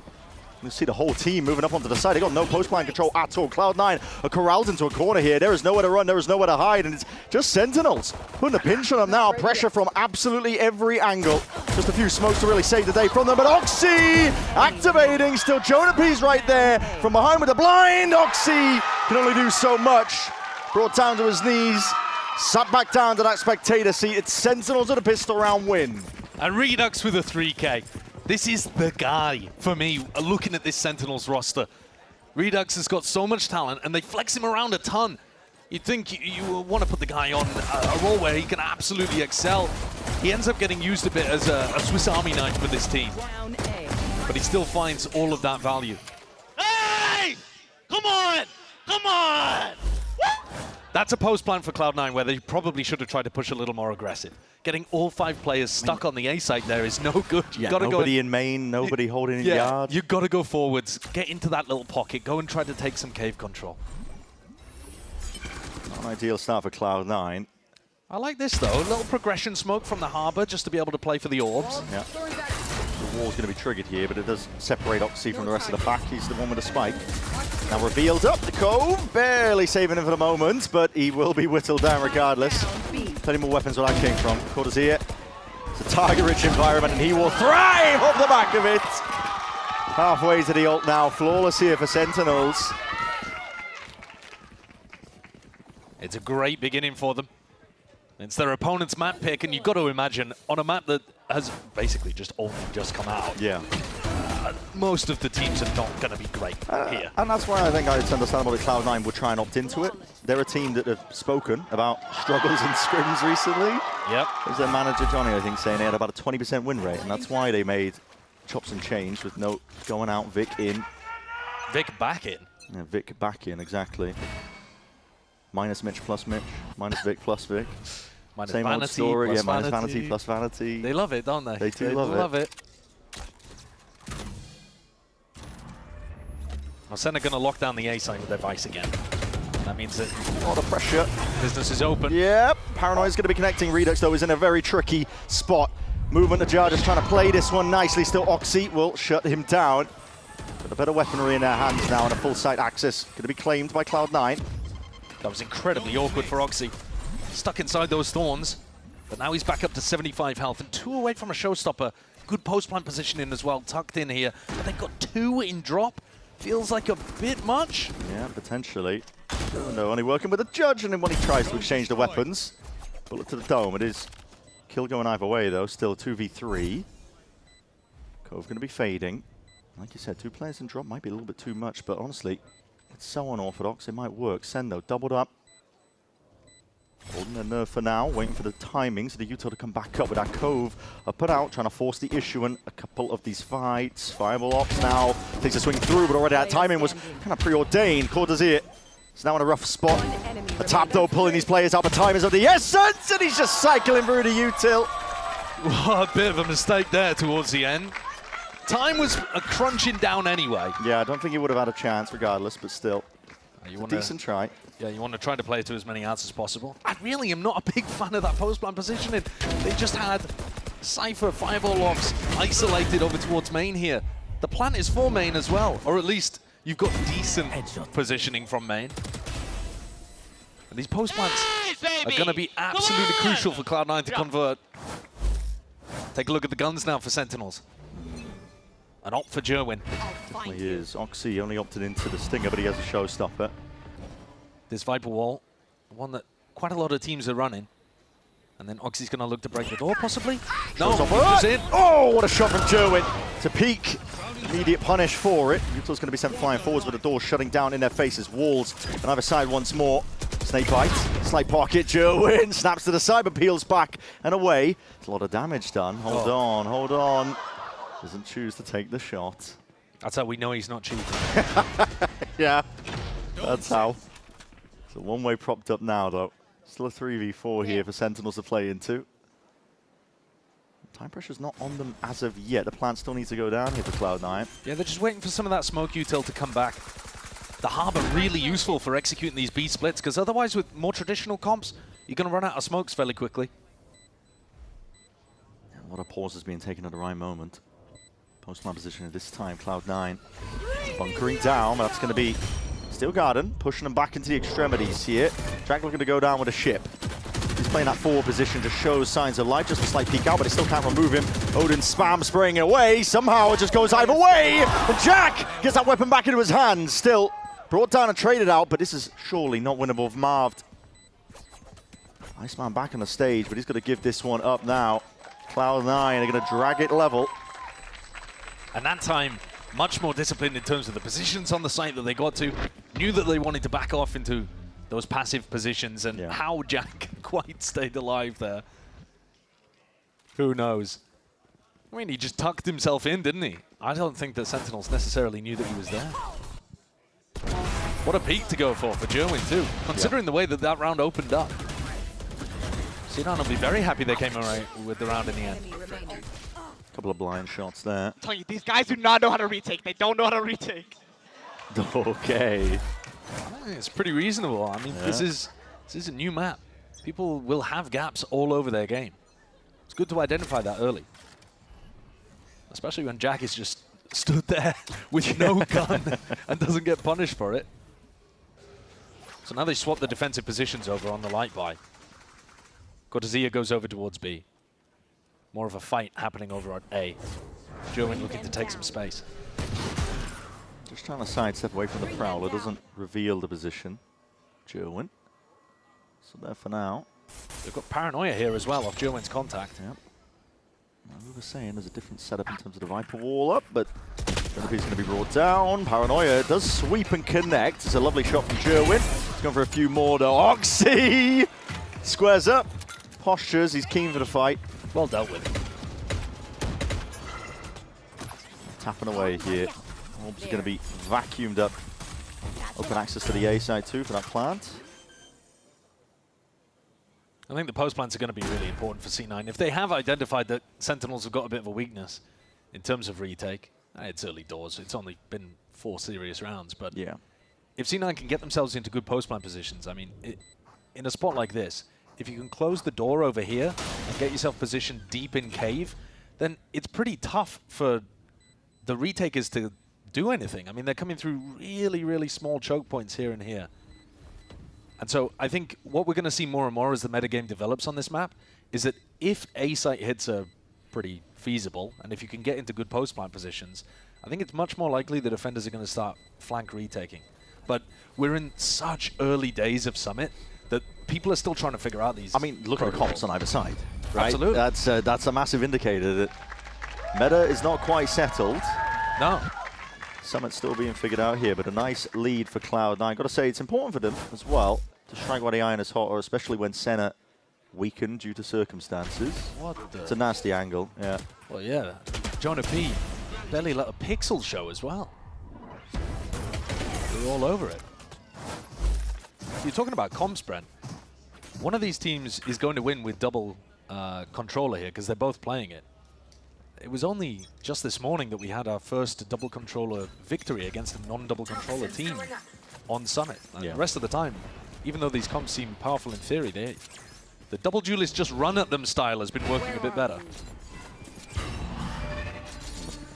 You see the whole team moving up onto the side. They got no post-plan control at all. Cloud9 are corralled into a corner here. There is nowhere to run. There is nowhere to hide. And it's just Sentinels putting a pinch on them now. Pressure from absolutely every angle. Just a few smokes to really save the day from them. But Oxy activating. Still Jonapy's right there. From behind with the blind. Oxy can only do so much. Brought down to his knees. Sat back down to that spectator seat. It's Sentinels at a pistol round win. And Redux with a 3K. This is the guy for me, looking at this Sentinels roster. Redux has got so much talent, and they flex him around a ton. You'd think you want to put the guy on a role where he can absolutely excel. He ends up getting used a bit as a Swiss Army knife for this team. But he still finds all of that value. Hey! Come on! Come on! That's a post plan for Cloud9 where they probably should have tried to push a little more aggressive. Getting all 5 players stuck on the A site there is no good. Yeah, nobody in main, nobody holding in yard. You've got to go forwards, get into that little pocket, go and try to take some cave control. Not an ideal start for Cloud9. I like this though, a little progression smoke from the Harbor just to be able to play for the orbs. Yeah. The wall's going to be triggered here, but it does separate Oxy from the rest of the pack. He's the one with the spike. Now revealed up the Cove, barely saving him for the moment, but he will be whittled down regardless. Plenty more weapons where that came from. Quadazir, it's a target-rich environment, and he will thrive off the back of it. Halfway to the ult now, flawless here for Sentinels. It's a great beginning for them. It's their opponent's map pick, and you've got to imagine, on a map that has basically only just come out. Yeah. Most of the teams are not going to be great here. And that's why I think it's understandable that Cloud9 would try and opt into it. They're a team that have spoken about struggles in scrims recently. Yep. There's their manager, Johnny, I think, saying they had about a 20% win rate, and that's why they made chops and change with no going out, Vic in. Vic back in? Yeah, Vic back in, exactly. Minus Mitch plus Mitch, minus Vic plus Vic. Minus Same vanity old story, plus yeah, minus vanity. vanity plus vanity. They love it, don't they? They do love it. Well, SEN are going to lock down the A side with their Vice again. That means that a lot of pressure. Business is open. Yep. Paranoia's going to be connecting. Redux, though, is in a very tricky spot. Movement of Jar just trying to play this one nicely. Still, Oxy will shut him down. But a better weaponry in their hands now and a full site access. Going to be claimed by Cloud9. That was incredibly awkward for Oxy. Stuck inside those thorns. But now he's back up to 75 health and 2 away from a showstopper. Good post-plant positioning as well, tucked in here. But they've got 2 in drop. Feels like a bit much. Yeah, potentially. No, only working with a judge, and then when he tries to exchange the weapons, bullet to the dome. It is kill going either way, though. Still 2v3. Cove going to be fading. Like you said, 2 players in drop might be a little bit too much, but honestly, it's so unorthodox. It might work. SEN, though, doubled up. Holding their nerve for now, waiting for the timing so the Utah to come back up with that Cove up and out, trying to force the issue in a couple of these fights. Fireball Ops now takes a swing through, but already that timing was kind of preordained. Core does it. It's now in a rough spot. A tap, though, pulling these players out, but time is of the essence, and he's just cycling through the util. What a bit of a mistake there towards the end. Time was crunching down anyway. Yeah, I don't think he would have had a chance regardless, but still. Decent try. Yeah, you want to try to play to as many outs as possible. I really am not a big fan of that post-plant positioning. They just had Cypher, Fireball Ops isolated over towards main here. The plant is for main as well, or at least you've got decent positioning from main. And these post-plants are going to be absolutely crucial for Cloud9 to convert. Take a look at the guns now for Sentinels. An opt for Jerwin. Definitely is. Oxy only opted into the Stinger, but he has a showstopper. This Viper Wall, one that quite a lot of teams are running. And then Oxy's going to look to break the door, possibly? No, he's in. Oh, what a shot from Jerwin to peek. Immediate punish for it. Utah's going to be sent flying forwards with the door shutting down in their faces. Walls on either side once more. Snake bite, slight pocket. Jerwin snaps to the side, but peels back and away. There's a lot of damage done. Hold on, hold on. Doesn't choose to take the shot. That's how we know he's not cheating. Yeah, that's how. So one way propped up now, though. Still a 3v4 here for Sentinels to play into. Time pressure's not on them as of yet. The plant still needs to go down here for Cloud9. Yeah, they're just waiting for some of that smoke util to come back. The Harbor really useful for executing these B splits, because otherwise with more traditional comps, you're going to run out of smokes fairly quickly. A lot of pauses being taken at the right moment. Post-plant position at this time, Cloud9 bunkering down. That's going to be Steel Garden, pushing them back into the extremities here. Jack looking to go down with a ship. He's playing that forward position to show signs of life, just a slight peek out, but they still can't remove him. Odin spam spraying it away. Somehow it just goes either way. And Jack gets that weapon back into his hands. Still brought down and traded out, but this is surely not winnable for Marved. Iceman back on the stage, but he's going to give this one up now. Cloud9 are going to drag it level. And that time, much more disciplined in terms of the positions on the site that they got to. Knew that they wanted to back off into those passive positions, and how Jack quite stayed alive there. Who knows? I mean, he just tucked himself in, didn't he? I don't think the Sentinels necessarily knew that he was there. What a peak to go for Jerwin too, considering the way that that round opened up. C9 will be very happy they came away with the round in the end. Couple of blind shots there. I'm telling you, these guys do not know how to retake. They don't know how to retake. Okay. It's pretty reasonable. I mean, this is a new map. People will have gaps all over their game. It's good to identify that early. Especially when Jack is just stood there with no gun and doesn't get punished for it. So now they swap the defensive positions over on the light buy. Cortezia goes over towards B. More of a fight happening over at A. Jerwin looking to take some space. Just trying to sidestep away from the Prowler, doesn't reveal the position. Jerwin. So there for now. They've got Paranoia here as well off Jerwin's contact. Yep. We were saying there's a different setup in terms of the Viper wall up, but he's going to be brought down. Paranoia does sweep and connect. It's a lovely shot from Jerwin. He's going for a few more though. Oxy squares up, postures. He's keen for the fight. Well dealt with. Tapping away here. Orbs are going to be vacuumed up. Open access to the A side too for that plant. I think the post plants are going to be really important for C9. If they have identified that Sentinels have got a bit of a weakness in terms of retake, it's early doors. It's only been 4 serious rounds. But yeah, if C9 can get themselves into good post-plant positions, I mean, in a spot like this, if you can close the door over here and get yourself positioned deep in cave, then it's pretty tough for the retakers to do anything. I mean, they're coming through really, really small choke points here and here. And so I think what we're going to see more and more as the metagame develops on this map is that if A-site hits are pretty feasible, and if you can get into good post-plant positions, I think it's much more likely the defenders are going to start flank retaking. But we're in such early days of Summit that people are still trying to figure out these. I mean, look at the comps on either side, right? Absolutely. That's a massive indicator that meta is not quite settled. No. Summit's still being figured out here, but a nice lead for Cloud9. Got to say, it's important for them as well to strike while the iron is hot, or especially when Senna weakened due to circumstances. What the? It's a nasty angle, yeah. Well, yeah. Jonah P barely let a pixel show as well. We're all over it. You're talking about comps, Brent. One of these teams is going to win with double controller here because they're both playing it. It was only just this morning that we had our first double controller victory against a non-double controller team on Summit. The rest of the time, even though these comps seem powerful in theory, the double duelist just run at them style has been working a bit better.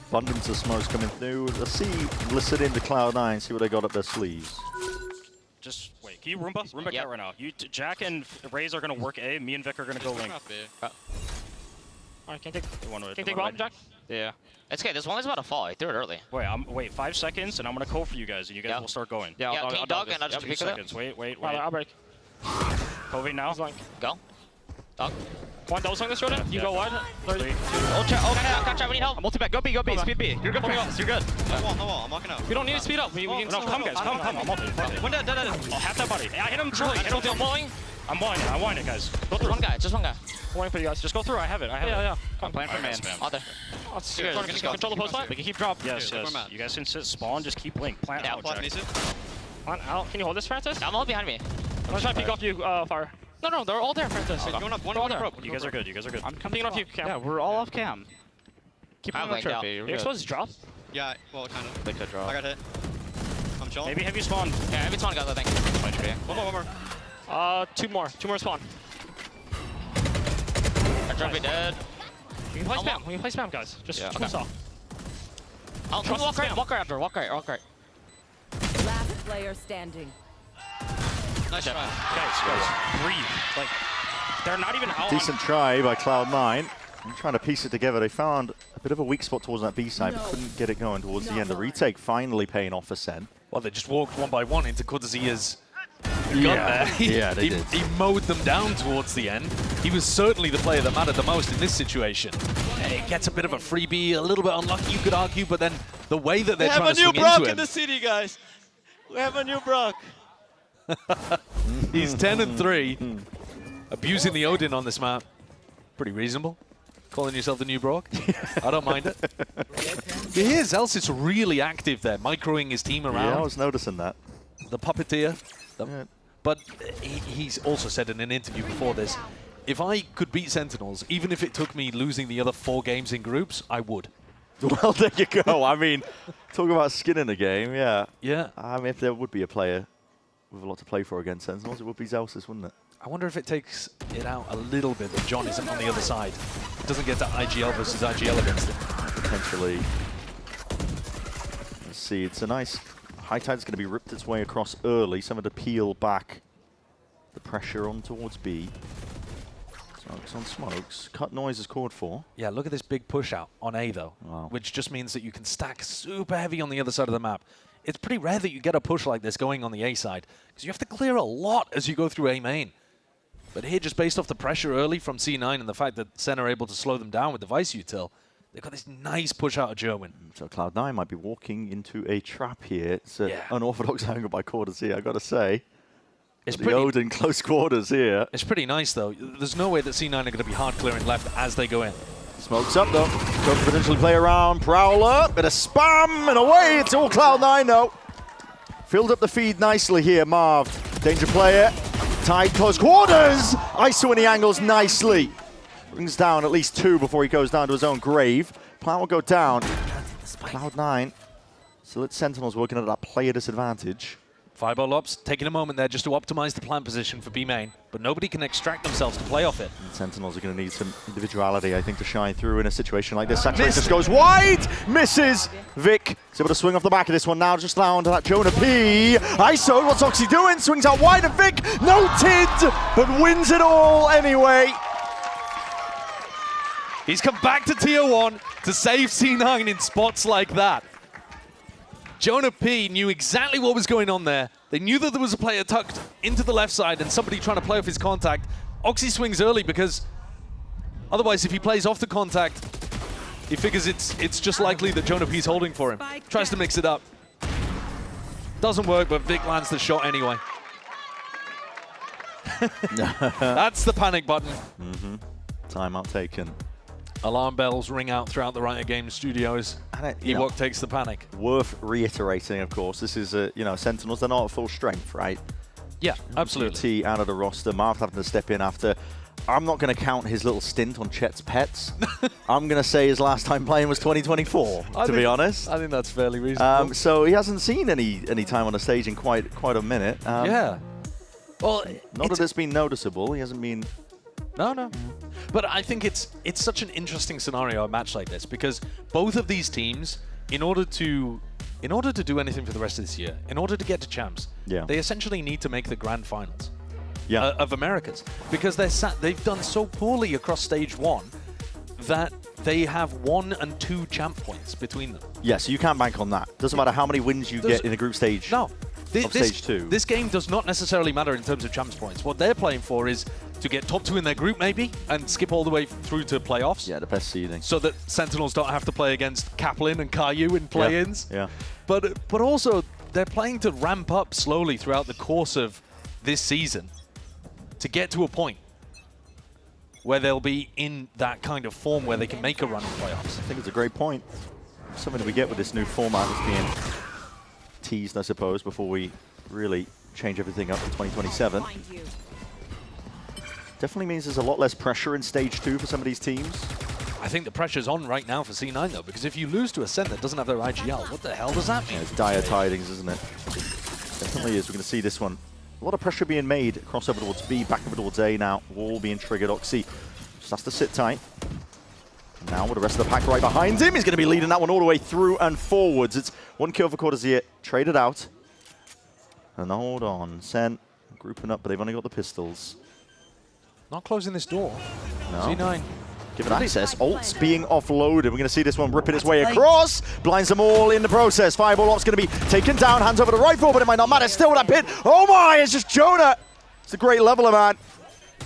Abundance of smokes coming through. Let's see, listen into Cloud9, see what they got up their sleeves. Just wait. Can you Roomba? Roomba cat right now. You, Jack and Raze are gonna work A. Me and Vic are gonna go link. Alright, can you take bomb, Jack? Yeah. It's okay. This one is about to fall. I threw it early. Wait, 5 seconds, and I'm gonna code for you guys, and you guys will start going. Yeah, I'll dog, and I'll just 2 seconds. Wait. I'll break. Coving now. Go. Dog. One double swing this Jordan. You go wide. 3, 2. Catch out. We need help. I'm multi-back. Go B. Speed B. You're good for us. You're good. No wall. I'm walking out. We don't need to speed up. We can come, guys. Come. I'm multi. One dead. Oh, half that body. I hit him truly. I'm walling. I wind it, guys. Go through. Just one guy. I'm waiting for you guys. Just go through. I have it. Yeah. I'm playing for man. Out there. Control the post line. We can keep drop. Yes. You guys can sit spawn. Just keep link. Plant out. Plant out. Can you hold this, Francis? I'm all behind me. I'm gonna try to peek off you, Fire. No, they're all there, Francis. Going up. One up. You guys are good. I'm coming off you, Cam. Yeah, we're all off Cam. Keep on the trophy. You exposed drop? Yeah, well, kind of. They could drop. I got hit. I'm chilling. Maybe heavy spawn. Yeah, heavy spawn, guys, I think. One more. Two more spawn. Trophy dead. We can play spam, guys. Just cool off. I'll walk right. Walk right. Last player standing. Nice try. Guys, breathe. Like, they're not even out. Decent try by Cloud9. I'm trying to piece it together. They found a bit of a weak spot towards that B side, but couldn't get it going towards the end. The retake finally paying off for SEN. Well, they just walked one by one into Kudzia's gun there. Yeah, they did. He mowed them down towards the end. He was certainly the player that mattered the most in this situation. He gets a bit of a freebie, a little bit unlucky, you could argue, but then the way that they're trying to swing into him. We have a new Brock in the city, guys. We have a new Brock. He's 10-3, abusing the Odin on this map. Pretty reasonable. Calling yourself the new Brock. I don't mind it. Here's Elsit's really active there, microing his team around. Yeah, I was noticing that. The puppeteer. But he's also said in an interview before this, if I could beat Sentinels, even if it took me losing the other 4 games in groups, I would. Well, there you go. I mean, talk about skin in the game, yeah. Yeah. I mean, if there would be a player with a lot to play for against Sentinels, it would be Zelsis, wouldn't it? I wonder if it takes it out a little bit that John isn't on the other side. Doesn't get to IGL versus IGL against it. Potentially. Let's see, it's a nice... High Tide's going to be ripped its way across early. Some of the peel back the pressure on towards B. Smokes on smokes. Cut noise is called for. Yeah, look at this big push out on A though, which just means that you can stack super heavy on the other side of the map. It's pretty rare that you get a push like this going on the A side, because you have to clear a lot as you go through A main. But here, just based off the pressure early from C9 and the fact that SEN are able to slow them down with the Vice util, they've got this nice push out of Gerwin. So Cloud9 might be walking into a trap here. It's an unorthodox angle by Quarters here, I got to say. It's the Odin close quarters here. It's pretty nice, though. There's no way that C9 are going to be hard clearing left as they go in. Smokes up, though. Could potentially play around. Prowler, bit of spam, and away. It's all Cloud9, though. Filled up the feed nicely here, Marv. Danger player. Tied close quarters. ISO in the angles nicely. Brings down at least 2 before he goes down to his own grave. Plan will go down. Cloud9 So let's Sentinels working at that player disadvantage. Fireball Ops taking a moment there just to optimize the plant position for B main, but nobody can extract themselves to play off it. And Sentinels are going to need some individuality, I think, to shine through in a situation like this. Saturate just goes wide, misses. Vic is able to swing off the back of this one now, just down to that Jonah P. ISO, what's Oxy doing? Swings out wide, and Vic noted, but wins it all anyway. He's come back to Tier 1 to save C9 in spots like that. Jonah P knew exactly what was going on there. They knew that there was a player tucked into the left side and somebody trying to play off his contact. Oxy swings early because otherwise if he plays off the contact, he figures it's just likely that Jonah P's holding for him. Tries to mix it up. Doesn't work, but Vic lands the shot anyway. That's the panic button. Timeout taken. Alarm bells ring out throughout the Riot Games studios. Ewok takes the panic. Worth reiterating, of course, this is, Sentinels, they're not at full strength, right? Yeah, absolutely. T out of the roster. Marv having to step in after. I'm not going to count his little stint on Chet's pets. I'm going to say his last time playing was 2024, to be honest. I think that's fairly reasonable. So he hasn't seen any time on the stage in quite a minute. Yeah. Well, not that it's been noticeable. He hasn't been... No. But I think it's such an interesting scenario, a match like this, because both of these teams, in order to do anything for the rest of this year, in order to get to champs, they essentially need to make the grand finals of Americas, because they've done so poorly across stage 1 that they have 1 and 2 champ points between them. Yeah, so you can't bank on that. Doesn't matter how many wins you get in a group stage. No. Stage 2. This game does not necessarily matter in terms of champs points. What they're playing for is to get top 2 in their group maybe and skip all the way through to playoffs. Yeah, the best seeding. So that Sentinels don't have to play against Kaplan and Caillou in play-ins. Yeah. But also they're playing to ramp up slowly throughout the course of this season to get to a point where they'll be in that kind of form where they can make a run in playoffs. I think it's a great point. Something that we get with this new format that's being teased, I suppose, before we really change everything up in 2027. Definitely means there's a lot less pressure in stage 2 for some of these teams. I think the pressure's on right now for C9 though, because if you lose to a SEN that doesn't have their IGL, what the hell does that mean? Yeah, it's dire tidings, isn't it? Definitely is. We're going to see this one. A lot of pressure being made. Crossover towards B, back over towards A now. Wall being triggered. Oxy just has to sit tight. Now with the rest of the pack right behind him, he's going to be leading that one all the way through and forwards. It's 1 kill for Cortesier, traded out. And hold on, SEN grouping up, but they've only got the pistols. Not closing this door. No. C9. Given access, ults being offloaded. We're going to see this one ripping its way across. Blinds them all in the process. Fireball Op's going to be taken down, hands over the rifle, but it might not matter. Still with that pit. Oh my, it's just Jonah. It's a great leveler, man.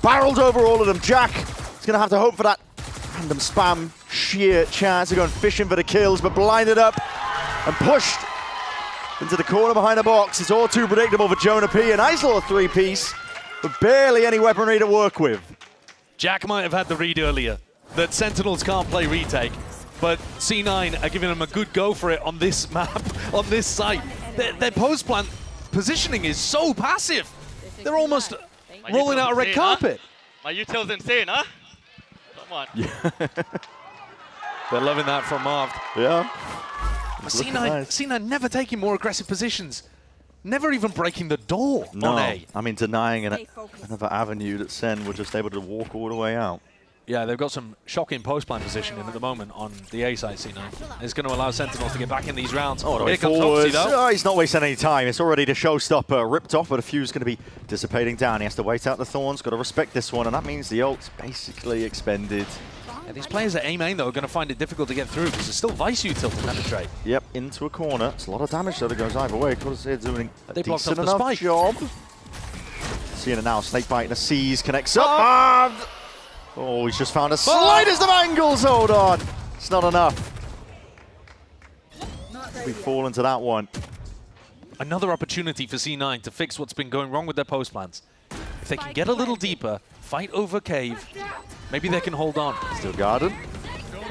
Barreled over all of them. Jack is going to have to hope for that random spam sheer chance of going fishing for the kills, but blinded up and pushed into the corner behind the box. It's all too predictable for Jonah P. A nice little 3-piece, but barely any weaponry to work with. Jack might have had the read earlier that Sentinels can't play retake, but C9 are giving them a good go for it on this map, on this site. Their post plant positioning is so passive. They're almost rolling out a red carpet. My util's insane, huh? Come on. They're loving that from Marv. Yeah. C9 never taking more aggressive positions. Never even breaking the door on A. I mean, denying another avenue that SEN were just able to walk all the way out. Yeah, they've got some shocking post-plant positioning at the moment on the A side, C9. It's going to allow Sentinels to get back in these rounds. Oh, here comes Oxy, though. Oh, he's not wasting any time. It's already the showstopper. Ripped off, but a few's going to be dissipating down. He has to wait out the Thorns. Got to respect this one, and that means the ult's basically expended. Yeah, these players at A main, though, are going to find it difficult to get through because there's still Vice util to penetrate. Yep, into a corner. It's a lot of damage, though, that goes either way. Cortesier doing a decent the enough spike. job. Seeing it now. Snakebite and a seize connects up. Oh, he's just found the slightest of angles. Hold on. It's not enough. We fall into that one. Another opportunity for C9 to fix what's been going wrong with their post plants. If they can get a little deeper, fight over cave, maybe they can hold on. Still Garden.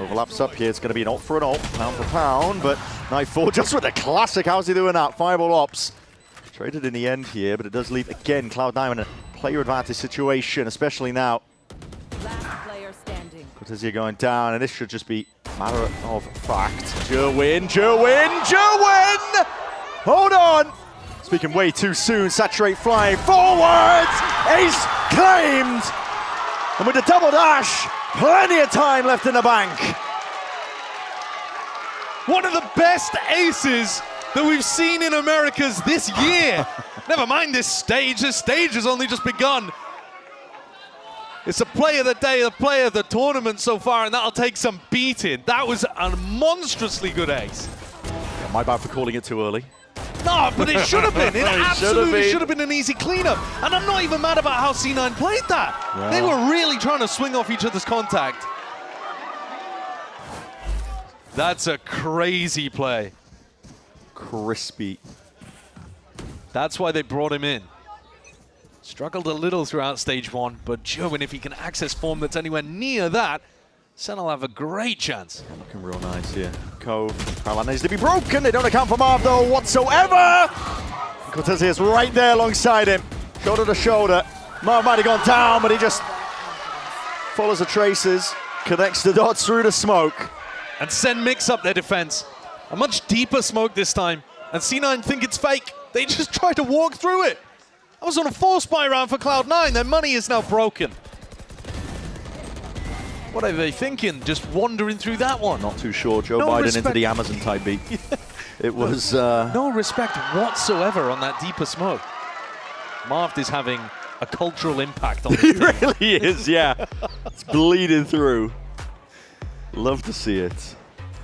Overlaps up here. It's going to be an ult for an ult, pound for pound, but Nightfall just with the classic. How's he doing that? Fireball Ops. Traded in the end here, but it does leave, again, Cloud9 in a player advantage situation, especially now. Last player standing. Cortesier going down, and this should just be matter of fact. Jerwin. Hold on. Speaking way too soon. Saturate flying forwards. Ace claimed. And with the double dash, plenty of time left in the bank. One of the best aces that we've seen in Americas this year. Never mind this stage. This stage has only just begun. It's a play of the day, the play of the tournament so far, and that'll take some beating. That was a monstrously good ace. Yeah, my bad for calling it too early. No, but it should have been. It absolutely should been. have been an easy cleanup. And I'm not even mad about how C9 played that. Yeah. They were really trying to swing off each other's contact. That's a crazy play. Crispy. That's why they brought him in. Struggled a little throughout stage 1, but Jerwin, if he can access form that's anywhere near that, SEN will have a great chance. Looking real nice here. Cove. Cloud9 needs to be broken. They don't account for Marv though whatsoever. Cortez is right there alongside him. Shoulder to shoulder. Marv might have gone down, but he just follows the traces, connects the dots through the smoke. And SEN mix up their defense. A much deeper smoke this time. And C9 think it's fake. They just try to walk through it. That was on a 4-spy round for Cloud9. Their money is now broken. What are they thinking? Just wandering through that one? Not too sure. Joe No Biden respect. into the Amazon type beat. It was... No respect whatsoever on that deeper smoke. Marv is having a cultural impact on He the team. really is, yeah. It's bleeding through. Love to see it.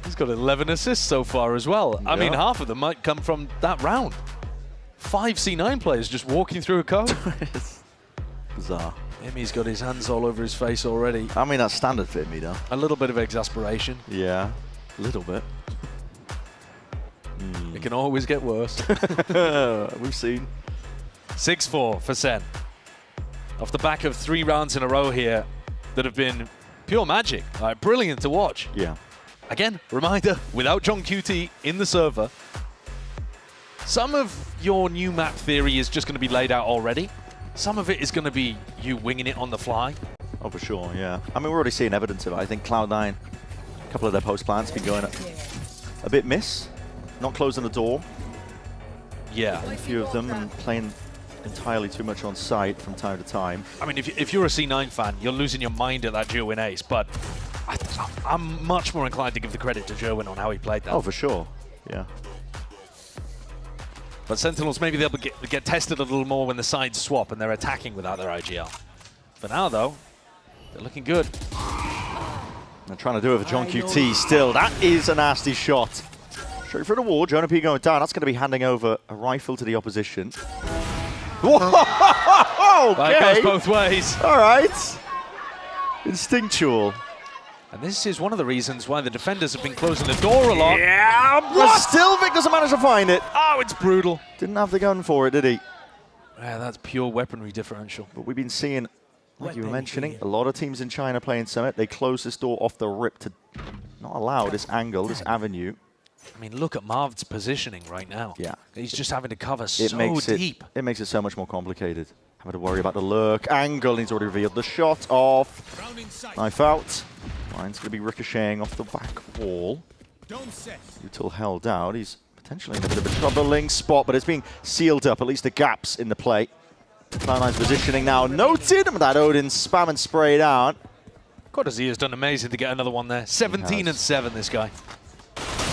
He's got 11 assists so far as well. I mean, Yeah. half of them might come from that round. 5 C9 players just walking through a code. Bizarre. Emmy's got his hands all over his face already. I mean, that's standard for me, though. A little bit of exasperation. Yeah, a little bit. It can always get worse. We've seen. 6-4 for SEN. Off the back of 3 rounds in a row here that have been pure magic. Brilliant to watch. Yeah. Again, reminder, without John QT in the server, some of your new map theory is just going to be laid out already. Some of it is going to be you winging it on the fly. Oh, for sure, yeah. I mean, we're already seeing evidence of it. I think Cloud9, a couple of their post plans been going a bit miss, not closing the door. Yeah. A few of them, and playing entirely too much on site from time to time. I mean, if you're a C9 fan, you're losing your mind at that Jerwin ace, but I'm much more inclined to give the credit to Jerwin on how he played that. Oh, for sure, yeah. But Sentinels, maybe they'll get tested a little more when the sides swap and they're attacking without their IGL. For now, though, they're looking good. They're trying to do it for John QT still. That is a nasty shot. Straight through the wall, Jonah P going down. That's going to be handing over a rifle to the opposition. Whoa! Okay. That goes both ways. All right. Instinctual. And this is one of the reasons why the defenders have been closing the door a lot. Yeah, but still Vic doesn't manage to find it. Oh, it's brutal. Didn't have the gun for it, did he? Yeah, that's pure weaponry differential. But we've been seeing, like you were mentioning, a lot of teams in China playing Summit. They close this door off the rip to not allow this angle, this avenue. I mean, look at Marv's positioning right now. Yeah. He's just having to cover It so makes deep. It makes it so much more complicated. Having to worry about the lurk. Angle, he's already revealed the shot off. Knife out. Mine's going to be ricocheting off the back wall. Util held out. He's potentially in a bit of a troubling spot, but it's being sealed up, at least the gaps in the play. Cloud9's positioning now noted, and with that Odin spam and sprayed out. Cortez has done amazing to get another one there. 17 and 7, this guy.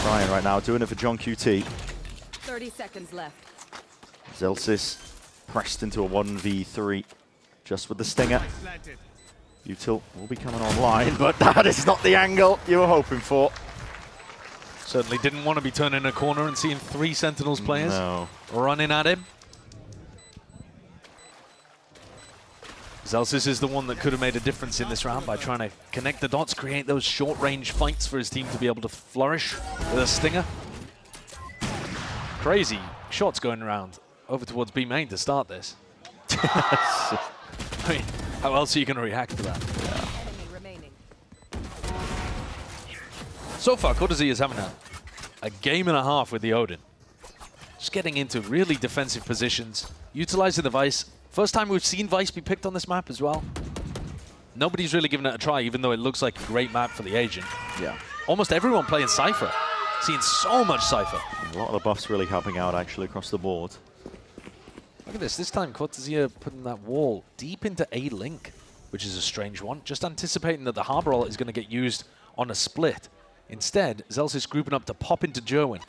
Ryan right now doing it for John QT. 30 seconds left. Zelsis pressed into a 1v3 just with the stinger. Util will be coming online, but that is not the angle you were hoping for. Certainly didn't want to be turning a corner and seeing 3 Sentinels players running at him. Zelsis is the one that could have made a difference in this round by trying to connect the dots, create those short-range fights for his team to be able to flourish with a stinger. Crazy shots going around over towards B main to start this. I mean, how else are you going to react to that? Yeah. So far, Cortez is having a game and a half with the Odin. Just getting into really defensive positions, utilizing the Vice. First time we've seen Vice be picked on this map as well. Nobody's really given it a try, even though it looks like a great map for the Agent. Yeah. Almost everyone playing Cypher. Seeing so much Cypher. A lot of the buffs really helping out, actually, across the board. Look at this. This time, Cortesia putting that wall deep into A link, which is a strange one. Just anticipating that the Harbor ult is going to get used on a split. Instead, Zellsis grouping up to pop into Jerwin.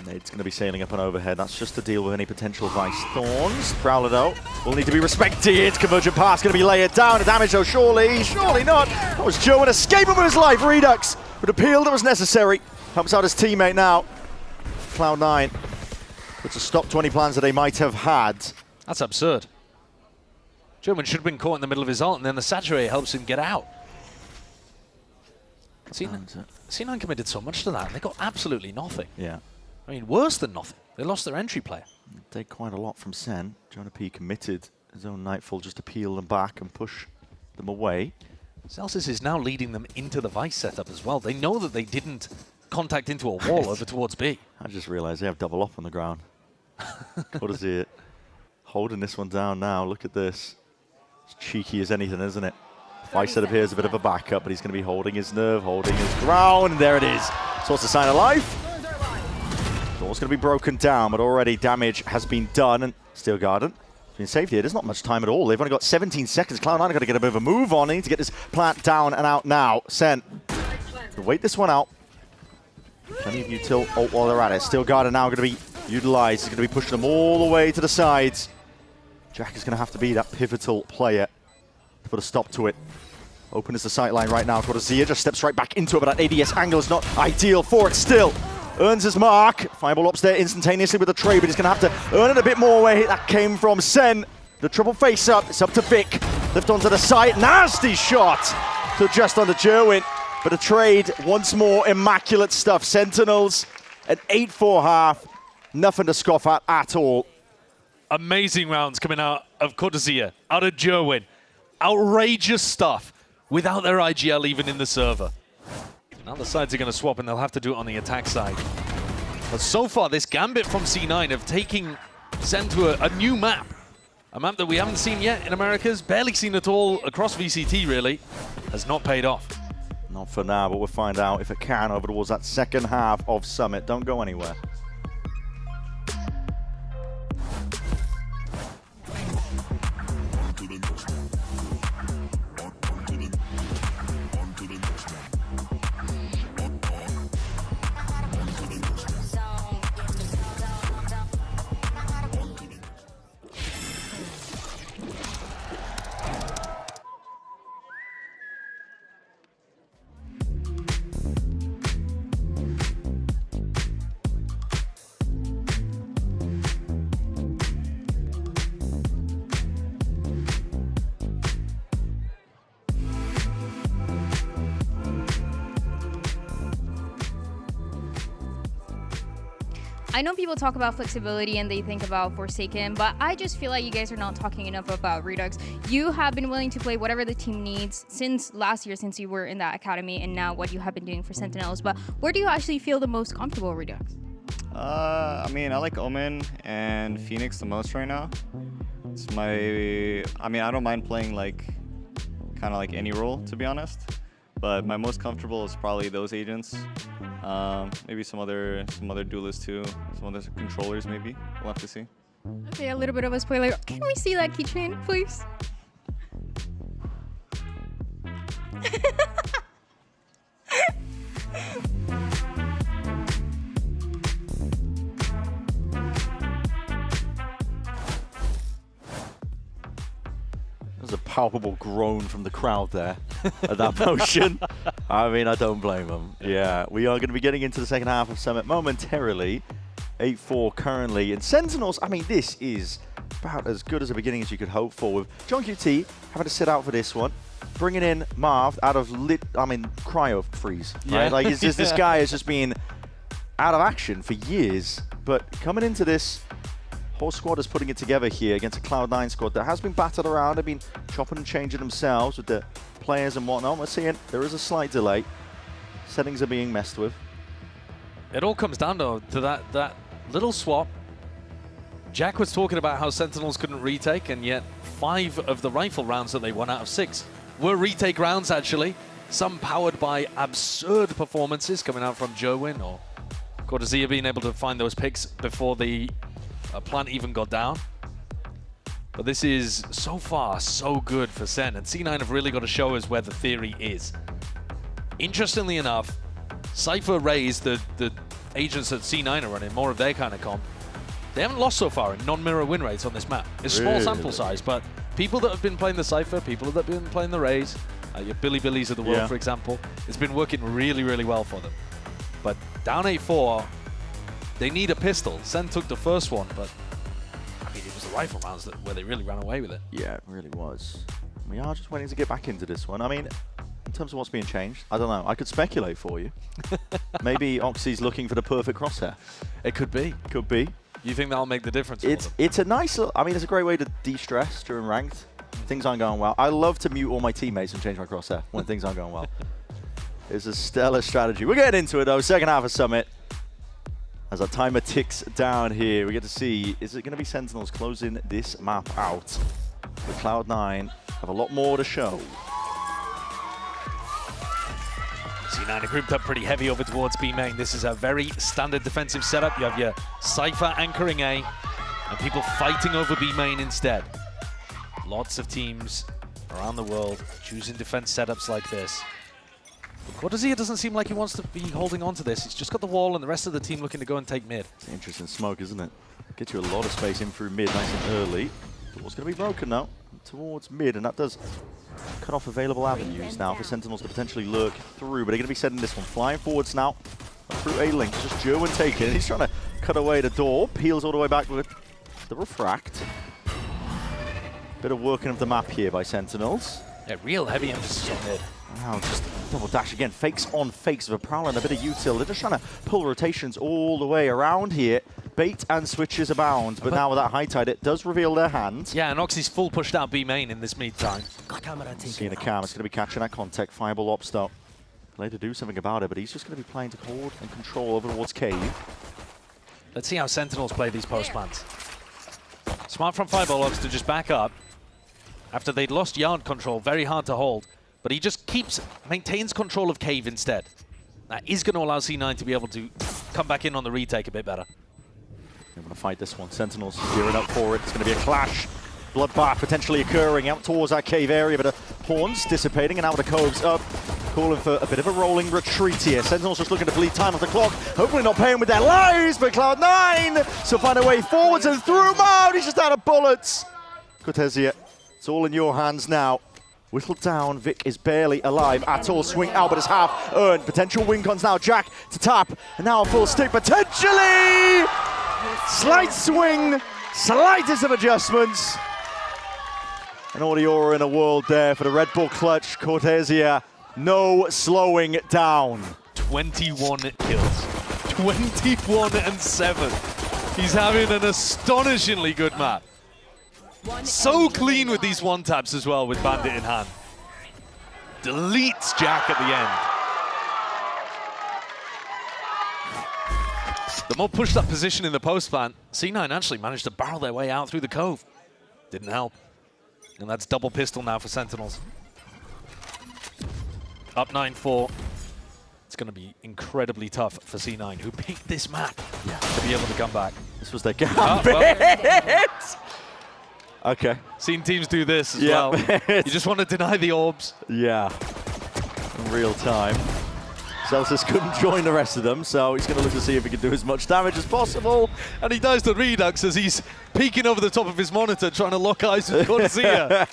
It's going to be sailing up and overhead. That's just to deal with any potential Vice Thorns. Prowler, though, will need to be respected. Convergent pass going to be layered down. The damage, though, surely not. That was Jerwin escaping with his life. Redux with a peel that was necessary. Helps out his teammate now. Cloud9 puts a stop to any plans that they might have had. That's absurd. Jerwin should have been caught in the middle of his ult, and then the Saturate helps him get out. C9 committed so much to that, and they got absolutely nothing. Yeah. I mean, worse than nothing. They lost their entry player. Take quite a lot from SEN. Jonah P committed his own Nightfall just to peel them back and push them away. Celsius is now leading them into the Vice setup as well. They know that they didn't contact into a wall over towards B. I just realized they have double up on the ground. What is it? Holding this one down now. Look at this. It's cheeky as anything, isn't it? Vice setup here is a bit of a backup, but he's going to be holding his nerve, holding his ground. There it is. Source a sign of life. Door's going to be broken down, but already damage has been done. And Steel Garden has been saved here. There's not much time at all. They've only got 17 seconds. Cloud9 have got to get a bit of a move on. They need to get this plant down and out now. SEN, wait this one out. Plenty of util ult while they're at it. Steel Garden now going to be utilized. He's going to be pushing them all the way to the sides. Jack is going to have to be that pivotal player to put a stop to it. Open is the sight line right now. Cortesia just steps right back into it, but that ADS angle is not ideal for it still. Earns his mark. Fireball ups there instantaneously with the trade, but he's going to have to earn it a bit more where that came from. SEN, the triple face up. It's up to Vic. Lift onto the side. Nasty shot to just under Jerwin. But a trade once more. Immaculate stuff. Sentinels, an 8-4 half. Nothing to scoff at all. Amazing rounds coming out of Cortesia, out of Jerwin. Outrageous stuff without their IGL even in the server. Now the sides are going to swap, and they'll have to do it on the attack side. But so far, this gambit from C9 of taking SEN to a new map. A map that we haven't seen yet in Americas, barely seen at all across VCT, really, has not paid off. Not for now, but we'll find out if it can over towards that second half of Summit. Don't go anywhere. I know people talk about flexibility and they think about Forsaken, but I just feel like you guys are not talking enough about Redux. You have been willing to play whatever the team needs since last year, since you were in that academy, and now what you have been doing for Sentinels. But where do you actually feel the most comfortable, Redux? I mean, I like Omen and Phoenix the most right now. It's my, I mean, I don't mind playing like, kind of like any role, to be honest. But my most comfortable is probably those agents. Maybe some other duelists too, some other controllers maybe. We'll have to see. Okay, a little bit of a spoiler. Can we see that keychain, please? There's a palpable groan from the crowd there at that motion. I mean, I don't blame them. Yeah, we are going to be getting into the second half of Summit momentarily. 8-4 currently. And Sentinels, I mean, this is about as good as a beginning as you could hope for, with John QT having to sit out for this one, bringing in Marv out of cryo freeze. Right? Yeah. Like, it's just, this guy has just been out of action for years. But coming into this, whole squad is putting it together here against a Cloud9 squad that has been battered around. They've been chopping and changing themselves with the players and whatnot. We're seeing there is a slight delay. Settings are being messed with. It all comes down to that little swap. Jack was talking about how Sentinels couldn't retake, and yet 5 of the rifle rounds that they won out of 6 were retake rounds, actually. some powered by absurd performances coming out from Jerwin or Cortezia being able to find those picks before the plant even got down. But this is so far so good for SEN, and C9 have really got to show us where the theory is. Interestingly enough, Cypher Rays, the agents that C9 are running, more of their kind of comp, they haven't lost so far in non-mirror win rates on this map. It's small sample size, but people that have been playing the Cypher, people that have been playing the Rays, your Billies of the world, for example, it's been working really, really well for them. But down 8-4, they need a pistol. SEN took the first one, but I mean, it was the rifle rounds where they really ran away with it. Yeah, it really was. We are just waiting to get back into this one. I mean, in terms of what's being changed, I don't know. I could speculate for you. Maybe Oxy's looking for the perfect crosshair. It could be. Could be. You think that'll make the difference? It's a nice, I mean, it's a great way to de-stress during ranked. Things aren't going well. I love to mute all my teammates and change my crosshair when things aren't going well. It's a stellar strategy. We're getting into it though. Second half of Summit. As our timer ticks down here, we get to see, is it going to be Sentinels closing this map out? The Cloud9 have a lot more to show. C9 are grouped up pretty heavy over towards B main. This is a very standard defensive setup. You have your Cypher anchoring A and people fighting over B main instead. Lots of teams around the world choosing defense setups like this. Cortezia doesn't seem like he wants to be holding on to this. He's just got the wall and the rest of the team looking to go and take mid. It's an interesting smoke, isn't it? Gets you a lot of space in through mid nice and early. Door's going to be broken now towards mid, and that does cut off available avenues now for Sentinels to potentially lurk through, but they're going to be setting this one. Flying forwards now through A-Link. Just Jerwin taking it. He's trying to cut away the door. Peels all the way back with the refract. Bit of working of the map here by Sentinels. Yeah, real heavy emphasis on mid. Wow, just double dash again. Fakes on fakes of a Prowler and a bit of util. They're just trying to pull rotations all the way around here. Bait and switches abound, but now with that high tide, it does reveal their hand. Yeah, and Oxy's full pushed out B main in this meantime. Seeing a cam, it's going to be catching that contact. Fireball ops though. Play to do something about it, but he's just going to be playing to hold and control over towards Cave. Let's see how Sentinels play these post plants. Smart from Fireball ops to just back up. After they'd lost yard control, very hard to hold. But he just maintains control of Cave instead. That is going to allow C9 to be able to come back in on the retake a bit better. They're going to fight this one. Sentinels gearing up for it. It's going to be a clash. Bloodbath potentially occurring out towards that cave area, but Horns dissipating, and now with the Coves up. Calling for a bit of a rolling retreat here. Sentinels just looking to bleed time off the clock. Hopefully not paying with their lives, but Cloud9 still find a way forwards and through him out. He's just out of bullets. Cortezia, it's all in your hands now. Whittled down, Vic is barely alive at all. Swing out, but it's half earned. Potential win cons now. Jack to tap, and now a full stick potentially. Slight swing, slightest of adjustments. And all the aura in the world there for the Red Bull clutch. Cortezia, no slowing down. 21 kills, 21 and 7. He's having an astonishingly good map. So clean with these one taps as well with Bandit in hand. Deletes Jack at the end. The more pushed up position in the post plant, C9 actually managed to barrel their way out through the cove. Didn't help. And that's double pistol now for Sentinels. Up 9-4. It's going to be incredibly tough for C9, who picked this map to be able to come back. This was their gambit. Okay. Seen teams do this as well. You just want to deny the orbs. Yeah. In real time. Celsius couldn't join the rest of them, so he's going to look to see if he can do as much damage as possible. And he does the Redux as he's peeking over the top of his monitor, trying to lock eyes with Cortezia.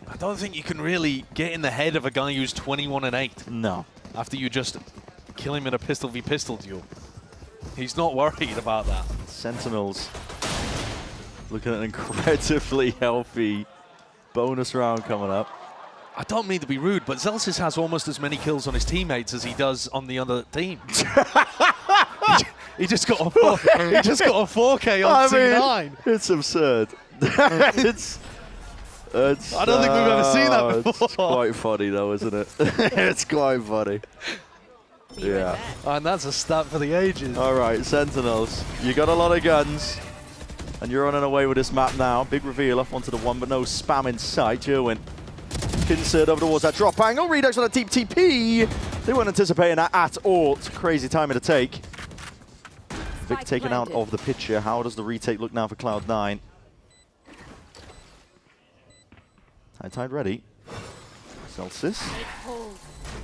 I don't think you can really get in the head of a guy who's 21 and 8. No. After you just kill him in a pistol v pistol duel. He's not worried about that. Sentinels looking at an incredibly healthy bonus round coming up. I don't mean to be rude, but Celsius has almost as many kills on his teammates as he does on the other team. he just got a 4K on C9. It's absurd. it's I don't think we've ever seen that before. It's quite funny though, isn't it? It's quite funny. Yeah. And that's a stat for the ages. All right, Sentinels, you got a lot of guns. And you're running away with this map now. Big reveal off onto the one, but no spam in sight. Jerwin insert over towards that drop angle. Redux on a deep TP. They weren't anticipating that at all. It's a crazy timing to take. Vic taken out of the picture. How does the retake look now for Cloud9? High Tide ready. Celsius.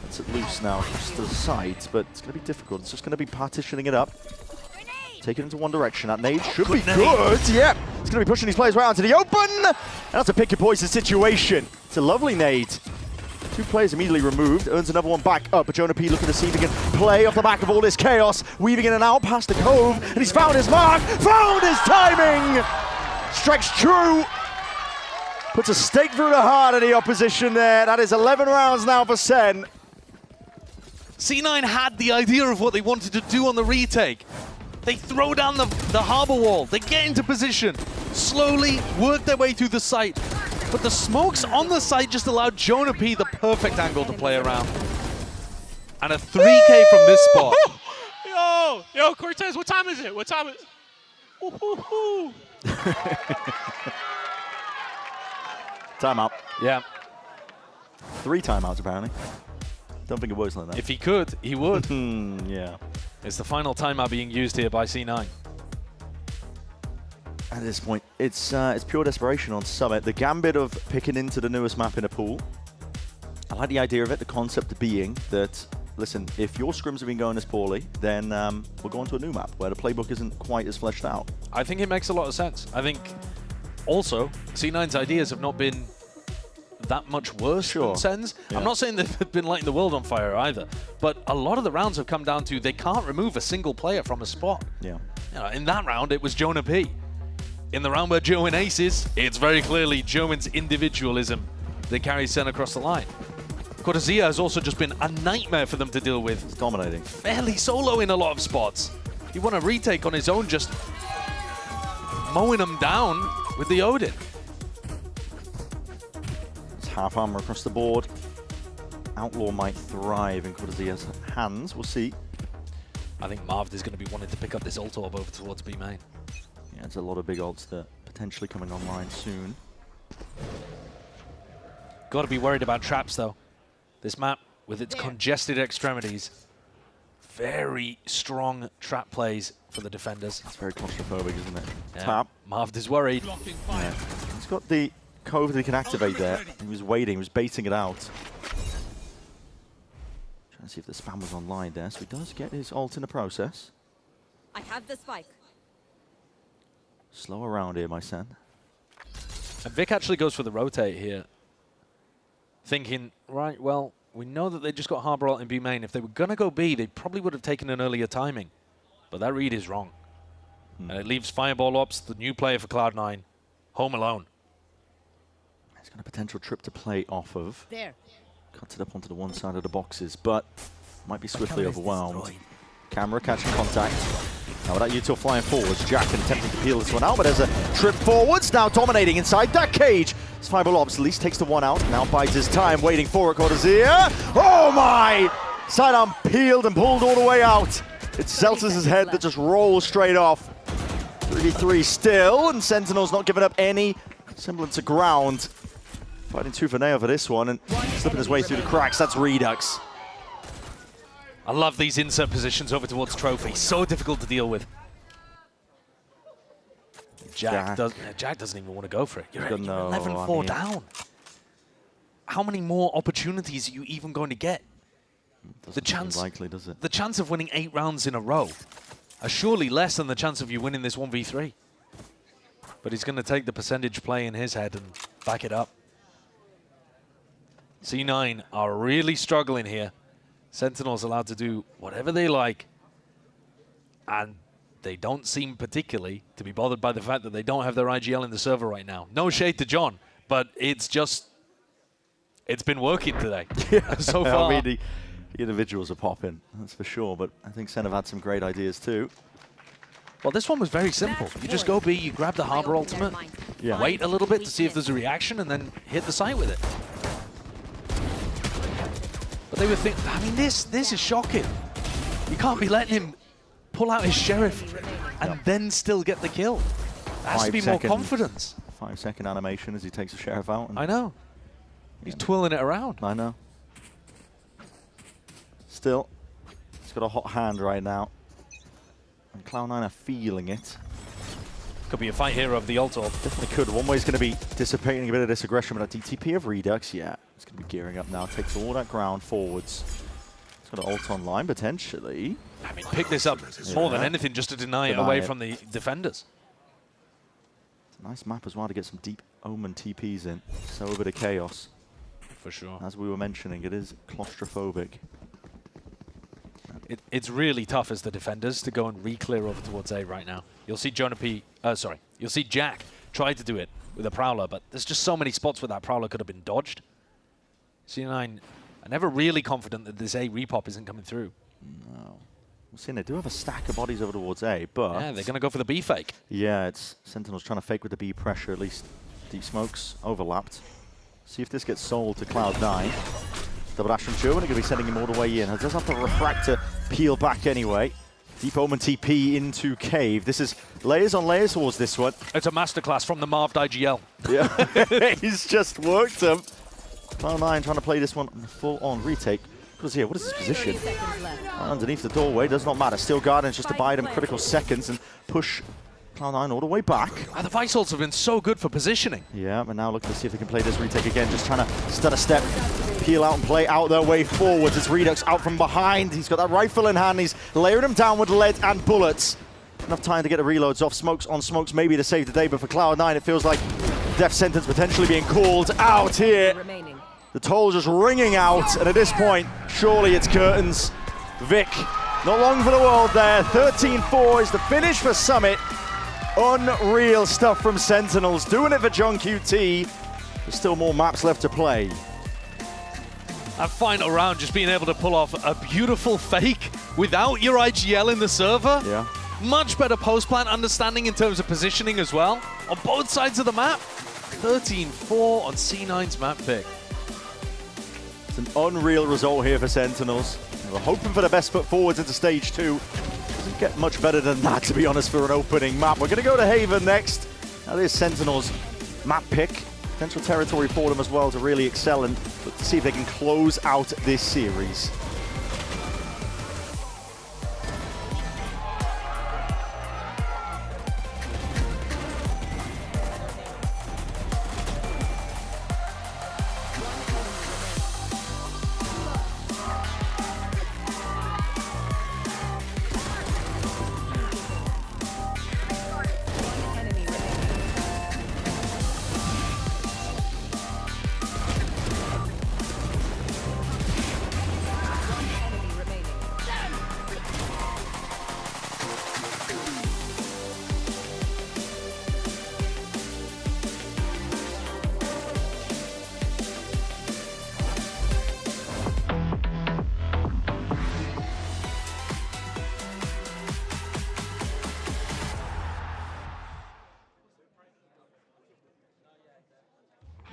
That's it loose now, just to the side, but it's going to be difficult. It's just going to be partitioning it up. Take it into one direction. That nade should be good. Yep. It's going to be pushing these players right into the open. And that's a pick your poison situation. It's a lovely nade. 2 players immediately removed. Earns another one back up. But Jonah P looking to see if he can play off the back of all this chaos. Weaving in and out past the cove. And he's found his mark. Found his timing. Strikes true. Puts a stake through the heart of the opposition there. That is 11 rounds now for SEN. C9 had the idea of what they wanted to do on the retake. They throw down the harbor wall. They get into position. Slowly work their way through the site. But the smokes on the site just allowed Jonah P the perfect angle to play around. And a 3K from this spot. Yo, Cortez, what time is it? What time is it? Timeout. Yeah. 3 timeouts apparently. Don't think it works like that. If he could, he would. Yeah. It's the final timeout being used here by C9. At this point, it's pure desperation on Summit. The gambit of picking into the newest map in a pool. I like the idea of it, the concept being that, listen, if your scrims have been going this poorly, then we'll go on to a new map where the playbook isn't quite as fleshed out. I think it makes a lot of sense. I think also, C9's ideas have not been that much worse than SEN's. Yeah. I'm not saying they've been lighting the world on fire either, but a lot of the rounds have come down to they can't remove a single player from a spot. Yeah. You know, in that round, it was Jonah P. In the round where Joen aces, it's very clearly Joen's individualism that carries SEN across the line. Cortezia has also just been a nightmare for them to deal with. It's dominating. Fairly solo in a lot of spots. He won a retake on his own, just mowing them down with the Odin. Half armor across the board. Outlaw might thrive in Cortezia's hands. We'll see. I think Marv is going to be wanting to pick up this ult orb over towards B main. Yeah, there's a lot of big ults that potentially coming online soon. Got to be worried about traps though. This map with its congested extremities, very strong trap plays for the defenders. It's very claustrophobic, isn't it? Yeah. Tap. Marv is worried. Yeah. He's got the cove that he can activate there. He was waiting, he was baiting it out. Trying to see if the spam was online there, so he does get his ult in the process. I have the spike. Slow around here, my son. And Vic actually goes for the rotate here, thinking, right, well, we know that they just got Harbor ult in B main. If they were going to go B, they probably would have taken an earlier timing. But that read is wrong. And it leaves Fireball Ops, the new player for Cloud9, home alone. He's got a potential trip to play off of. There. Cuts it up onto the one side of the boxes, but might be swiftly overwhelmed. Camera catching contact. Now with that util flying forwards, Jack attempting to peel this one out, but there's a trip forwards, now dominating inside that cage. It's Fireball Ops, at least takes the one out, now bides his time, waiting for it, Cortezia. Oh my! Sidearm peeled and pulled all the way out. It's Zeltis' head that just rolls straight off. 3v3 still, and Sentinel's not giving up any semblance of ground. Fighting tooth and nail for this one, and slipping his way through the cracks. That's Redux. I love these insert positions over towards Trophy. So difficult to deal with. Jack doesn't even want to go for it. You're 11-4 down. How many more opportunities are you even going to get? Doesn't seem likely, does it? The chance of winning 8 rounds in a row are surely less than the chance of you winning this 1v3. But he's going to take the percentage play in his head and back it up. C9 are really struggling here. Sentinel's allowed to do whatever they like. And they don't seem particularly to be bothered by the fact that they don't have their IGL in the server right now. No shade to John, but it's been working today so far. I mean, the individuals are popping, that's for sure, but I think Sen have had some great ideas too. Well, this one was very simple. You just go B, you grab the Harbor ultimate, wait a little bit to see if there's a reaction, and then hit the site with it. But they were thinking, I mean, this is shocking. You can't be letting him pull out his Sheriff and then still get the kill. There has to be more confidence. 5-second animation as he takes the Sheriff out. I know. He's twirling it around. I know. Still, he's got a hot hand right now. And Cloud9 are feeling it. Could be a fight here over the ult orb. Definitely could. One way's going to be dissipating a bit of this aggression, but a DTP of Redux, yeah. It's going to be gearing up now. Takes all that ground forwards. It's got an ult online, potentially. I mean, pick this up more than anything just to deny it away from the defenders. It's a nice map as well to get some deep Omen TPs in. So a bit of chaos. For sure. As we were mentioning, it is claustrophobic. It's really tough as the defenders to go and re-clear over towards A right now. You'll see you'll see Jack try to do it with a Prowler, but there's just so many spots where that Prowler could have been dodged. C9 are never really confident that this A repop isn't coming through. No. We'll see, they do have a stack of bodies over towards A, but... Yeah, they're going to go for the B fake. Yeah, it's Sentinels trying to fake with the B pressure, at least. Deep smokes overlapped. See if this gets sold to Cloud9. Double dash from German, going to be sending him all the way in. It does have the Refractor peel back anyway. Deep Omen TP into Cave. This is layers on layers towards this one. It's a masterclass from the Marved IGL. Yeah, he's just worked him. Cloud9 trying to play this one full-on retake. Because here, what is his position? Underneath the doorway, does not matter. Still Guardians just to buy them critical seconds and push Cloud9 all the way back. And the Vice ults have been so good for positioning. Yeah, but now looking to see if they can play this retake again. Just trying to stutter step, peel out and play out their way forwards. It's Redux out from behind. He's got that rifle in hand. He's layering him down with lead and bullets. Enough time to get the reloads off. Smokes on smokes, maybe to save the day. But for Cloud9, it feels like death sentence potentially being called out here. The toll just ringing out. And at this point, surely it's curtains. Vic, not long for the world there. 13-4 is the finish for Summit. Unreal stuff from Sentinels, doing it for John QT. There's still more maps left to play. That final round, just being able to pull off a beautiful fake without your IGL in the server. Yeah. Much better post-plant understanding in terms of positioning as well, on both sides of the map. 13-4 on C9's map pick. It's an unreal result here for Sentinels. We're hoping for the best foot forwards into stage 2. Doesn't get much better than that, to be honest, for an opening map. We're going to go to Haven next. That is Sentinels' map pick. Potential territory for them as well to really excel and look to see if they can close out this series.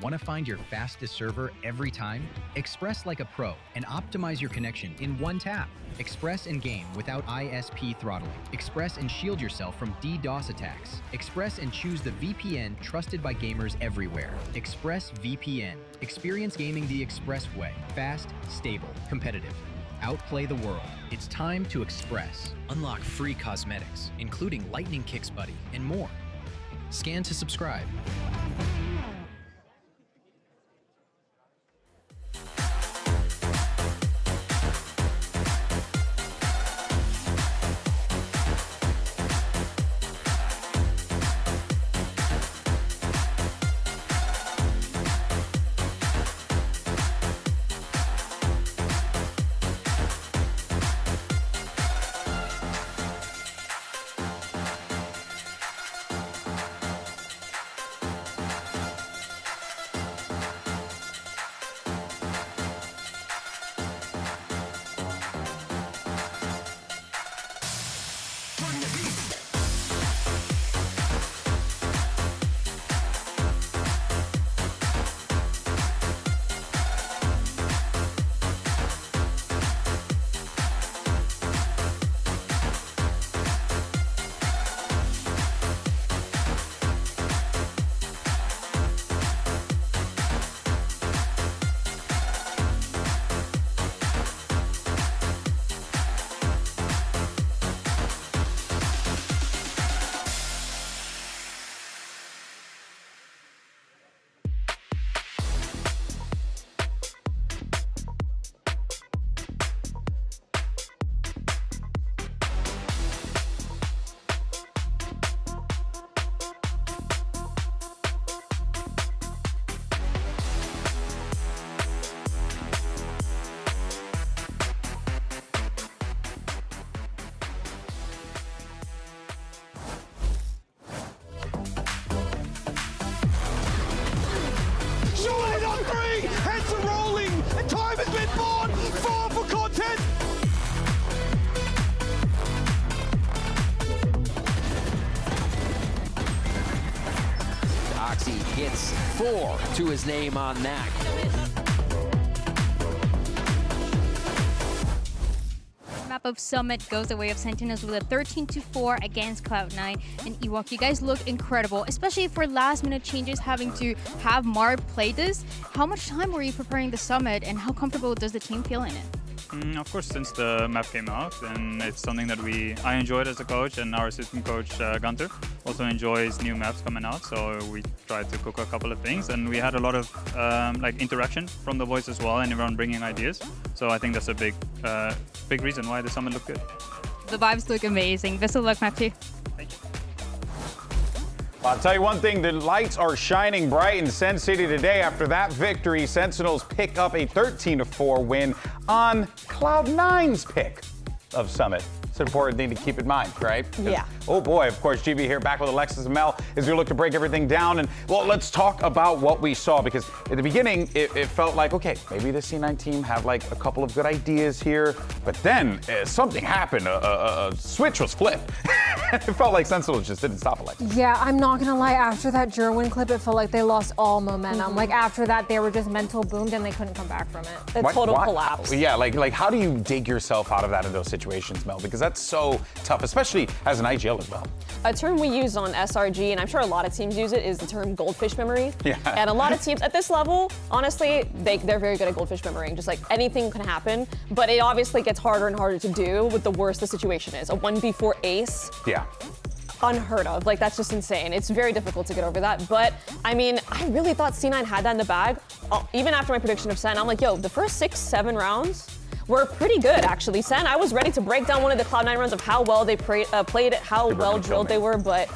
Want to find your fastest server every time? Express like a pro and optimize your connection in one tap. Express and game without ISP throttling. Express and shield yourself from DDoS attacks. Express and choose the VPN trusted by gamers everywhere. ExpressVPN. Experience gaming the Express way. Fast, stable, competitive. Outplay the world. It's time to Express. Unlock free cosmetics, including Lightning Kicks Buddy and more. Scan to subscribe. 3, heads are rolling, and time has been born. 4 for Cortez. Oxy hits 4 to his name on that. Map of Summit goes the way of Sentinels with a 13-4 against Cloud9. And Ewok, you guys look incredible, especially for last-minute changes, having to have Marv play this. How much time were you preparing the Summit, and how comfortable does the team feel in it? Of course, since the map came out, and it's something that I enjoyed as a coach, and our assistant coach Gunter also enjoys new maps coming out. So we tried to cook a couple of things, and we had a lot of like interaction from the boys as well, and everyone bringing ideas. So I think that's a big reason why the summit looked good. The vibes look amazing. Best of luck, map 2. I'll tell you one thing, the lights are shining bright in Sen City today. After that victory, Sentinels pick up a 13-4 win on Cloud9's pick of Summit. It's an important thing to keep in mind, right? Yeah. Oh boy, of course, GB here back with Alexis and Mel as we look to break everything down. And well, let's talk about what we saw, because at the beginning, it felt like, okay, maybe the C9 team have like a couple of good ideas here, but then something happened, a switch was flipped. It felt like Sentinels just didn't stop Alexis. Yeah, I'm not gonna lie, after that Jerwin clip, it felt like they lost all momentum. Like after that, they were just mental boomed and they couldn't come back from it. A total collapse. Yeah, like how do you dig yourself out of that in those situations, Mel? Because that's so tough, especially as an IGL as well. A term we use on SRG, and I'm sure a lot of teams use it, is the term goldfish memory. Yeah. And a lot of teams at this level, honestly, they're very good at goldfish memorying. Just like anything can happen, but it obviously gets harder and harder to do with the worse the situation is. A 1v4 ace. Yeah. Unheard of. Like, that's just insane. It's very difficult to get over that. But I mean, I really thought C9 had that in the bag. Even after my prediction of Sen, I'm like, yo, the first 6-7 rounds were pretty good, actually. Sen, I was ready to break down one of the Cloud9 runs of how well they played it, how well drilled they were, but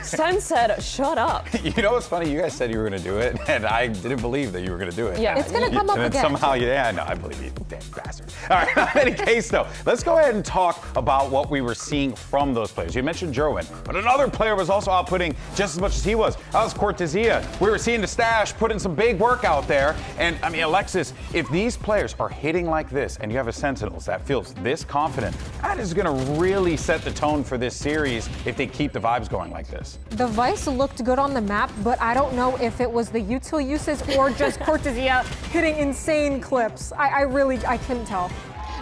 Sen said, shut up. You know what's funny? You guys said you were going to do it, and I didn't believe that you were going to do it. Yeah. It's going to come up and again. Somehow, yeah, no, I believe you, damn bastard. All right, in any case, though, let's go ahead and talk about what we were seeing from those players. You mentioned Jerwin, but another player was also outputting just as much as he was. That was Cortezia. We were seeing the stash put in some big work out there, and I mean, Alexis, if these players are hitting like this, and you have a Sentinels that feels this confident, that is going to really set the tone for this series if they keep the vibes going like this. The Vice looked good on the map, but I don't know if it was the util uses or just Cortezia hitting insane clips. I couldn't tell.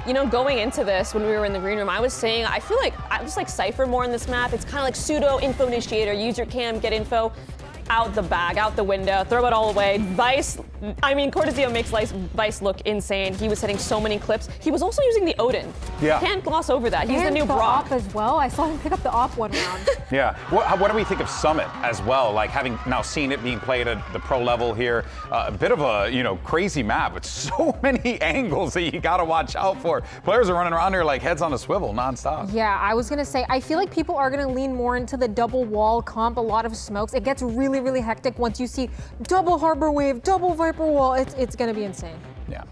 You know, going into this, when we were in the green room, I was saying, I feel like I just like Cypher more in this map. It's kind of like pseudo info initiator, use your cam, get info. Out the bag, out the window, throw it all away. Vice, I mean, Cortezia makes Vice look insane. He was hitting so many clips. He was also using the Odin. Yeah. Can't gloss over that. He's and the new the Brock. op as well. I saw him pick up the op one round. Yeah. What do we think of Summit as well? Like having now seen it being played at the pro level here, a bit of a crazy map with so many angles that you got to watch out for. Players are running around here like heads on a swivel nonstop. Yeah, I was gonna say, I feel like people are gonna lean more into the double wall comp, a lot of smokes. It gets really, really hectic once you see double harbor wave, double viper wall. It's gonna be insane. Yeah.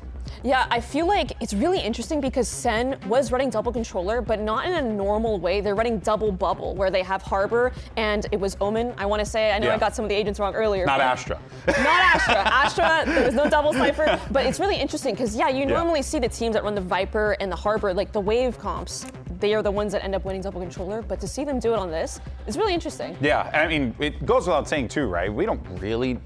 Yeah, I feel like it's really interesting because Sen was running double controller, but not in a normal way. They're running double bubble, where they have Harbor, and it was Omen, I want to say. I know I got some of the agents wrong earlier. Not Astra. Not Astra. Astra, there was no double Cypher. But it's really interesting because, yeah, you normally see the teams that run the Viper and the Harbor, like the wave comps, they are the ones that end up winning double controller. But to see them do it on this is really interesting. Yeah, I mean, it goes without saying too, right? We don't really,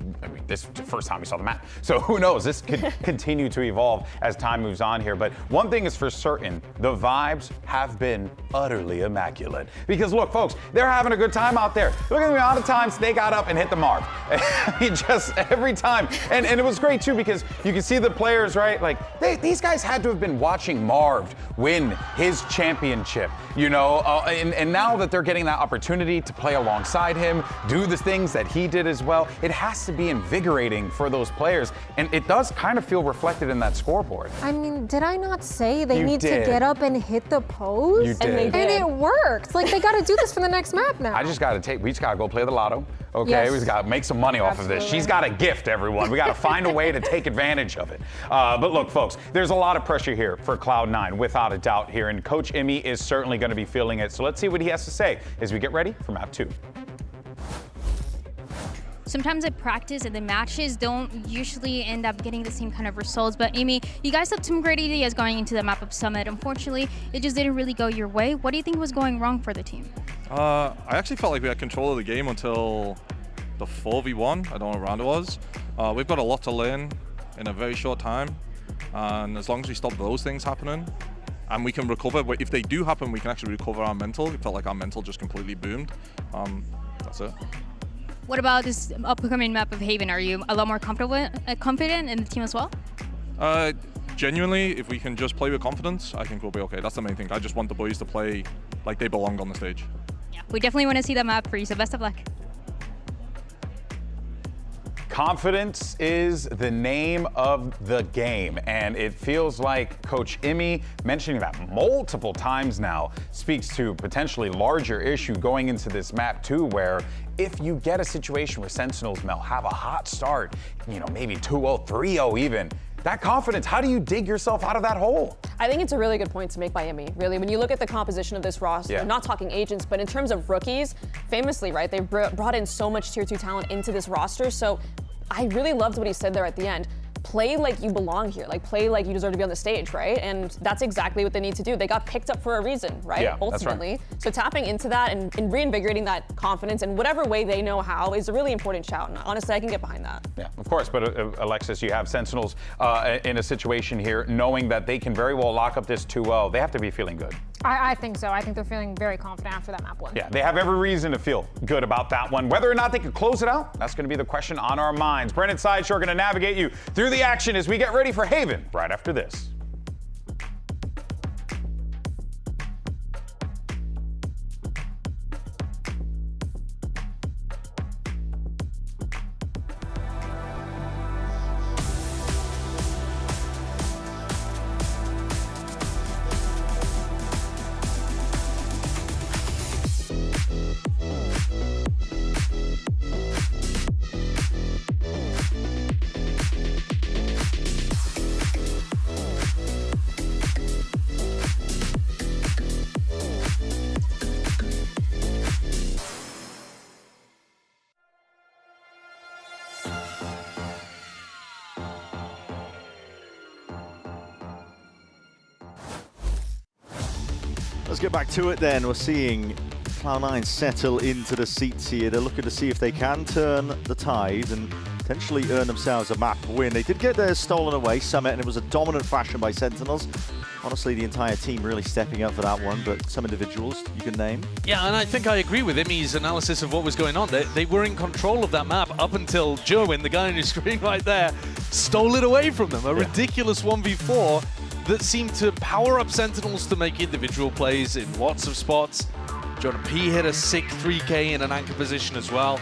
this is the first time we saw the map. So who knows? This could continue to evolve as time moves on here. But one thing is for certain, the vibes have been utterly immaculate. Because look, folks, they're having a good time out there. Look at the amount of times they got up and hit the mark. I mean, just every time. And it was great too, because you can see the players, right? Like, these guys had to have been watching Marv win his championship, and now that they're getting that opportunity to play alongside him, do the things that he did as well, it has to be invigorating for those players. And it does kind of feel reflected in that scoreboard. I mean, did I not say they need did. to get up and hit the pose? You did. And they did. And it worked. Like, they got to do this for the next map now. We just got to go play the lotto. Okay, Yes. we just got to make some money off of this. She's got a gift, everyone. We got to find a way to take advantage of it. But look, folks, there's a lot of pressure here for Cloud9, without a doubt here, and Coach Emmy is certainly going to be feeling it. So let's see what he has to say as we get ready for Map 2. sometimes at practice and the matches don't usually end up getting the same kind of results. But Amy, you guys had some great ideas going into the map of Summit. Unfortunately, it just didn't really go your way. What do you think was going wrong for the team? I actually felt like we had control of the game until the 4v1. I don't know what round it was. We've got a lot to learn in a very short time. And as long as we stop those things happening, and we can recover, if they do happen, we can actually recover our mental. It felt like our mental just completely boomed. That's it. What about this upcoming map of Haven? Are you a lot more confident in the team as well? Genuinely, if we can just play with confidence, I think we'll be okay. That's the main thing. I just want the boys to play like they belong on the stage. Yeah, we definitely want to see that map for you, so best of luck. Confidence is the name of the game, and it feels like Coach Imi, mentioning that multiple times now, speaks to potentially larger issue going into this map too, where if you get a situation where Sentinels, Mel, have a hot start, you know, maybe 2-0, 3-0 even, that confidence, how do you dig yourself out of that hole? I think it's a really good point to make by Imi. Really, when you look at the composition of this roster, not talking agents, but in terms of rookies, famously, right, they brought in so much tier 2 talent into this roster, so I really loved what he said there at the end. Play like you belong here, like play like you deserve to be on the stage, right? And that's exactly what they need to do. They got picked up for a reason, right? Yeah, ultimately. that's right. So tapping into that and reinvigorating that confidence in whatever way they know how is a really important shout. And honestly, I can get behind that. Yeah, of course. But Alexis, you have Sentinels in a situation here, knowing that they can very well lock up this 2-0. They have to be feeling good. I think so. I think they're feeling very confident after that map win. Yeah, they have every reason to feel good about that one. Whether or not they can close it out, that's going to be the question on our minds. Brennan Sideshore are going to navigate you through the action as we get ready for Haven right after this. Let's get back to it then. We're seeing Cloud9 settle into the seats here. They're looking to see if they can turn the tide and potentially earn themselves a map win. They did get theirs stolen away, Summit, and it was a dominant fashion by Sentinels. Honestly, the entire team really stepping up for that one, but some individuals you can name. Yeah, and I think I agree with Imi's analysis of what was going on. They were in control of that map up until Jerwin, the guy on your screen right there, stole it away from them. A ridiculous 1v4 that seemed to power up Sentinels to make individual plays in lots of spots. Jordan P hit a sick 3K in an anchor position as well.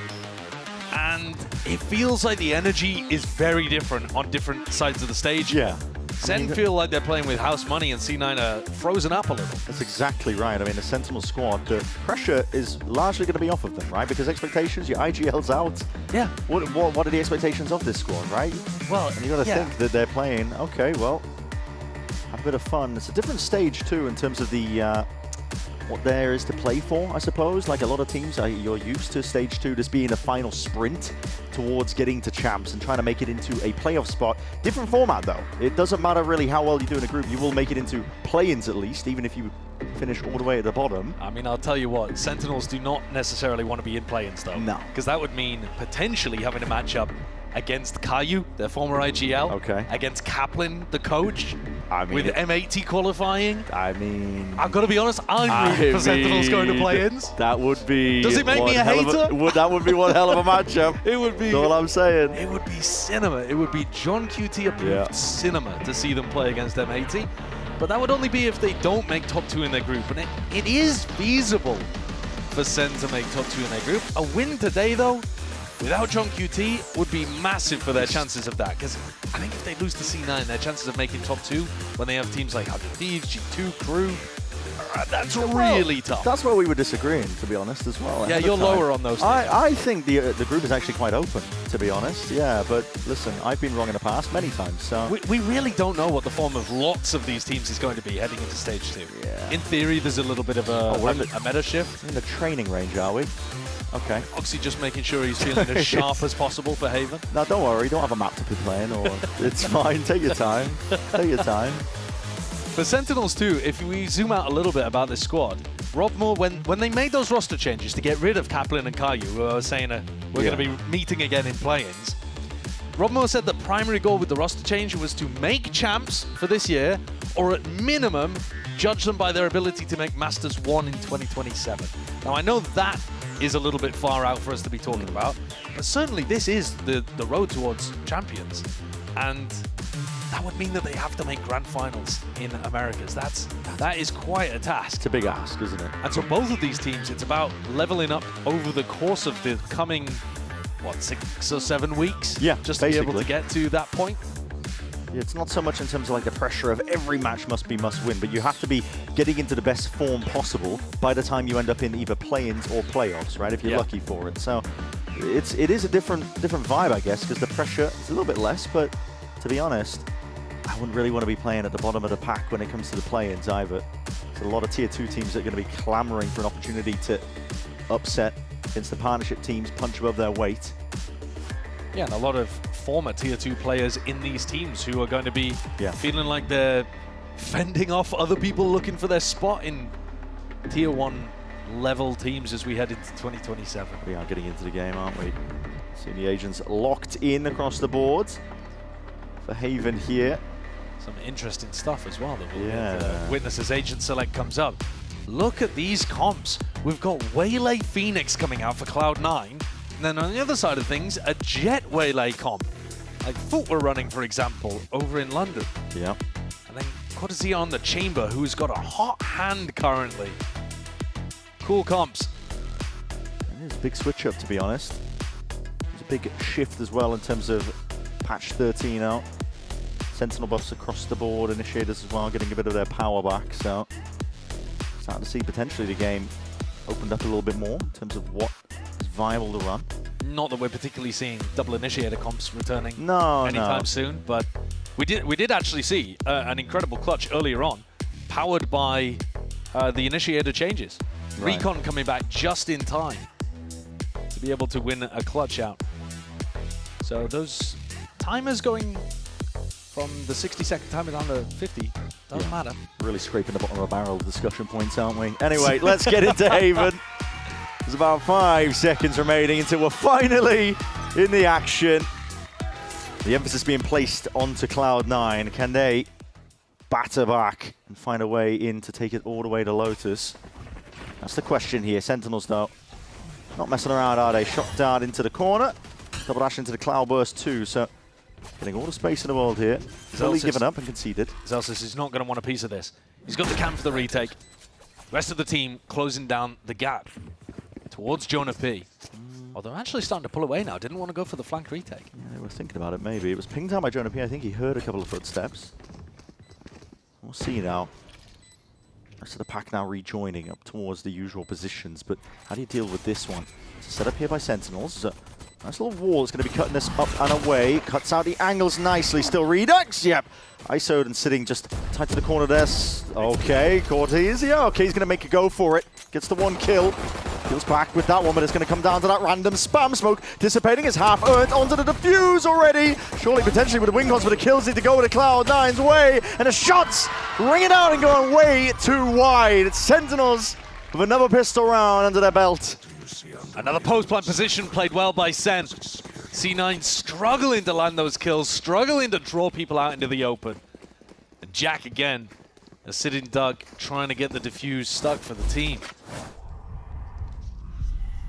And it feels like the energy is very different on different sides of the stage. Yeah. Sen feel like they're playing with house money and C9 are frozen up a little. That's exactly right. I mean, the Sentinel squad, the pressure is largely going to be off of them, right? Because expectations, your IGL's out. Yeah. What are the expectations of this squad, right? Well, and you got to think that they're playing, okay, well, have a bit of fun. It's a different stage too in terms of the what there is to play for, I suppose. Like a lot of teams, you're used to stage 2 just being a final sprint towards getting to champs and trying to make it into a playoff spot. Different format though. It doesn't matter really how well you do in a group. You will make it into play-ins at least, even if you finish all the way at the bottom. I mean, I'll tell you what, Sentinels do not necessarily want to be in play-ins though. No. Because that would mean potentially having a matchup against Caillou, their former IGL. Okay. Against Kaplan, the coach. I mean, with M80 qualifying. I mean, I've got to be honest, I'm rooting for Sentinels going to play-ins. That would be. Does it make me a hater? That would be one hell of a matchup. It would be. That's all I'm saying. It would be cinema. It would be John QT approved cinema to see them play against M80. But that would only be if they don't make top 2 in their group. And it is feasible for Sen to make top 2 in their group. A win today, though, without John QT would be massive for their chances of that, because I think if they lose to C9, their chances of making top 2 when they have teams like 100 Thieves, G2, Crew, that's really tough. That's where we were disagreeing, to be honest, as well. Yeah, you're lower on those things. I think the group is actually quite open, to be honest. Yeah, but listen, I've been wrong in the past many times. So we really don't know what the form of lots of these teams is going to be heading into stage 2. Yeah. In theory, there's a little bit of a meta shift. In the training range, are we? Okay. Oxy just making sure he's feeling as sharp as possible for Haven. No, don't worry. You don't have a map to be playing. Or it's fine. Take your time. Take your time. For Sentinels too, if we zoom out a little bit about this squad, Rob Moore, when they made those roster changes to get rid of Kaplan and Caillou, who I was saying we're going to be meeting again in play-ins, Rob Moore said the primary goal with the roster change was to make champs for this year, or at minimum, judge them by their ability to make Masters 1 in 2027. Now, I know that is a little bit far out for us to be talking about, but certainly this is the road towards champions. And that would mean that they have to make grand finals in Americas. That is quite a task. It's a big ask, isn't it? And so both of these teams, it's about leveling up over the course of the coming, what, 6 or 7 weeks? Yeah, just to be able to get to that point. It's not so much in terms of like the pressure of every match must win, but you have to be getting into the best form possible by the time you end up in either play-ins or playoffs, right? If you're lucky for it. So it is a different vibe, I guess, because the pressure is a little bit less, but to be honest, I wouldn't really want to be playing at the bottom of the pack when it comes to the play-ins either. There's a lot of Tier 2 teams that are going to be clamoring for an opportunity to upset against the partnership teams, punch above their weight. Yeah, and a lot of former Tier 2 players in these teams who are going to be feeling like they're fending off other people looking for their spot in Tier 1 level teams as we head into 2027. We are getting into the game, aren't we? Seeing the agents locked in across the board for Haven here. Some interesting stuff as well that we'll witness as Agent Select comes up. Look at these comps. We've got Waylay Phoenix coming out for Cloud9. And then on the other side of things, a Jet Waylay comp. Like Foot were running, for example, over in London. Yeah. And then Cortezia on the Chamber, who's got a hot hand currently. Cool comps. It is a big switch up, to be honest. There's a big shift as well in terms of patch 13 out. Sentinel buffs across the board, initiators as well, getting a bit of their power back. So starting to see potentially the game opened up a little bit more in terms of what is viable to run. Not that we're particularly seeing double initiator comps returning anytime soon, but we did actually see an incredible clutch earlier on, powered by the initiator changes. Right. Recon coming back just in time to be able to win a clutch out. So those timers going from the 60-second timer down to 50 doesn't matter. Really scraping the bottom of a barrel discussion points, aren't we? Anyway, let's get into Haven. There's about 5 seconds remaining until we're finally in the action. The emphasis being placed onto Cloud9. Can they batter back and find a way in to take it all the way to Lotus? That's the question here. Sentinels, though, not messing around, are they? Shot down into the corner. Double dash into the Cloudburst too, so getting all the space in the world here. Fully given up and conceded. Zelsis is not going to want a piece of this. He's got the cam for the retake. Rest of the team closing down the gap towards Jonah P. Although actually starting to pull away now. Didn't want to go for the flank retake. Yeah, they were thinking about it maybe. It was pinged down by Jonah P. I think he heard a couple of footsteps. We'll see now. Rest of the pack now rejoining up towards the usual positions, but how do you deal with this one? It's set up here by Sentinels. Nice little wall that's going to be cutting this up and away. Cuts out the angles nicely. Still Redux. Yep. ISO'd and sitting just tight to the corner there. Okay, Cortezia. Okay, he's going to make a go for it. Gets the 1 kill. Feels back with that one, but it's going to come down to that random spam smoke. Dissipating is half earned onto the defuse already. Surely, potentially with the wing cons, but the kills need to go to Cloud9's way. And the shots ringing out and going way too wide. It's Sentinels with another pistol round under their belt. Another post-plant position played well by Sen. C9 struggling to land those kills, struggling to draw people out into the open. And Jack again, a sitting Doug, trying to get the defuse stuck for the team.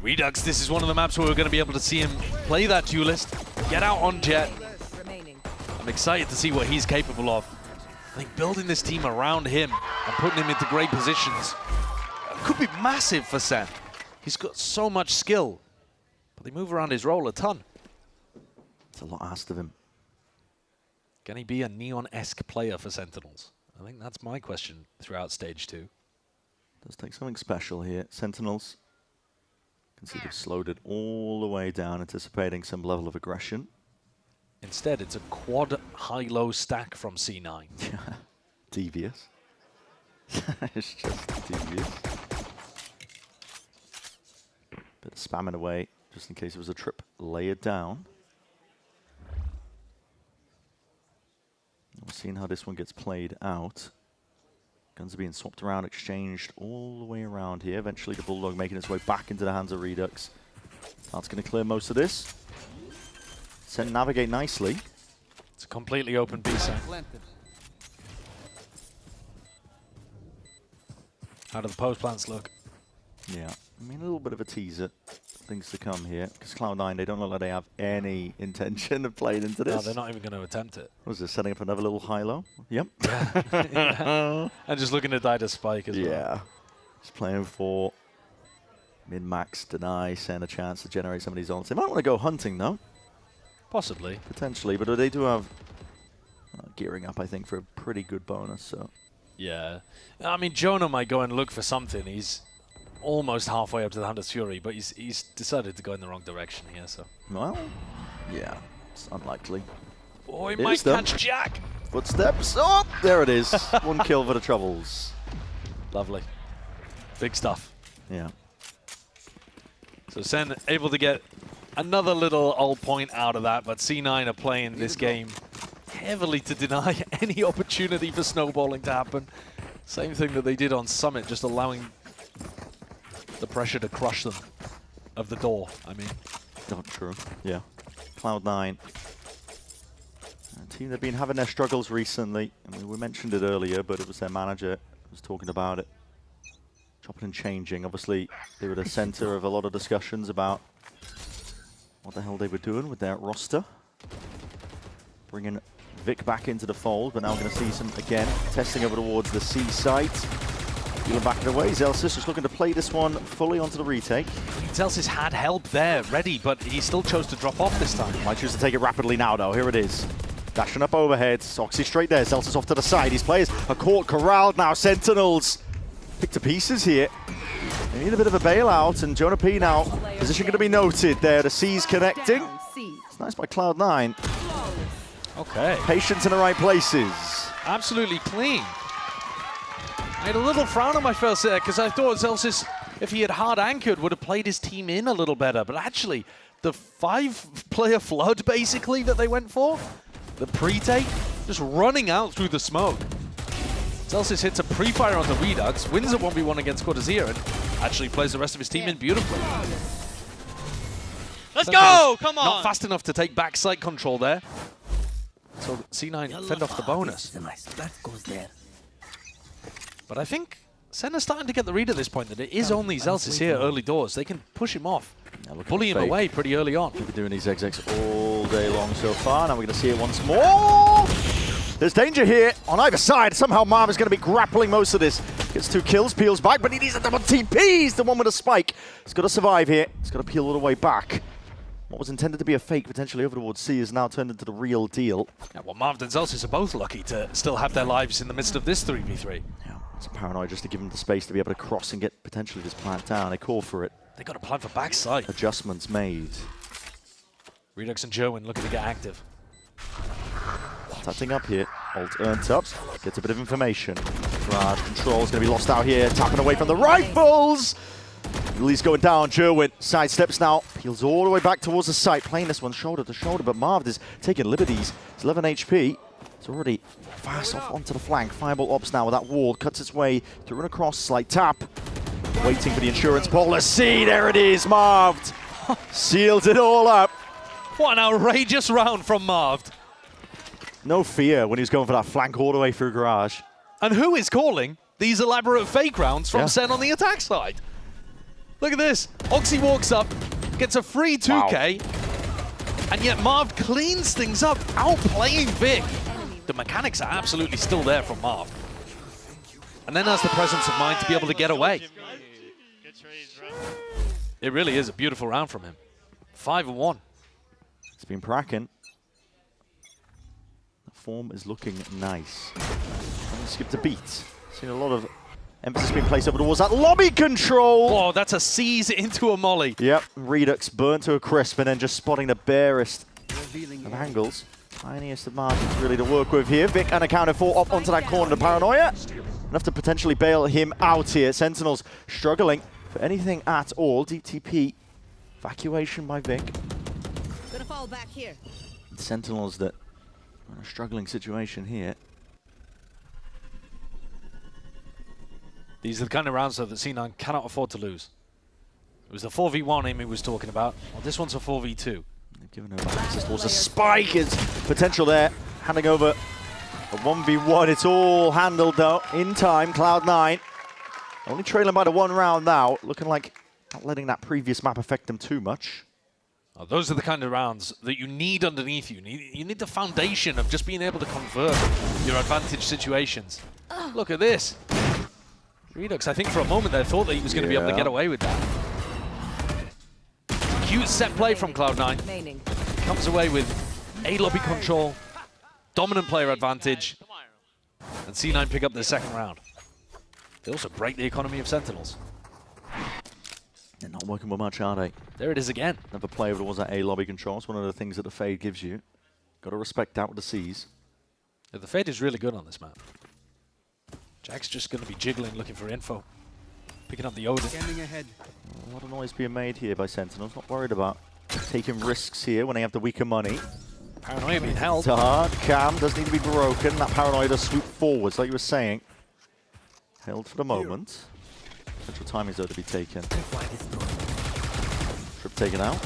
Redux, this is one of the maps where we're going to be able to see him play that duelist, get out on Jet. I'm excited to see what he's capable of. I think building this team around him and putting him into great positions could be massive for Sen. He's got so much skill, but they move around his role a ton. It's a lot asked of him. Can he be a Neon-esque player for Sentinels? I think that's my question throughout stage 2. Does take something special here. Sentinels, you can see they've slowed it all the way down, anticipating some level of aggression. Instead, it's a quad high-low stack from C9. Devious. It's just devious. Bit of spamming away, just in case it was a trip layered down. We're seeing how this one gets played out. Guns are being swapped around, exchanged all the way around here. Eventually the Bulldog making its way back into the hands of Redux. That's going to clear most of this. SEN navigate nicely. It's a completely open B side. How do the post plants look? Yeah, I mean, a little bit of a teaser. Things to come here. Because Cloud9, they don't look like they have any intention of playing into this. No, they're not even going to attempt it. What was this, setting up another little high-low? Yep. Yeah. And just looking to die to spike as well. Yeah. Just playing for min-max, deny, SEN a chance to generate some of these ults. They might want to go hunting, though. Possibly. Potentially, but they do have gearing up, I think, for a pretty good bonus. So. Yeah. I mean, Jonah might go and look for something. He's almost halfway up to the Hunter's Fury, but he's decided to go in the wrong direction here, so. Well, yeah, it's unlikely. Oh, he might catch Jack. Footsteps. Oh, there it is. 1 kill for the Troubles. Lovely. Big stuff. Yeah. So SEN able to get another little old point out of that, but C9 are playing this game heavily to deny any opportunity for snowballing to happen. Same thing that they did on Summit, just allowing the pressure to crush them of the door, I mean. Not true, yeah. Cloud9. A team that have been having their struggles recently. I mean, we mentioned it earlier, but it was their manager who was talking about it. Chopping and changing. Obviously, they were the center of a lot of discussions about what the hell they were doing with their roster. Bringing Vic back into the fold, but now we're going to see some, again, testing over towards the C site. Peeling back and away. Zelsis just looking to play this one fully onto the retake. Zelsis had help there, ready, but he still chose to drop off this time. Might choose to take it rapidly now, though. Here it is. Dashing up overhead. Soxy straight there. Zelsis off to the side. These players are caught, corralled now. Sentinels picked to pieces here. They need a bit of a bailout, and Jonah P now, position going to be noted there. The C's connecting. It's nice by Cloud9. Okay. Patience in the right places. Absolutely clean. I had a little frown on my face there because I thought Zelsis, if he had hard anchored, would have played his team in a little better. But actually, the 5-player flood, basically, that they went for, the pre-take, just running out through the smoke. Zelsis hits a pre-fire on the Redux, wins a 1v1 against Cortazir, and actually plays the rest of his team in beautifully. Let's go! Come on! Not fast enough to take back site control there. So C9 fend off the bonus. But I think SEN is starting to get the read at this point that it is only Zelsis here early doors. They can push him off, bully him away pretty early on. We've been doing these execs all day long so far. Now we're going to see it once more. There's danger here on either side. Somehow Marv is going to be grappling most of this. Gets 2 kills, peels back, but he needs a double TP. He's the one with a spike. He's got to survive here. He's got to peel all the way back. What was intended to be a fake potentially over towards C is now turned into the real deal. Yeah, well, Marv and Zelsis are both lucky to still have their lives in the midst of this 3v3. Yeah, it's a paranoia just to give him the space to be able to cross and get potentially this plant down. They call for it. They got a plan for backside. Adjustments made. Redux and Jerwin looking to get active. Touching up here. Ult earned up. Gets a bit of information. Raj control is going to be lost out here. Tapping away from the rifles. Lee's going down. Jerwin sidesteps now. Peels all the way back towards the site. Playing this one shoulder to shoulder, but Marv is taking liberties. It's 11 HP. It's already fast off onto the flank. Fireball ops now with that wall. Cuts its way through and across. Slight tap. Waiting for the insurance Polar C. There it is. Marv seals it all up. What an outrageous round from Marv. No fear when he was going for that flank all the way through garage. And who is calling these elaborate fake rounds from SEN on the attack side? Look at this. Oxy walks up, gets a free 2K, and yet Marv cleans things up, outplaying Vic. The mechanics are absolutely still there from Marv. And then has the presence of mind to be able to get away. It really is a beautiful round from him. 5-1. It's been Praken. The form is looking nice. Skipped a beat. Seen a lot of emphasis being placed over towards that lobby control. Oh, that's a seize into a molly. Yep, Redux burnt to a crisp and then just spotting the barest of angles. Tiniest of margins really to work with here. Vic unaccounted for up onto that corner to Paranoia. Enough to potentially bail him out here. Sentinels struggling for anything at all. Deep TP Evacuation by Vic. Gonna fall back here. Sentinels that are in a struggling situation here. These are the kind of rounds, though, that C9 cannot afford to lose. It was the 4v1 Amy was talking about. Well, this one's a 4v2. They've given over access towards a spike. Is potential there. Handing over a 1v1. It's all handled, though, in time. Cloud9 only trailing by the 1 round now. Looking like not letting that previous map affect them too much. Oh, those are the kind of rounds that you need underneath you. You need the foundation of just being able to convert your advantage situations. Look at this. Redux, I think for a moment they thought that he was going to be able to get away with that. Cute set play from Cloud9. Comes away with A lobby control, dominant player advantage, and C9 pick up the second round. They also break the economy of Sentinels. They're not working with much, are they? There it is again. Another player that was at A lobby control. It's one of the things that the Fade gives you. Got to respect that with the C's. Yeah, the Fade is really good on this map. Jack's just going to be jiggling, looking for info. Picking up the Odin. Scanning ahead. A lot of noise being made here by Sentinels. Not worried about taking risks here when they have the weaker money. Paranoia being held. Hard. Cam does need to be broken. That Paranoia does swoop forwards, like you were saying. Held for the moment. Potential timings though to be taken. Trip taken out.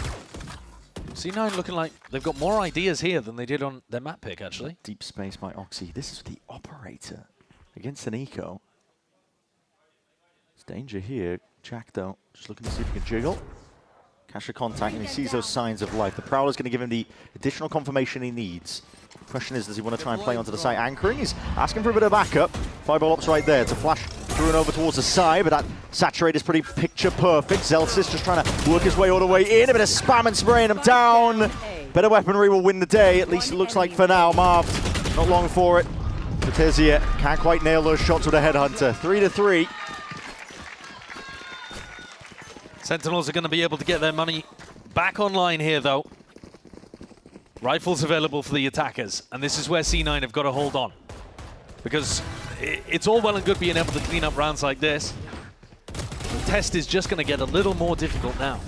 C9 looking like they've got more ideas here than they did on their map pick, actually. Deep space by Oxy. This is the operator against an eco. There's danger here. Jack, though, just looking to see if he can jiggle. Catch the contact, and he sees those signs of life. The Prowler's going to give him the additional confirmation he needs. The question is, does he want to try and play onto the side? Anchoring, he's asking for a bit of backup. Fireball ops right there to flash through and over towards the side, but that saturate is pretty picture perfect. Zelsis just trying to work his way all the way in. A bit of spam and spraying him down. Better weaponry will win the day, at least it looks like for now. Marv, not long for it. Patezia can't quite nail those shots with a headhunter. 3-3. Sentinels are going to be able to get their money back online here, though. Rifles available for the attackers, and this is where C9 have got to hold on. Because it's all well and good being able to clean up rounds like this. The test is just going to get a little more difficult now.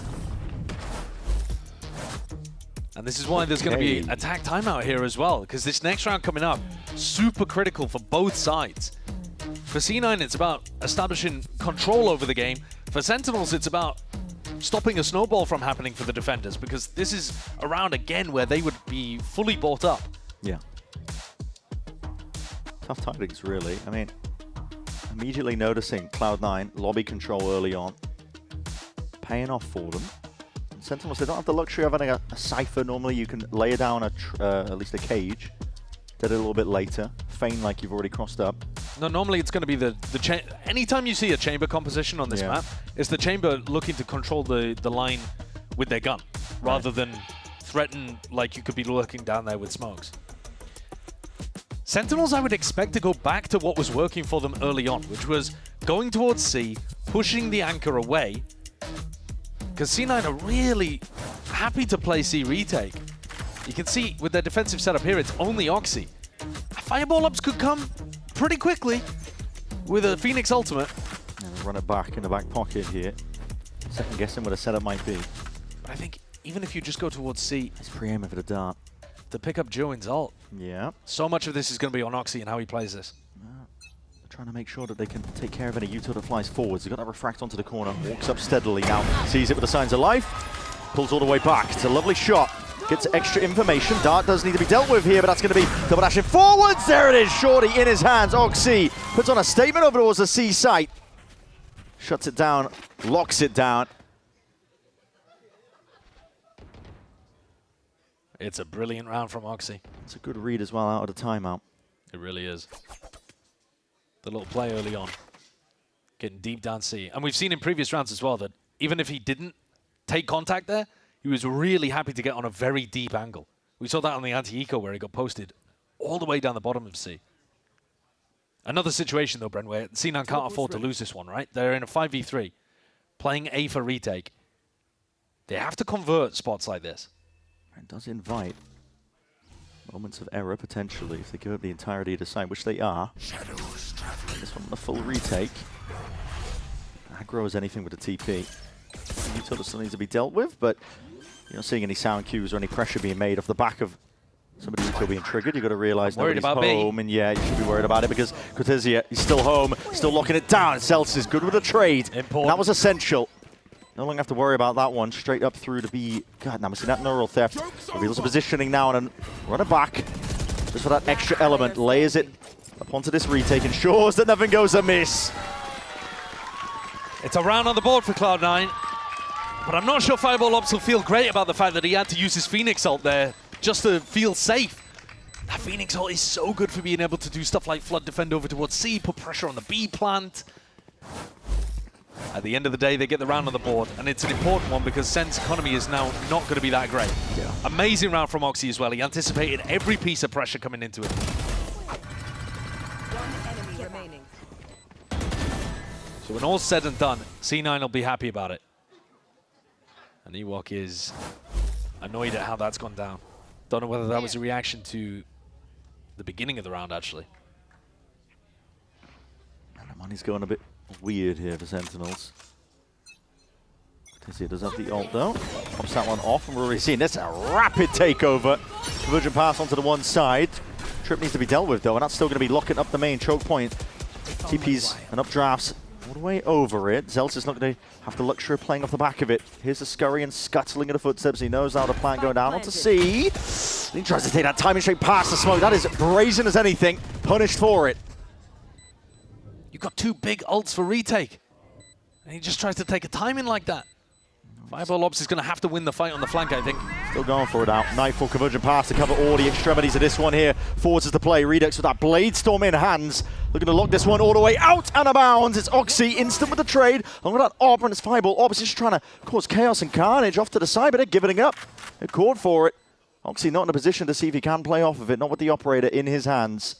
And this is why there's going to be attack timeout here as well, because this next round coming up, super critical for both sides. For C9, it's about establishing control over the game. For Sentinels, it's about stopping a snowball from happening for the defenders, because this is a round again where they would be fully bought up. Yeah. Tough tidings, really. I mean, immediately noticing Cloud9 lobby control early on, paying off for them. Sentinels, they don't have the luxury of having a cipher. Normally you can layer down at least a cage. Did it a little bit later. Feign like you've already crossed up. No, normally it's going to be the anytime you see a chamber composition on this map, it's the chamber looking to control the line with their gun, rather than threaten like you could be lurking down there with smokes. Sentinels, I would expect to go back to what was working for them early on, which was going towards C, pushing the anchor away, because C9 are really happy to play C retake. You can see with their defensive setup here, it's only Oxy. Fireball ups could come pretty quickly with a Phoenix ultimate. And run it back in the back pocket here. Second guessing what a setup might be. But I think even if you just go towards C, he's pre-aiming for the dart. To pick up Join's ult. Yeah. So much of this is going to be on Oxy and how he plays this. Trying to make sure that they can take care of any util that flies forwards. They've got that refract onto the corner, walks up steadily now, sees it with the signs of life, pulls all the way back. It's a lovely shot. Gets extra information. Dart does need to be dealt with here, but that's going to be double dashing forwards. There it is, Shorty in his hands. Oxy puts on a statement over towards the C site. Shuts it down, locks it down. It's a brilliant round from Oxy. It's a good read as well out of the timeout. It really is. The little play early on. Getting deep down C. And we've seen in previous rounds as well that even if he didn't take contact there, he was really happy to get on a very deep angle. We saw that on the anti-eco where he got posted all the way down the bottom of C. Another situation though, Brent, where C9 can't afford to lose this one, right? They're in a 5v3, playing A for retake. They have to convert spots like this. And does invite moments of error potentially if they give up the entirety of the side, which they are. This one, the full retake. Aggro as anything with a TP. Util that still needs to be dealt with, but you're not seeing any sound cues or any pressure being made off the back of somebody Util being triggered. You've got to realize nobody's home, and yeah, you should be worried about it because Cortesia, he's still home, still locking it down. Celsius is good with a trade. Important. That was essential. No longer have to worry about that one. Straight up through to be... God, now we're seeing that neural theft. Reveals a positioning now and run it back. Just for that extra element. Layers it up onto this retake. Ensures that nothing goes amiss. It's a round on the board for Cloud9. But I'm not sure Fireball Ops will feel great about the fact that he had to use his Phoenix ult there just to feel safe. That Phoenix ult is so good for being able to do stuff like flood defend over towards C, put pressure on the B plant. At the end of the day, they get the round on the board, and it's an important one because Sen's economy is now not going to be that great. Yeah. Amazing round from Oxy as well. He anticipated every piece of pressure coming into it. One enemy remaining. So when all's said and done, C9 will be happy about it. And Ewok is annoyed at how that's gone down. Don't know whether that was a reaction to the beginning of the round, actually. And the money's going a bit weird here for Sentinels. He does have the ult though. Pops that one off, and we're already seeing this. A rapid takeover. Convergent pass onto the one side. Trip needs to be dealt with though, and that's still going to be locking up the main choke point. TPs and updrafts all the way over it. Zeltz is not going to have the luxury of playing off the back of it. Here's the scurry and scuttling of the footsteps. He knows now the plan going down onto C. He tries to take that timing straight past the smoke. That is brazen as anything. Punished for it. You've got two big ults for retake. And he just tries to take a timing like that. Fireball Ops is going to have to win the fight on the flank, I think. Still going for it out. Nightfall convergent pass to cover all the extremities of this one here. Forces the play. Redux with that Blade Storm in hands. Looking to lock this one all the way out and abounds. It's Oxy instant with the trade. Along with that Op, and it's Fireball Ops just trying to cause chaos and carnage off to the side, but they're giving it up. They're caught for it. Oxy not in a position to see if he can play off of it. Not with the operator in his hands.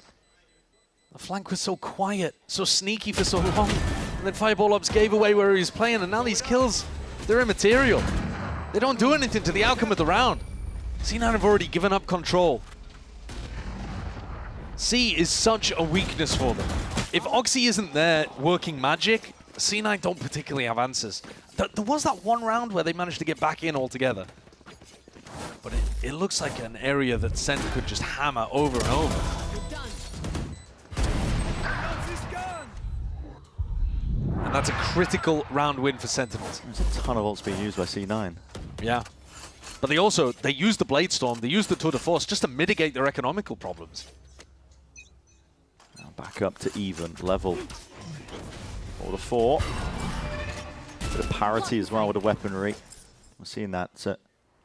The flank was so quiet, so sneaky for so long. And then Fireball Ops gave away where he was playing, and now these kills, they're immaterial. They don't do anything to the outcome of the round. C9 have already given up control. C is such a weakness for them. If Oxy isn't there working magic, C9 don't particularly have answers. There was that one round where they managed to get back in altogether. But it looks like an area that Sen could just hammer over and over. And that's a critical round win for Sentinels. There's a ton of ults being used by C9. Yeah. But they used the Blade Storm, they used the Tour de Force just to mitigate their economical problems. Now back up to even level. 4-4. Bit of parity as well with the weaponry. We're seeing that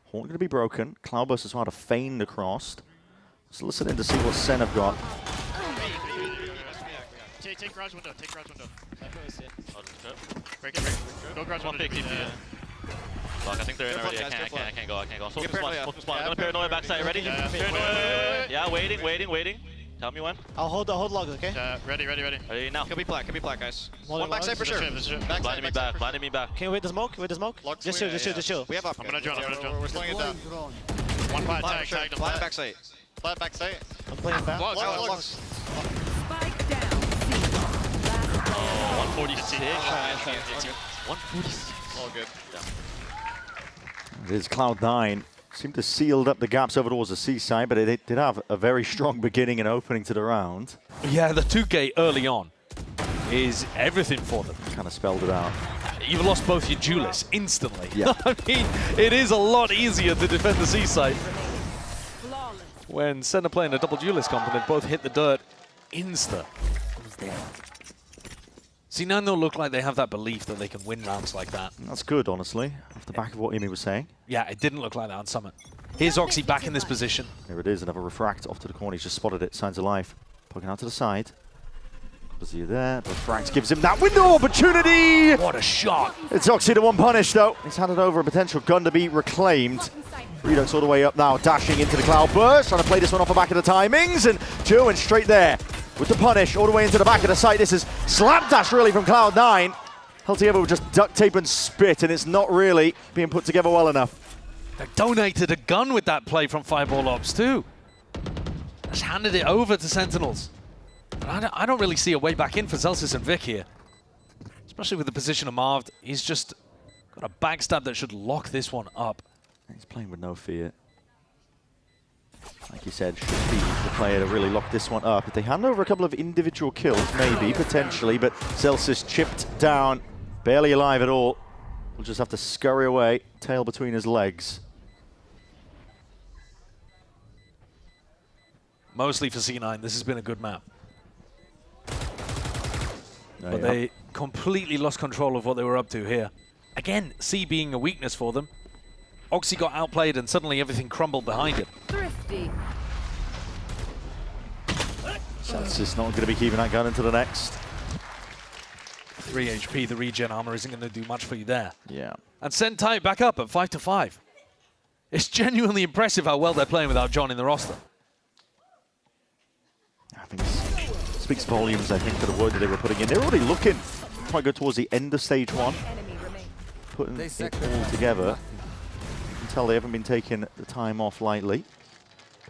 Horn going to be broken. Cloudburst as well to feign the cross. Let's listen in to see what Sen have got. Take garage window, take garage window. Break it. Go garage window. Fuck, I think they're in already. I can't go. Focus one. I'm gonna paranoia backside. Ready? Yeah, waiting. Tell me when. I'll hold log, okay? Ready. Ready now. Could be black, One backside for sure. Blinding me back. Can you wait the smoke? Just chill. We have up. I'm gonna drone. We're slowing it down. One flat tag. Flat backside. I'm playing fast. Logs. Spike down. 146. 146. All good. It is Cloud9. Seemed to sealed up the gaps over towards the C side, but they did have a very strong beginning and opening to the round. Yeah, the 2K early on is everything for them. Kind of spelled it out. You've lost both your duelists instantly. Yeah. I mean, it is a lot easier to defend the C side. When Sen are playing a double duelist comp and they both hit the dirt insta. C9 don't look like they have that belief that they can win rounds like that. That's good, honestly, off the back of what Imi was saying. Yeah, it didn't look like that on Summit. Here's Oxy back in this position. There it is, another refract off to the corner. He's just spotted it, signs of life. Poking out to the side. See you there. Refract gives him that window opportunity! What a shot! It's Oxy to one punish, though. He's handed over a potential gun to be reclaimed. Redux all the way up now, dashing into the cloud burst, trying to play this one off the back of the timings, and Joe and straight there. With the punish all the way into the back of the site. This is slapdash really from Cloud9. Held together with just duct tape and spit, and it's not really being put together well enough. They donated a gun with that play from Fireball Ops too. Just handed it over to Sentinels. But I don't really see a way back in for Celsius and Vic here. Especially with the position of Marved. He's just Got a backstab that should lock this one up. He's playing with no fear. Like you said, should be the player to really lock this one up. If they hand over a couple of individual kills, maybe, potentially, but Celsius chipped down, barely alive at all. We'll just have to scurry away, tail between his legs. Mostly for C9, this has been a good map. Oh, But they completely lost control of what they were up to here. Again, C being a weakness for them. Oxy got outplayed and suddenly everything crumbled behind him. Thrifty. Celsius not going to be keeping that gun into the next. 3 HP, the regen armor isn't going to do much for you there. Yeah. And SEN tie it back up at 5-5. It's genuinely impressive how well they're playing without John in the roster. I think it speaks volumes, I think, for the work that they were putting in. They're already looking quite good towards the end of stage 1. Putting it all together. You can tell they haven't been taking the time off lightly.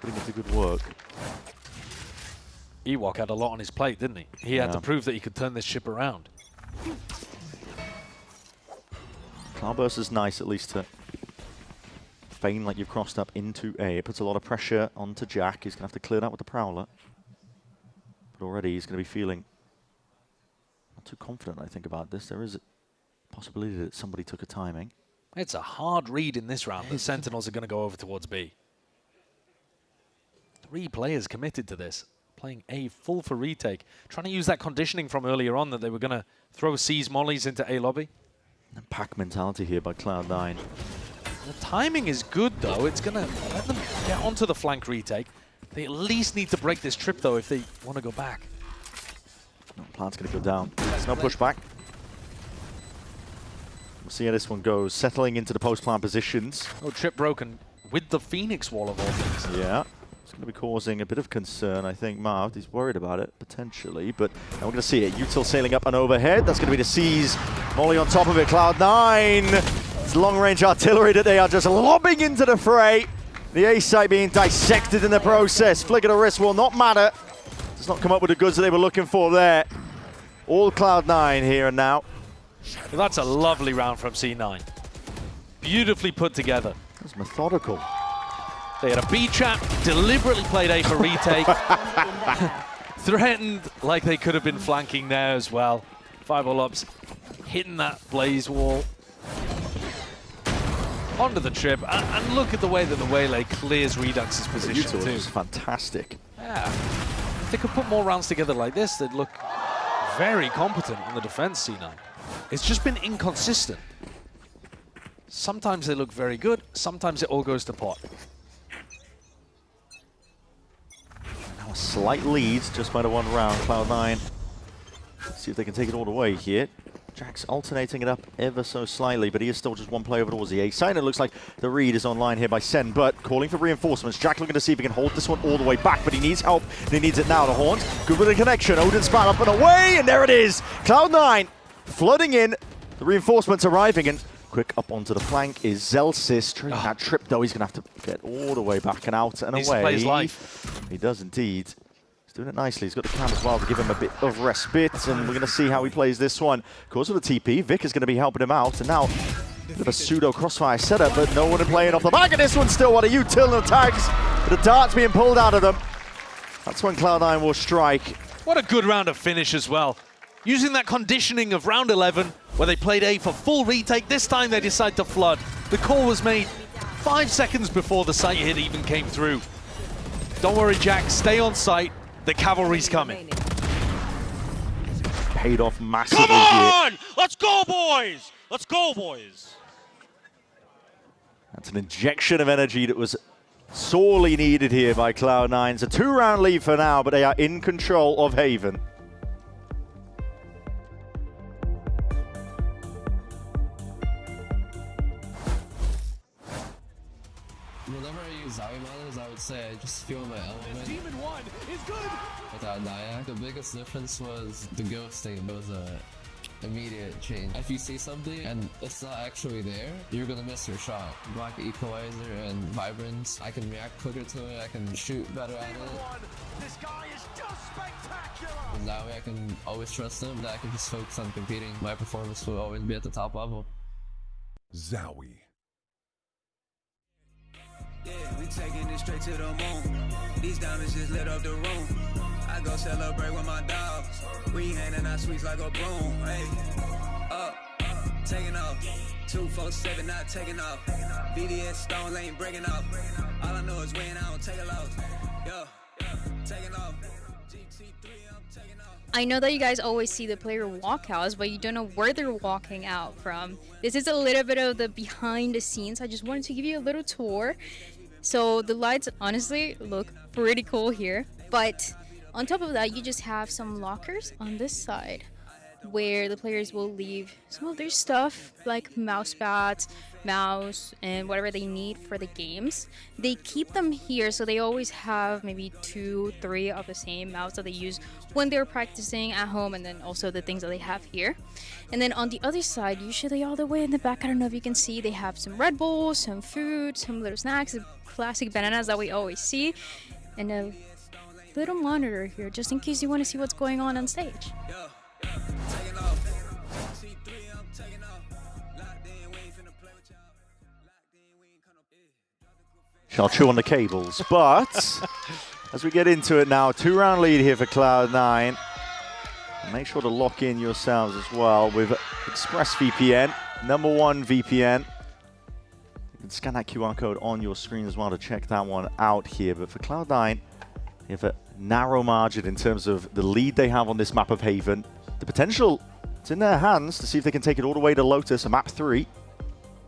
Putting into good work. Ewok had a lot on his plate, didn't he? He had to prove that he could turn this ship around. Cloudburst is nice, at least, to feign like you've crossed up into A. It puts a lot of pressure onto Jack. He's going to have to clear that with the Prowler. But already he's going to be feeling not too confident, I think, about this. There is a possibility that somebody took a timing. It's a hard read in this round. The Sentinels are going to go over towards B. 3 players committed to this. Playing A full for retake. Trying to use that conditioning from earlier on that they were going to throw C's mollies into A lobby. And pack mentality here by Cloud9. The timing is good, though. It's going to let them get onto the flank retake. They at least need to break this trip, though, if they want to go back. No, plan's going to go down. There's no pushback. We'll see how this one goes. Settling into the post-plant positions. Oh, trip broken with the Phoenix wall of all things. Yeah. It's going to be causing a bit of concern, I think. Marv, he's worried about it, potentially. But now we're going to see it. Util sailing up and overhead. That's going to be the C's. Molly on top of it. Cloud9. It's long-range artillery that they are just lobbing into the fray. The A site being dissected in the process. Flick of the wrist will not matter. Does not come up with the goods that they were looking for there. All Cloud9 here and now. Well, that's a lovely round from C9. Beautifully put together. It was methodical. They had a B trap, deliberately played A for retake. Threatened like they could have been flanking there as well. 5-all ups, hitting that blaze wall. Onto the trip, and look at the way that the Waylay clears Redux's position too. Is fantastic. Yeah, if they could put more rounds together like this, they'd look very competent on the defense, C9. It's just been inconsistent. Sometimes they look very good, sometimes it all goes to pot. Now a slight lead just by the 1 round. Cloud9. Let's see if they can take it all the way here. Jack's alternating it up ever so slightly, but he is still just 1 play over towards the A side. It looks like the read is online here by Sen, but calling for reinforcements. Jack looking to see if he can hold this one all the way back, but he needs help, and he needs it now. The Horns, good with the connection. Odin span up and away, and there it is. Cloud9 flooding in. The reinforcements arriving, and quick up onto the flank is Zelsis. Trying that trip, though, he's going to have to get all the way back and out and Needs away. to play his life. He does indeed. Doing it nicely. He's got the cam as well to give him a bit of respite, and we're going to see how he plays this one. Of course, with the TP, Vic is going to be helping him out, and now a bit of a pseudo crossfire setup, but no one playing off the back of this one still. What are you, Till the tags? The darts being pulled out of them. That's when Cloud9 will strike. What a good round of finish as well. Using that conditioning of round 11, where they played A for full retake, this time they decide to flood. The call was made 5 seconds before the site hit even came through. Don't worry, Jack, stay on site. The cavalry's coming. Paid off massively. Come on! Here. Let's go, boys! Let's go, boys! That's an injection of energy that was sorely needed here by Cloud9. It's a 2-round lead for now, but they are in control of Haven. Whenever I use Zowie models, I would say I just feel my element. Demon 1 is good! Without Nyack, the biggest difference was the ghosting. It was a immediate change. If you see something and it's not actually there, you're gonna miss your shot. Black Equalizer and Vibrance, I can react quicker to it, I can shoot better at it. This guy is just spectacular! And that way I can always trust him, that I can just focus on competing. My performance will always be at the top level. Zowie. Yeah, we taking it straight to the moon. These diamonds just lit up the room. I go celebrate with my dogs. We handing out sweets like a broom. Hey, up, taking off. 247 not taking off. VDS stones ain't breaking off. All I know is win, I don't take a loss. Yo, taking off. GT3, I'm taking off. I know that you guys always see the player walkouts, but you don't know where they're walking out from. This is a little bit of the behind the scenes. I just wanted to give you a little tour. So the lights honestly look pretty cool here. But on top of that, you just have some lockers on this side where the players will leave some of their stuff like mouse pads, mouse, and whatever they need for the games. They keep them here, so they always have maybe 2, 3 of the same mouse that they use when they're practicing at home, and then also the things that they have here. And then on the other side, usually all the way in the back, I don't know if you can see, they have some Red Bulls, some food, some little snacks, the classic bananas that we always see, and a little monitor here just in case you want to see what's going on stage. Shall chew on the cables, but as we get into it now, 2-round lead here for Cloud9. Make sure to lock in yourselves as well with ExpressVPN, #1 VPN. You can scan that QR code on your screen as well to check that one out here. But for Cloud9, you have a narrow margin in terms of the lead they have on this map of Haven. The potential, it's in their hands to see if they can take it all the way to Lotus, a map 3.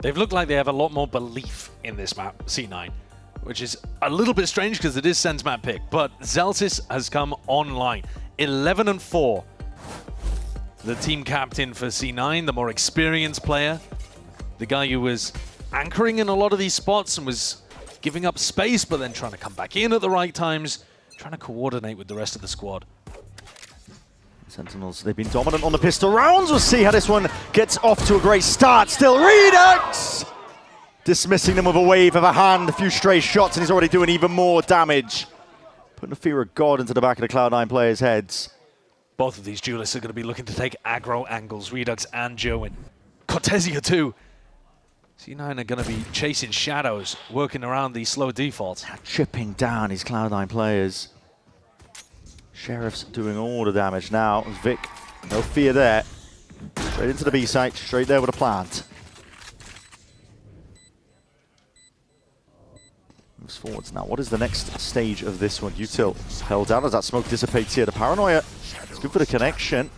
They've looked like they have a lot more belief in this map, C9, which is a little bit strange because it is Sen's map pick, but Zelsis has come online. 11-4. The team captain for C9, the more experienced player, the guy who was anchoring in a lot of these spots and was giving up space, but then trying to come back in at the right times, trying to coordinate with the rest of the squad. Sentinels, they've been dominant on the pistol rounds. We'll see how this one gets off to a great start. Still Redux! Dismissing them with a wave of a hand, a few stray shots, and he's already doing even more damage. Putting the fear of God into the back of the Cloud9 players' heads. Both of these duelists are going to be looking to take aggro angles, Redux and Joen. Cortesia too. C9 are going to be chasing shadows, working around these slow defaults. Chipping down his Cloud9 players. Sheriff's doing all the damage now. Vic, no fear there. Straight into the B site, straight there with a plant. Moves forwards now. What is the next stage of this one? Util held down as that smoke dissipates here. The paranoia, it's good for the connection.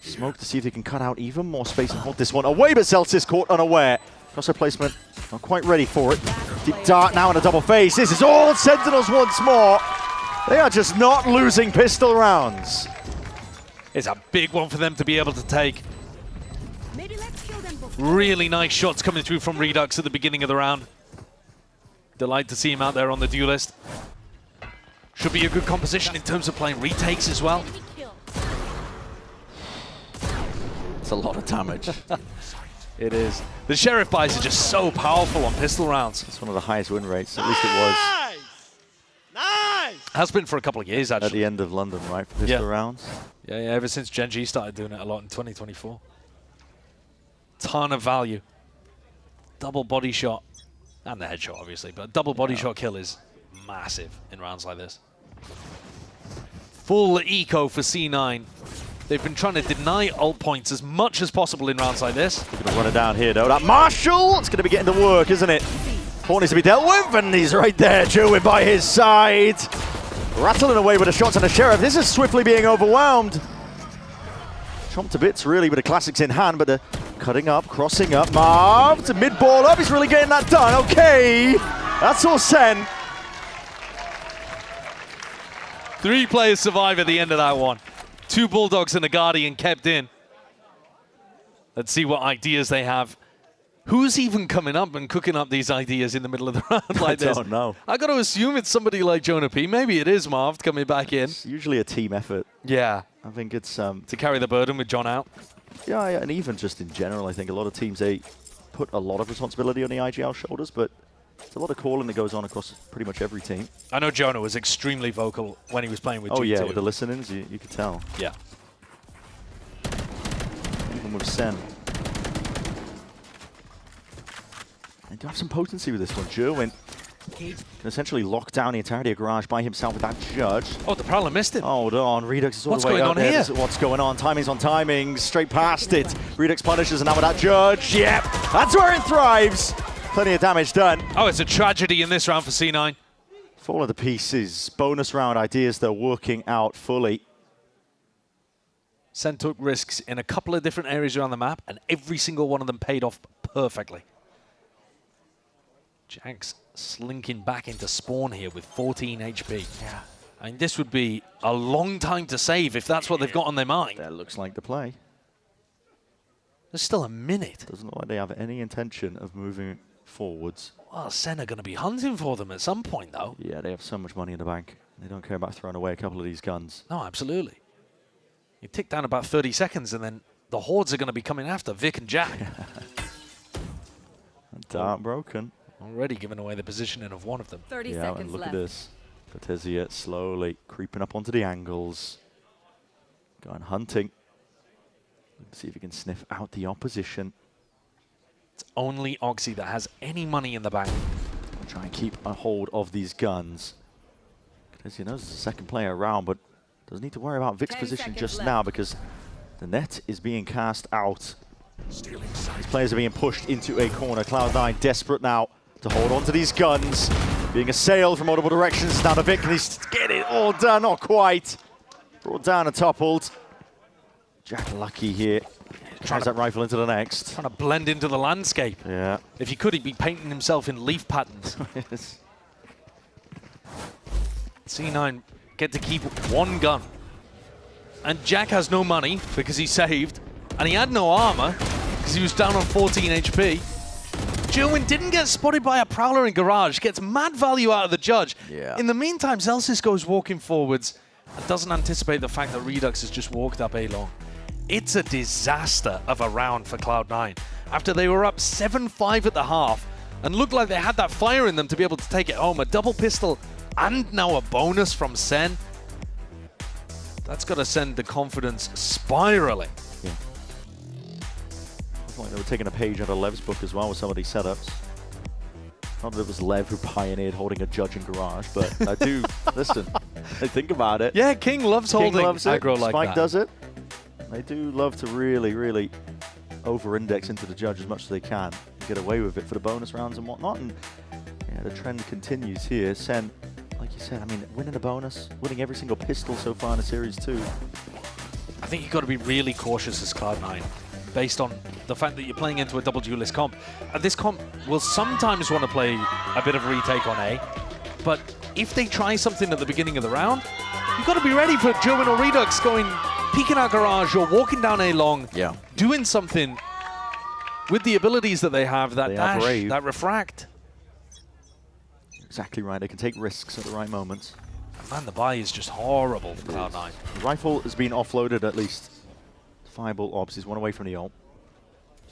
Smoke to see if they can cut out even more space and hold this one away, but Celsius caught unaware. Crosshair placement, not quite ready for it. Deep dart now in a double phase. This is all Sentinels once more. They are just not losing pistol rounds. It's a big one for them to be able to take. Really nice shots coming through from Redux at the beginning of the round. Delight to see him out there on the duelist. Should be a good composition in terms of playing retakes as well. It's a lot of damage. It is. The Sheriff buys are just so powerful on pistol rounds. It's one of the highest win rates, at least it was. Nice! Has been for a couple of years, actually. At the end of London, right, for pistol rounds? Yeah, ever since Gen G started doing it a lot in 2024. Ton of value. Double body shot. And the headshot, obviously, but a double body shot kill is massive in rounds like this. Full eco for C9. They've been trying to deny ult points as much as possible in rounds like this. They're going to run it down here, though. That Marshall, it's going to be getting to work, isn't it? Pawn needs to be dealt with, and he's right there, Joey by his side. Rattling away with the shots on the Sheriff. This is swiftly being overwhelmed. Chomped to bits, really, with the classics in hand, but the cutting up, crossing up. Marv to mid-ball up. He's really getting that done. Okay, that's all Sen. 3 players survive at the end of that one. 2 Bulldogs and a Guardian kept in. Let's see what ideas they have. Who's even coming up and cooking up these ideas in the middle of the round like this? I don't know. I got to assume it's somebody like Jonah P. Maybe it is Marv coming back in. It's usually a team effort. Yeah. I think it's... to carry the burden with John out. Yeah, and even just in general, I think a lot of teams, they put a lot of responsibility on the IGL shoulders, but it's a lot of calling that goes on across pretty much every team. I know Jonah was extremely vocal when he was playing with G2. Oh yeah, with the listenings, you could tell. Yeah. Even with Sen. They do have some potency with this one. Jerwin can essentially lock down the entirety of Garage by himself with that Judge. Oh, the Prowler missed him. Hold on, Redux is all What's the way going up on there. here? This is what's going on? Timing's on timing. Straight past it. Redux punishes, and now with that Judge. Yep, that's where it thrives. Plenty of damage done. Oh, it's a tragedy in this round for C9. Fall of the pieces. Bonus round ideas, they're working out fully. SEN took risks in a couple of different areas around the map, and every single one of them paid off perfectly. Jack's slinking back into spawn here with 14 HP. Yeah. I mean, this would be a long time to save if that's what they've got on their mind. That looks like the play. There's still a minute. Doesn't look like they have any intention of moving forwards. Well, SEN are going to be hunting for them at some point, though. Yeah, they have so much money in the bank. They don't care about throwing away a couple of these guns. No, absolutely. You tick down about 30 seconds, and then the hordes are going to be coming after Vic and Jack. Dart broken. Already giving away the positioning of one of them. 30 yeah, seconds and look left. at this. Cortesia slowly creeping up onto the angles. Going hunting. Let's see if he can sniff out the opposition. It's only Oxy that has any money in the bank. Try and keep a hold of these guns. Cortesia knows there's a second player around, but doesn't need to worry about Vic's position just now because the net is being cast out. These players are being pushed into a corner. Cloud9 desperate now to hold on to these guns. Being assailed from multiple directions. Now the Vic, and he's getting it all done. Not quite. Brought down and toppled. Jack lucky here. Tries that rifle into the next. Trying to blend into the landscape. Yeah. If he could, he'd be painting himself in leaf patterns. Yes. C9 get to keep one gun. And Jack has no money because he saved. And he had no armor because he was down on 14 HP. Jerwin didn't get spotted by a Prowler in Garage. Gets mad value out of the Judge. Yeah. In the meantime, Zelsis goes walking forwards and doesn't anticipate the fact that Redux has just walked up A long. It's a disaster of a round for Cloud9. After they were up 7-5 at the half and looked like they had that fire in them to be able to take it home. A double pistol and now a bonus from SEN. That's got to send the confidence spiraling. Yeah. I feel like they were taking a page out of Lev's book as well with some of these setups. Not that it was Lev who pioneered holding a Judge in Garage, but I do, listen, I think about it. Yeah, King loves holding aggro like Spike that. does it. They do love to really, really over-index into the Judge as much as they can. Get away with it for the bonus rounds and whatnot. And yeah, the trend continues here. SEN, like you said, I mean, winning a bonus, winning every single pistol so far in the series too. I think you've got to be really cautious as Cloud9, based on the fact that you're playing into a double duelist comp. And this comp will sometimes want to play a bit of retake on A, but if they try something at the beginning of the round, you've got to be ready for Jerwin or Redux going, peeking out Garage or walking down A long, doing something with the abilities that they have, that dash, that refract. Exactly right, they can take risks at the right moments. Man, the buy is just horrible for Cloud9. The rifle has been offloaded at least. Fireball Obs is one away from the ult.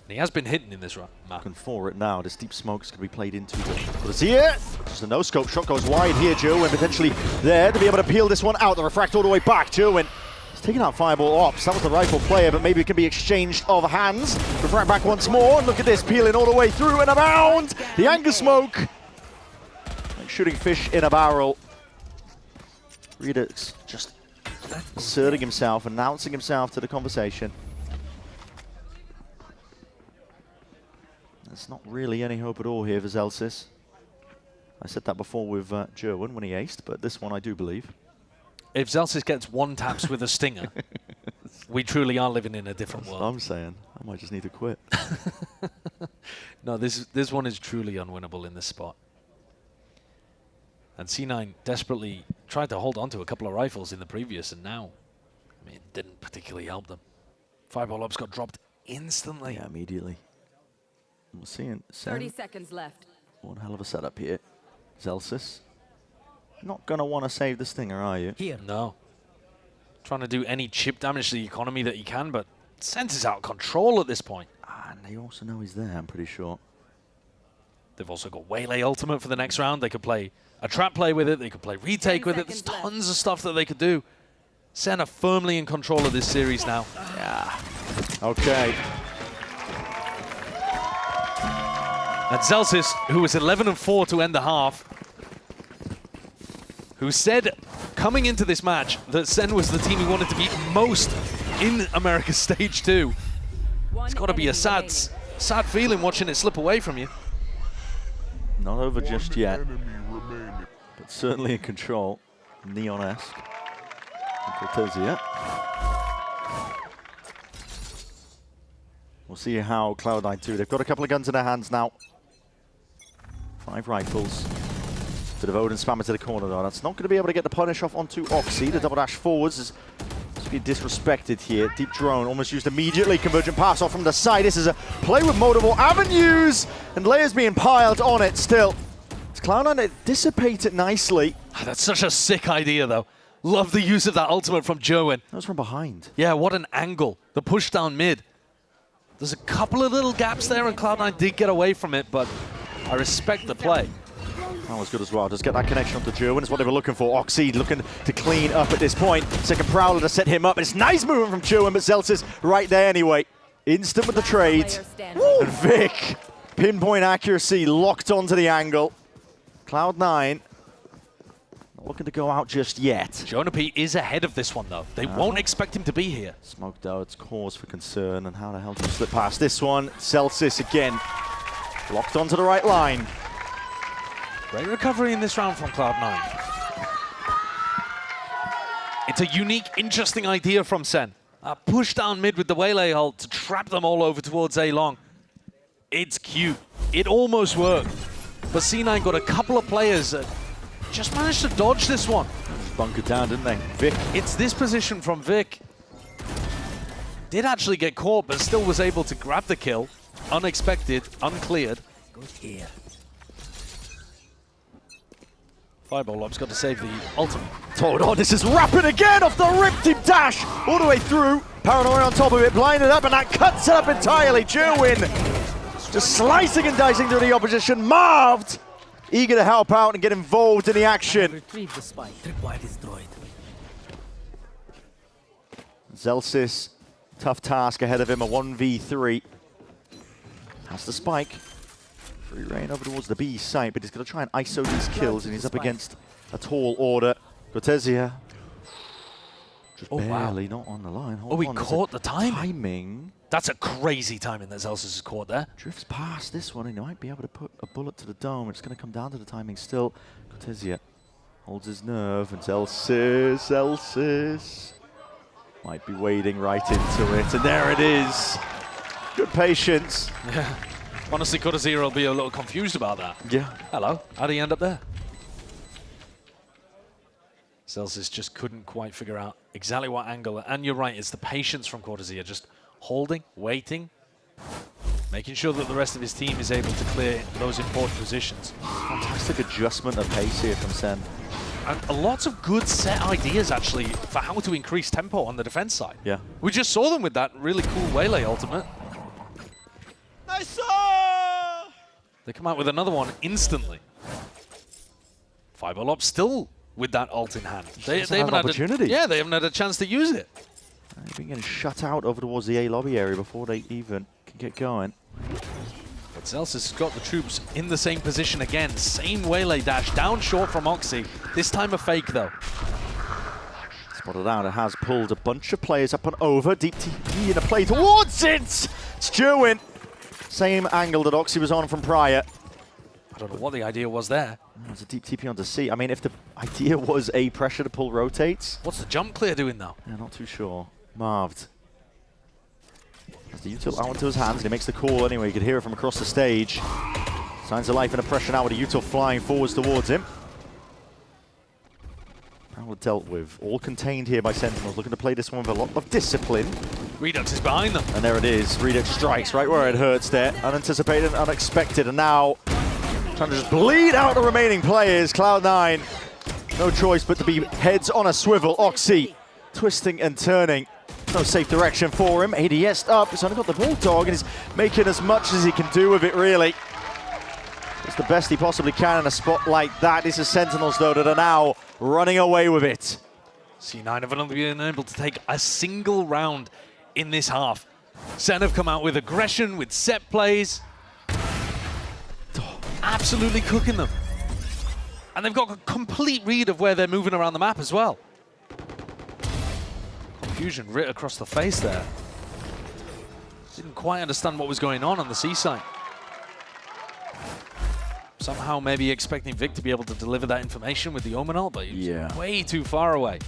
And he has been hitting in this run. Looking for it now. This deep smoke's going to be played into the... But see it! Just a no-scope shot goes wide here. Jerwin potentially there to be able to peel this one out. The refract all the way back. Jerwin is taking out Fireball Ops. That was the rifle player, but maybe it can be exchanged of hands. Refract back once more. And look at this, peeling all the way through and around. The anger smoke. Like shooting fish in a barrel. Redux just asserting himself, announcing himself to the conversation. There's not really any hope at all here for Zelsis. I said that before with Jerwin when he aced, but this one I do believe. If Zelsis gets one taps with a stinger, we truly are living in a different world. I'm saying. I might just need to quit. No, this one is truly unwinnable in this spot. And C9 desperately tried to hold on to a couple of rifles in the previous, and now, I mean, it didn't particularly help them. Fireball Ops got dropped instantly. Yeah, immediately. We're seeing 30 seconds left. One hell of a setup here. Zelsis. Not going to want to save the stinger, are you? Here. No. Trying to do any chip damage to the economy that he can, but Sense is out of control at this point. And they also know he's there, I'm pretty sure. They've also got Waylay Ultimate for the next round. They could play a trap play with it. They could play retake with it. There's tons of stuff that they could do. SEN are firmly in control of this series now. Yeah. Okay. And Zelsis, who was 11-4 to end the half, who said coming into this match that SEN was the team he wanted to beat most in America's Stage 2. It's got to be a sad feeling watching it slip away from you. Not over just yet, but certainly in control. Neon-esque. Cortezia. We'll see how Cloud9 do. They've got a couple of guns in their hands now. 5 rifles. Bit of Odin spam into the corner though. That's not going to be able to get the punish off onto Oxy. The double dash forwards is being disrespected here. Deep drone almost used immediately. Convergent pass off from the side. This is a play with multiple avenues, and layers being piled on it still. It's Cloud9 that dissipate it nicely. That's such a sick idea though. Love the use of that ultimate from Joen. That was from behind. Yeah, what an angle. The push down mid. There's a couple of little gaps there, and Cloud9 did get away from it, but I respect the play. That was good as well. Just get that connection onto Joen. It's what they were looking for. Oxy looking to clean up at this point. Second Prowler to set him up. It's nice movement from Joen, but Zelsis right there anyway. Instant with the trade. And Vic, pinpoint accuracy, locked onto the angle. Cloud9 not looking to go out just yet. Jonapi is ahead of this one though. They won't expect him to be here. Smoked out, it's cause for concern. And how the hell do you slip past this one? Zelsis again, locked onto the right line. Great recovery in this round from Cloud9. It's a unique, interesting idea from SEN. Push down mid with the Waylay ult to trap them all over towards A long. It's cute. It almost worked. But C9 got a couple of players that just managed to dodge this one. Bunkered down, didn't they? Vic. It's this position from Vic. Did actually get caught, but still was able to grab the kill. Unexpected, uncleared. Good here. Fireball Lob's got to save the ultimate. Hold on, this is rapid again off the rip team dash all the way through. Paranoia on top of it, blinded up, and that cuts it up entirely. Joen just slicing and dicing through the opposition. Marved, eager to help out and get involved in the action. Retrieve the spike. Tripwire destroyed. Zelsis, tough task ahead of him, a 1v3. Has the spike. Free reign over towards the B site, but he's going to try and ISO these kills, and he's up against a tall order. Cortezia just barely not on the line. He caught the timing. That's a crazy timing that Zelsis has caught there. Drifts past this one, and he might be able to put a bullet to the dome. It's going to come down to the timing still. Cortezia holds his nerve, and Zelsis might be wading right into it, and there it is. Good patience. Yeah. Honestly, Cortezia will be a little confused about that. Yeah. Hello, how did he end up there? Zelsis just couldn't quite figure out exactly what angle. And you're right, it's the patience from Cortezia, just holding, waiting, making sure that the rest of his team is able to clear those important positions. Fantastic adjustment of pace here from SEN. And lots of good set ideas, actually, for how to increase tempo on the defense side. Yeah. We just saw them with that really cool Waylay ultimate. Nice! They come out with another one instantly. Fireball still with that ult in hand. They haven't had opportunity. they haven't had a chance to use it. They've been getting shut out over towards the A lobby area before they even can get going. But Zelsis has got the troops in the same position again. Same Waylay dash, down short from Oxy. This time a fake though. Spotted out, it has pulled a bunch of players up and over. Deep TP in a play towards it! It's Joen. Same angle that Oxy was on from prior. I don't know what the idea was there. There's a deep TP onto C. I mean, if the idea was a pressure to pull rotates. What's the jump clear doing though? Yeah, not too sure. Marved. Has the util out into his hands, and he makes the call anyway. You could hear it from across the stage. Signs of life and a pressure now with a util flying forwards towards him. Prowler dealt with. All contained here by Sentinels, looking to play this one with a lot of discipline. Redux is behind them. And there it is. Redux strikes right where it hurts there. Unanticipated, unexpected, and now trying to just bleed out the remaining players. Cloud9, no choice but to be heads on a swivel. Oxy twisting and turning. No safe direction for him. ADS up. He's only got the Bulldog, and he's making as much as he can do with it, really. It's the best he possibly can in a spot like that. This is Sentinels, though, that are now running away with it. C9 have only been able to take a single round in this half. SEN have come out with aggression, with set plays. absolutely cooking them. And they've got a complete read of where they're moving around the map as well. Confusion writ across the face there. Didn't quite understand what was going on the C side. Somehow maybe expecting Vic to be able to deliver that information with the Omen ult, but he was way too far away.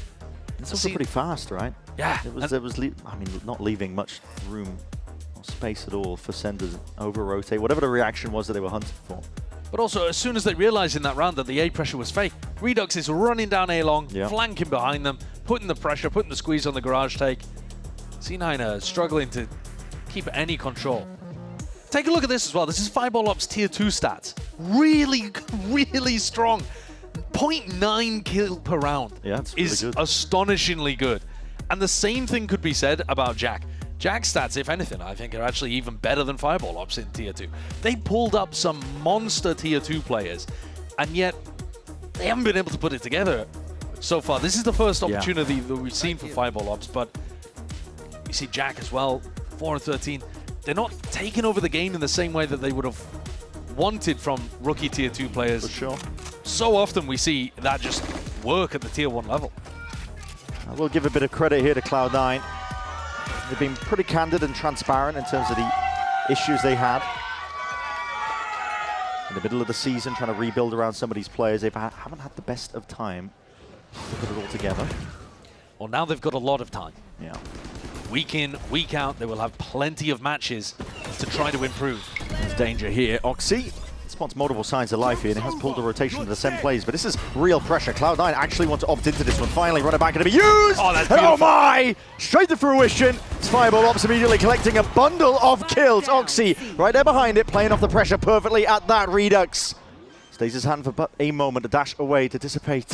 It's also pretty fast, right? Yeah. It was I mean, not leaving much room or space at all for Sen to over-rotate, whatever the reaction was that they were hunting for. But also, as soon as they realized in that round that the A pressure was fake, Redux is running down A long, flanking behind them, putting the pressure, putting the squeeze on the garage take. C9 are struggling to keep any control. Take a look at this as well. This is Fireball Ops Tier 2 stats. Really, really strong. 0.9 kill per round is astonishingly good. And the same thing could be said about Jack. Jack's stats, if anything, I think are actually even better than Fireball Ops in Tier 2. They pulled up some monster Tier 2 players, and yet they haven't been able to put it together so far. This is the first opportunity that we've seen for Fireball Ops, but you see Jack as well, 4-13. They're not taking over the game in the same way that they would have wanted from rookie Tier 2 players. For sure. So often we see that just work at the Tier 1 level. I will give a bit of credit here to Cloud9. They've been pretty candid and transparent in terms of the issues they had. In the middle of the season, trying to rebuild around some of these players. They haven't had the best of time to put it all together. Well, now they've got a lot of time. Yeah. Week in, week out, they will have plenty of matches to try to improve. There's danger here. Oxy spots multiple signs of life here, and it has pulled the rotation of the SEN plays, but this is real pressure. Cloud9 actually want to opt into this one. Finally, runner back going to be used! Oh, that's beautiful. Oh my! Straight to fruition. It's Fireball Ops immediately collecting a bundle of kills. Oxy right there behind it, playing off the pressure perfectly at that Redux. Stays his hand for but a moment to dash away, to dissipate.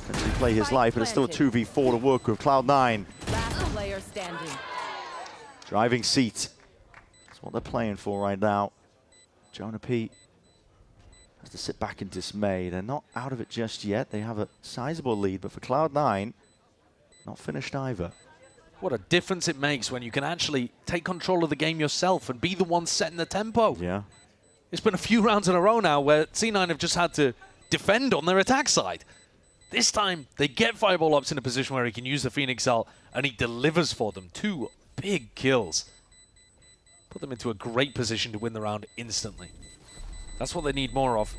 Potentially play his life, but it's still a 2v4 to work with. Cloud9. Last player standing. Driving seat. That's what they're playing for right now. Jonah P has to sit back in dismay. They're not out of it just yet. They have a sizable lead, but for Cloud9, not finished either. What a difference it makes when you can actually take control of the game yourself and be the one setting the tempo. Yeah. It's been a few rounds in a row now where C9 have just had to defend on their attack side. This time, they get Fireball Ops in a position where he can use the Phoenix ult, and he delivers for them. 2 big kills. Put them into a great position to win the round instantly. That's what they need more of.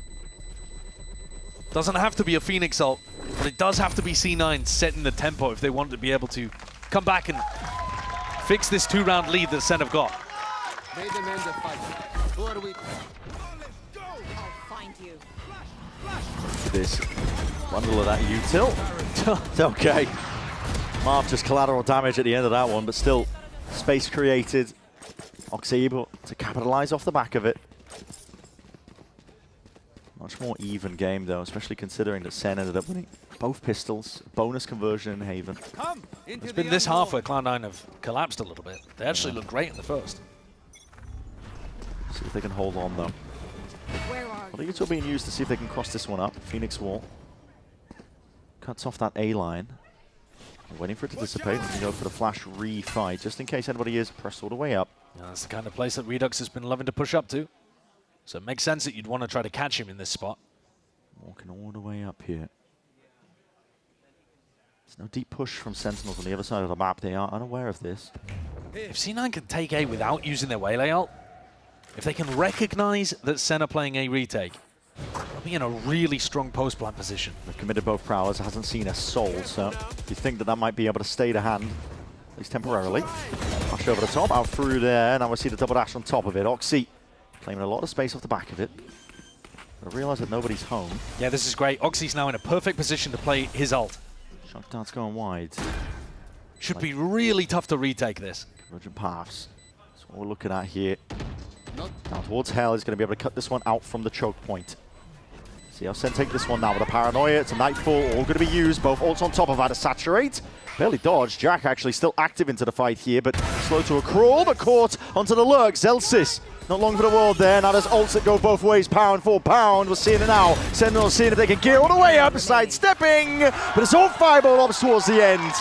Doesn't have to be a Phoenix ult, but it does have to be C9 setting the tempo if they want to be able to come back and fix this 2-round lead that SEN have got. Made them end the fight. Who are we? I'll find you. This bundle of that util. It's okay. Marv just collateral damage at the end of that one, but still space created. Oxy able to capitalize off the back of it. Much more even game though, especially considering that SEN ended up winning both pistols, bonus conversion in Haven. It's been this half where Cloud9 have collapsed a little bit. They actually look great in the first. See if they can hold on though. I think it's all being used to see if they can cross this one up. Phoenix wall. Cuts off that A line. Waiting for it to dissipate and go for the flash re-fight, just in case anybody is pressed all the way up. Yeah, that's the kind of place that Redux has been loving to push up to. So it makes sense that you'd want to try to catch him in this spot. Walking all the way up here. There's no deep push from Sentinels on the other side of the map. They are unaware of this. If C9 can take A without using their Waylay ult, if they can recognize that SEN are playing A retake, they'll be in a really strong post-plant position. They've committed both prowlers, hasn't seen a soul, so you think that that might be able to stay to hand, at least temporarily. Flash over the top, out through there, now we see the double dash on top of it. Oxy claiming a lot of space off the back of it. I realise that nobody's home. Yeah, this is great. Oxy's now in a perfect position to play his ult. Shot dart's going wide. Should be really tough to retake this. Convergent paths. That's what we're looking at here. Down towards Hell is going to be able to cut this one out from the choke point. See how SEN take this one now with a Paranoia. It's a Nightfall, all going to be used. Both ults on top of that to saturate. Barely dodged. Jack actually still active into the fight here, but slow to a crawl, but caught onto the lurk. Zelsis, not long for the world there. Now there's ults that go both ways, pound for pound. We're seeing it now. Sentinel seeing if they can gear all the way up, sidestepping, but it's all Fireball Ops towards the end.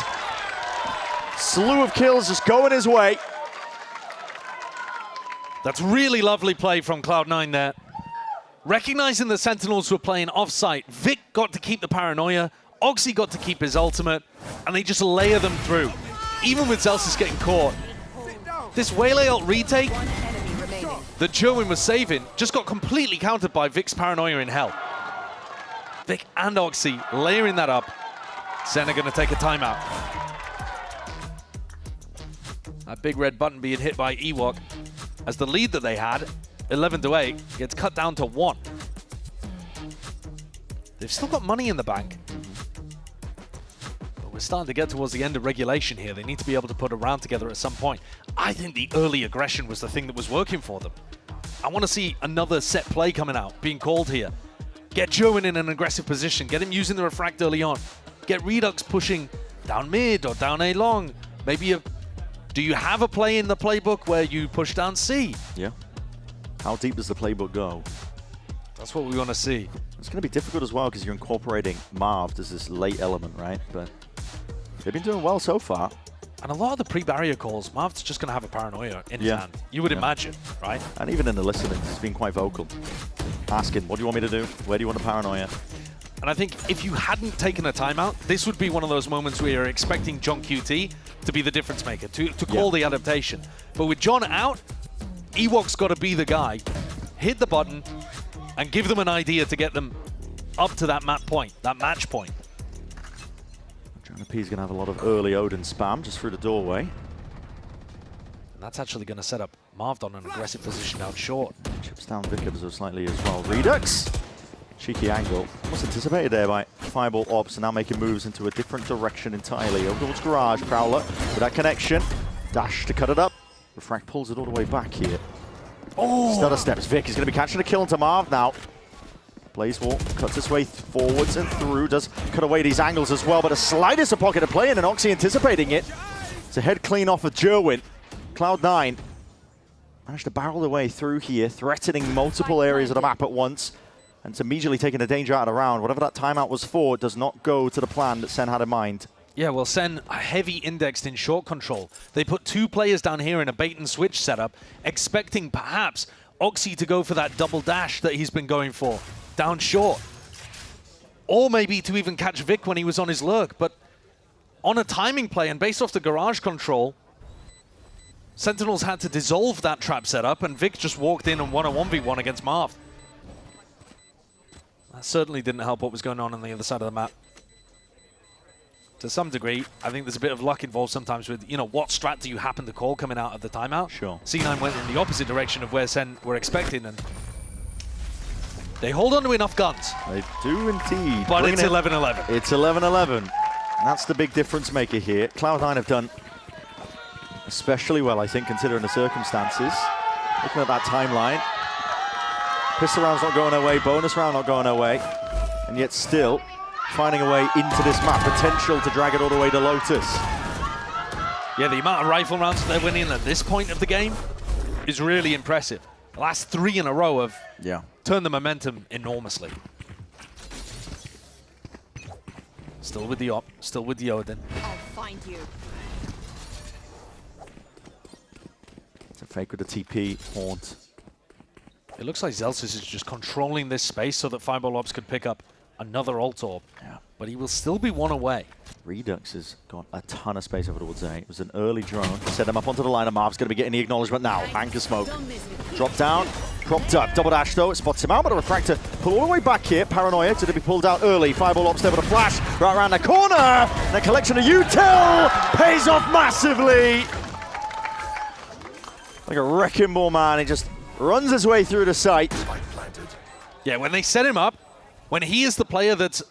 Slew of kills just going his way. That's really lovely play from Cloud9 there. recognizing the Sentinels were playing off-site, Vic got to keep the paranoia, Oxy got to keep his ultimate, and they just layer them through. Even with Zelsis getting caught. This Waylay ult retake that Jerwin was saving just got completely countered by Vic's paranoia in hell. Vic and Oxy layering that up. SEN are going to take a timeout. That big red button being hit by Ewok as the lead that they had, 11-8, gets cut down to 1. They've still got money in the bank. But we're starting to get towards the end of regulation here. They need to be able to put a round together at some point. I think the early aggression was the thing that was working for them. I want to see another set play coming out, being called here. Get Jerwin in an aggressive position. Get him using the refract early on. Get Redux pushing down mid or down A long. Maybe do you have a play in the playbook where you push down C? Yeah. How deep does the playbook go? That's what we want to see. It's going to be difficult as well because you're incorporating Marv as this late element, right? But they've been doing well so far. And a lot of the pre-barrier calls, Marv's just going to have a paranoia in his hand. You would imagine, right? And even in the listening, he's been quite vocal. Asking, what do you want me to do? Where do you want the paranoia? And I think if you hadn't taken a timeout, this would be one of those moments where you're expecting John QT to be the difference maker, to call the adaptation. But with John out, Ewok's got to be the guy, hit the button, and give them an idea to get them up to that map point, that match point. Jonah P's going to have a lot of early Odin spam just through the doorway. And that's actually going to set up Marv on an aggressive position out short. Chips down Vickers slightly as well. Redux! Cheeky angle. Almost anticipated there by Fireball Ops, and now making moves into a different direction entirely. Over towards Garage. Prowler with that connection. Dash to cut it up. Refract pulls it all the way back here. Oh! Stutter steps. Vic is going to be catching a kill into Marv now. Blazewall cuts its way forwards and through. Does cut away these angles as well, but the slightest a pocket of play in, and Oxy anticipating it. It's a head clean off of Jerwin. Cloud9 managed to barrel their way through here, threatening multiple areas of the map at once. And it's immediately taking a danger out of the round. Whatever that timeout was for does not go to the plan that SEN had in mind. Yeah, well, SEN heavy indexed in short control. They put 2 players down here in a bait and switch setup, expecting perhaps Oxy to go for that double dash that he's been going for, down short. Or maybe to even catch Vic when he was on his lurk. But on a timing play and based off the Garage control, Sentinels had to dissolve that trap setup, and Vic just walked in and won a 1v1 against Marv. That certainly didn't help what was going on the other side of the map. To some degree, I think there's a bit of luck involved sometimes with, you know, what strat do you happen to call coming out of the timeout? Sure. C9 went in the opposite direction of where SEN were expecting, and they hold on to enough guns. They do indeed. But it's 11-11. It's 11-11. That's the big difference maker here. Cloud9 have done especially well, I think, considering the circumstances. Looking at that timeline. Pistol round's not going away, bonus round not going away, and yet still finding a way into this map. Potential to drag it all the way to Lotus. Yeah, the amount of rifle rounds that they're winning at this point of the game is really impressive. The last 3 in a row have turned the momentum enormously. Still with the op, still with the Odin. I'll find you. It's a fake with the TP, Haunt. It looks like Zelsis is just controlling this space so that Fireball Ops could pick up another ult orb. Yeah. But he will still be 1 away. Redux has got a ton of space over towards A. It was an early drone. Set him up onto the line, and Marv's going to be getting the acknowledgement now. Anchor smoke. Drop down, propped up. Double dash though, it spots him out, but a Refractor pull all the way back here. Paranoia to be pulled out early. Fireball Ops there with a flash right around the corner. And a collection of util pays off massively. Like a wrecking ball, man. He just runs his way through the site. Yeah, when they set him up, when he is the player that's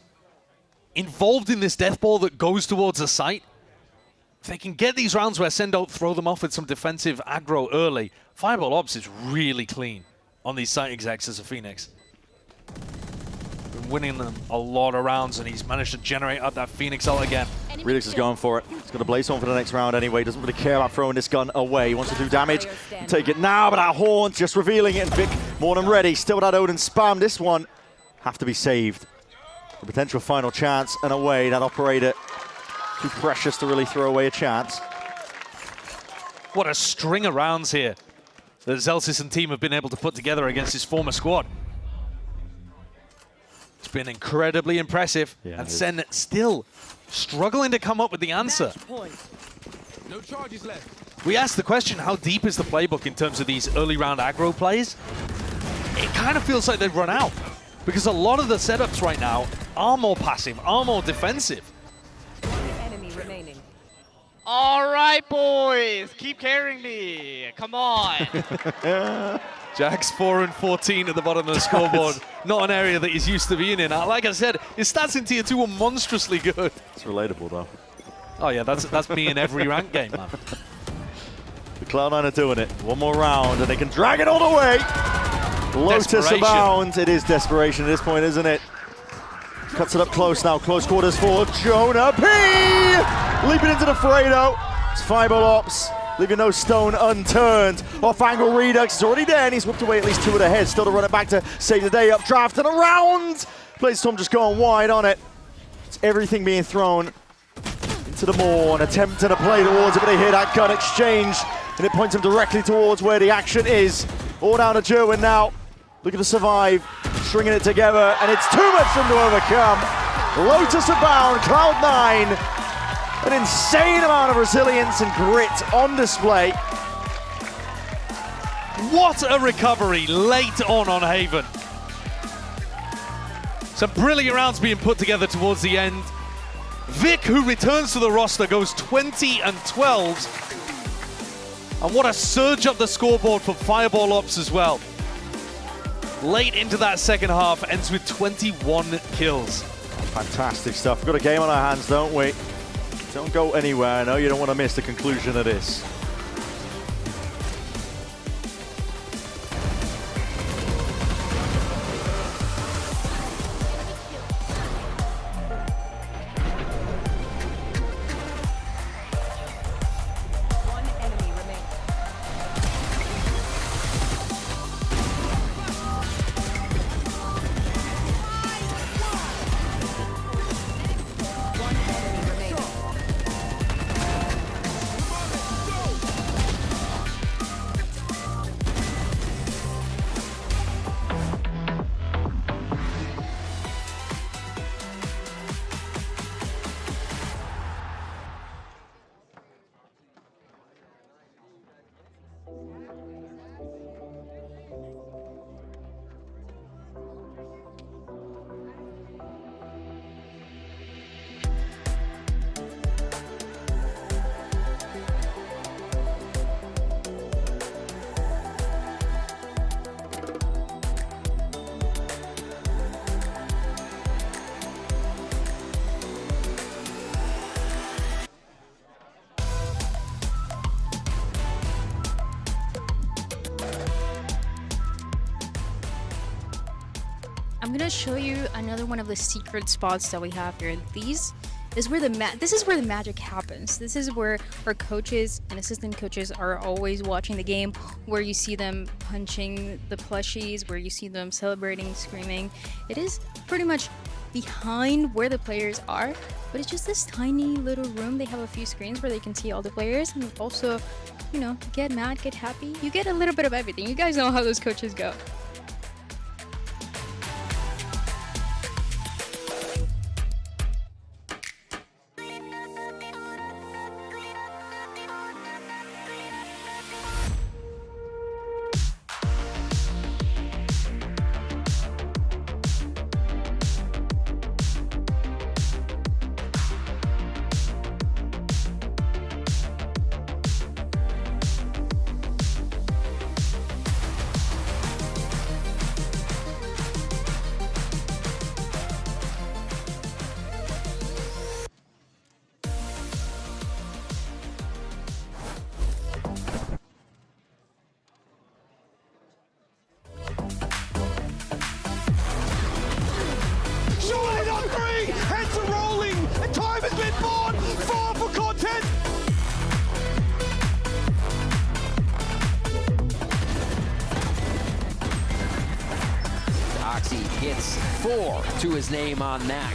involved in this death ball that goes towards the site, if they can get these rounds where SEN don't throw them off with some defensive aggro early, Fireball Ops is really clean on these site execs as a Phoenix. Been winning them a lot of rounds, and he's managed to generate up that Phoenix ult again. Redux is going for it. He's got a Blaze on for the next round anyway. Doesn't really care about throwing this gun away. He wants to do damage. Take it now, but that Haunt just revealing it, and Vic more than ready. Still with that Odin spam. This one have to be saved. A potential final chance, and away. That operator too precious to really throw away a chance. What a string of rounds here that Zelsis and team have been able to put together against his former squad. been incredibly impressive. Yeah, and SEN still struggling to come up with the answer. No charges left. We asked the question, how deep is the playbook in terms of these early round aggro plays? It kind of feels like they've run out, because a lot of the setups right now are more passive, are more defensive. Enemy remaining. All right, boys, keep carrying me. Come on. Jack's 4 and 14 at the bottom of the scoreboard. Not an area that he's used to being in. Like I said, his stats in Tier 2 were monstrously good. It's relatable, though. Oh yeah, that's me in every rank game, man. The Cloud9 are doing it. One more round, and they can drag it all the way. Lotus abound. It is desperation at this point, isn't it? Cuts it up close now. Close quarters for Jonah P. Leaping into the Fredo. It's Fireball Ops, leaving no stone unturned. Off-angle Redux is already there, and he's whipped away at least 2 of the heads. Still to run it back to save the day. Updraft and around. Bladestorm just going wide on it. It's everything being thrown into the maw. An attempt and a play towards it, but they hear that gun exchange, and it points him directly towards where the action is. All down to Jerwin now. Looking to survive, stringing it together, and it's too much for him to overcome. Lotus abound, Cloud9. An insane amount of resilience and grit on display. What a recovery late on Haven. Some brilliant rounds being put together towards the end. Vic, who returns to the roster, goes 20 and 12. And what a surge up the scoreboard for Fireball Ops as well. Late into that second half, ends with 21 kills. Fantastic stuff. We've got a game on our hands, don't we? Don't go anywhere. I know you don't want to miss the conclusion of this. I'm gonna show you another one of the secret spots that we have here. This is where the magic happens. This is where our coaches and assistant coaches are always watching the game, where you see them punching the plushies, where you see them celebrating, screaming. It is pretty much behind where the players are, but it's just this tiny little room. They have a few screens where they can see all the players, and also, you know, get mad, get happy. You get a little bit of everything. You guys know how those coaches go. Gets 4 to his name on NAC.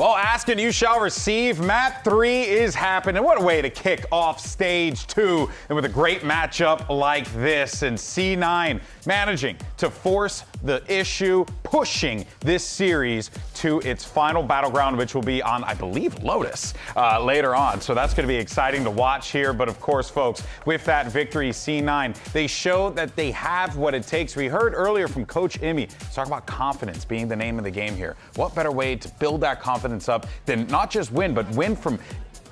Well, ask and you shall receive. Map 3 is happening. What a way to kick off stage 2. And with a great matchup like this, and C9 managing to force the issue, pushing this series to its final battleground, which will be on, I believe, Lotus later on. So that's going to be exciting to watch here. But of course, folks, with that victory, C9, they showed that they have what it takes. We heard earlier from Coach Imi talk about confidence being the name of the game here. What better way to build that confidence up than not just win, but win from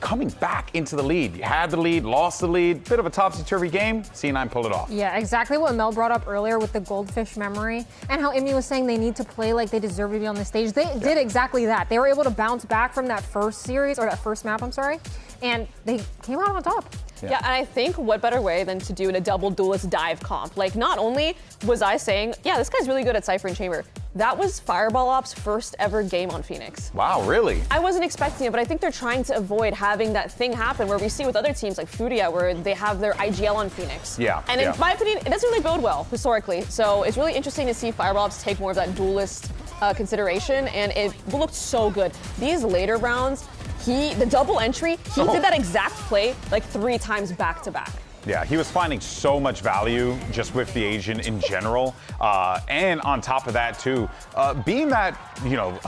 coming back into the lead. You had the lead, lost the lead, bit of a topsy-turvy game. C9 pulled it off. Yeah, exactly what Mel brought up earlier with the goldfish memory and how Imi was saying they need to play like they deserve to be on the stage. They did exactly that. They were able to bounce back from that first series, or that first map, I'm sorry, and they came out on top. Yeah, and I think what better way than to do in a double duelist dive comp. Like, not only was I saying, yeah, this guy's really good at Cypher and Chamber, that was Fireball Ops' first ever game on Phoenix. Wow, really? I wasn't expecting it, but I think they're trying to avoid having that thing happen where we see with other teams like Furia, where they have their IGL on Phoenix. Yeah. And in my opinion, it doesn't really bode well historically. So it's really interesting to see Fireball Ops take more of that duelist consideration, and it looked so good. These later rounds, the double entry, he did that exact play like 3 times back to back. Yeah, he was finding so much value just with the Asian in general. And on top of that, too, being that, you know,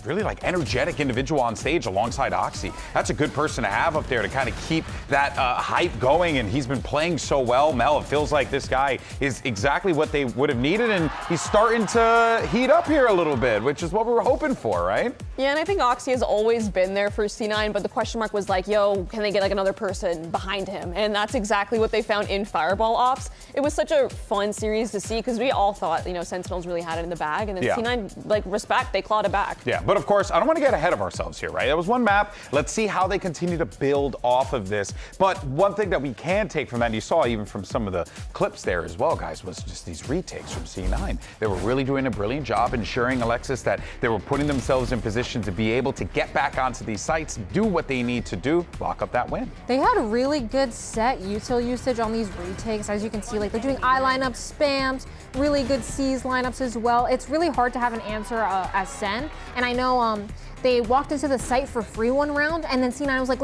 really like energetic individual on stage alongside Oxy. That's a good person to have up there to kind of keep that hype going, and he's been playing so well. Mel, it feels like this guy is exactly what they would have needed, and he's starting to heat up here a little bit, which is what we were hoping for, right? Yeah, and I think Oxy has always been there for C9, but the question mark was like, yo, can they get like another person behind him? And that's exactly what they found in Fireball Ops. It was such a fun series to see because we all thought, you know, Sentinels really had it in the bag, and then C9, like, respect, they clawed it back. Yeah, but of course, I don't want to get ahead of ourselves here, right? That was one map. Let's see how they continue to build off of this. But one thing that we can take from that, and you saw even from some of the clips there as well, guys, was just these retakes from C9. They were really doing a brilliant job ensuring, Alexis, that they were putting themselves in position to be able to get back onto these sites, do what they need to do, lock up that win. They had a really good set util usage on these retakes. As you can see, like, they're doing I lineups, spams, really good C's lineups as well. It's really hard to have an answer as SEN, and I know they walked into the site for free one round, and then C9 was like,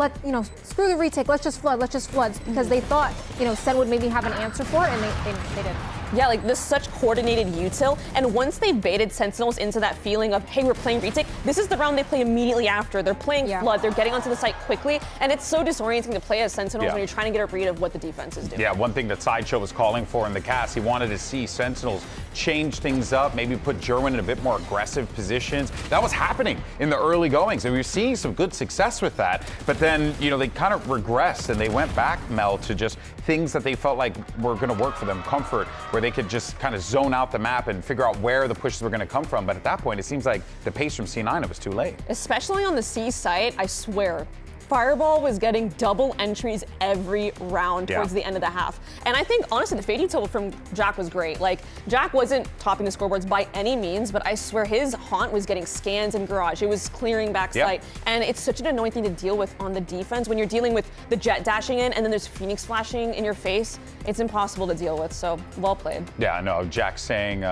screw the retake, let's just flood, because they thought, you know, SEN would maybe have an answer for it, and they didn't. Yeah, like, this such coordinated util, and once they baited Sentinels into that feeling of, hey, we're playing retake, this is the round they play immediately after. They're playing flood, they're getting onto the site quickly, and it's so disorienting to play as Sentinels when you're trying to get a read of what the defense is doing. Yeah, one thing that Sideshow was calling for in the cast, he wanted to see Sentinels change things up, maybe put Jerwin in a bit more aggressive positions. That was happening in the early goings, and we were seeing some good success with that, but then, you know, they kind of regressed, and they went back, Mel, to just things that they felt like were going to work for them, comfort, where they could just kind of zone out the map and figure out where the pushes were going to come from. But at that point, it seems like the pace from C9, it was too late. Especially on the C site, I swear, Fireball was getting double entries every round towards the end of the half. And I think, honestly, the fade util from Jack was great. Like, Jack wasn't topping the scoreboards by any means, but I swear his haunt was getting scans in garage. It was clearing backside. And it's such an annoying thing to deal with on the defense when you're dealing with the jet dashing in and then there's Phoenix flashing in your face. It's impossible to deal with, so well played. Yeah, I know. Jack's saying,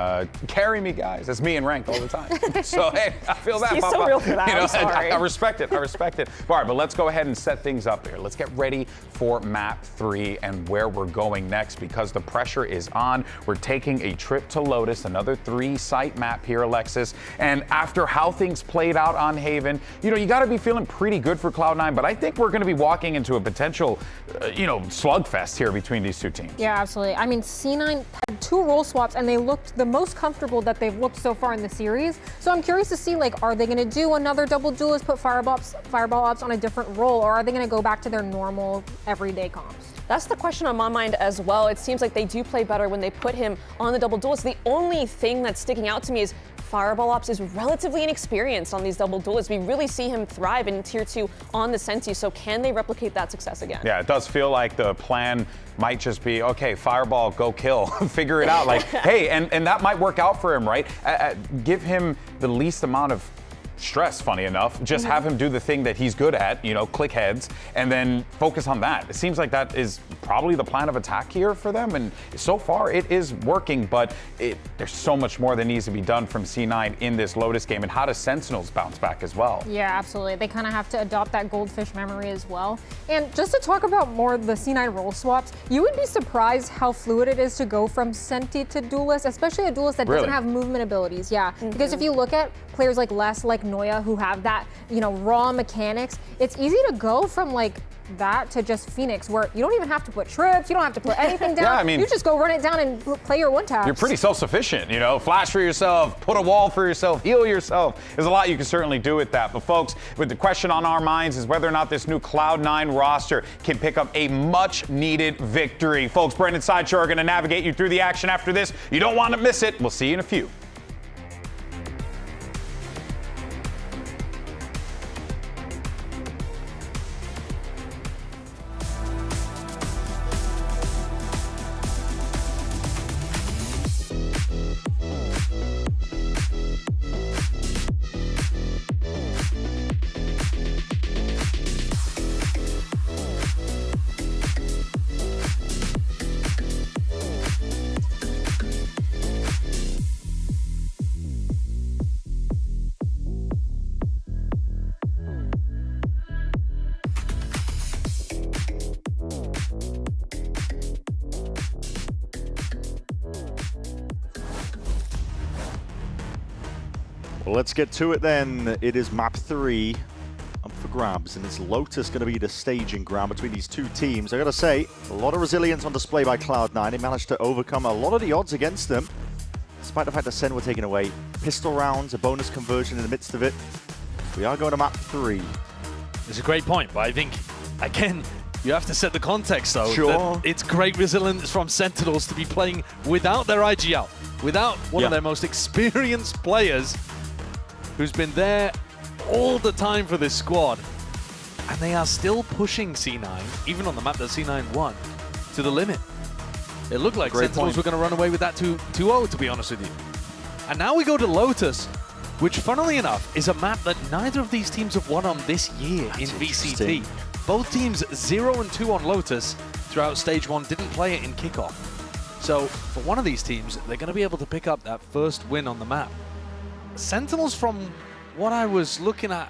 carry me, guys. That's me in ranked all the time. So, hey, I feel that, He's Papa. so real for that, You know, I'm sorry. I respect it. I respect it. All right, but let's go ahead and set things up here. Let's get ready for map 3 and where we're going next, because the pressure is on. We're taking a trip to Lotus, another 3-site map here, Alexis. And after how things played out on Haven, you know, you got to be feeling pretty good for Cloud9, but I think we're going to be walking into a potential, you know, slugfest here between these two teams. Yeah, absolutely. I mean, C9 had 2 role swaps, and they looked the most comfortable that they've looked so far in the series. So I'm curious to see, like, are they going to do another double duelist, put Fireball Ops on a different role, or are they going to go back to their normal everyday comps? That's the question on my mind as well. It seems like they do play better when they put him on the double duelist. The only thing that's sticking out to me is Fireball Ops is relatively inexperienced on these double duelists. We really see him thrive in Tier 2 on the Senti, so can they replicate that success again? Yeah, it does feel like the plan might just be, okay, Fireball, go kill, figure it out. Like, hey, and that might work out for him, right? Give him the least amount of stress, funny enough. Just have him do the thing that he's good at, you know, click heads, and then focus on that. It seems like that is probably the plan of attack here for them, and so far it is working, but there's so much more that needs to be done from C9 in this Lotus game, and how does Sentinels bounce back as well? Yeah, absolutely. They kind of have to adopt that goldfish memory as well. And just to talk about more the C9 role swaps, you would be surprised how fluid it is to go from Senti to Duelist, especially a Duelist that doesn't have movement abilities. Yeah, because if you look at players like Les, like Noya, who have that, you know, raw mechanics, it's easy to go from like that to just Phoenix, where you don't even have to put trips, you don't have to put anything down. Yeah, I mean, you just go run it down and play your one taps. You're pretty self-sufficient, you know, flash for yourself, put a wall for yourself, heal yourself. There's a lot you can certainly do with that. But folks, with the question on our minds is whether or not this new Cloud9 roster can pick up a much-needed victory. Folks, Brendan Sideshow are going to navigate you through the action after this. You don't want to miss it. We'll see you in a few. Well, let's get to it then. It is map 3 up for grabs, and it's Lotus going to be the staging ground between these two teams. I got to say, a lot of resilience on display by Cloud9. They managed to overcome a lot of the odds against them, despite the fact that SEN were taken away. Pistol rounds, a bonus conversion in the midst of it. We are going to map 3. It's a great point, but I think, again, you have to set the context, though. Sure. It's great resilience from Sentinels to be playing without their IGL, without one of their most experienced players who's been there all the time for this squad. And they are still pushing C9, even on the map that C9 won, to the limit. It looked like Sentinels were going to run away with that 2-0, to be honest with you. And now we go to Lotus, which, funnily enough, is a map that neither of these teams have won on this year in VCT. Both teams 0-2 on Lotus throughout Stage 1, didn't play it in kickoff. So for one of these teams, they're going to be able to pick up that first win on the map. Sentinels, from what I was looking at,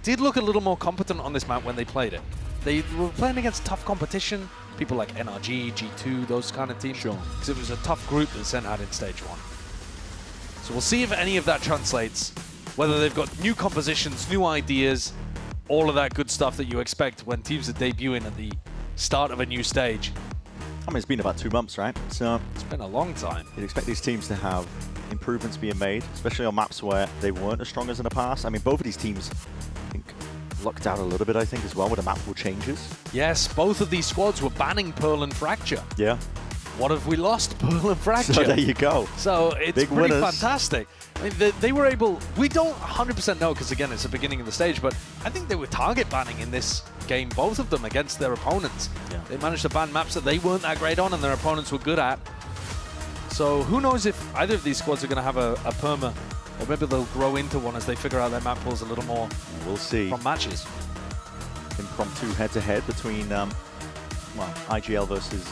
did look a little more competent on this map when they played it. They were playing against tough competition, people like NRG, G2, those kind of teams. Sure. Because it was a tough group that SEN had in Stage 1. So we'll see if any of that translates, whether they've got new compositions, new ideas, all of that good stuff that you expect when teams are debuting at the start of a new stage. I mean, it's been about 2 months, right? So it's been a long time. You'd expect these teams to have improvements being made, especially on maps where they weren't as strong as in the past. I mean, both of these teams, I think, lucked out a little bit, I think, as well, with the map rule changes. Yes, both of these squads were banning Pearl and Fracture. Yeah. What have we lost? Pearl and Fracture. So there you go. So it's Big pretty winners. fantastic. I mean, they were able, we don't 100% know, because again, it's the beginning of the stage, but I think they were target banning in this game, both of them, against their opponents. Yeah. They managed to ban maps that they weren't that great on and their opponents were good at. So who knows if either of these squads are going to have a perma, or maybe they'll grow into one as they figure out their map pools a little more. We'll see. From matches. Impromptu head-to-head between, well, IGL versus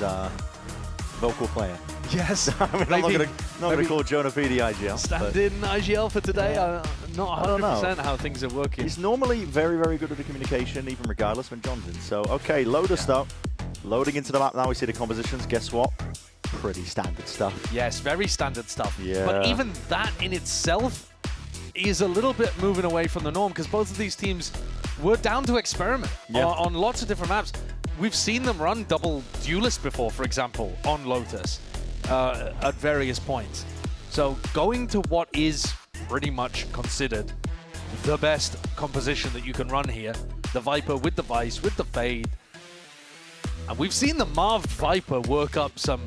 Vocal Player. Yes. I mean, I'm not going to call Jonah P the IGL. Stand-in IGL for today. I'm not 100% how things are working. He's normally very, very good at the communication, even regardless when John's in. So, okay, Lotus though. Loading into the map now, we see the compositions. Guess what? Pretty standard stuff. Yes, very standard stuff. Yeah. But even that in itself is a little bit moving away from the norm, because both of these teams were down to experiment on lots of different maps. We've seen them run double duelist before, for example, on Lotus at various points. So going to what is pretty much considered the best composition that you can run here, the Viper with the Vice, with the Fade. And we've seen the Marved Viper work up some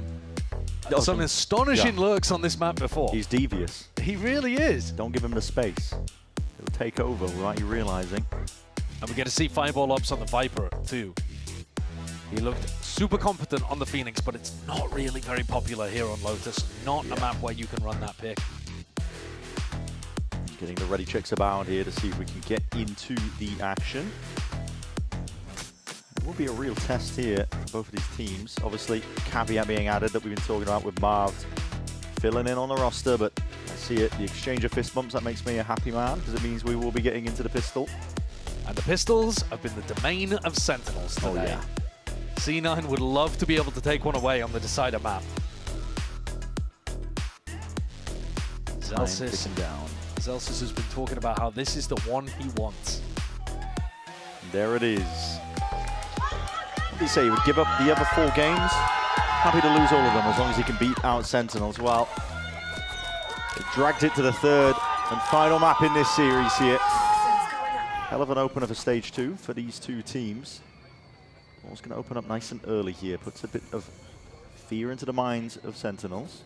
astonishing lurks on this map before. He's devious. He really is. Don't give him the space. He'll take over without you realizing. And we get to see Fireball Ops on the Viper too. He looked super competent on the Phoenix, but it's not really very popular here on Lotus. Not a map where you can run that pick. Getting the ready checks abound here to see if we can get into the action. It will be a real test here for both of these teams. Obviously, caveat being added that we've been talking about with Marv filling in on the roster, but I see it, the exchange of fist bumps, that makes me a happy man because it means we will be getting into the pistol. And the pistols have been the domain of Sentinels today. Oh, yeah. C9 would love to be able to take one away on the decider map. Zelsis has been talking about how this is the one he wants. There it is. What did he say? He would give up the other 4 games? Happy to lose all of them as long as he can beat out Sentinels. Well, they dragged it to the 3rd and final map in this series here. Hell of an opener for stage 2 for these 2 teams. Ball's going to open up nice and early here. Puts a bit of fear into the minds of Sentinels.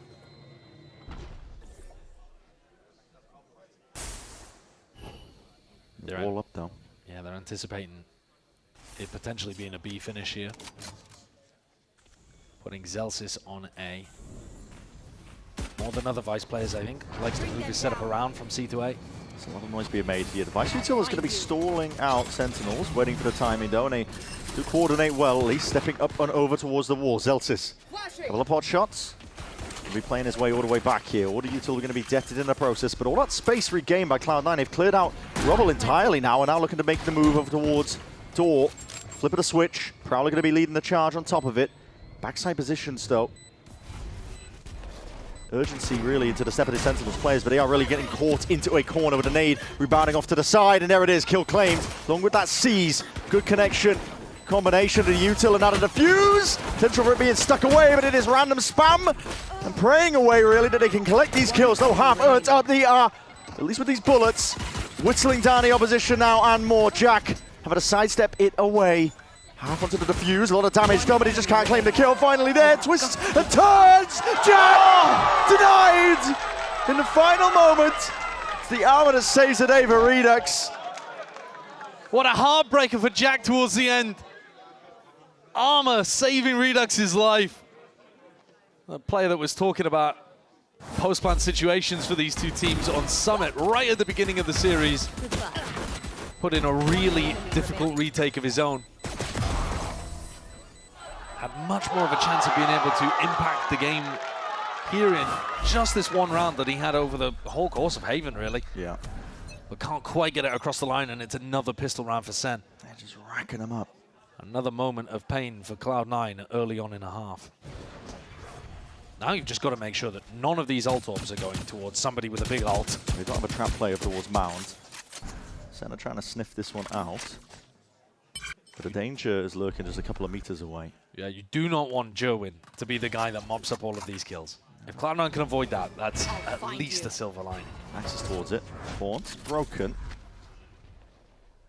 They're all up though. Yeah, they're anticipating it potentially being a B finish here. Putting Zelsis on A. More than other Vice players, I think. Likes to move his setup around from C to A. There's a lot of noise being made here. The Vice Util is going to be stalling out Sentinels, waiting for the timing though, and they do coordinate well, at least stepping up and over towards the wall. Zelsis, couple of pot shots. He'll be playing his way all the way back here. Order Util are going to be deaded in the process, but all that space regained by Cloud9. They've cleared out Rubble entirely now, and now looking to make the move over towards Door. Flip of the switch. Prowler going to be leading the charge on top of it. Backside positions though. Urgency really into the step of the Sentinels players, but they are really getting caught into a corner with a nade. Rebounding off to the side, and there it is. Kill claimed. Along with that seize. Good connection. Combination of the Util and out of the defuse. Potential for it being stuck away, but it is random spam. And praying away really that they can collect these kills. No half earned up the at least with these bullets. Whistling down the opposition now and more. Jack having to sidestep it away. Half onto the defuse, a lot of damage done, but he just can't claim the kill. Finally there, twists and turns. Jack denied in the final moment. It's the hour that saves the day for Redux. What a heartbreaker for Jack towards the end. Armor saving Redux's life. A player that was talking about post-plant situations for these 2 teams on Summit right at the beginning of the series. Put in a really difficult retake of his own. Had much more of a chance of being able to impact the game here in just this one round that he had over the whole course of Haven, really. Yeah. But can't quite get it across the line, and it's another pistol round for Sen. They're just racking them up. Another moment of pain for Cloud9 early on in a half. Now you've just got to make sure that none of these ult orbs are going towards somebody with a big ult. They don't have a trap player towards Mound. Sen are trying to sniff this one out. But the danger is lurking just a couple of meters away. Yeah, you do not want Jerwin to be the guy that mops up all of these kills. If Cloud9 can avoid that, that's at least a silver line. Access towards it. Faunt's broken.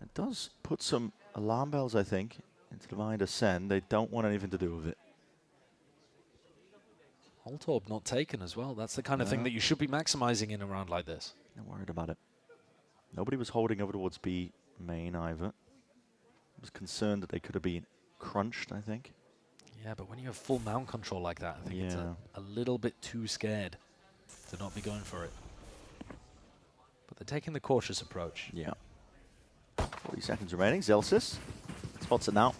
It does put some alarm bells, I think, into the mind of Sen. They don't want anything to do with it. Ult orb not taken as well. That's the kind of thing that you should be maximizing in a round like this. Not worried about it. Nobody was holding over towards B main either. I was concerned that they could have been crunched, I think. Yeah, but when you have full mount control like that, I think it's a little bit too scared to not be going for it. But they're taking the cautious approach. Yeah. 40 seconds remaining. Zelsis spots it now.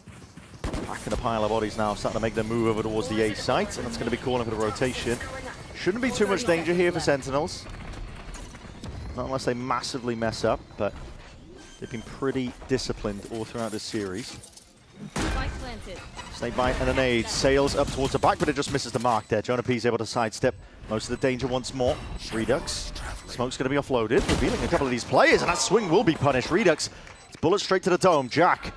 Packing a pile of bodies now, starting to make their move over towards the A site, and that's going to be calling for the rotation. Shouldn't be too much danger here for Sentinels. Not unless they massively mess up, but they've been pretty disciplined all throughout this series. Snake bite and a nade. Sails up towards the back, but it just misses the mark there. Jonah P's able to sidestep most of the danger once more. Redux. Smoke's going to be offloaded, revealing a couple of these players, and that swing will be punished. Redux, it's bullet straight to the dome. Jack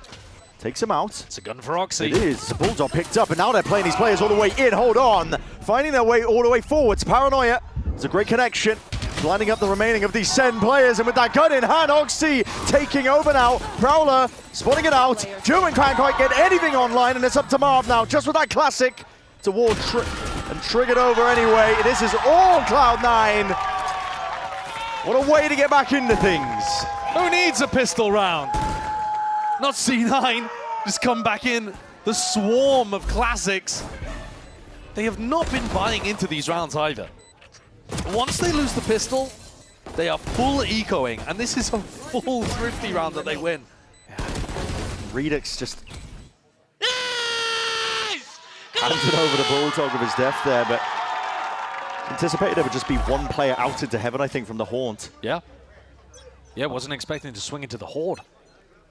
takes him out. It's a gun for Oxy. It is. It's a Bulldog picked up, and now they're playing these players all the way in. Hold on. Finding their way all the way forwards. Paranoia. It's a great connection. Lining up the remaining of these Sen players, and with that gun in hand, Oxy taking over now. Prowler spotting it out. German can't quite get anything online, and it's up to Marv now, just with that classic to ward and triggered over anyway. This is all Cloud9. What a way to get back into things. Who needs a pistol round? Not C9, just come back in. The swarm of classics. They have not been buying into these rounds either. Once they lose the pistol, They are full ecoing, and this is a full Thrifty round that they win. Redux just handed over the bulldog of his death there, but anticipated there would just be one player out into heaven, I think, from the Haunt. Yeah. Yeah, wasn't expecting to swing into the Horde.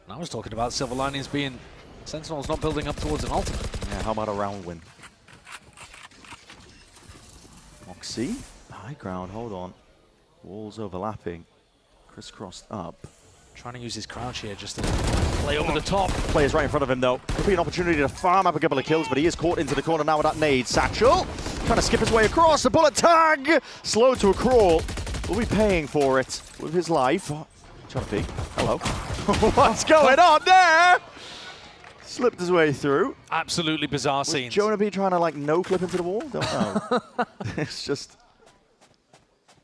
And I was talking about silver linings being Sentinels not building up towards an ultimate. Yeah, how about a round win? Moxie, high ground, hold on. Walls overlapping, crisscrossed up. Trying to use his crouch here just to play over the top. Players right in front of him, though. Could be an opportunity to farm up a couple of kills, but he is caught into the corner now with that nade. Satchel, trying to skip his way across. The bullet tag, slow to a crawl. Will be paying for it with his life. Oh, trying to peek. Hello. What's going on there? Slipped his way through. Absolutely bizarre scenes. Jonah B trying to like no clip into the wall? Don't know. It's just.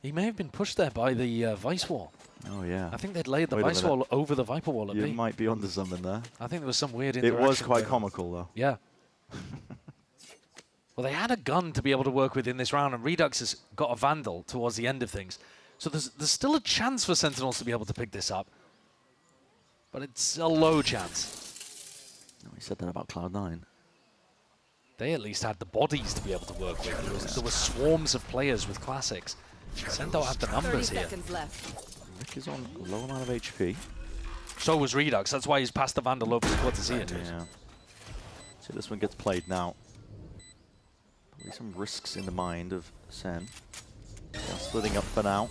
He may have been pushed there by the Vice wall. Oh, yeah. I think they'd laid the Vice wall over the Viper wall at You B. might be onto something there. I think there was some weird interaction. It was quite comical, though. Yeah. Well, they had a gun to be able to work with in this round, and Redux has got a Vandal towards the end of things. So there's still a chance for Sentinels to be able to pick this up. But it's a low chance. No, he said that about Cloud9. They at least had the bodies to be able to work with. There were swarms of players with classics. Sendo had the numbers here. Rick is on a low amount of HP. So was Redux. That's why he's passed the Vandal over to Cortesia. Yeah. So this one gets played now. Probably some risks in the mind of SEN. They're splitting up for now.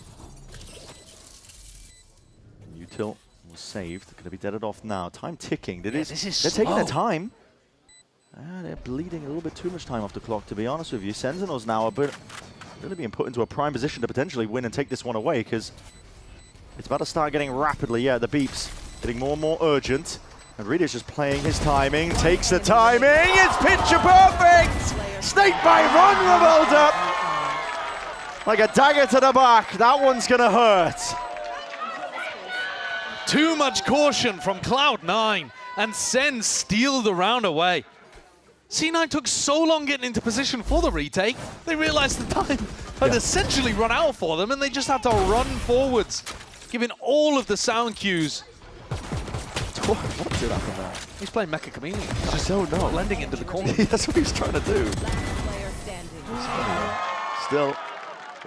Util was saved. Going to be deaded off now. Time ticking. They're taking their time. They're bleeding a little bit too much time off the clock, to be honest with you. Sentinels now are really being put into a prime position to potentially win and take this one away, because it's about to start getting rapidly, the beeps getting more and more urgent. And Reed is just playing his timing, takes the timing, it's picture perfect! Snake bite vulnerable up! Like a dagger to the back, that one's gonna hurt. Too much caution from Cloud9, and SEN steal the round away. C9 took so long getting into position for the retake, they realized the time had essentially run out for them, and they just had to run forwards, giving all of the sound cues. What did happen there? He's playing Mecha Chameleon. He's just blending into the corner. That's what he's trying to do. Still,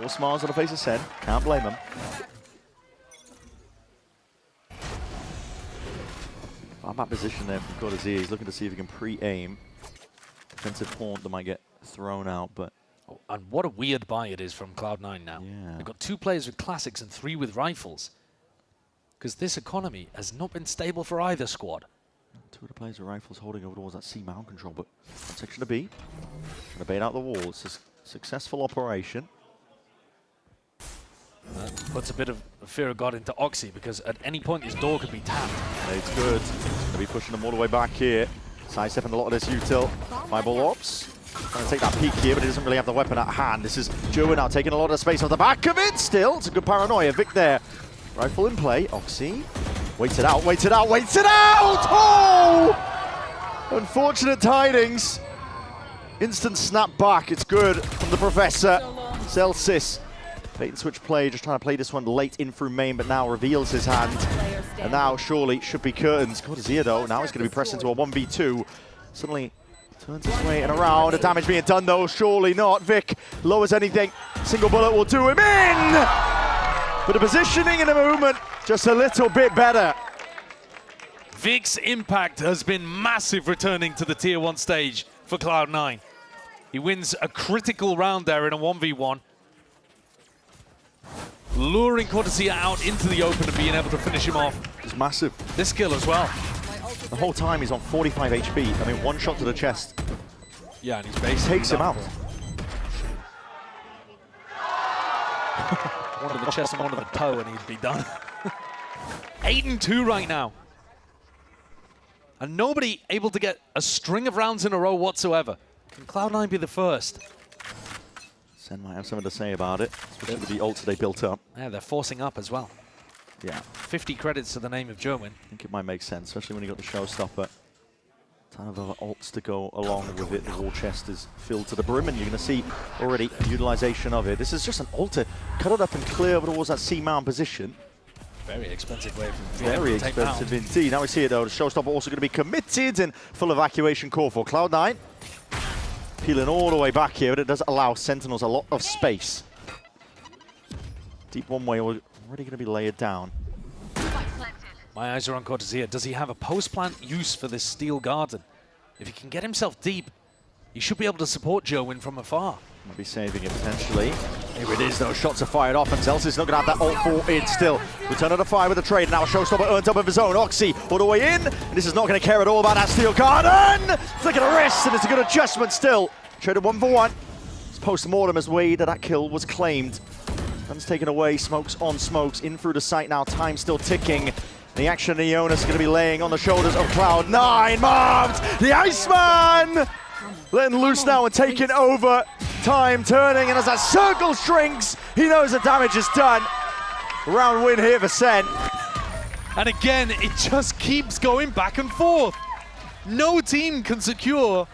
all smiles on the face of SEN. Can't blame him. On that position there from Cortesia, he's looking to see if he can pre-aim. Defensive haunt that might get thrown out, but... Oh, and what a weird buy it is from Cloud9 now. Yeah. They've got 2 players with classics and 3 with rifles. Because this economy has not been stable for either squad. 2 of the players with rifles holding over towards that C mount control, but one section of B. Trying to bait out the wall. It's a successful operation. That puts a bit of fear of God into Oxy, because at any point this door could be tapped. It's good. Going to be pushing them all the way back here. Sidestepping a lot of this util. Fireball Ops. Trying to take that peek here, but he doesn't really have the weapon at hand. This is Joe now taking a lot of space off the back of it. Still, it's a good paranoia. Vic there. Rifle in play. Oxy. Waits it out, waits it out, waits it out! Oh! Unfortunate tidings. Instant snap back. It's good from the Professor. Celsius. Bait and switch play, just trying to play this one late in through main, but now reveals his hand. And now surely should be curtains. Cortesia though, now he's going to be pressed into a 1v2. Suddenly turns his way and around. The damage being done though, surely not. Vic lowers anything. Single bullet will do him in! But the positioning and the movement, just a little bit better. Vic's impact has been massive returning to the Tier 1 stage for Cloud9. He wins a critical round there in a 1v1. Luring Cortesia out into the open and being able to finish him off. It's massive. This skill as well. The whole time he's on 45 HP. I mean, one shot to the chest. Yeah, and he's basically takes him out. One to the chest and one to the toe, and he'd be done. 8-2 right now. And nobody able to get a string of rounds in a row whatsoever. Can Cloud9 be the first? SEN might have something to say about it, especially with the ults they built up. Yeah, they're forcing up as well. Yeah. 50 credits to the name of Gerwin. I think it might make sense, especially when you got the showstopper Ton of other ults to go along with it. The war chest is filled to the brim, and you're going to see already utilization of it. This is just an ult to cut it up and clear towards that C-mount position. Very expensive way from Very expensive indeed. Now we see it though. The showstopper also going to be committed and full evacuation call for Cloud9. Peeling all the way back here, but it does allow Sentinels a lot of space. Deep one way already going to be layered down. My eyes are on Cortezia. Does he have a post-plant use for this Steel Garden? If he can get himself deep, he should be able to support Joe-Win from afar. Might be saving it potentially. Here it is though, shots are fired off, and Zelsis not going to have that ult for it still. Return of the fire with the trade, now Showstopper earns up of his own. Oxy all the way in, and this is not going to care at all about that Steel Garden! Flick of the wrist, and it's a good adjustment still. Traded 1 for 1. It's post-mortem as Wade, that kill was claimed. Guns taken away, smokes on smokes, in through the site now, time still ticking. The action of Ionis is going to be laying on the shoulders of Cloud9. Marved, the Iceman! Letting loose now and taking over. Time turning, and as that circle shrinks, he knows the damage is done. Round win here for SEN. And again, it just keeps going back and forth. No team can secure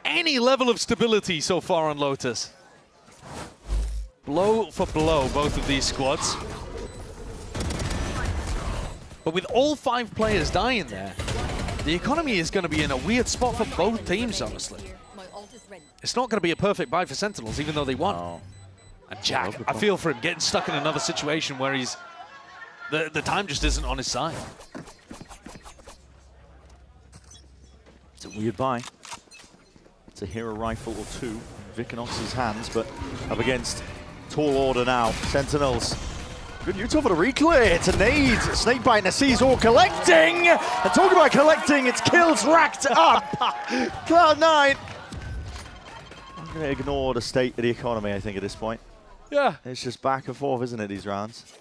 any level of stability so far on Lotus. Blow for blow, both of these squads. But with all 5 players dying there, the economy is going to be in a weird spot for both teams, honestly. It's not going to be a perfect buy for Sentinels, even though they won. Oh. And Jack, I feel for him getting stuck in another situation where he's... The time just isn't on his side. It's a weird buy. It's a hero rifle or 2. Vicanox's hands, but up against tall order now. Sentinels. Good util for the reclear. It's a nade. Snakebite and a Caesar collecting. And talking about collecting, it's kills racked up. Cloud9. I'm going to ignore the state of the economy, I think, at this point. Yeah. It's just back and forth, isn't it, these rounds?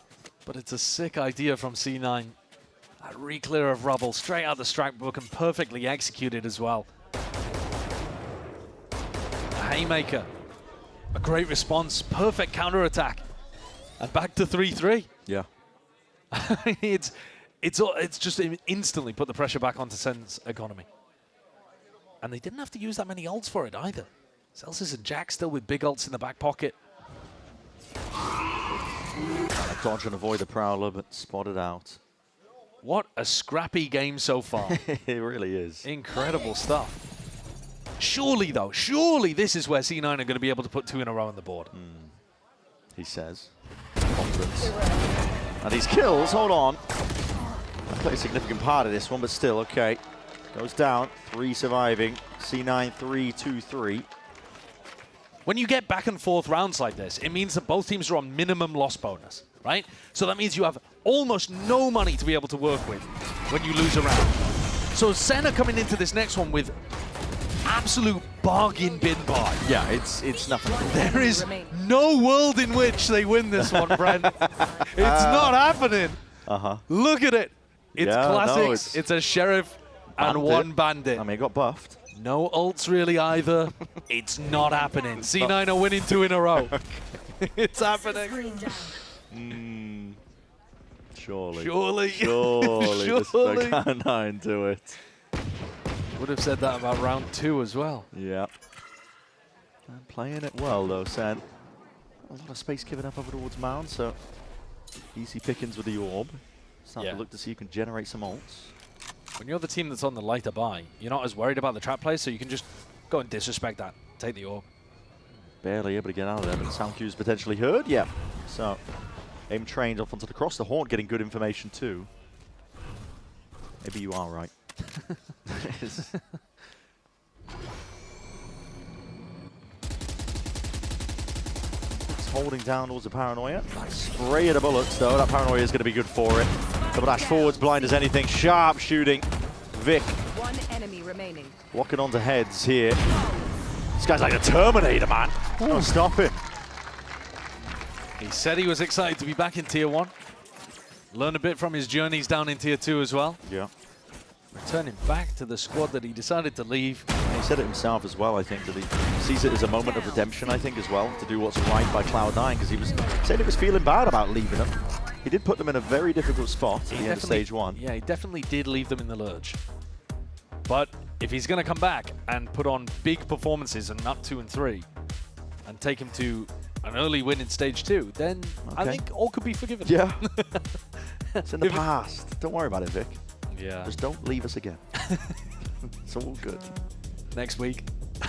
But it's a sick idea from C9. A reclear of rubble straight out the strike book and perfectly executed as well. A haymaker. A great response. Perfect counterattack. And back to 3-3. Yeah. it's just instantly put the pressure back onto Sen's economy. And they didn't have to use that many ults for it either. Celsius and Jack still with big ults in the back pocket. Trying to dodge and avoid the Prowler, but spotted out. What a scrappy game so far. It really is. Incredible stuff. Surely, though, surely this is where C9 are going to be able to put 2 in a row on the board. He says. Confidence. And these kills, hold on. I play a significant part of this one, but still, okay. Goes down, 3 surviving. C9, 3, 2, 3. When you get back and forth rounds like this, it means that both teams are on minimum loss bonus, right? So that means you have almost no money to be able to work with when you lose a round. So SEN are coming into this next one with absolute bargain bin buy. Yeah, it's nothing. There is no world in which they win this one, Brent. It's not happening. Look at it. It's classics. No, it's a sheriff and 1 bandit. I mean, it got buffed. No ults really either. It's not happening. C9 are winning 2 in a row. It's happening. Surely. Surely. Surely. Surely. Cloud9 do it. Would have said that about round 2 as well. Yeah. And playing it well though, Sen. A lot of space given up over towards Mound, so easy pickings with the orb. Starting to look to see you can generate some ults. When you're the team that's on the lighter buy, you're not as worried about the trap play, so you can just go and disrespect that. Take the orb. Barely able to get out of there, but the sound cue's potentially heard. Yeah. So, aim trained off onto the cross. The Horde getting good information too. Maybe you are right. It's holding down towards the Paranoia. Nice spray of the bullets though. That Paranoia is going to be good for it. Double dash forwards, blind as anything. Sharp shooting. Vic. 1 enemy remaining. Walking onto heads here. This guy's like a Terminator, man. Don't stop him. He said he was excited to be back in Tier 1. Learn a bit from his journeys down in Tier 2 as well. Yeah. Returning back to the squad that he decided to leave. He said it himself as well, I think, that he sees it as a moment of redemption, I think, as well, to do what's right by Cloud9, because he was saying he was feeling bad about leaving them. He did put them in a very difficult spot at the end of stage 1. Yeah, he definitely did leave them in the lurch. But if he's going to come back and put on big performances in map 2 and 3 and take him to an early win in stage 2, then I think all could be forgiven. Yeah. It's in the past. Don't worry about it, Vic. Yeah. Just don't leave us again. It's all good. Next week.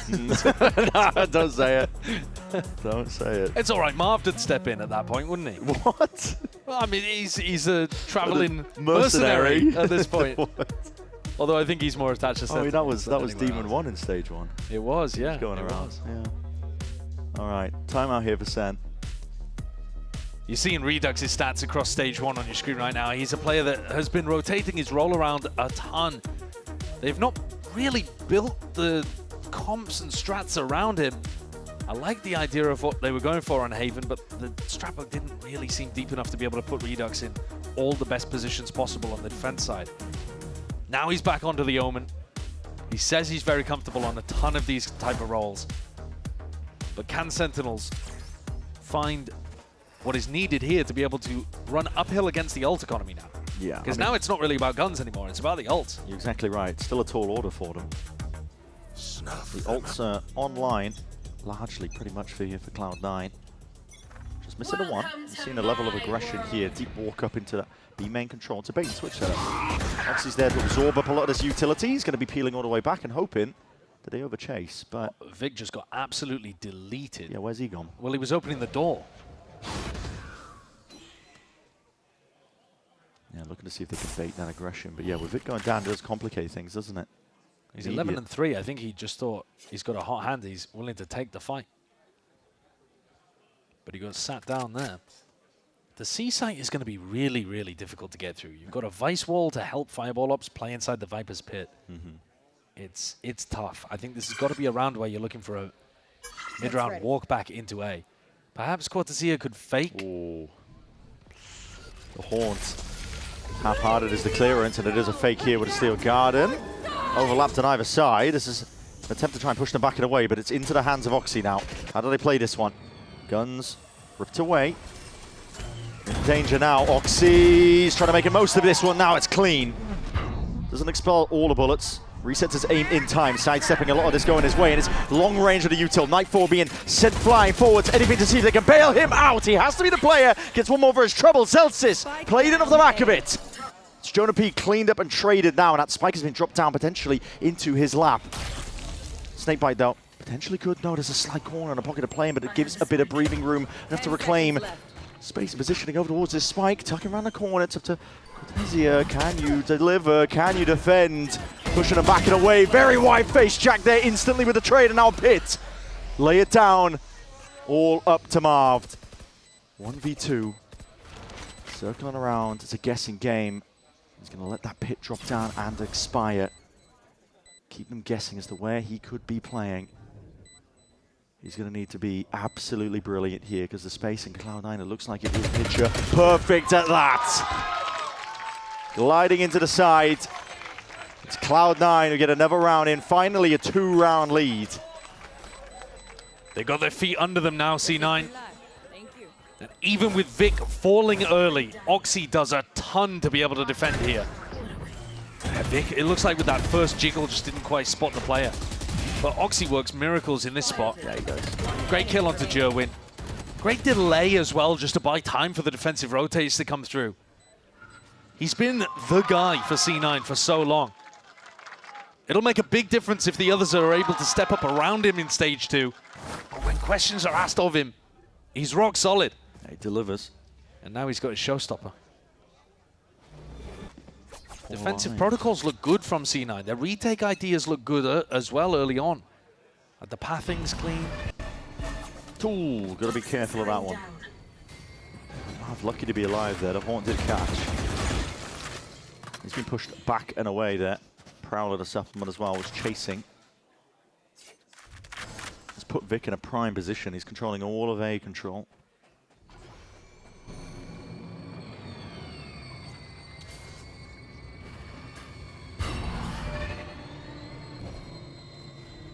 No, don't say it. Don't say it. It's all right. Marv did step in at that point, wouldn't he? What? Well, I mean, he's a traveling mercenary at this point. Although I think he's more attached to. I mean, that was Demon 1 in stage 1. It was, yeah. Going around. Yeah. All right, timeout here for SEN. You're seeing Redux's stats across stage 1 on your screen right now. He's a player that has been rotating his role around a ton. They've not really built the comps and strats around him. I like the idea of what they were going for on Haven, but the strat book didn't really seem deep enough to be able to put Redux in all the best positions possible on the defense side. Now he's back onto the Omen. He says he's very comfortable on a ton of these type of roles. But can Sentinels find what is needed here to be able to run uphill against the ult economy now? Yeah. Because now it's not really about guns anymore, it's about the ult. You're exactly right. Still a tall order for them. The ults are online, largely pretty much for Cloud9. Just missing a 1. You're seeing a level of aggression here. Deep walk up into that B main control. It's a bait and switch setup. Oxy's there to absorb up a lot of this utility. He's going to be peeling all the way back and hoping that they overchase, but Vic just got absolutely deleted. Yeah, where's he gone? Well, he was opening the door. Yeah, looking to see if they can bait that aggression. But yeah, with Vic going down, it does complicate things, doesn't it? He's 11 and 3. I think he just thought he's got a hot hand. He's willing to take the fight. But he got sat down there. The C site is going to be really, really difficult to get through. You've got a Vice Wall to help Fireball Ops play inside the Viper's Pit. It's tough. I think this has got to be a round where you're looking for a mid-round walk back into A. Perhaps Cortesia could fake. Ooh. The Haunt. Half-hearted is the clearance, and it is a fake here with a Steel Garden. Overlapped on either side. This is an attempt to try and push them back and away, but it's into the hands of Oxy now. How do they play this one? Guns ripped away. In danger now. Oxy's trying to make the most of this one. Now it's clean. Doesn't expel all the bullets. Resets his aim in time, sidestepping a lot of this going his way, and it's long range of the util. Nightfall being sent flying forwards, anything to see if they can bail him out. He has to be the player, gets one more for his trouble. Celsius played in off the back of it. It's Jonah P cleaned up and traded now, and that spike has been dropped down potentially into his lap. Snakebite though, potentially good. No, there's a slight corner and a pocket of playing, but it gives a bit of breathing room enough to reclaim space and positioning over towards this spike. Tucking around the corner, it's up to Cortesia. Can you deliver? Can you defend? Pushing him back and away. Very wide face. Jack there instantly with the trade, and now Pit. Lay it down. All up to Marv. 1v2. Circling around. It's a guessing game. He's going to let that Pit drop down and expire. Keep them guessing as to where he could be playing. He's going to need to be absolutely brilliant here because the space in Cloud9, it looks like it is picture perfect at that. Gliding into the side. It's Cloud9 who get another round in. Finally a 2-round lead. They got their feet under them now, C9. And even with Vic falling early, Oxy does a ton to be able to defend here. Yeah, Vic, it looks like with that first jiggle, just didn't quite spot the player. But Oxy works miracles in this spot. Yeah, he does. Great kill onto Jerwin. Great delay as well, just to buy time for the defensive rotates to come through. He's been the guy for C9 for so long. It'll make a big difference if the others are able to step up around him in stage 2. But when questions are asked of him, he's rock solid. He delivers. And now he's got his showstopper. Defensive protocols look good from C9. Their retake ideas look good as well early on. The pathing's clean. Ooh, got to be careful of that one. I'm lucky to be alive there. The Haunt did catch. He's been pushed back and away there. Prowler, the supplement as well, was chasing. Let's put Vic in a prime position. He's controlling all of A control.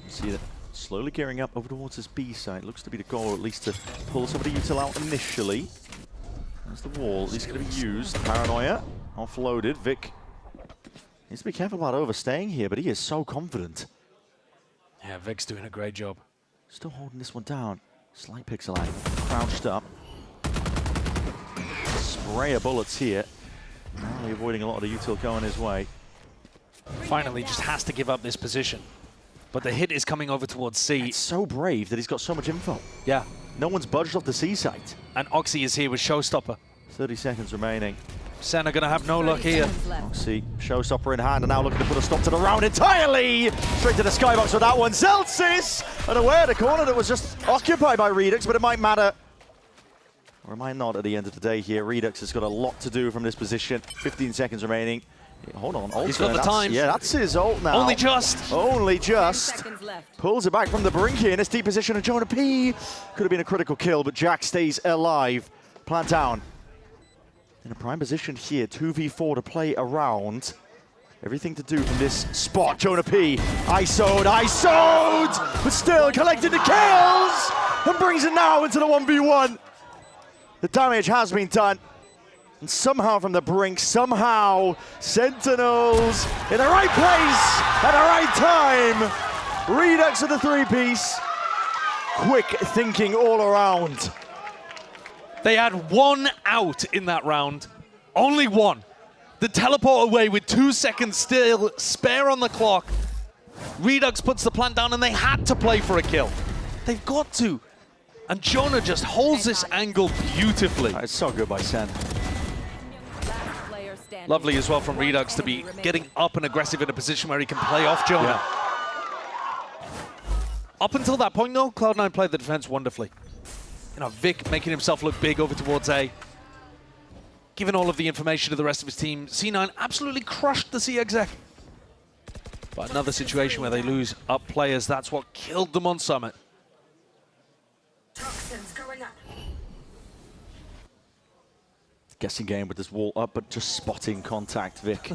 See that slowly gearing up over towards this B side. Looks to be the goal, at least to pull some of the util out initially. There's the wall. At least going to be used. Paranoia offloaded. Vic Needs to be careful about overstaying here, but he is so confident. Yeah, Vic's doing a great job. Still holding this one down. Slight pixel lag. Crouched up. Spray of bullets here. Narrowly avoiding a lot of the util going his way. Finally, just has to give up this position. But the hit is coming over towards C. It's so brave that he's got so much info. Yeah. No one's budged off the C site. And Oxy is here with Showstopper. 30 seconds remaining. SEN are going to have no luck here. Oxy, Showstopper in hand, and now looking to put a stop to the round entirely. Straight to the skybox with that one. Zelsis, unaware the corner that was just occupied by Redux, but it might matter. Or it might not at the end of the day here. Redux has got a lot to do from this position. 15 seconds remaining. Hold on, He's got the time. Yeah, that's his ult now. Only just. Only just. Pulls it back from the brink here in this deep position of Jonah P. Could have been a critical kill, but Jack stays alive. Plant down. In a prime position here, 2v4 to play around. Everything to do from this spot. Jonah P. ISO'd, but still collecting the kills and brings it now into the 1v1. The damage has been done. And somehow from the brink, somehow, Sentinels in the right place at the right time. Redux of the 3-piece. Quick thinking all around. They had one out in that round. Only one. The teleport away with 2 seconds still spare on the clock. Redux puts the plant down and they had to play for a kill. They've got to. And Jonah just holds this angle beautifully. It's so good by SEN. Lovely as well from Redux to be getting up and aggressive in a position where he can play off Jonah. Yeah. Up until that point, though, Cloud9 played the defense wonderfully. You know, Vic making himself look big over towards A. Giving all of the information to the rest of his team. C9 absolutely crushed the C exec. But another situation where they lose up players, that's what killed them on Summit. Guessing game with this wall up, but just spotting contact, Vic.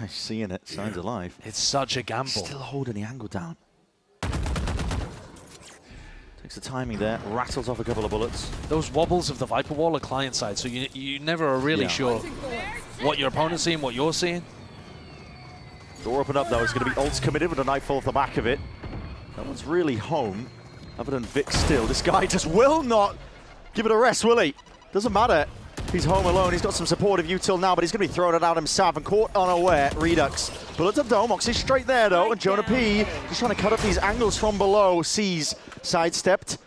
Seeing it, signs alive. It's such a gamble. Still holding the angle down. Takes the timing there, rattles off a couple of bullets. Those wobbles of the Viper wall are client side, so you never are really sure what your opponent's seeing, what you're seeing. Door open up though, it's going to be ults committed with a nightfall off the back of it. No one's really home, other than Vic still. This guy just will not give it a rest, will he? Doesn't matter. He's home alone. He's got some supportive util now, but he's going to be throwing it out himself and caught unaware. Redux. Bullet of Dome. Oxy straight there, though. And Jonah P. just trying to cut up these angles from below. Sees sidestepped.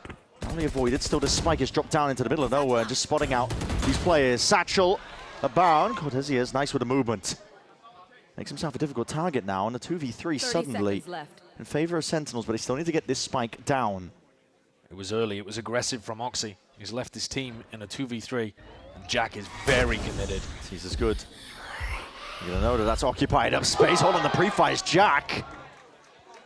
Only avoided. Still, the spike is dropped down into the middle of nowhere. Just spotting out these players. Satchel, abound. Cortez nice with the movement. Makes himself a difficult target now. And the 2v3 suddenly in favor of Sentinels, but he still needs to get this spike down. It was early. It was aggressive from Oxy. He's left his team in a 2v3. Jack is very committed. He's as good. You're gonna know that that's occupied up space. Hold on, the pre-fight is Jack.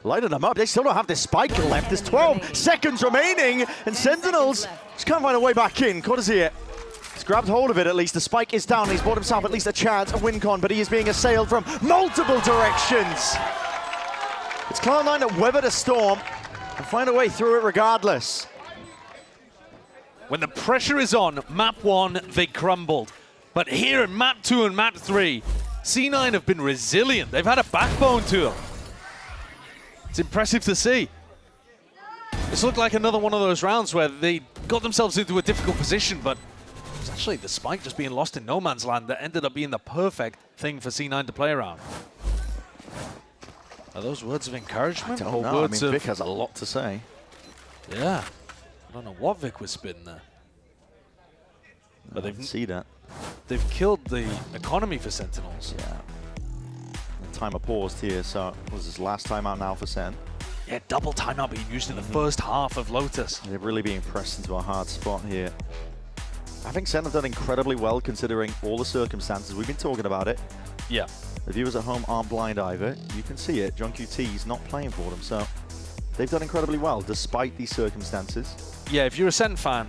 Lighting them up. They still don't have this spike left. There's 12 seconds remaining, and Sentinels just can't find a way back in. Cortez he's grabbed hold of it at least. The spike is down. He's bought himself at least a chance, a win con, but he is being assailed from multiple directions. It's Cloud9 that weathered a storm and find a way through it regardless. When the pressure is on, map 1, they crumbled. But here in map 2 and map 3, C9 have been resilient. They've had a backbone to them. It's impressive to see. This looked like another one of those rounds where they got themselves into a difficult position, but it's actually the spike just being lost in no man's land that ended up being the perfect thing for C9 to play around. Are those words of encouragement? I don't know. I mean, Vic has a lot to say. Yeah. I don't know what Vic was spitting there. But they've see that. They've killed the economy for Sentinels. Yeah. The timer paused here, so was this last timeout now for SEN? Yeah, double timeout being used in the first half of Lotus. They're really being pressed into a hard spot here. I think SEN have done incredibly well considering all the circumstances. We've been talking about it. Yeah. The viewers at home aren't blind either. You can see it. John QT's not playing for them, so they've done incredibly well despite these circumstances. Yeah, if you're a SEN fan,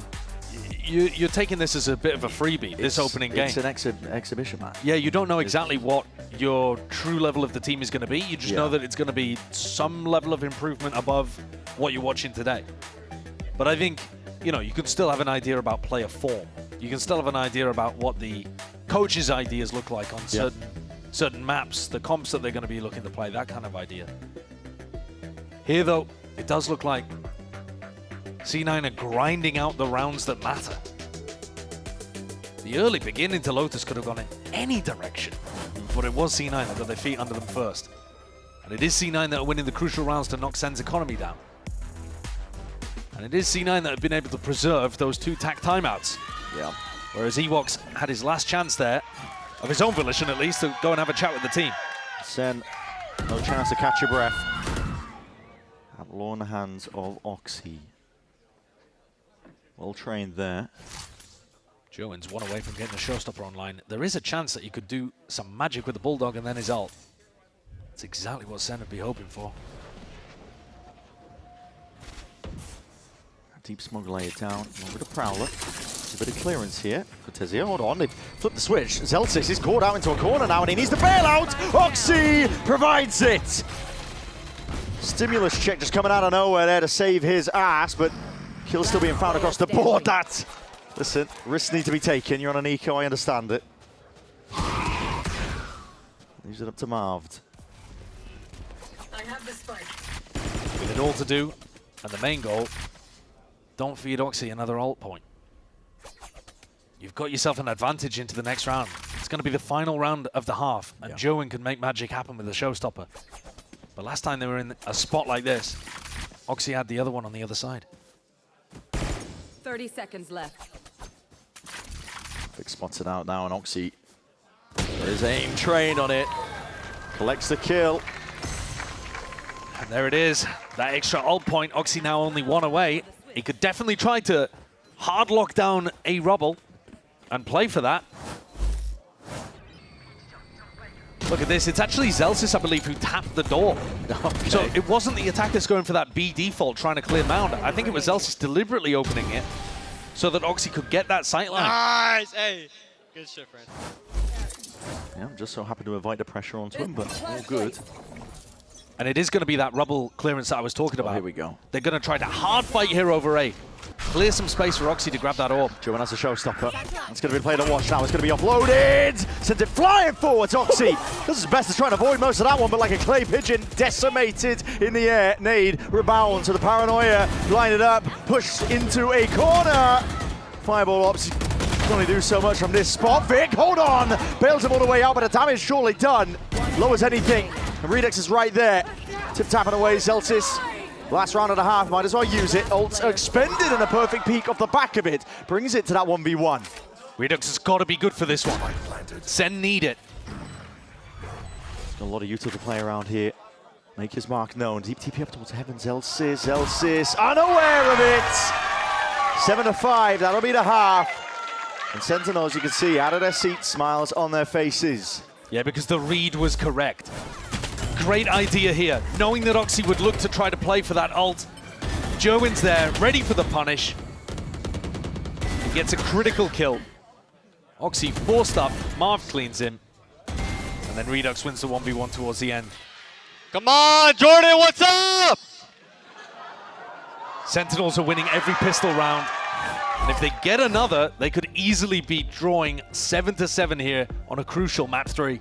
you're taking this as a bit of a freebie, this opening game. It's an exhibition match. Yeah, you don't know exactly what your true level of the team is going to be. You just know that it's going to be some level of improvement above what you're watching today. But I think, you know, you can still have an idea about player form. You can still have an idea about what the coach's ideas look like on certain certain maps, the comps that they're going to be looking to play, that kind of idea. Here, though, it does look like C9 are grinding out the rounds that matter. The early beginning to Lotus could have gone in any direction, but it was C9 that got their feet under them first. And it is C9 that are winning the crucial rounds to knock Sen's economy down. And it is C9 that have been able to preserve those 2 tack timeouts. Yeah. Whereas Ewoks had his last chance there, of his own volition at least, to go and have a chat with the team. Sen, no chance to catch your breath. Outlaw in the hands of Oxy. Well trained there. Jowen's one away from getting a showstopper online. There is a chance that he could do some magic with the Bulldog and then his ult. That's exactly what Sen would be hoping for. Deep smoke laid down. Over to Prowler. A bit of clearance here for Tezia. Hold on, they've flipped the switch. Zelsis is caught out into a corner now and he needs the bailout. Oxy provides it. Stimulus check just coming out of nowhere there to save his ass, but kills still being found across the board. That, listen, risks need to be taken. You're on an eco, I understand it. Leaves it up to Marved. I have the spike. With it all to do, and the main goal, don't feed Oxy another ult point. You've got yourself an advantage into the next round. It's going to be the final round of the half, and Jowen can make magic happen with the showstopper. But last time they were in a spot like this, Oxy had the other one on the other side. 30 seconds left. Big spots it out now, and Oxy, there's aim trained on it. Collects the kill. And there it is, that extra ult point. Oxy now only 1 away. He could definitely try to hard lock down a Rubble and play for that. Look at this, it's actually Zelsis, I believe, who tapped the door. Okay. So it wasn't the attackers going for that B default trying to clear Mound. I think it was Zelsis deliberately opening it so that Oxy could get that sightline. Nice! Hey! Good shit, friend. Yeah, I'm just so happy to invite the pressure onto him, but all good. And it is going to be that Rubble clearance that I was talking about. Here we go. They're going to try to hard fight here over A. Clear some space for Oxy to grab that orb. Jowen has a showstopper. It's going to be played on watch now. It's going to be offloaded. Sends it flying forwards. Oxy does his best to try and avoid most of that one, but like a clay pigeon, decimated in the air. Nade rebound to the Paranoia. Line it up. Pushed into a corner. Fireball Ops can only do so much from this spot. Vic, hold on. Bails him all the way out, but the damage surely done. Low as anything. And Redux is right there. Tip tapping away Zelsis. Last round and a half, might as well use it. Ult's expended and a perfect peek off the back of it. Brings it to that 1v1. Redux has got to be good for this one. Sen need it. There's got a lot of util to play around here. Make his mark known. Deep TP up towards heaven. Zelsis unaware of it. 7-5, that'll be the half. And Sentinels, you can see, out of their seats, smiles on their faces. Yeah, because the read was correct. Great idea here, knowing that Oxy would look to try to play for that ult. Jowen's there, ready for the punish. He gets a critical kill. Oxy forced up, Marv cleans him. And then Redux wins the 1v1 towards the end. Come on, Jordan, what's up? Sentinels are winning every pistol round. And if they get another, they could easily be drawing 7-7 here on a crucial map 3.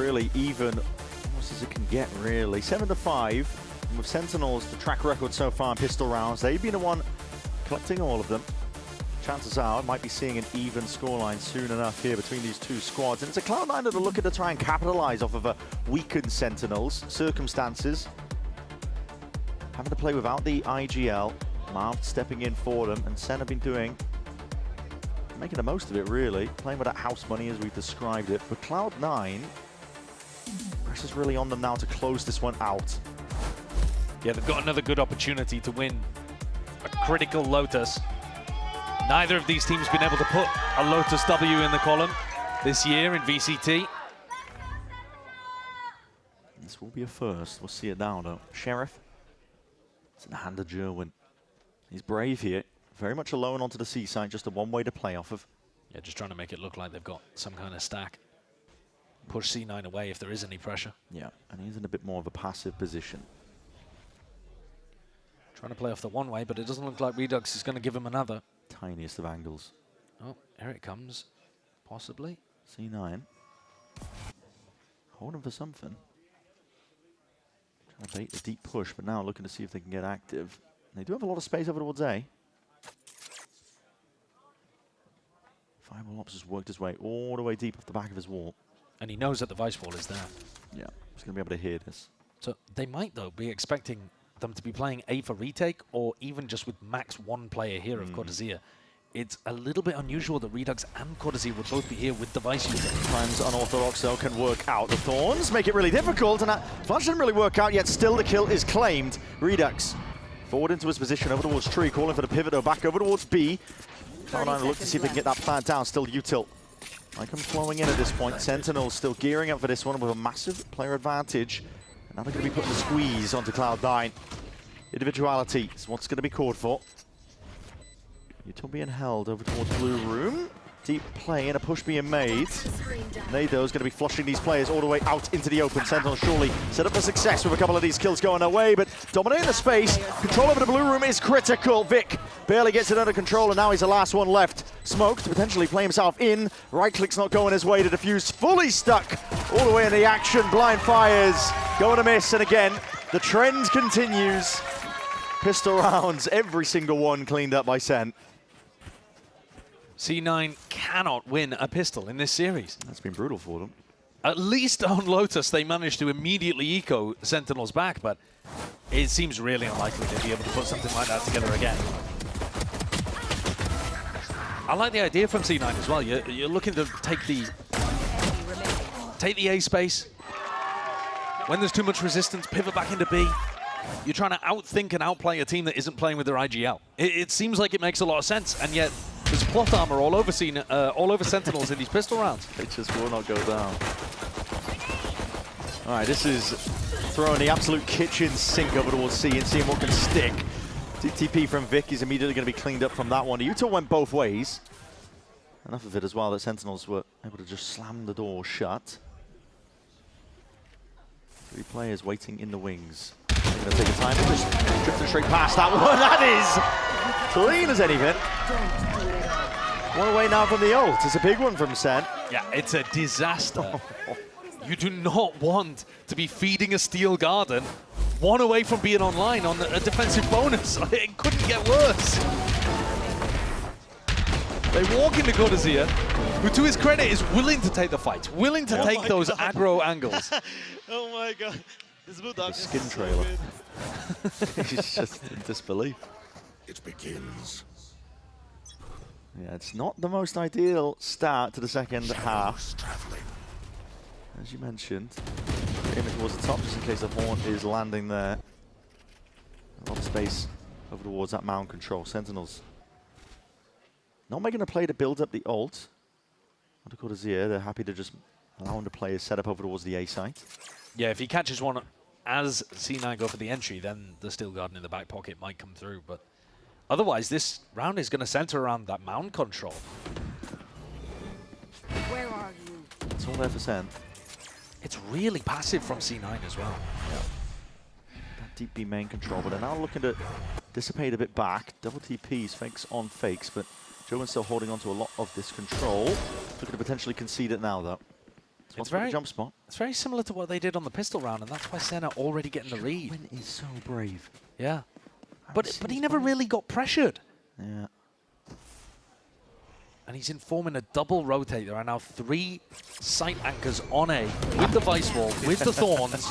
really even almost as it can get, really. 7-5. And with Sentinels, the track record so far in pistol rounds, they've been the one collecting all of them. Chances are, might be seeing an even scoreline soon enough here between these two squads. And it's a Cloud9 that are looking to try and capitalize off of a weakened Sentinels circumstances. Having to play without the IGL. Marv stepping in for them, and SEN have been making the most of it, really. Playing with that house money as we've described it. But Cloud9, pressure's really on them now to close this one out. Yeah, they've got another good opportunity to win a critical Lotus. Neither of these teams been able to put a Lotus W in the column this year in VCT. This will be a first. We'll see it now, though. Sheriff. It's in the hand of Jerwin. He's brave here. Very much alone onto the C side. Just a one-way to play off of. Yeah, just trying to make it look like they've got some kind of stack. Push C9 away if there is any pressure. Yeah, and he's in a bit more of a passive position. Trying to play off the one way, but it doesn't look like Redux is going to give him another. Tiniest of angles. Oh, here it comes. Possibly. C9. Holding for something. Trying to bait the deep push, but now looking to see if they can get active. They do have a lot of space over towards A. Fireball Ops has worked his way all the way deep off the back of his wall. And he knows that the Vice wall is there. Yeah, he's going to be able to hear this. So they might, though, be expecting them to be playing A for retake, or even just with max one player here of Cortezia. It's a little bit unusual that Redux and Cortezia would both be here with device user. Times Unorthodox, though, can work out. The Thorns make it really difficult, and that flash didn't really work out yet. Still, the kill is claimed. Redux forward into his position over towards Tree, calling for the pivot, though, back over towards B. Cloud9 look to see if they can get that plant down. Still Util. Lycan flowing in at this point. Sentinels still gearing up for this one with a massive player advantage. And now they're going to be putting the squeeze onto Cloud9. Individuality is what's going to be called for. Util being held over towards Blue Room. Deep play and a push being made. Nado is going to be flushing these players all the way out into the open. Sentinel surely set up for success with a couple of these kills going their way, but dominating the space. Control over the Blue Room is critical. Vic barely gets it under control, and now he's the last one left. Smoke to potentially play himself in. Right click's not going his way to defuse. Fully stuck all the way in the action. Blind fires going to miss, and again, the trend continues. Pistol rounds, every single one cleaned up by SEN. C9 cannot win a pistol in this series. That's been brutal for them. At least on Lotus, they managed to immediately eco Sentinels back, but it seems really unlikely to be able to put something like that together again. I like the idea from C9 as well. You're looking to take the A space. When there's too much resistance, pivot back into B. You're trying to outthink and outplay a team that isn't playing with their IGL. It seems like it makes a lot of sense, and yet there's plot armor all over Sentinels in these pistol rounds. It just will not go down. All right, this is throwing the absolute kitchen sink over towards C and seeing what can stick. DTP from Vic is immediately going to be cleaned up from that one. Util went both ways. Enough of it as well that Sentinels were able to just slam the door shut. 3 players waiting in the wings. They're going to take a time and just drifting straight past that one. That is clean as anything. One away now from the ult. It's a big one from SEN. Yeah, it's a disaster. You do not want to be feeding a steel garden one away from being online on a defensive bonus. It couldn't get worse. They walk into Cortezia, who to his credit is willing to take the fight, willing to take those aggro angles. Oh my god. This Bulldog is skin trailer. He's just in disbelief. It begins. Yeah, it's not the most ideal start to the second half. As you mentioned, aiming towards the top just in case the horn is landing there. A lot of space over towards that mound control. Sentinels not making a play to build up the ult. Onto Cortezia, they're happy to just allow him to play his setup over towards the A site. Yeah, if he catches one as C9 go for the entry, then the steel garden in the back pocket might come through. But otherwise, this round is going to center around that mound control. Where are you? It's all there for SEN. It's really passive from C9 as well. Yeah. That deep B main control, but they're now looking to dissipate a bit back. Double TPs, fakes on fakes, but Joe's still holding on to a lot of this control. Looking to potentially concede it now, though. It's very jump spot. It's very similar to what they did on the pistol round, and that's why Sen are already getting the read. Joewin is so brave. Yeah. But he never really got pressured. Yeah. And he's informing a double rotate. There are now 3 sight anchors on A with the Vice Wall, with the Thorns.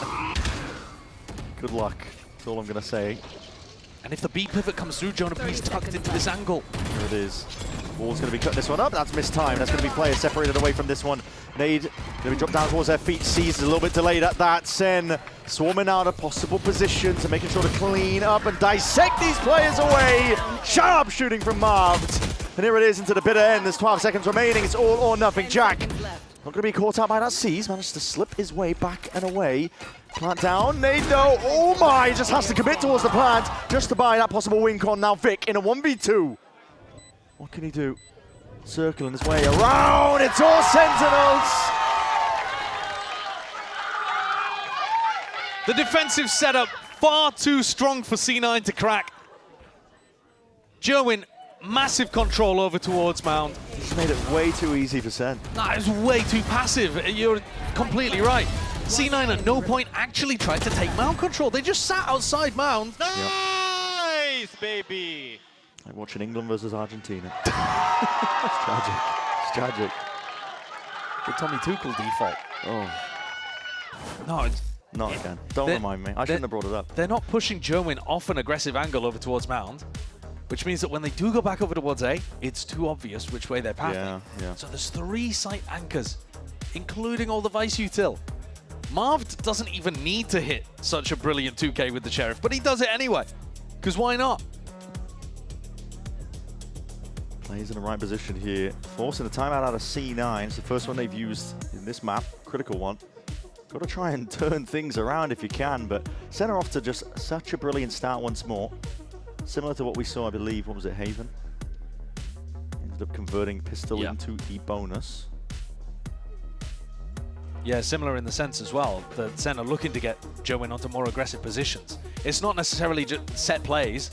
Good luck. That's all I'm going to say. And if the B pivot comes through, Jonah P's tucked into this angle. There it is. Wall's going to be cutting this one up. That's missed time. That's going to be players separated away from this one. Nade going to be dropped down towards their feet. Sees a little bit delayed at that. Sen swarming out of possible positions and making sure to clean up and dissect these players away. Sharp shooting from Marved. And here it is into the bitter end. There's 12 seconds remaining. It's all or nothing. Jack not going to be caught out by that Seas. Managed to slip his way back and away. Plant down. Nade though. Oh my. Just has to commit towards the plant just to buy that possible win con. Now Vic in a 1v2. What can he do? Circling his way around. It's all Sentinels. The defensive setup far too strong for C9 to crack. Joewin, massive control over towards Mound. He's made it way too easy for Sen. That is way too passive. You're completely right. C9 at no point actually tried to take Mound control. They just sat outside Mound. Nice, baby. Like watching England versus Argentina. It's tragic. It's tragic. The Tommy Tuchel default. Oh. No, it's... Not again. Don't remind me. I shouldn't have brought it up. They're not pushing Joewin off an aggressive angle over towards Mound, which means that when they do go back over towards A, it's too obvious which way they're pathing. Yeah. So there's 3 sight anchors, including all the Vice util. Marved doesn't even need to hit such a brilliant 2K with the Sheriff, but he does it anyway, because why not? Plays in the right position here, forcing the timeout out of C9. It's the first one they've used in this map, critical one. Got to try and turn things around if you can, but center off to just such a brilliant start once more. Similar to what we saw, I believe, what was it, Haven? Ended up converting pistol into the bonus. Yeah, similar in the sense as well that Sen are looking to get Joewin onto more aggressive positions. It's not necessarily just set plays.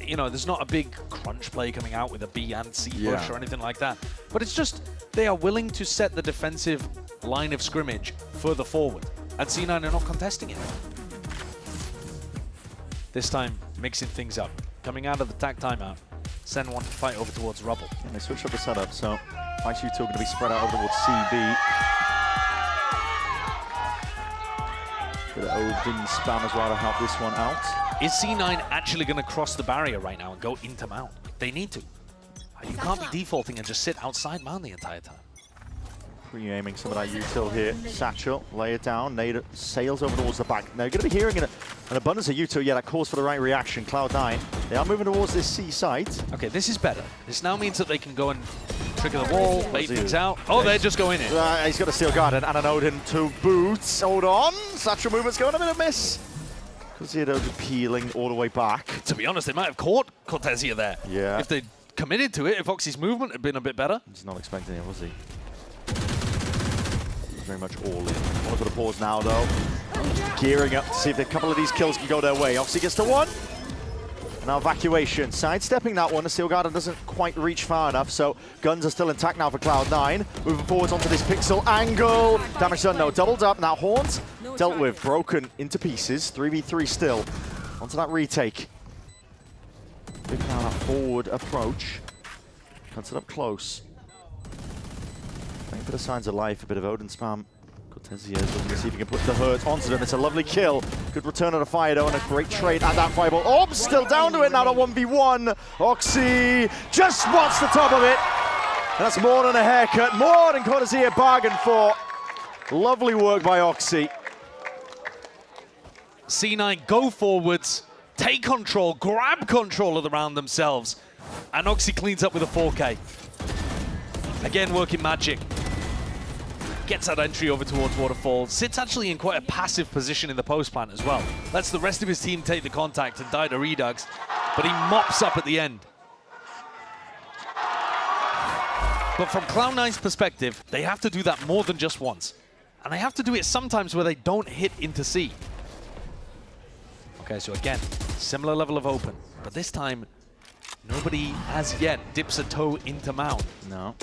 You know, there's not a big crunch play coming out with a B and C push or anything like that. But it's just they are willing to set the defensive line of scrimmage further forward. And C9 are not contesting it. This time, mixing things up. Coming out of the tag timeout, Sen want to fight over towards Rubble. And they switch up the setup, so IQ2 going to be spread out over towards CB. Bit of Odin spam as well to help this one out. Is C9 actually going to cross the barrier right now and go into Mount? They need to. You can't be defaulting and just sit outside Mount the entire time. Pre-aiming some of that util here. Satchel, lay it down. Nade sails over towards the back. Now you're going to be hearing an abundance of util. Yeah, that calls for the right reaction. Cloud9, they are moving towards this C site. Okay, this is better. This now means that they can go and trigger the wall, bait things out. Oh, they're just going in. He's got a Steel Guardian and an Odin to boot. Hold on. Satchel movement's going a bit of miss. Odin peeling all the way back. To be honest, they might have caught Cortesia there. Yeah. If they committed to it, if Oxy's movement had been a bit better. He's not expecting it, was he? Very much all in. Only got a pause now, though. Gearing up to see if a couple of these kills can go their way. Oxy gets to 1. Now evacuation. Sidestepping that one. The Steel Guardian doesn't quite reach far enough, so guns are still intact now for Cloud9. Moving forwards onto this pixel angle. Damage done, no. Doubled up. Now Haunt dealt with. Broken into pieces. 3v3 still. Onto that retake. Big now that forward approach. Cuts it up close. Waiting for the signs of life, a bit of Odin spam. Cortesia is looking to see if he can put the hurt onto them. It's a lovely kill. Good return of the fire though, and a great trade at that fireball. Oh, still down to it now to 1v1. Oxy just spots the top of it. And that's more than a haircut, more than Cortesia bargained for. Lovely work by Oxy. C9 go forwards, take control, grab control of the round themselves. And Oxy cleans up with a 4K. Again, working magic. Gets that entry over towards Waterfall. Sits actually in quite a passive position in the post plant as well. Lets the rest of his team take the contact and die to Redux, but he mops up at the end. But from Cloud9's perspective, they have to do that more than just once. And they have to do it sometimes where they don't hit into C. Okay, so again, similar level of open, but this time, nobody as yet dips a toe into Mount. No.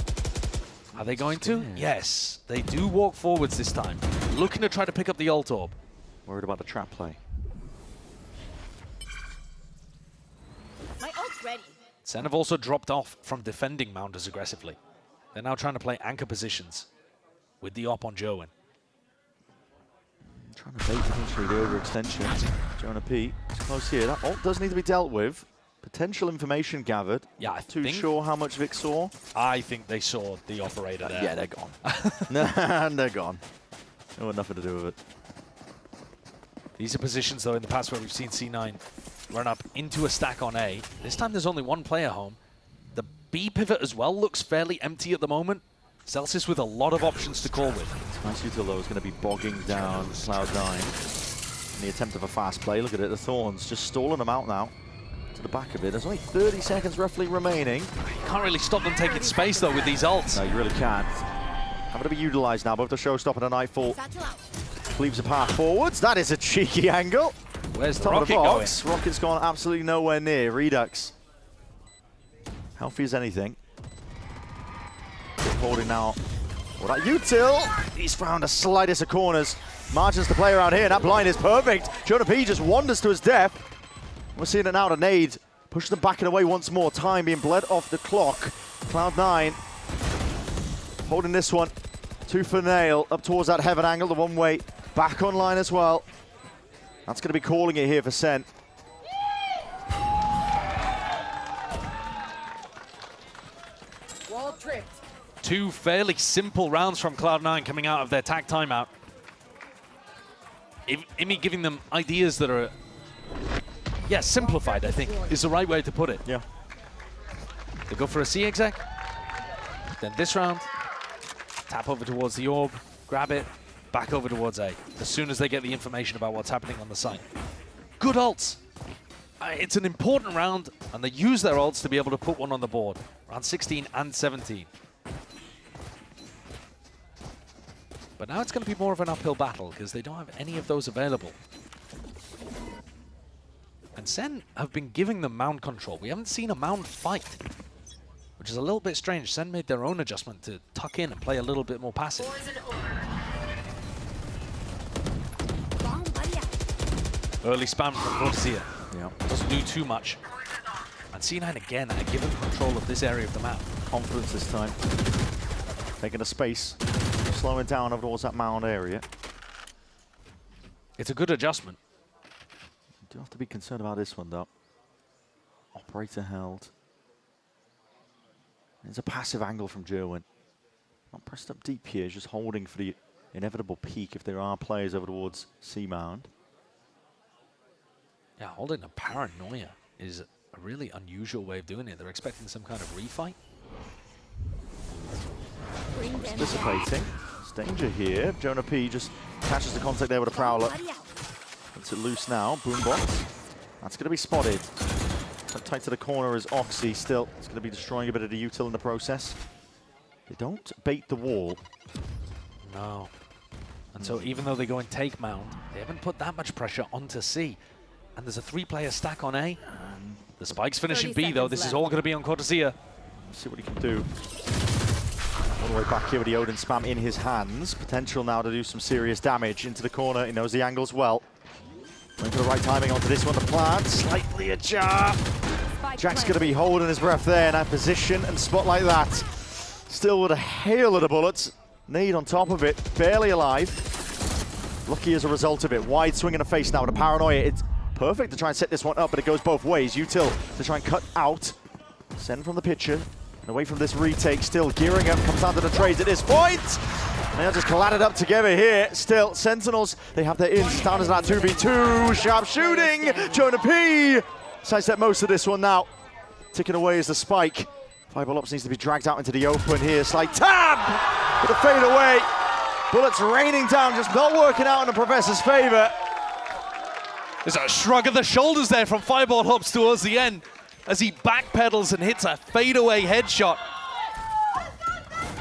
Are they going to? Yes, they do walk forwards this time. Looking to try to pick up the ult orb. Worried about the trap play. My ult's ready. SEN have also dropped off from defending Mound as aggressively. They're now trying to play anchor positions with the op on Joen. Trying to bait potentially the overextension. Jonah P. It's close here. That ult does need to be dealt with. Potential information gathered. Yeah, I Too think sure how much Vic saw? I think they saw the operator there. Yeah, they're gone. And they're gone. They want nothing to do with it. These are positions, though, in the past where we've seen C9 run up into a stack on A. This time there's only one player home. The B pivot as well looks fairly empty at the moment. Celsius with a lot of options to call with. Nice util, though, is going to be bogging down Cloud9 in the attempt of a fast play. Look at it, the Thorns just stalling them out now to the back of it. There's only 30 seconds roughly remaining. You can't really stop them taking space, though, with these ults. No, you really can't. Having to be utilized now, both the Showstopper and a Nightfall leaves a path forwards. That is a cheeky angle. Where's the top rocket of the box? going? Rocket's gone absolutely nowhere near. Redux. Healthy as anything. Holding now. Well, that util. He's found the slightest of corners. Margins to play around here. That blind is perfect. Jonah P just wanders to his death. We're seeing it now to nade. Push them back and away once more. Time being bled off the clock. Cloud9 holding this one. Tooth for nail up towards that heaven angle. The one way back online as well. That's going to be calling it here for SEN. Wall tripped. Two fairly simple rounds from Cloud9 coming out of their tag timeout. Imi giving them ideas that are, yeah, simplified, I think, is the right way to put it. Yeah. They go for a C exec. Then this round, tap over towards the orb, grab it, back over towards A, as soon as they get the information about what's happening on the site. Good ults. It's an important round, and they use their ults to be able to put one on the board. Round 16 and 17. But now it's going to be more of an uphill battle, because they don't have any of those available. And SEN have been giving them Mound control. We haven't seen a Mound fight, which is a little bit strange. SEN made their own adjustment to tuck in and play a little bit more passive. Early spam from Cortesia. Yeah. Doesn't do too much. And C9 again are given control of this area of the map. Confidence this time. Taking a space. Slowing down over towards that mound area. It's a good adjustment. You do have to be concerned about this one, though. Operator held. There's a passive angle from Jerwin. Not pressed up deep here, just holding for the inevitable peak if there are players over towards C-Mound. Yeah, holding a paranoia is a really unusual way of doing it. They're expecting some kind of refight. Dissipating. There's danger here. Jonah P just catches the contact there with a Prowler. Gets it loose now. Boombox. That's going to be spotted. So tight to the corner is Oxy still. It's going to be destroying a bit of the util in the process. They don't bait the wall. No. And so even though they go and take Mound, they haven't put that much pressure onto C. And there's a 3-player stack on A. The spike's finishing B, though. This is all going to be on Cortesia. Let's see what he can do. All the way back here with the Odin spam in his hands. Potential now to do some serious damage into the corner. He knows the angles well. Going for the right timing onto this one. The plant slightly ajar. Jack's going to be holding his breath there in that position and spot like that. Still with a hail of the bullets. Nade on top of it. Barely alive. Lucky as a result of it. Wide swing in the face now with a paranoia. It's perfect to try and set this one up, but it goes both ways. Util to try and cut out. Send from the pitcher. And away from this retake, still gearing up, comes down to the trades at this point. And they're just collided up together here. Still, Sentinels, they have their ins down as that 2v2. Sharp shooting. Jonah P. Sidestep most of this one now. Ticking away is the spike. Fireball Ops needs to be dragged out into the open here. Slight tab with a fade away. Bullets raining down, just not working out in the Professor's favor. There's a shrug of the shoulders there from Fireball Hops towards the end as he backpedals and hits a fadeaway headshot.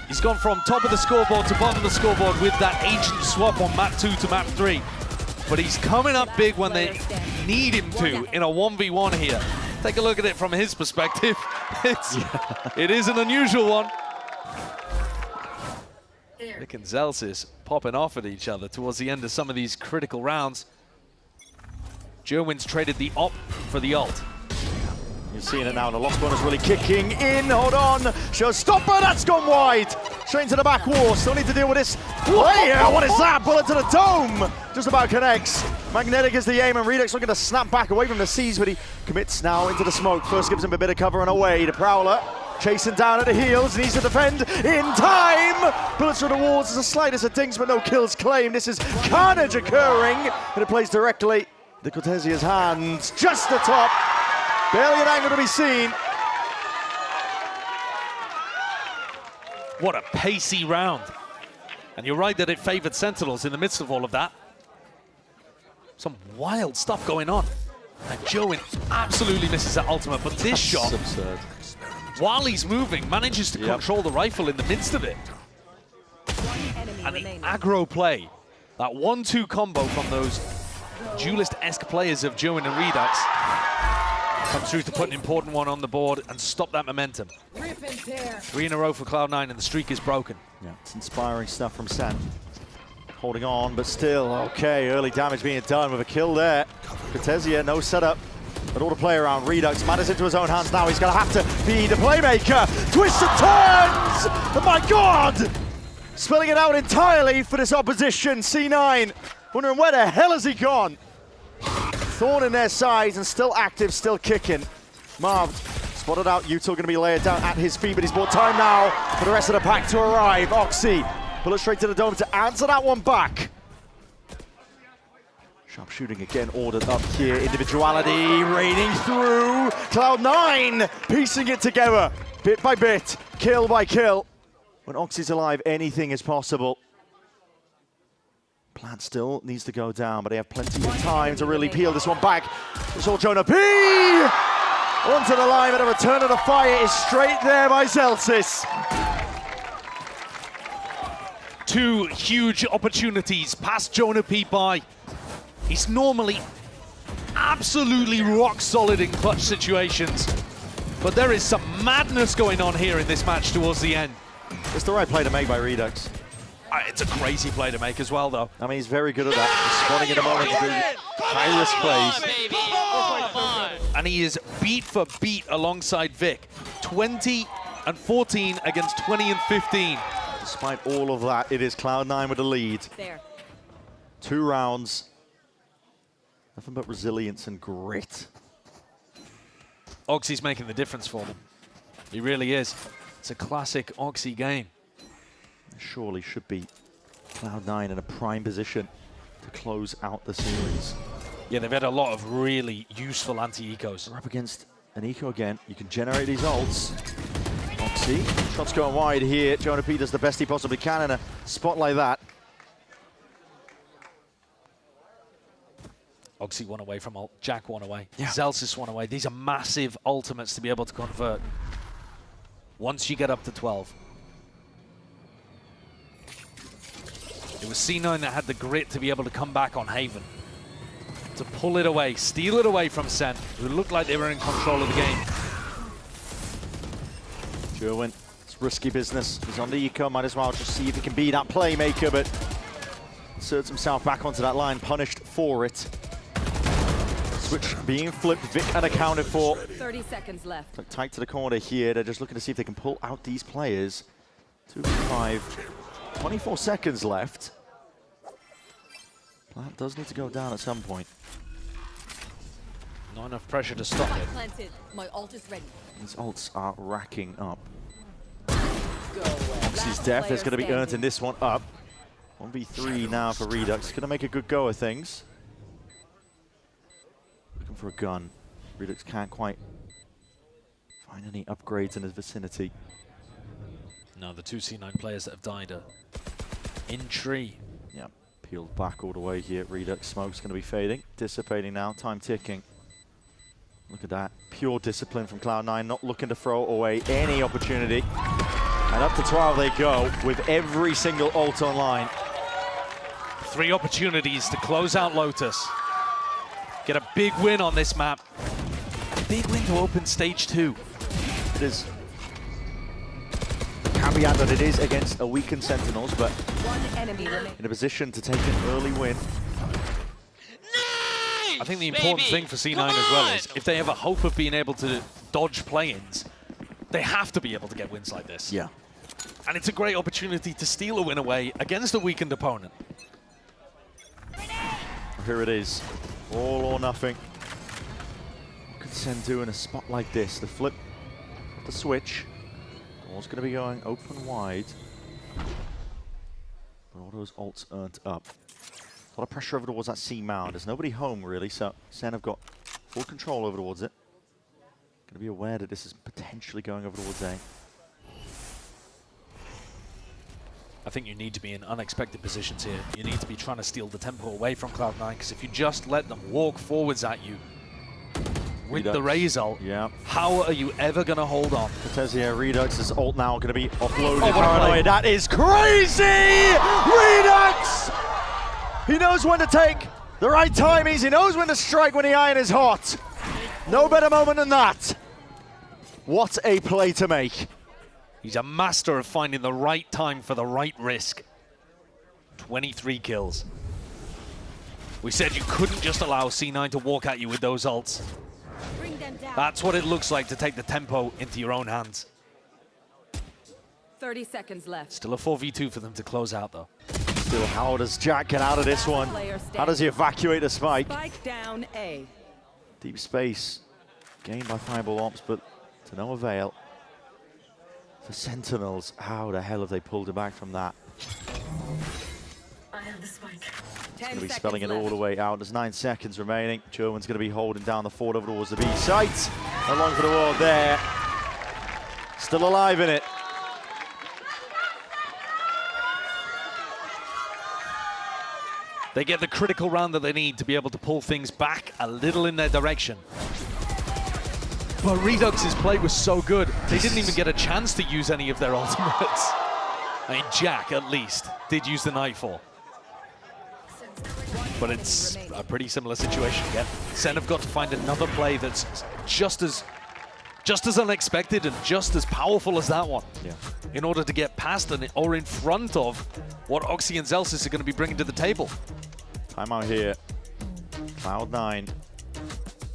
He's gone from top of the scoreboard to bottom of the scoreboard with that agent swap on map 2 to map 3. But he's coming up big when they need him to in a 1v1 here. Take a look at it from his perspective. It is an unusual one. Vic and Zelsis popping off at each other towards the end of some of these critical rounds. Jerwin's traded the op for the ult. You're seeing it now, the Lost One is really kicking in. Hold on, showstopper, that's gone wide. Straight into the back wall, still need to deal with this player. What is that? Bullet to the dome. Just about connects. Magnetic is the aim, and Redux looking to snap back away from the C's, but he commits now into the smoke. First gives him a bit of cover and away. The Prowler chasing down at the heels, needs to defend in time. Bullets through the walls, there's the slightest of dings, but no kills claimed. This is carnage occurring, and it plays directly to Cortesia's hands. Just the top. Barely an angle to be seen. What a pacey round. And you're right that it favored Sentinels in the midst of all of that. Some wild stuff going on. And Joe absolutely misses that ultimate, but this shot, absurd. While he's moving, manages to control the rifle in the midst of it. And the aggro play, that 1-2 combo from those duelist-esque players of Joe and Redux, comes through to put an important one on the board and stop that momentum. 3 in a row for Cloud9 and the streak is broken. Yeah, it's inspiring stuff from SEN. Holding on, but still, okay, early damage being done with a kill there. Cortesia, no setup, but all the play around. Redux matters into his own hands now. He's going to have to be the playmaker. Twists and turns! Oh my God! Spilling it out entirely for this opposition. C9, wondering where the hell has he gone? Thorn in their sides and still active, still kicking. Marv spotted out. Yuto going to be laid down at his feet, but he's bought time now for the rest of the pack to arrive. Oxy, bullet straight to the dome to answer that one back. Sharp shooting again ordered up here. Individuality raining through. Cloud9 piecing it together bit by bit, kill by kill. When Oxy's alive, anything is possible. Plant still needs to go down, but they have plenty of time to really peel this one back. It's all Jonah P! Onto the line, but a return of the fire is straight there by Zelsis. 2 huge opportunities past Jonah P by. He's normally absolutely rock solid in clutch situations, but there is some madness going on here in this match towards the end. It's the right play to make by Redux. It's a crazy play to make as well, though. I mean, he's very good at that. Responding in a moment to do high-risk plays. And he is beat for beat alongside Vic. 20 and 14 against 20 and 15. Despite all of that, it is Cloud9 with the lead. There. 2 rounds. Nothing but resilience and grit. Oxy's making the difference for them. He really is. It's a classic Oxy game. Surely should be Cloud9 in a prime position to close out the series. Yeah, they've had a lot of really useful anti-ecos. We're up against an eco again. You can generate these ults. Oxy, shots going wide here. Jonah P does the best he possibly can in a spot like that. Oxy one away from ult, Jack one away, yeah. Zelsis one away. These are massive ultimates to be able to convert once you get up to 12. It was C9 that had the grit to be able to come back on Haven, to pull it away, steal it away from SEN, who looked like they were in control of the game. Jerwin, it's risky business. He's on the eco, might as well just see if he can be that playmaker, but inserts himself back onto that line, punished for it. Switch being flipped, Vic unaccounted for. 30 seconds left. Look tight to the corner here. They're just looking to see if they can pull out these players. 2v5, 24 seconds left. Plant does need to go down at some point. Not enough pressure to stop it. Planted. My ult is ready. These ults are racking up. Oxy's death is going to be earned in this one up. 1v3 now for Redux. Going to make a good go of things. Looking for a gun. Redux can't quite find any upgrades in his vicinity. No, the 2 C9 players that have died are in tree. Yeah, peeled back all the way here. Redux smoke's going to be fading, dissipating now, time ticking. Look at that, pure discipline from Cloud9, not looking to throw away any opportunity. And up to 12 they go with every single ult online. 3 opportunities to close out Lotus. Get a big win on this map. A big win to open stage 2. It is. Can propaganda, and it is against a weakened Sentinels, but One enemy in a position to take an early win. I think the important thing for C9 as well is if they have a hope of being able to dodge play-ins, they have to be able to get wins like this. Yeah. And it's a great opportunity to steal a win away against a weakened opponent. Here it is. All or nothing. What can Sen do in a spot like this? The flip, the switch. All's going to be going open wide. But all those ults earned up. A lot of pressure over towards that C mound. There's nobody home, really, so Sen have got full control over towards it. Going to be aware that this is potentially going over towards A. I think you need to be in unexpected positions here. You need to be trying to steal the tempo away from Cloud9, because if you just let them walk forwards at you with the Raze ult, how are you ever going to hold on? Cortezia, Redux' ult now going to be offloaded. Paranoia, that is crazy! Redux! He knows when to take the right timings. He knows when to strike when the iron is hot. No better moment than that. What a play to make. He's a master of finding the right time for the right risk. 23 kills. We said you couldn't just allow C9 to walk at you with those ults. That's what it looks like to take the tempo into your own hands. 30 seconds left. Still a 4v2 for them to close out, though. Still, how does Jack get out of this one? How does he evacuate the spike? Spike down A. Deep space. Gained by Fireball Ops, but to no avail. For Sentinels, how the hell have they pulled him back from that? I have the spike. It's going to be spelling it all the way out. There's 9 seconds remaining. German's going to be holding down the fort over towards the B site. Along for the wall there. Still alive in it. They get the critical round that they need to be able to pull things back a little in their direction. But Redux's play was so good, they didn't even get a chance to use any of their ultimates. I mean, Jack, at least, did use the Nightfall. But it's a pretty similar situation again. Sen have got to find another play that's just as unexpected and just as powerful as that one. Yeah. In order to get past or in front of what Oxy and Zelsis are going to be bringing to the table. Timeout here. Cloud9.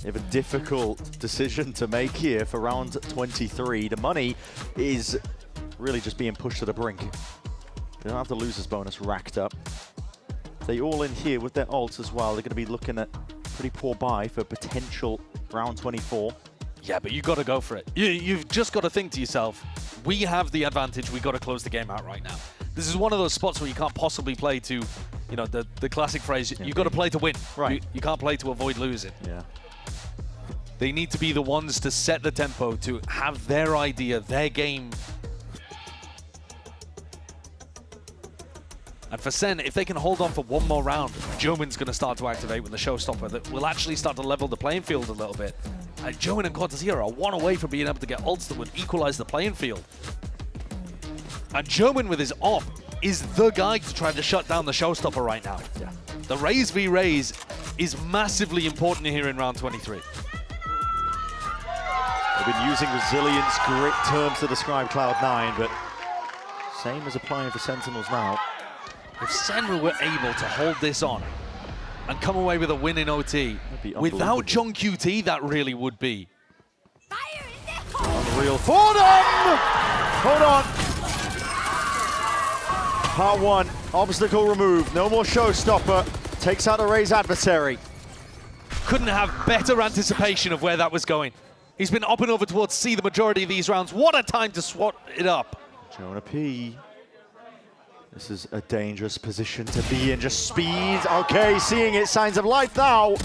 They have a difficult decision to make here for round 23. The money is really just being pushed to the brink. They don't have the loser's bonus racked up. They all in here with their ults as well. They're going to be looking at pretty poor buy for potential round 24. Yeah, but you got to go for it. You've just got to think to yourself, we have the advantage. We got to close the game out right now. This is one of those spots where you can't possibly play to, you know, the classic phrase, you got to play to win. Right. You can't play to avoid losing. Yeah. They need to be the ones to set the tempo, to have their idea, their game. And for Sen, if they can hold on for one more round, Jomin's going to start to activate with the showstopper that will actually start to level the playing field a little bit. And Jomin and Cortezia are one away from being able to get ults that would equalize the playing field. And Jomin with his op is the guy to try to shut down the showstopper right now. Yeah. The Raze v Raze is massively important here in round 23. They've been using resilience, grit terms to describe Cloud9, but same as applying for Sentinels now. If Sen were able to hold this on and come away with a win in OT, without John QT, that really would be unreal for them! Hold on. Part 1, obstacle removed. No more showstopper. Takes out the Raze adversary. Couldn't have better anticipation of where that was going. He's been up and over towards C the majority of these rounds. What a time to swat it up. Jonah P. This is a dangerous position to be in, just speed. Okay, seeing it, signs of life now.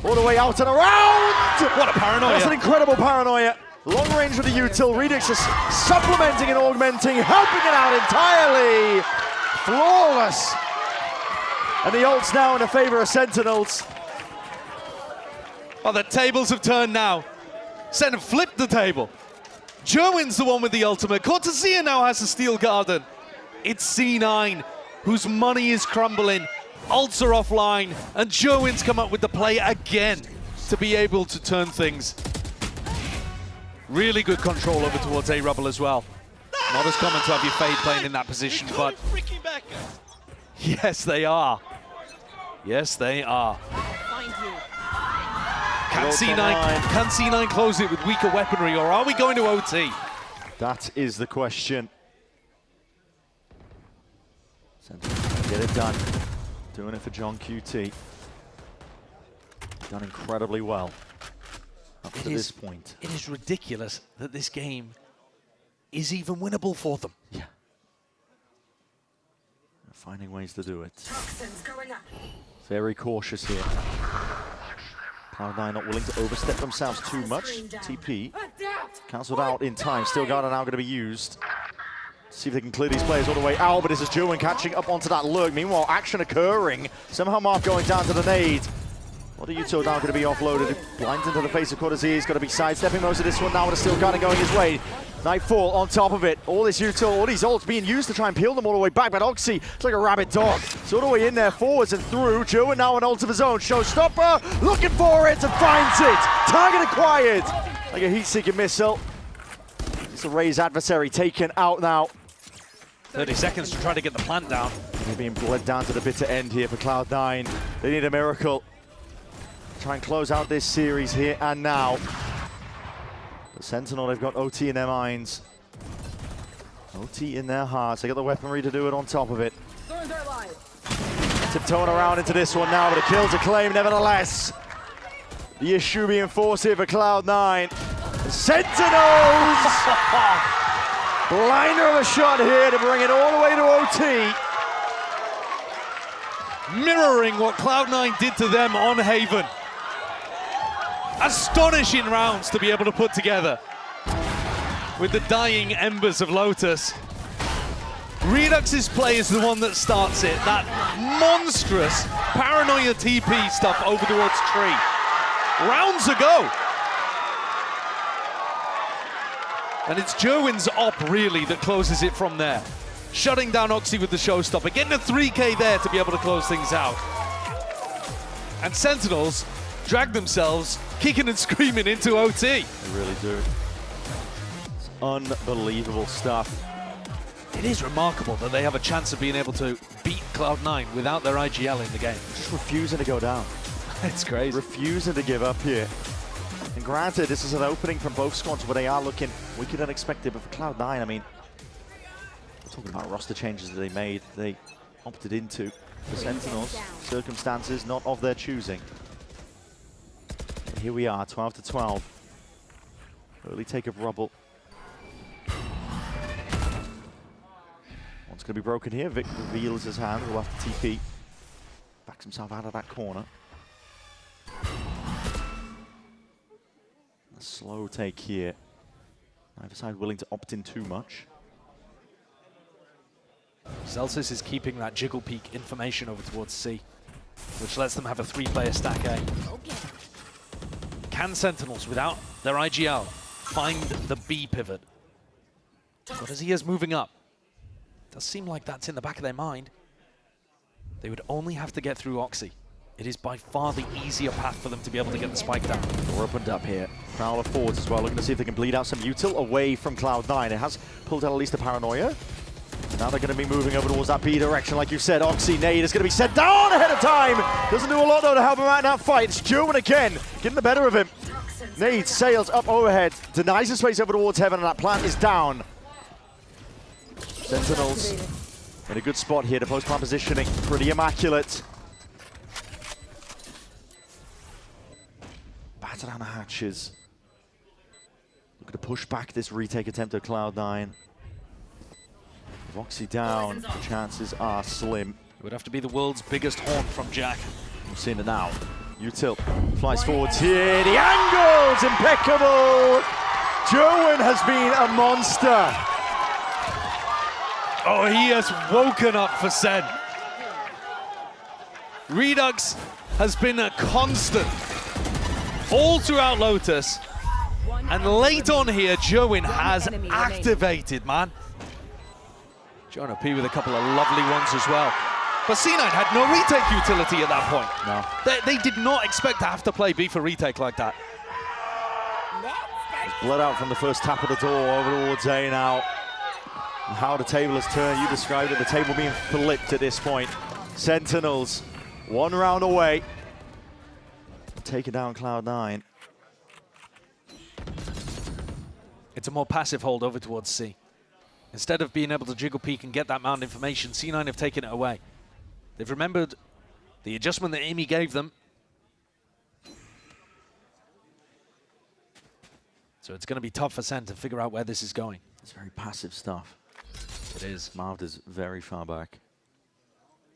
All the way out and around! What a paranoia. That's an incredible paranoia. Long range with the util, Redux just supplementing and augmenting, helping it out entirely. Flawless. And the ult's now in the favor of Sentinels. Oh, the tables have turned now. Sen have flipped the table. Jomin's the one with the ultimate. Cortezia now has the Steel Garden. It's C9, whose money is crumbling. Ults are offline, and Jomin's come up with the play again to be able to turn things. Really good control over towards A-Rubble as well. Not as common to have your Fade playing in that position, but yes, they are. Yes, they are. Can C9 close it with weaker weaponry, or are we going to OT? That is the question. Get it done. Doing it for John QT. Done incredibly well up to this point. It is ridiculous that this game is even winnable for them. Yeah. Finding ways to do it. Very cautious here. Cloud9 not willing to overstep themselves too much. TP cancelled out in time. Still Garden now going to be used. See if they can clear these players all the way out, but this is Joen catching up onto that lurk. Meanwhile, action occurring. Somehow Mark going down to the nade. What are you two now going to be offloaded? Blinds into the face of Cortez. He's going to be sidestepping most of this one now with a Steel Garden going his way. Nightfall on top of it. All this util, all these ults being used to try and peel them all the way back, but Oxy, it's like a rabid dog. It's all the way in there, forwards and through. Joen now an ult of his own. Showstopper, looking for it and finds it. Target acquired. Like a heat-seeking missile. It's a Ray's adversary taken out now. 30 seconds to try to get the plant down. They're being bled down to the bitter end here for Cloud9. They need a miracle. Try and close out this series here and now. But Sentinel, they've got OT in their minds. OT in their hearts. They got the weaponry to do it on top of it. Tiptoeing around into this one now, but a kill to claim nevertheless. The issue being forced here for Cloud9. Sentinels! Blinder of a shot here to bring it all the way to OT. Mirroring what Cloud9 did to them on Haven. Astonishing rounds to be able to put together with the dying embers of Lotus. Redux's play is the one that starts it. That monstrous paranoia TP stuff over towards Tree. Rounds ago. And it's Joen's op, really, that closes it from there. Shutting down Oxy with the showstopper, getting a 3K there to be able to close things out. And Sentinels drag themselves, kicking and screaming into OT. They really do. It's unbelievable stuff. It is remarkable that they have a chance of being able to beat Cloud9 without their IGL in the game. Just refusing to go down. It's crazy. Refusing to give up here. And granted, this is an opening from both squads where they are looking weaker than expected, but for Cloud9, I mean, we're talking about roster changes that they made, they opted into. For Sentinels, circumstances not of their choosing. And here we are, 12 to 12. Early take of Rubble. One's going to be broken here. Vic reveals his hand, will have to TP. Backs himself out of that corner. A slow take here. Neither side willing to opt in too much. Celsius is keeping that jiggle peak information over towards C, which lets them have a 3-player stack A. Can Sentinels, without their IGL, find the B pivot? But as he is moving up, it does seem like that's in the back of their mind. They would only have to get through Oxy. It is by far the easier path for them to be able to get the spike down. Door opened up here. Prowler forwards as well, looking to see if they can bleed out some util away from Cloud9. It has pulled out at least a paranoia. Now they're going to be moving over towards that B direction, like you said. Oxy nade is going to be set down ahead of time. Doesn't do a lot though to help him out in that fight. It's Joen again, getting the better of him. Nade sails up overhead, denies his space over towards heaven, and that plant is down. Sentinels in a good spot here. The post-plant positioning, pretty immaculate. Batter down the hatches. Looking to push back this retake attempt at Cloud9. Roxy down, the chances are slim. It would have to be the world's biggest horn from Jack. We've seen it now. Util flies forwards here. The angle's impeccable. Joen has been a monster. Oh, he has woken up for Sen. Redux has been a constant all throughout Lotus. And late on here, Joen has activated, man. John P with a couple of lovely ones as well. But C9 had no retake utility at that point. No. They did not expect to have to play B for retake like that. Bled out from the first tap of the door over towards A now. How the table has turned, you described it, the table being flipped at this point. Sentinels, 1 round away. Taking down Cloud9. It's a more passive hold over towards C. Instead of being able to jiggle peek and get that mountain information, C9 have taken it away. They've remembered the adjustment that Amy gave them. So it's going to be tough for Sen to figure out where this is going. It's very passive stuff. It is. Marvd is very far back.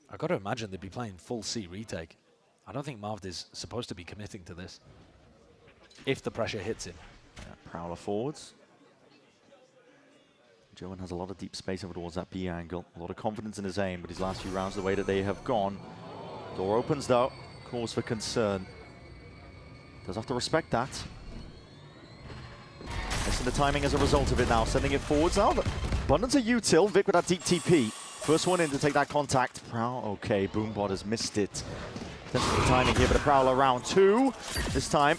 I've got to imagine they'd be playing full C retake. I don't think Marvd is supposed to be committing to this if the pressure hits him. Yeah, Prowler forwards. Joan has a lot of deep space over towards that B angle. A lot of confidence in his aim, but his last few rounds, the way that they have gone. Door opens though, cause for concern. Does have to respect that. Missing the timing as a result of it now, sending it forwards now. Abundance of util, Vic with that deep TP. First one in to take that contact. Okay, Boombot has missed it. Potentially timing here, but a Prowler round 2. This time,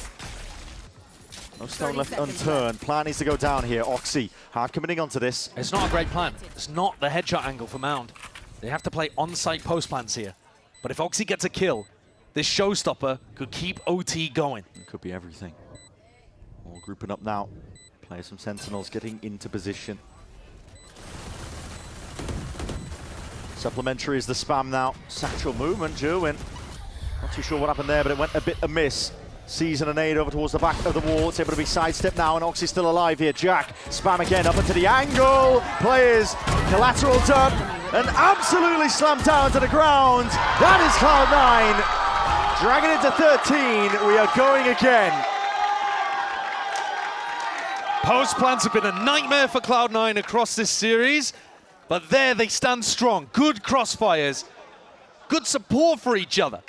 no stone left unturned. Plan needs to go down here. Oxy, hard committing onto this. It's not a great plan. It's not the headshot angle for Mound. They have to play on-site post plants here. But if Oxy gets a kill, this showstopper could keep OT going. It could be everything. All grouping up now. Players from Sentinels getting into position. Supplementary is the spam now. Satchel movement, Jerwin. Not too sure what happened there, but it went a bit amiss. Season a nade over towards the back of the wall. It's able to be sidestepped now, and Oxy's still alive here. Jack, spam again up into the angle. Players, collateral dump, and absolutely slammed down to the ground. That is Cloud9. Dragging it to 13. We are going again. Post plants have been a nightmare for Cloud9 across this series, but there they stand strong. Good crossfires, good support for each other.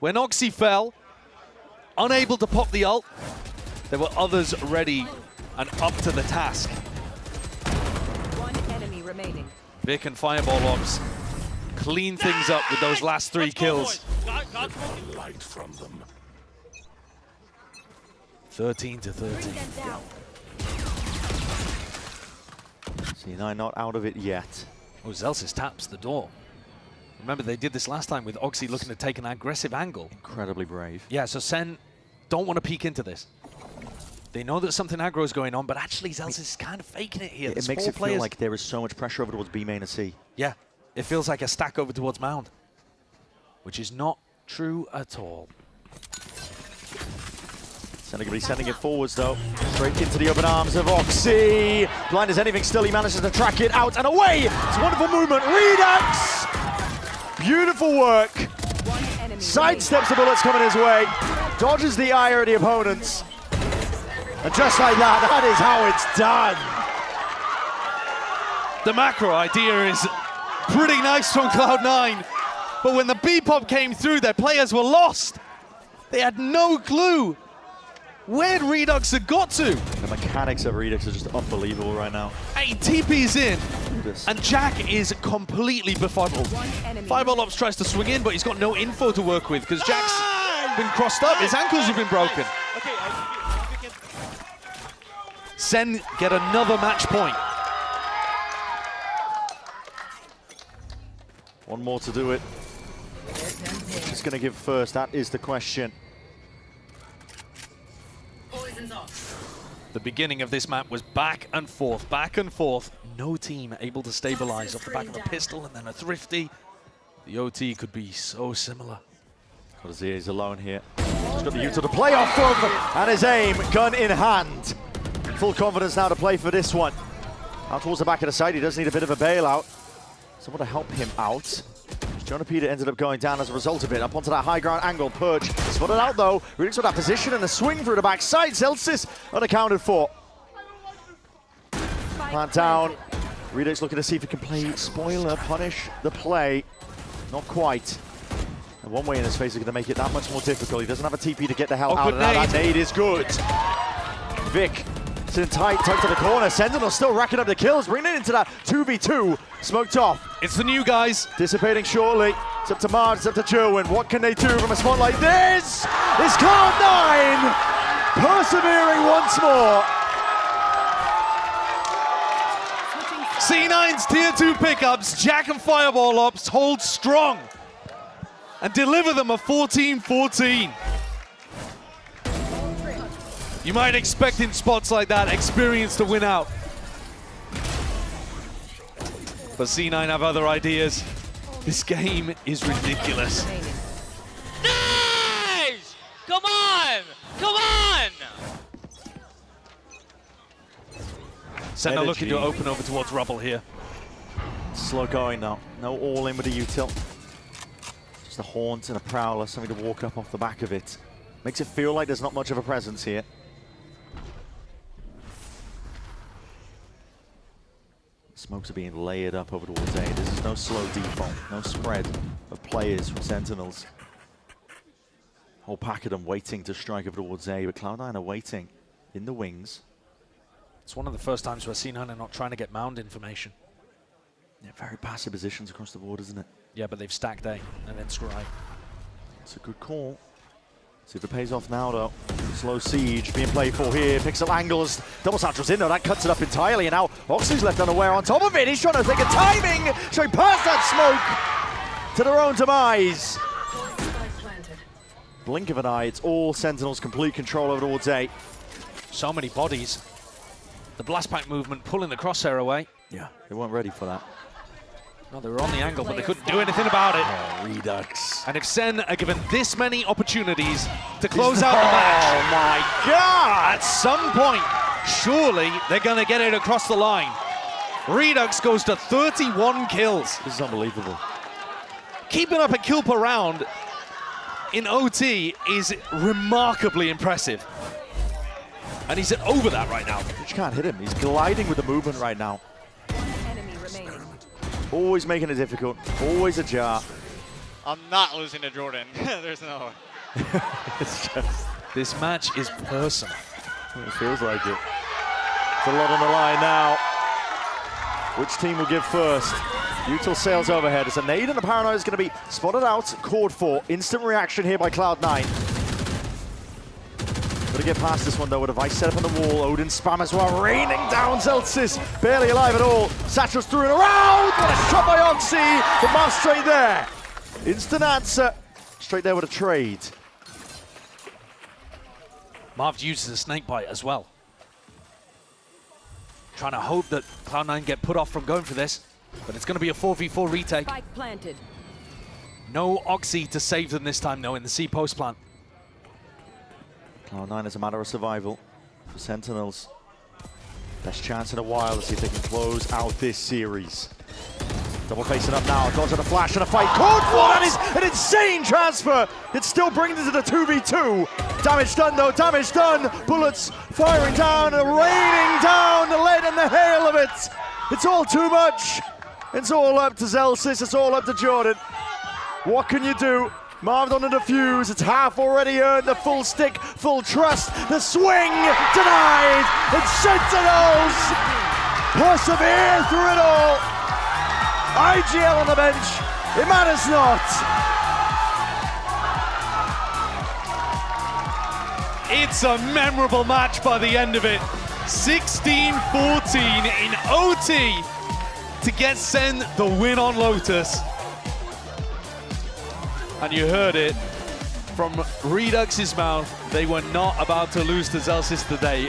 When Oxy fell, unable to pop the ult, there were others ready and up to the task. One enemy remaining. Vic and Fireball Ops clean things up with those last 3 kills. Light from them. 13 to 13. C9 not out of it yet. Oh, Zelsis taps the door. Remember, they did this last time with Oxy looking to take an aggressive angle. Incredibly brave. Yeah, so Sen don't want to peek into this. They know that something aggro is going on, but actually Zelsis is kind of faking it here. It makes it feel like there is so much pressure over towards B main and C. Yeah, it feels like a stack over towards Mound, which is not true at all. Senegably sending it forwards though. Straight into the open arms of Oxy. Blind as anything still, he manages to track it out and away. It's a wonderful movement. Redux! Beautiful work. Sidesteps the bullets coming his way. Dodges the ire of the opponents. And just like that, that is how it's done. The macro idea is pretty nice from Cloud9, but when the B-pop came through, their players were lost. They had no clue where Redux had got to. The mechanics of Redux are just unbelievable right now. Hey, TP's in, and Jack is completely befuddled. Fireball Ops tries to swing in, but he's got no info to work with because Jack's been crossed up. His ankles have been broken. Sen get another match point. One more to do it. Who's going to give first? That is the question. The beginning of this map was back and forth, back and forth. No team able to stabilize off the back of a pistol and then a thrifty. The OT could be so similar. Kozir is alone here. He's got the util to play off of, and his aim, gun in hand. Full confidence now to play for this one. Out towards the back of the side, he does need a bit of a bailout. Someone to help him out. Jonah Peter ended up going down as a result of it. Up onto that high ground angle. Purge spotted out though. Redux with that position and a swing through the backside. Zelsis unaccounted for. Plant down. Redux looking to see if he can play spoiler, punish the play. Not quite. And one way in his face is going to make it that much more difficult. He doesn't have a TP to get the hell out of that. That nade is good. Vic sitting tight to the corner. Sentinel still racking up the kills, bringing it into that 2v2. Smoked off. It's the new guys. Dissipating shortly. It's up to Marge, it's up to Jerwin. What can they do from a spot like this? It's Cloud9 persevering once more. C9's tier 2 pickups, Jack and Fireball Ops, hold strong and deliver them a 14-14. You might expect in spots like that, experience to win out. But C9 have other ideas. This game is ridiculous. Nice! Come on! Come on! Senna looking to open over towards Rubble here. Slow going now. No all in with a util. Just a haunt and a prowler, something to walk up off the back of it. Makes it feel like there's not much of a presence here. Smokes are being layered up over towards A. This is no slow default, no spread of players from Sentinels. Whole pack of them waiting to strike over towards A, but Cloud9 are waiting in the wings. It's one of the first times where C9 are not trying to get mound information. Yeah, very passive positions across the board, isn't it? Yeah, but they've stacked A and then Scry. It's a good call. See if it pays off now, though. Slow siege being played for here. Picks up angles. Double Sandra's in, though. That cuts it up entirely. And now Oxley's left unaware on top of it. He's trying to take a timing. Straight past that smoke to their own demise. Blink of an eye. It's all Sentinels. Complete control over towards A. So many bodies. The blast pack movement pulling the crosshair away. Yeah, they weren't ready for that. No, they were on the angle, but they couldn't do anything about it. Oh, Redux. And if Sen are given this many opportunities to close out the match, oh my God! At some point, surely they're going to get it across the line. Redux goes to 31 kills. This is unbelievable. Keeping up a kill per round in OT is remarkably impressive. And he's at over that right now. You just can't hit him. He's gliding with the movement right now. Enemy remaining. Always making it difficult. Always a jar. I'm not losing to Jordan. There's no way. It's just... This match is personal. It feels like it. It's a lot on the line now. Which team will give first? Util sails overhead. It's a nade and a paranoia is going to be spotted out, called for. Instant reaction here by Cloud9. Got to get past this one though with a vice set up on the wall. Odin spam as well, raining down Zelsis. Barely alive at all. Satchel's through and around. What a shot by Oxy. The Marv straight there. Instant answer. Straight there with a trade. Marv uses a snake bite as well. Trying to hope that Cloud9 get put off from going for this, but it's going to be a 4v4 retake. Spike planted. No Oxy to save them this time though in the C post plant. Cloud9 is a matter of survival for Sentinels. Best chance in a while to see if they can close out this series. Double facing up now, dodge on a flash and a fight. Called for! That is an insane transfer! It still brings it to the 2v2. Damage done though, damage done! Bullets firing down and raining down the lead and the hail of it! It's all too much! It's all up to Zelsis, it's all up to Jordan. What can you do? Marved on the defuse, it's half already earned, the full stick, full trust, the swing, denied, and Sentinels persevere through it all. IGL on the bench, it matters not. It's a memorable match by the end of it. 16-14 in OT to get Sen the win on Lotus. And you heard it from Redux's mouth. They were not about to lose to Zelsis today.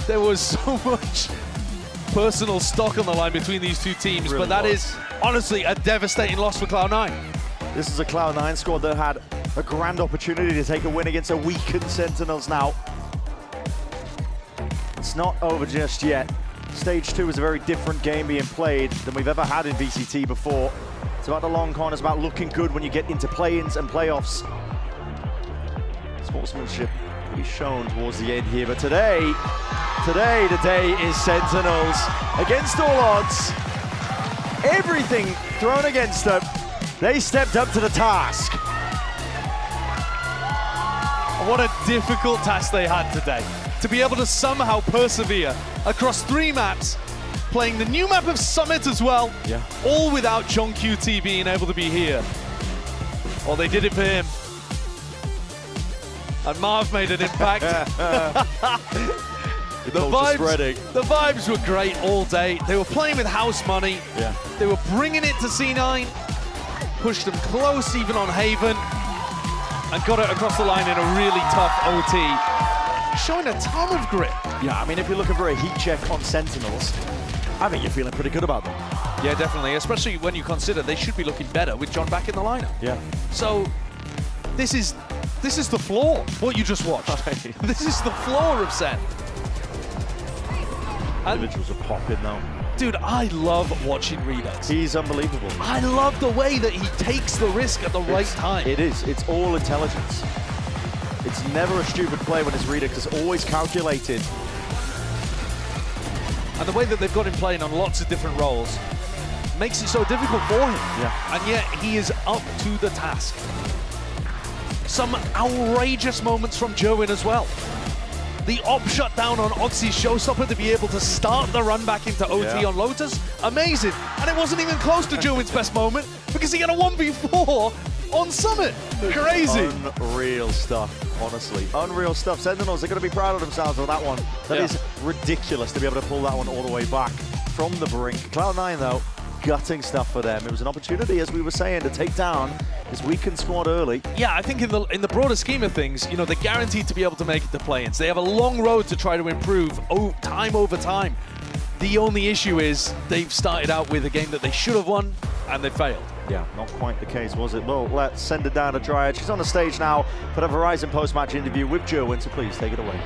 There was so much personal stock on the line between these two teams, Really but that was. is honestly a devastating loss for Cloud9. This is a Cloud9 squad that had a grand opportunity to take a win against a weakened Sentinels now. It's not over just yet. Stage 2 is a very different game being played than we've ever had in VCT before. It's about the long con, it's about looking good when you get into play-ins and playoffs. Sportsmanship will be shown towards the end here, but today the day is Sentinels. Against all odds, everything thrown against them, they stepped up to the task. What a difficult task they had today. To be able to somehow persevere across 3 maps, playing the new map of Summit as well, yeah. All without John QT being able to be here. Well, they did it for him. And Marv made an impact. The vibes were great all day. They were playing with house money. Yeah. They were bringing it to C9, pushed them close even on Haven, and got it across the line in a really tough OT, showing a ton of grit. Yeah, I mean, if you're looking for a heat check on Sentinels, I think you're feeling pretty good about them. Yeah, definitely, especially when you consider they should be looking better with John back in the lineup. Yeah. So this is the floor, what you just watched. This is the floor of SEN. Individuals are popping though. Dude, I love watching Redux. He's unbelievable. I love the way that he takes the risk at the right time. It is. It's all intelligence. It's never a stupid play when it's Redux. It's always calculated. And the way that they've got him playing on lots of different roles makes it so difficult for him. Yeah. And yet he is up to the task. Some outrageous moments from Joen as well. The op shutdown on Oxy's showstopper to be able to start the run back into OT on Lotus, amazing. And it wasn't even close to Joen's best moment because he got a 1v4 on Summit. Crazy. Unreal stuff, honestly. Unreal stuff. Sentinels are going to be proud of themselves on that one. That is ridiculous to be able to pull that one all the way back from the brink. Cloud9 though, gutting stuff for them. It was an opportunity, as we were saying, to take down this weakened squad early. Yeah, I think in the broader scheme of things, you know, they're guaranteed to be able to make it to play-ins. They have a long road to try to improve time over time. The only issue is they've started out with a game that they should have won, and they failed. Yeah, not quite the case, was it? Well, let's send it down to Dryad. She's on the stage now for the Verizon post-match interview with Joen, so please take it away.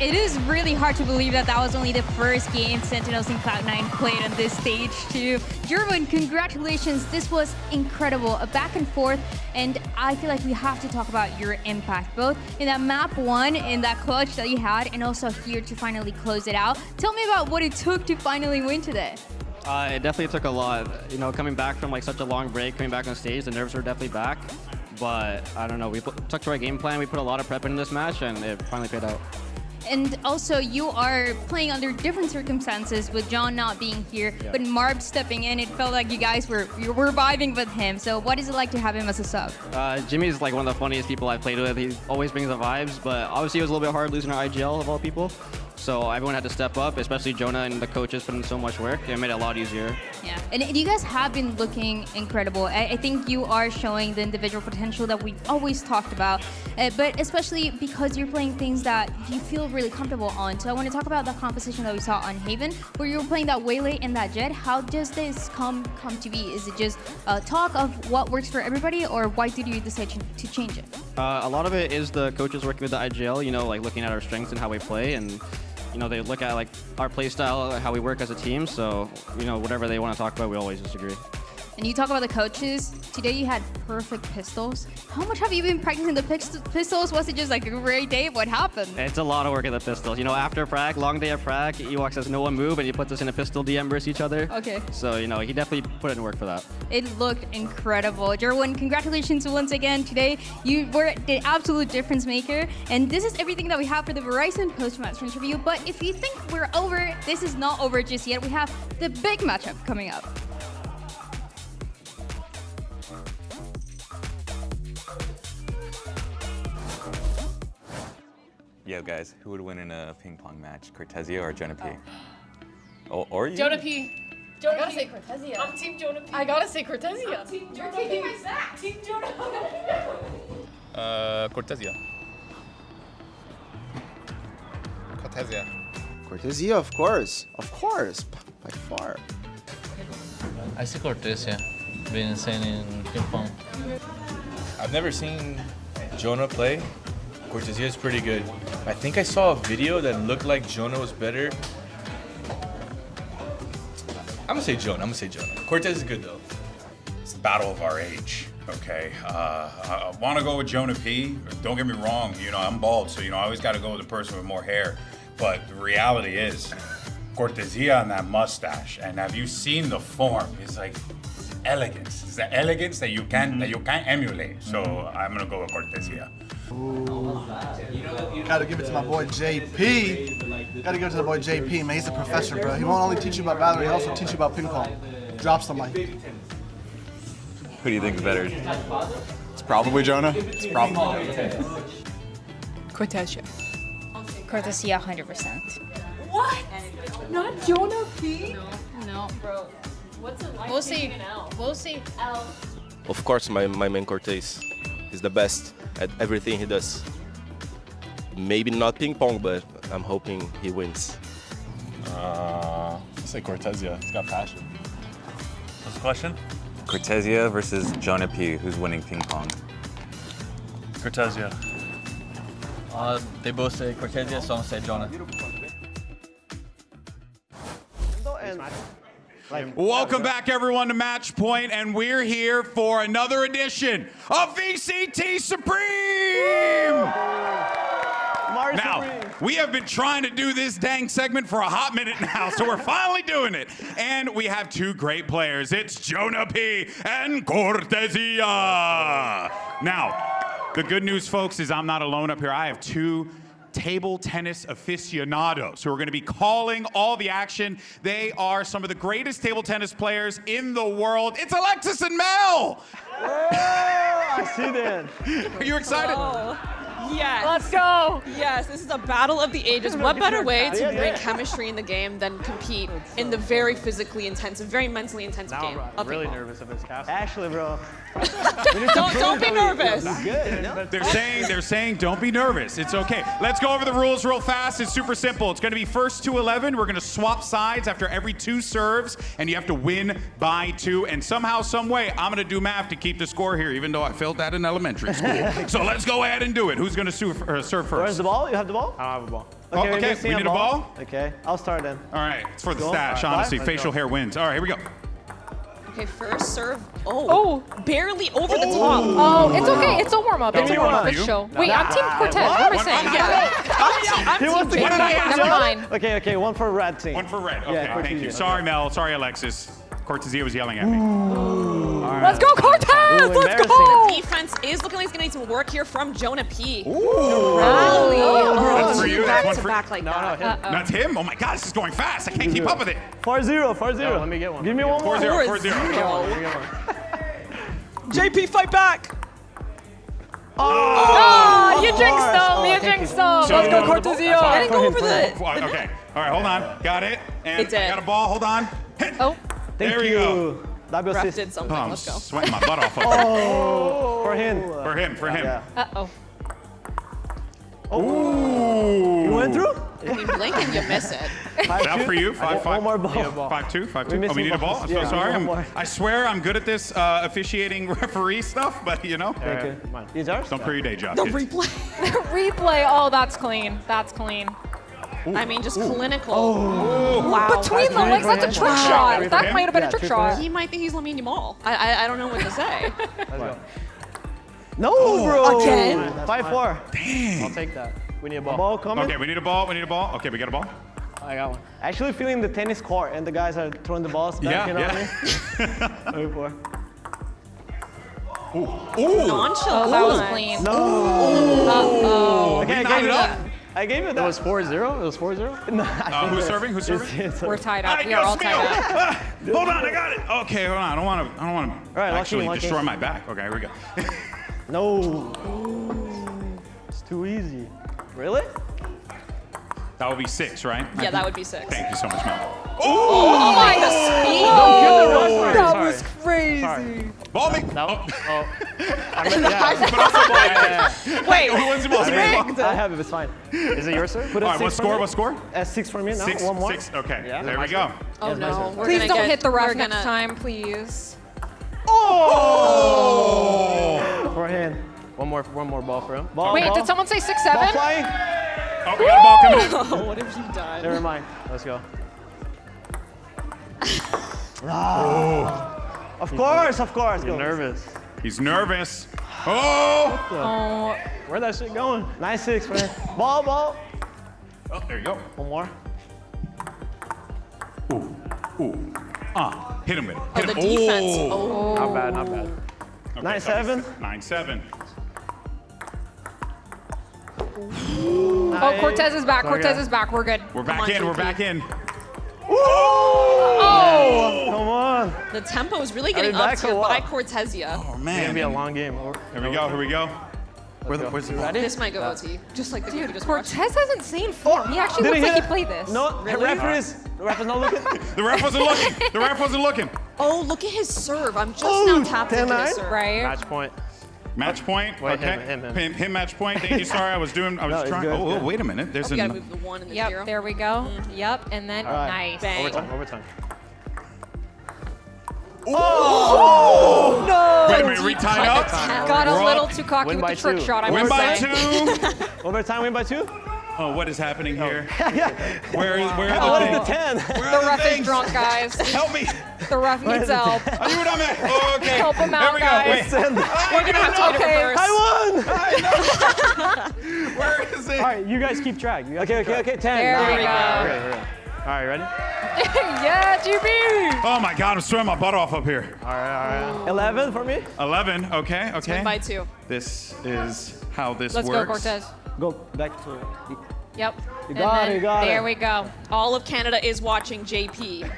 It is really hard to believe that that was only the first game Sentinels and Cloud9 played on this stage too. Joen, congratulations, this was incredible, a back and forth, and I feel like we have to talk about your impact, both in that map 1, in that clutch that you had, and also here to finally close it out. Tell me about what it took to finally win today. It definitely took a lot. You know, coming back from like such a long break, coming back on stage, the nerves were definitely back. But I don't know, we stuck to our game plan, we put a lot of prep in this match, and it finally paid out. And also, you are playing under different circumstances with John not being here, but Marb stepping in. It felt like you guys were vibing with him. So what is it like to have him as a sub? Jimmy's like one of the funniest people I've played with. He always brings the vibes, but obviously it was a little bit hard losing our IGL of all people. So everyone had to step up, especially Jonah and the coaches put in so much work. It made it a lot easier. Yeah, and you guys have been looking incredible. I think you are showing the individual potential that we've always talked about, but especially because you're playing things that you feel really comfortable on. So I want to talk about the composition that we saw on Haven, where you were playing that Waylay and that Jet. How does this come to be? Is it just talk of what works for everybody, or why did you decide to change it? A lot of it is the coaches working with the IGL, you know, like looking at our strengths and how we play, and you know, they look at like our play style, how we work as a team. So, you know, whatever they want to talk about, we always disagree. And you talk about the coaches. Today you had perfect pistols. How much have you been practicing the pistols? Was it just like a great day? What happened? It's a lot of work at the pistols. You know, after prac, long day of prac, Ewok says no one move, and he puts us in a pistol DM versus each other. Okay. So, you know, he definitely put in work for that. It looked incredible. Joen, congratulations once again. Today you were the absolute difference maker. And this is everything that we have for the Verizon post-match interview. But if you think we're over, this is not over just yet. We have the big matchup coming up. Yo guys, who would win in a ping pong match, Cortezia or Jonah P? Oh, or you? Jonah P. I gotta say Cortezia. I'm Team Jonah P. I gotta say Cortezia. I'm Team Jonah P. You're taking my sack. Team Jonah. Cortezia. Cortezia. Cortezia, of course, by far. I see Cortezia being insane in ping pong. I've never seen Jonah play. Cortezia is pretty good. I think I saw a video that looked like Jonah was better. I'm gonna say Jonah. Cortez is good though. It's the battle of our age, okay? I want to go with Jonah P. Don't get me wrong, you know, I'm bald, so, you know, I always got to go with the person with more hair. But the reality is, Cortezia and that mustache, and have you seen the form? It's like elegance. It's the elegance that you can't emulate. So I'm gonna go with Cortezia. Gotta give it to my boy JP. Gotta give it to the boy JP, man. He's a professor, bro. He won't only teach you about VALORANT, he'll also teach you about ping pong. Drops the mic. Who do you think is better? It's probably Jonah. It's probably Cortezia. Cortesia 100%. What? Not Jonah P? No. Bro, what's it like? We'll see. being an L? We'll see. L. Of course, my main Cortez. He's the best at everything he does. Maybe not ping pong, but I'm hoping he wins. I'll say Cortesia. He's got passion. What's the question? Cortesia versus Jonah P. Who's winning ping pong? Cortesia. They both say Cortesia, so I'm gonna say Jonah. Welcome back, everyone, to Match Point, and we're here for another edition of VCT Supreme! Now, we have been trying to do this dang segment for a hot minute now, so we're finally doing it. And we have two great players. It's Jonah P. and Cortesia. Now, the good news, folks, is I'm not alone up here. I have two table tennis aficionados who are going to be calling all the action. They are some of the greatest table tennis players in the world. It's Alexis and Mel! I see that. Are you excited? Oh. Yes. Let's go. Yes, this is a battle of the ages. What better way to bring chemistry in the game than compete in the very physically intensive, very mentally intense game? I'm really nervous of this cast. Actually, bro. Don't be nervous. Good. They're saying don't be nervous. It's okay. Let's go over the rules real fast. It's super simple. It's going to be first to 11. We're going to swap sides after every 2 serves, and you have to win by 2. And somehow, some way, I'm going to do math to keep the score here, even though I failed that in elementary school. So let's go ahead and do it. Who's going to serve first? Where's the ball? You have the ball? I don't have a ball. Okay, we need a ball? Okay, I'll start then. All right, it's for the stash, honestly. Facial hair wins. All right, here we go. Okay, first serve. Oh, barely over the top. Oh, it's okay. It's a warm-up. It's a warm-up. It's chill. Wait, I'm Team Cortez. What am I saying? I'm Team Jake. Never mind. Okay, one for red team. One for red. Okay, thank you. Sorry, Mel. Sorry, Alexis. Cortesia was yelling at me. Let's go, Cortez! Let's go! Defense is looking like it's gonna need some work here from Jonah P. Rally. That's for you. That's one for back like that. That's him? Oh my God, this is going fast. I can't keep up with it. 4-0, 4-0. Let me get one. Give me one more. 4-0. JP, fight back! Oh, you jinxed him. You jinxed him. So Let's go, Cortesia. I didn't go over that. Okay. All right, hold on. Got it. And It's it. I got a ball. Hold on. Oh. There we go. Ref did something. I'm Let's go. sweating my butt off up there. For him. For him. Yeah. Uh-oh. Oh. You went through? If you blink and you miss it. That for you. 5-5. One more ball. 5-2. 5-2. Oh, we need a ball? I'm so sorry. I swear I'm good at this officiating referee stuff, but you know. Thank you. These are? Don't pre your day job. The kids. replay. Replay. Oh, that's clean. That's clean. I mean, just clinical. Oh. Wow. Between the legs, that's a trick shot. That might have been a trick shot. He might think he's Lamine Yamal. I don't know what to say. No, bro. Again? 5-4. Dang. I'll take that. We need a ball coming. Okay, we need a ball. Okay, we got a ball. I got one. Actually feeling the tennis court and the guys are throwing the balls back, you know what I mean? Nonchalant. Oh, that was clean. No. Uh-oh. Okay, I gave you that. I gave you that. It was 4-0? It was 4-0? No, who's serving? Who's serving? We're tied up. We are all tied up. Hold on, I got it. Okay, hold on. I don't want to right, actually lucky. destroy my back. Okay, here we go. No. It's too easy. Really? That would be 6, right? Yeah, that would be 6. Thank you so much, Mel. Oh my, the speed. That was crazy. Ball me. No. Oh. Wait, who wins the ball? I have it. It's fine. Is it your serve? All right, what score? 6 for me now. 6. One more. 6. Okay. Yeah. There we go. Oh no. Please don't hit the ref next time, please. Oh! For him. One more ball for him. Wait, did someone say 6-7? Ball flying. Oh, we got a ball coming in. What have you done? Never mind. Let's go. Of course. You're nervous. He's nervous. Oh! Where'd that shit going? 9-6 for him. Ball. Oh, there you go. One more. Hit him with it. Oh, the defense. Oh. Not bad. Okay, 9-7. 9-7. Oh, Cortez is back. Cortez is back. We're good. We're back in. Oh! Come on. The tempo is really getting up to by Cortesia. Oh, It's man. gonna be a long game. Here we go. Where's the ball? This might go OT, just like the game we just watched. Cortez has insane form. He actually Did looks like he hit it? played this. No, Really? the ref is not looking. The ref wasn't looking. The ref wasn't looking. Oh, look at his serve. I'm just now tapped into his serve. Right? Match point. Match point. Wait, Okay. him. Match point. Thank you. Sorry, I was No, it's trying. good, Oh, good. wait a minute. There's We a. gotta move the 1 and the Yep, 0. there we go. Yep, and then All right. nice. Bang. Overtime. Oh! No! Wait a minute. We tied up. Got a We're little up. too cocky Win with by the trick 2. shot, I Win would by say. 2. Overtime, win by 2. Oh, what is happening here? Where are What the is the 10? The ref is drunk, guys. Help me. The ref needs help. Are you done, man? Oh, okay. Help him out, There we go. guys. Wait. We're gonna have to get it reverse. I won! Where is it? All right, you guys keep track. Okay, 10. There we go. Okay. All right, ready? Yeah, GB! Oh my God, I'm sweating my butt off up here. All right. 11 for me. 11. Okay. Win by 2. This is how this Let's works. go, Cortez. Go back to. Yep. You got it, you got it. There we go. All of Canada is watching JP.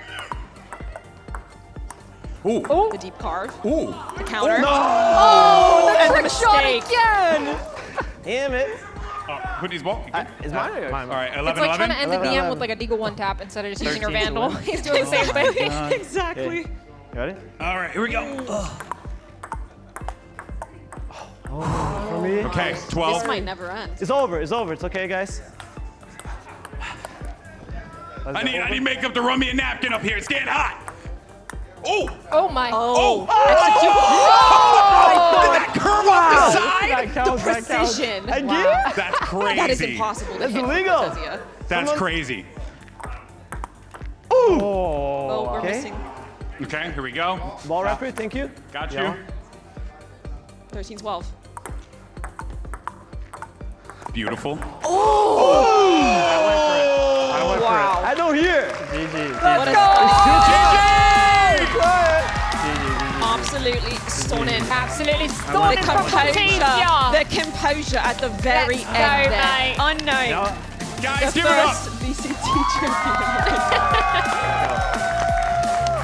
Ooh. The deep carve. Ooh. The counter. No! Oh, the and trick shot mistake. again! Damn it. Put these ball. Is mine or yours? All right. It's 11. like trying to end the 11. DM with like a Deagle 1 tap instead of just using her 13 to Vandal. win. He's doing the same thing. Exactly. You ready? All right. Here we go. For me. Okay. 12. This might never end. It's over. It's over. It's okay, guys. I need to make up to run me a napkin up here. It's getting hot. Oh! Oh my. Oh! Oh! Did that curve off the side? That counts, Precision. Again? Wow. That's crazy. That is impossible to That's hit. illegal. Cortezia. That's crazy. Oh, we're missing. Okay, here we go. Ball referee, thank you. Got you. Yeah. 13-12. Beautiful. Oh! I went for it. Wow. I don't hear. GG. What a Absolutely stunning. Absolutely The stunning from Cortezia. the composure at the very Let's end go, there. mate. Unknown. Yeah. Guys, The give it up. first VCT champion.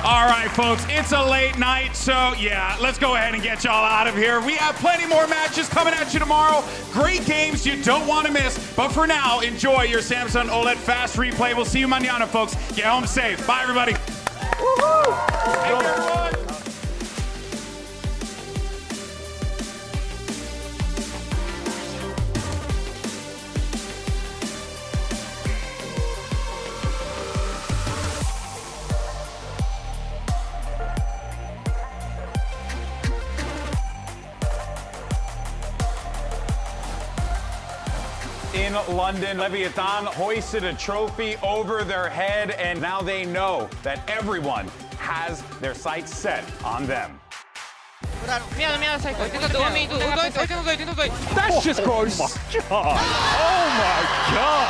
All right, folks, it's a late night, so yeah, let's go ahead and get y'all out of here. We have plenty more matches coming at you tomorrow. Great games you don't want to miss. But for now, enjoy your Samsung OLED Fast Replay. We'll see you mañana, folks. Get home safe. Bye, everybody. Thank you, everyone. In London, Leviatán hoisted a trophy over their head, and now they know that everyone has their sights set on them. That's just gross. Oh my God!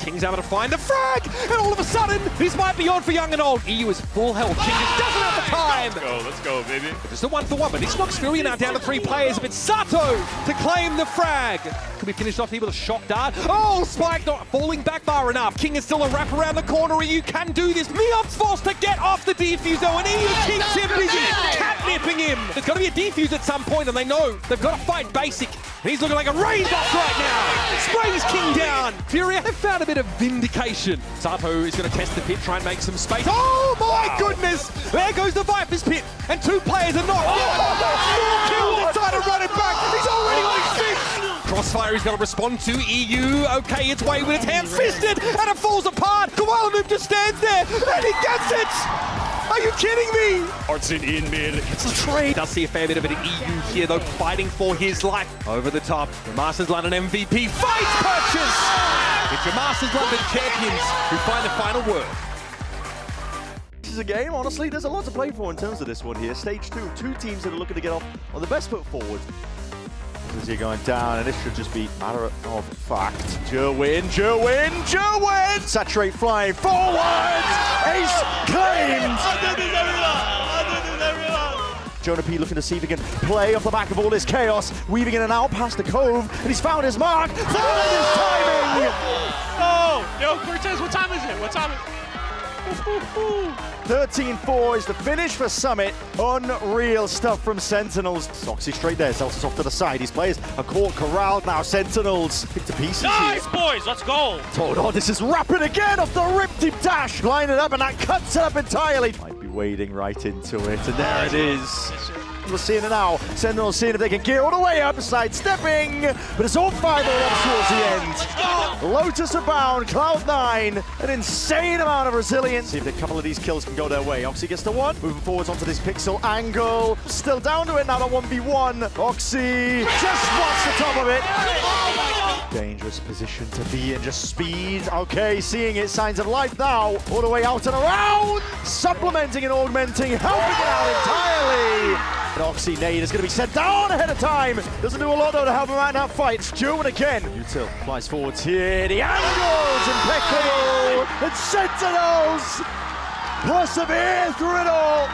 King's able to find the frag, and all of a sudden, this might be on for young and old. EU is full health. King just doesn't have the time. Let's go, baby. It's a 1-for-1, but this knocks Fury now down to 3 players. But Sato to claim the frag. Can be finished off here with a shock dart. Oh, Spike not falling back far enough. King is still a wrap around the corner. You can do this. Miop's forced to get off the defuse, though, and EU keeps him busy, catnipping him. There's got to be a defuse at some point, and they know they've got to fight basic. He's looking like a raindrop right now. Sprays King down. Fury have found a bit of vindication. Sato is going to test the pit, try and make some space. Oh my goodness! There goes the Viper's pit, and 2 players are knocked. Oh, killed inside and running back. He's already on 6. Crossfire he's got to respond to. EU, okay, it's Wayward, it's hand-fisted, and it falls apart. Koala just stands there, and he gets it. Are you kidding me? Artson in mid. It's a trade. Does see a fair bit of an EU here, though, fighting for his life. Over the top, the Masters London MVP fights purchase. It's your Masters London champions who find the final word. This is a game, honestly, there's a lot to play for in terms of this one here. Stage 2, 2 teams that are looking to get off on the best foot forward. As you're going down, and this should just be matter of fact. Jerwin! Saturate flying forward! Ace claimed! Jonah P looking to see if he can play off the back of all this chaos, weaving in and out past the cove, and he's found his mark! Found his timing! Oh, yo, Cortez, what time is it? What time is it? 13-4 is the finish for Summit. Unreal stuff from Sentinels. Zowie straight there, Celsius off to the side. These players are caught, corralled now. Sentinels picked to pieces. Nice, here. boys, let's go. Oh, this is rapid again off the rip deep dash. Line it up and that cuts it up entirely. Might be wading right into it, and there it is. We're seeing it now. Sentinels seeing if they can gear all the way up, sidestepping, but it's all 5 up towards the end. Lotus abound, Cloud9, an insane amount of resilience. See if a couple of these kills can go their way. Oxy gets the one, moving forwards onto this pixel angle. Still down to it now, the 1v1. Oxy just wants the top of it. Dangerous position to be in, just speed. Okay, seeing it, signs of life now. All the way out and around. Supplementing and augmenting, helping it out entirely. And Oxy nade is going to be sent down ahead of time. Doesn't do a lot though to help him out in that fight. It's Juan again. Util flies forwards here. The angles impeccable. And Sentinels persevere through it all.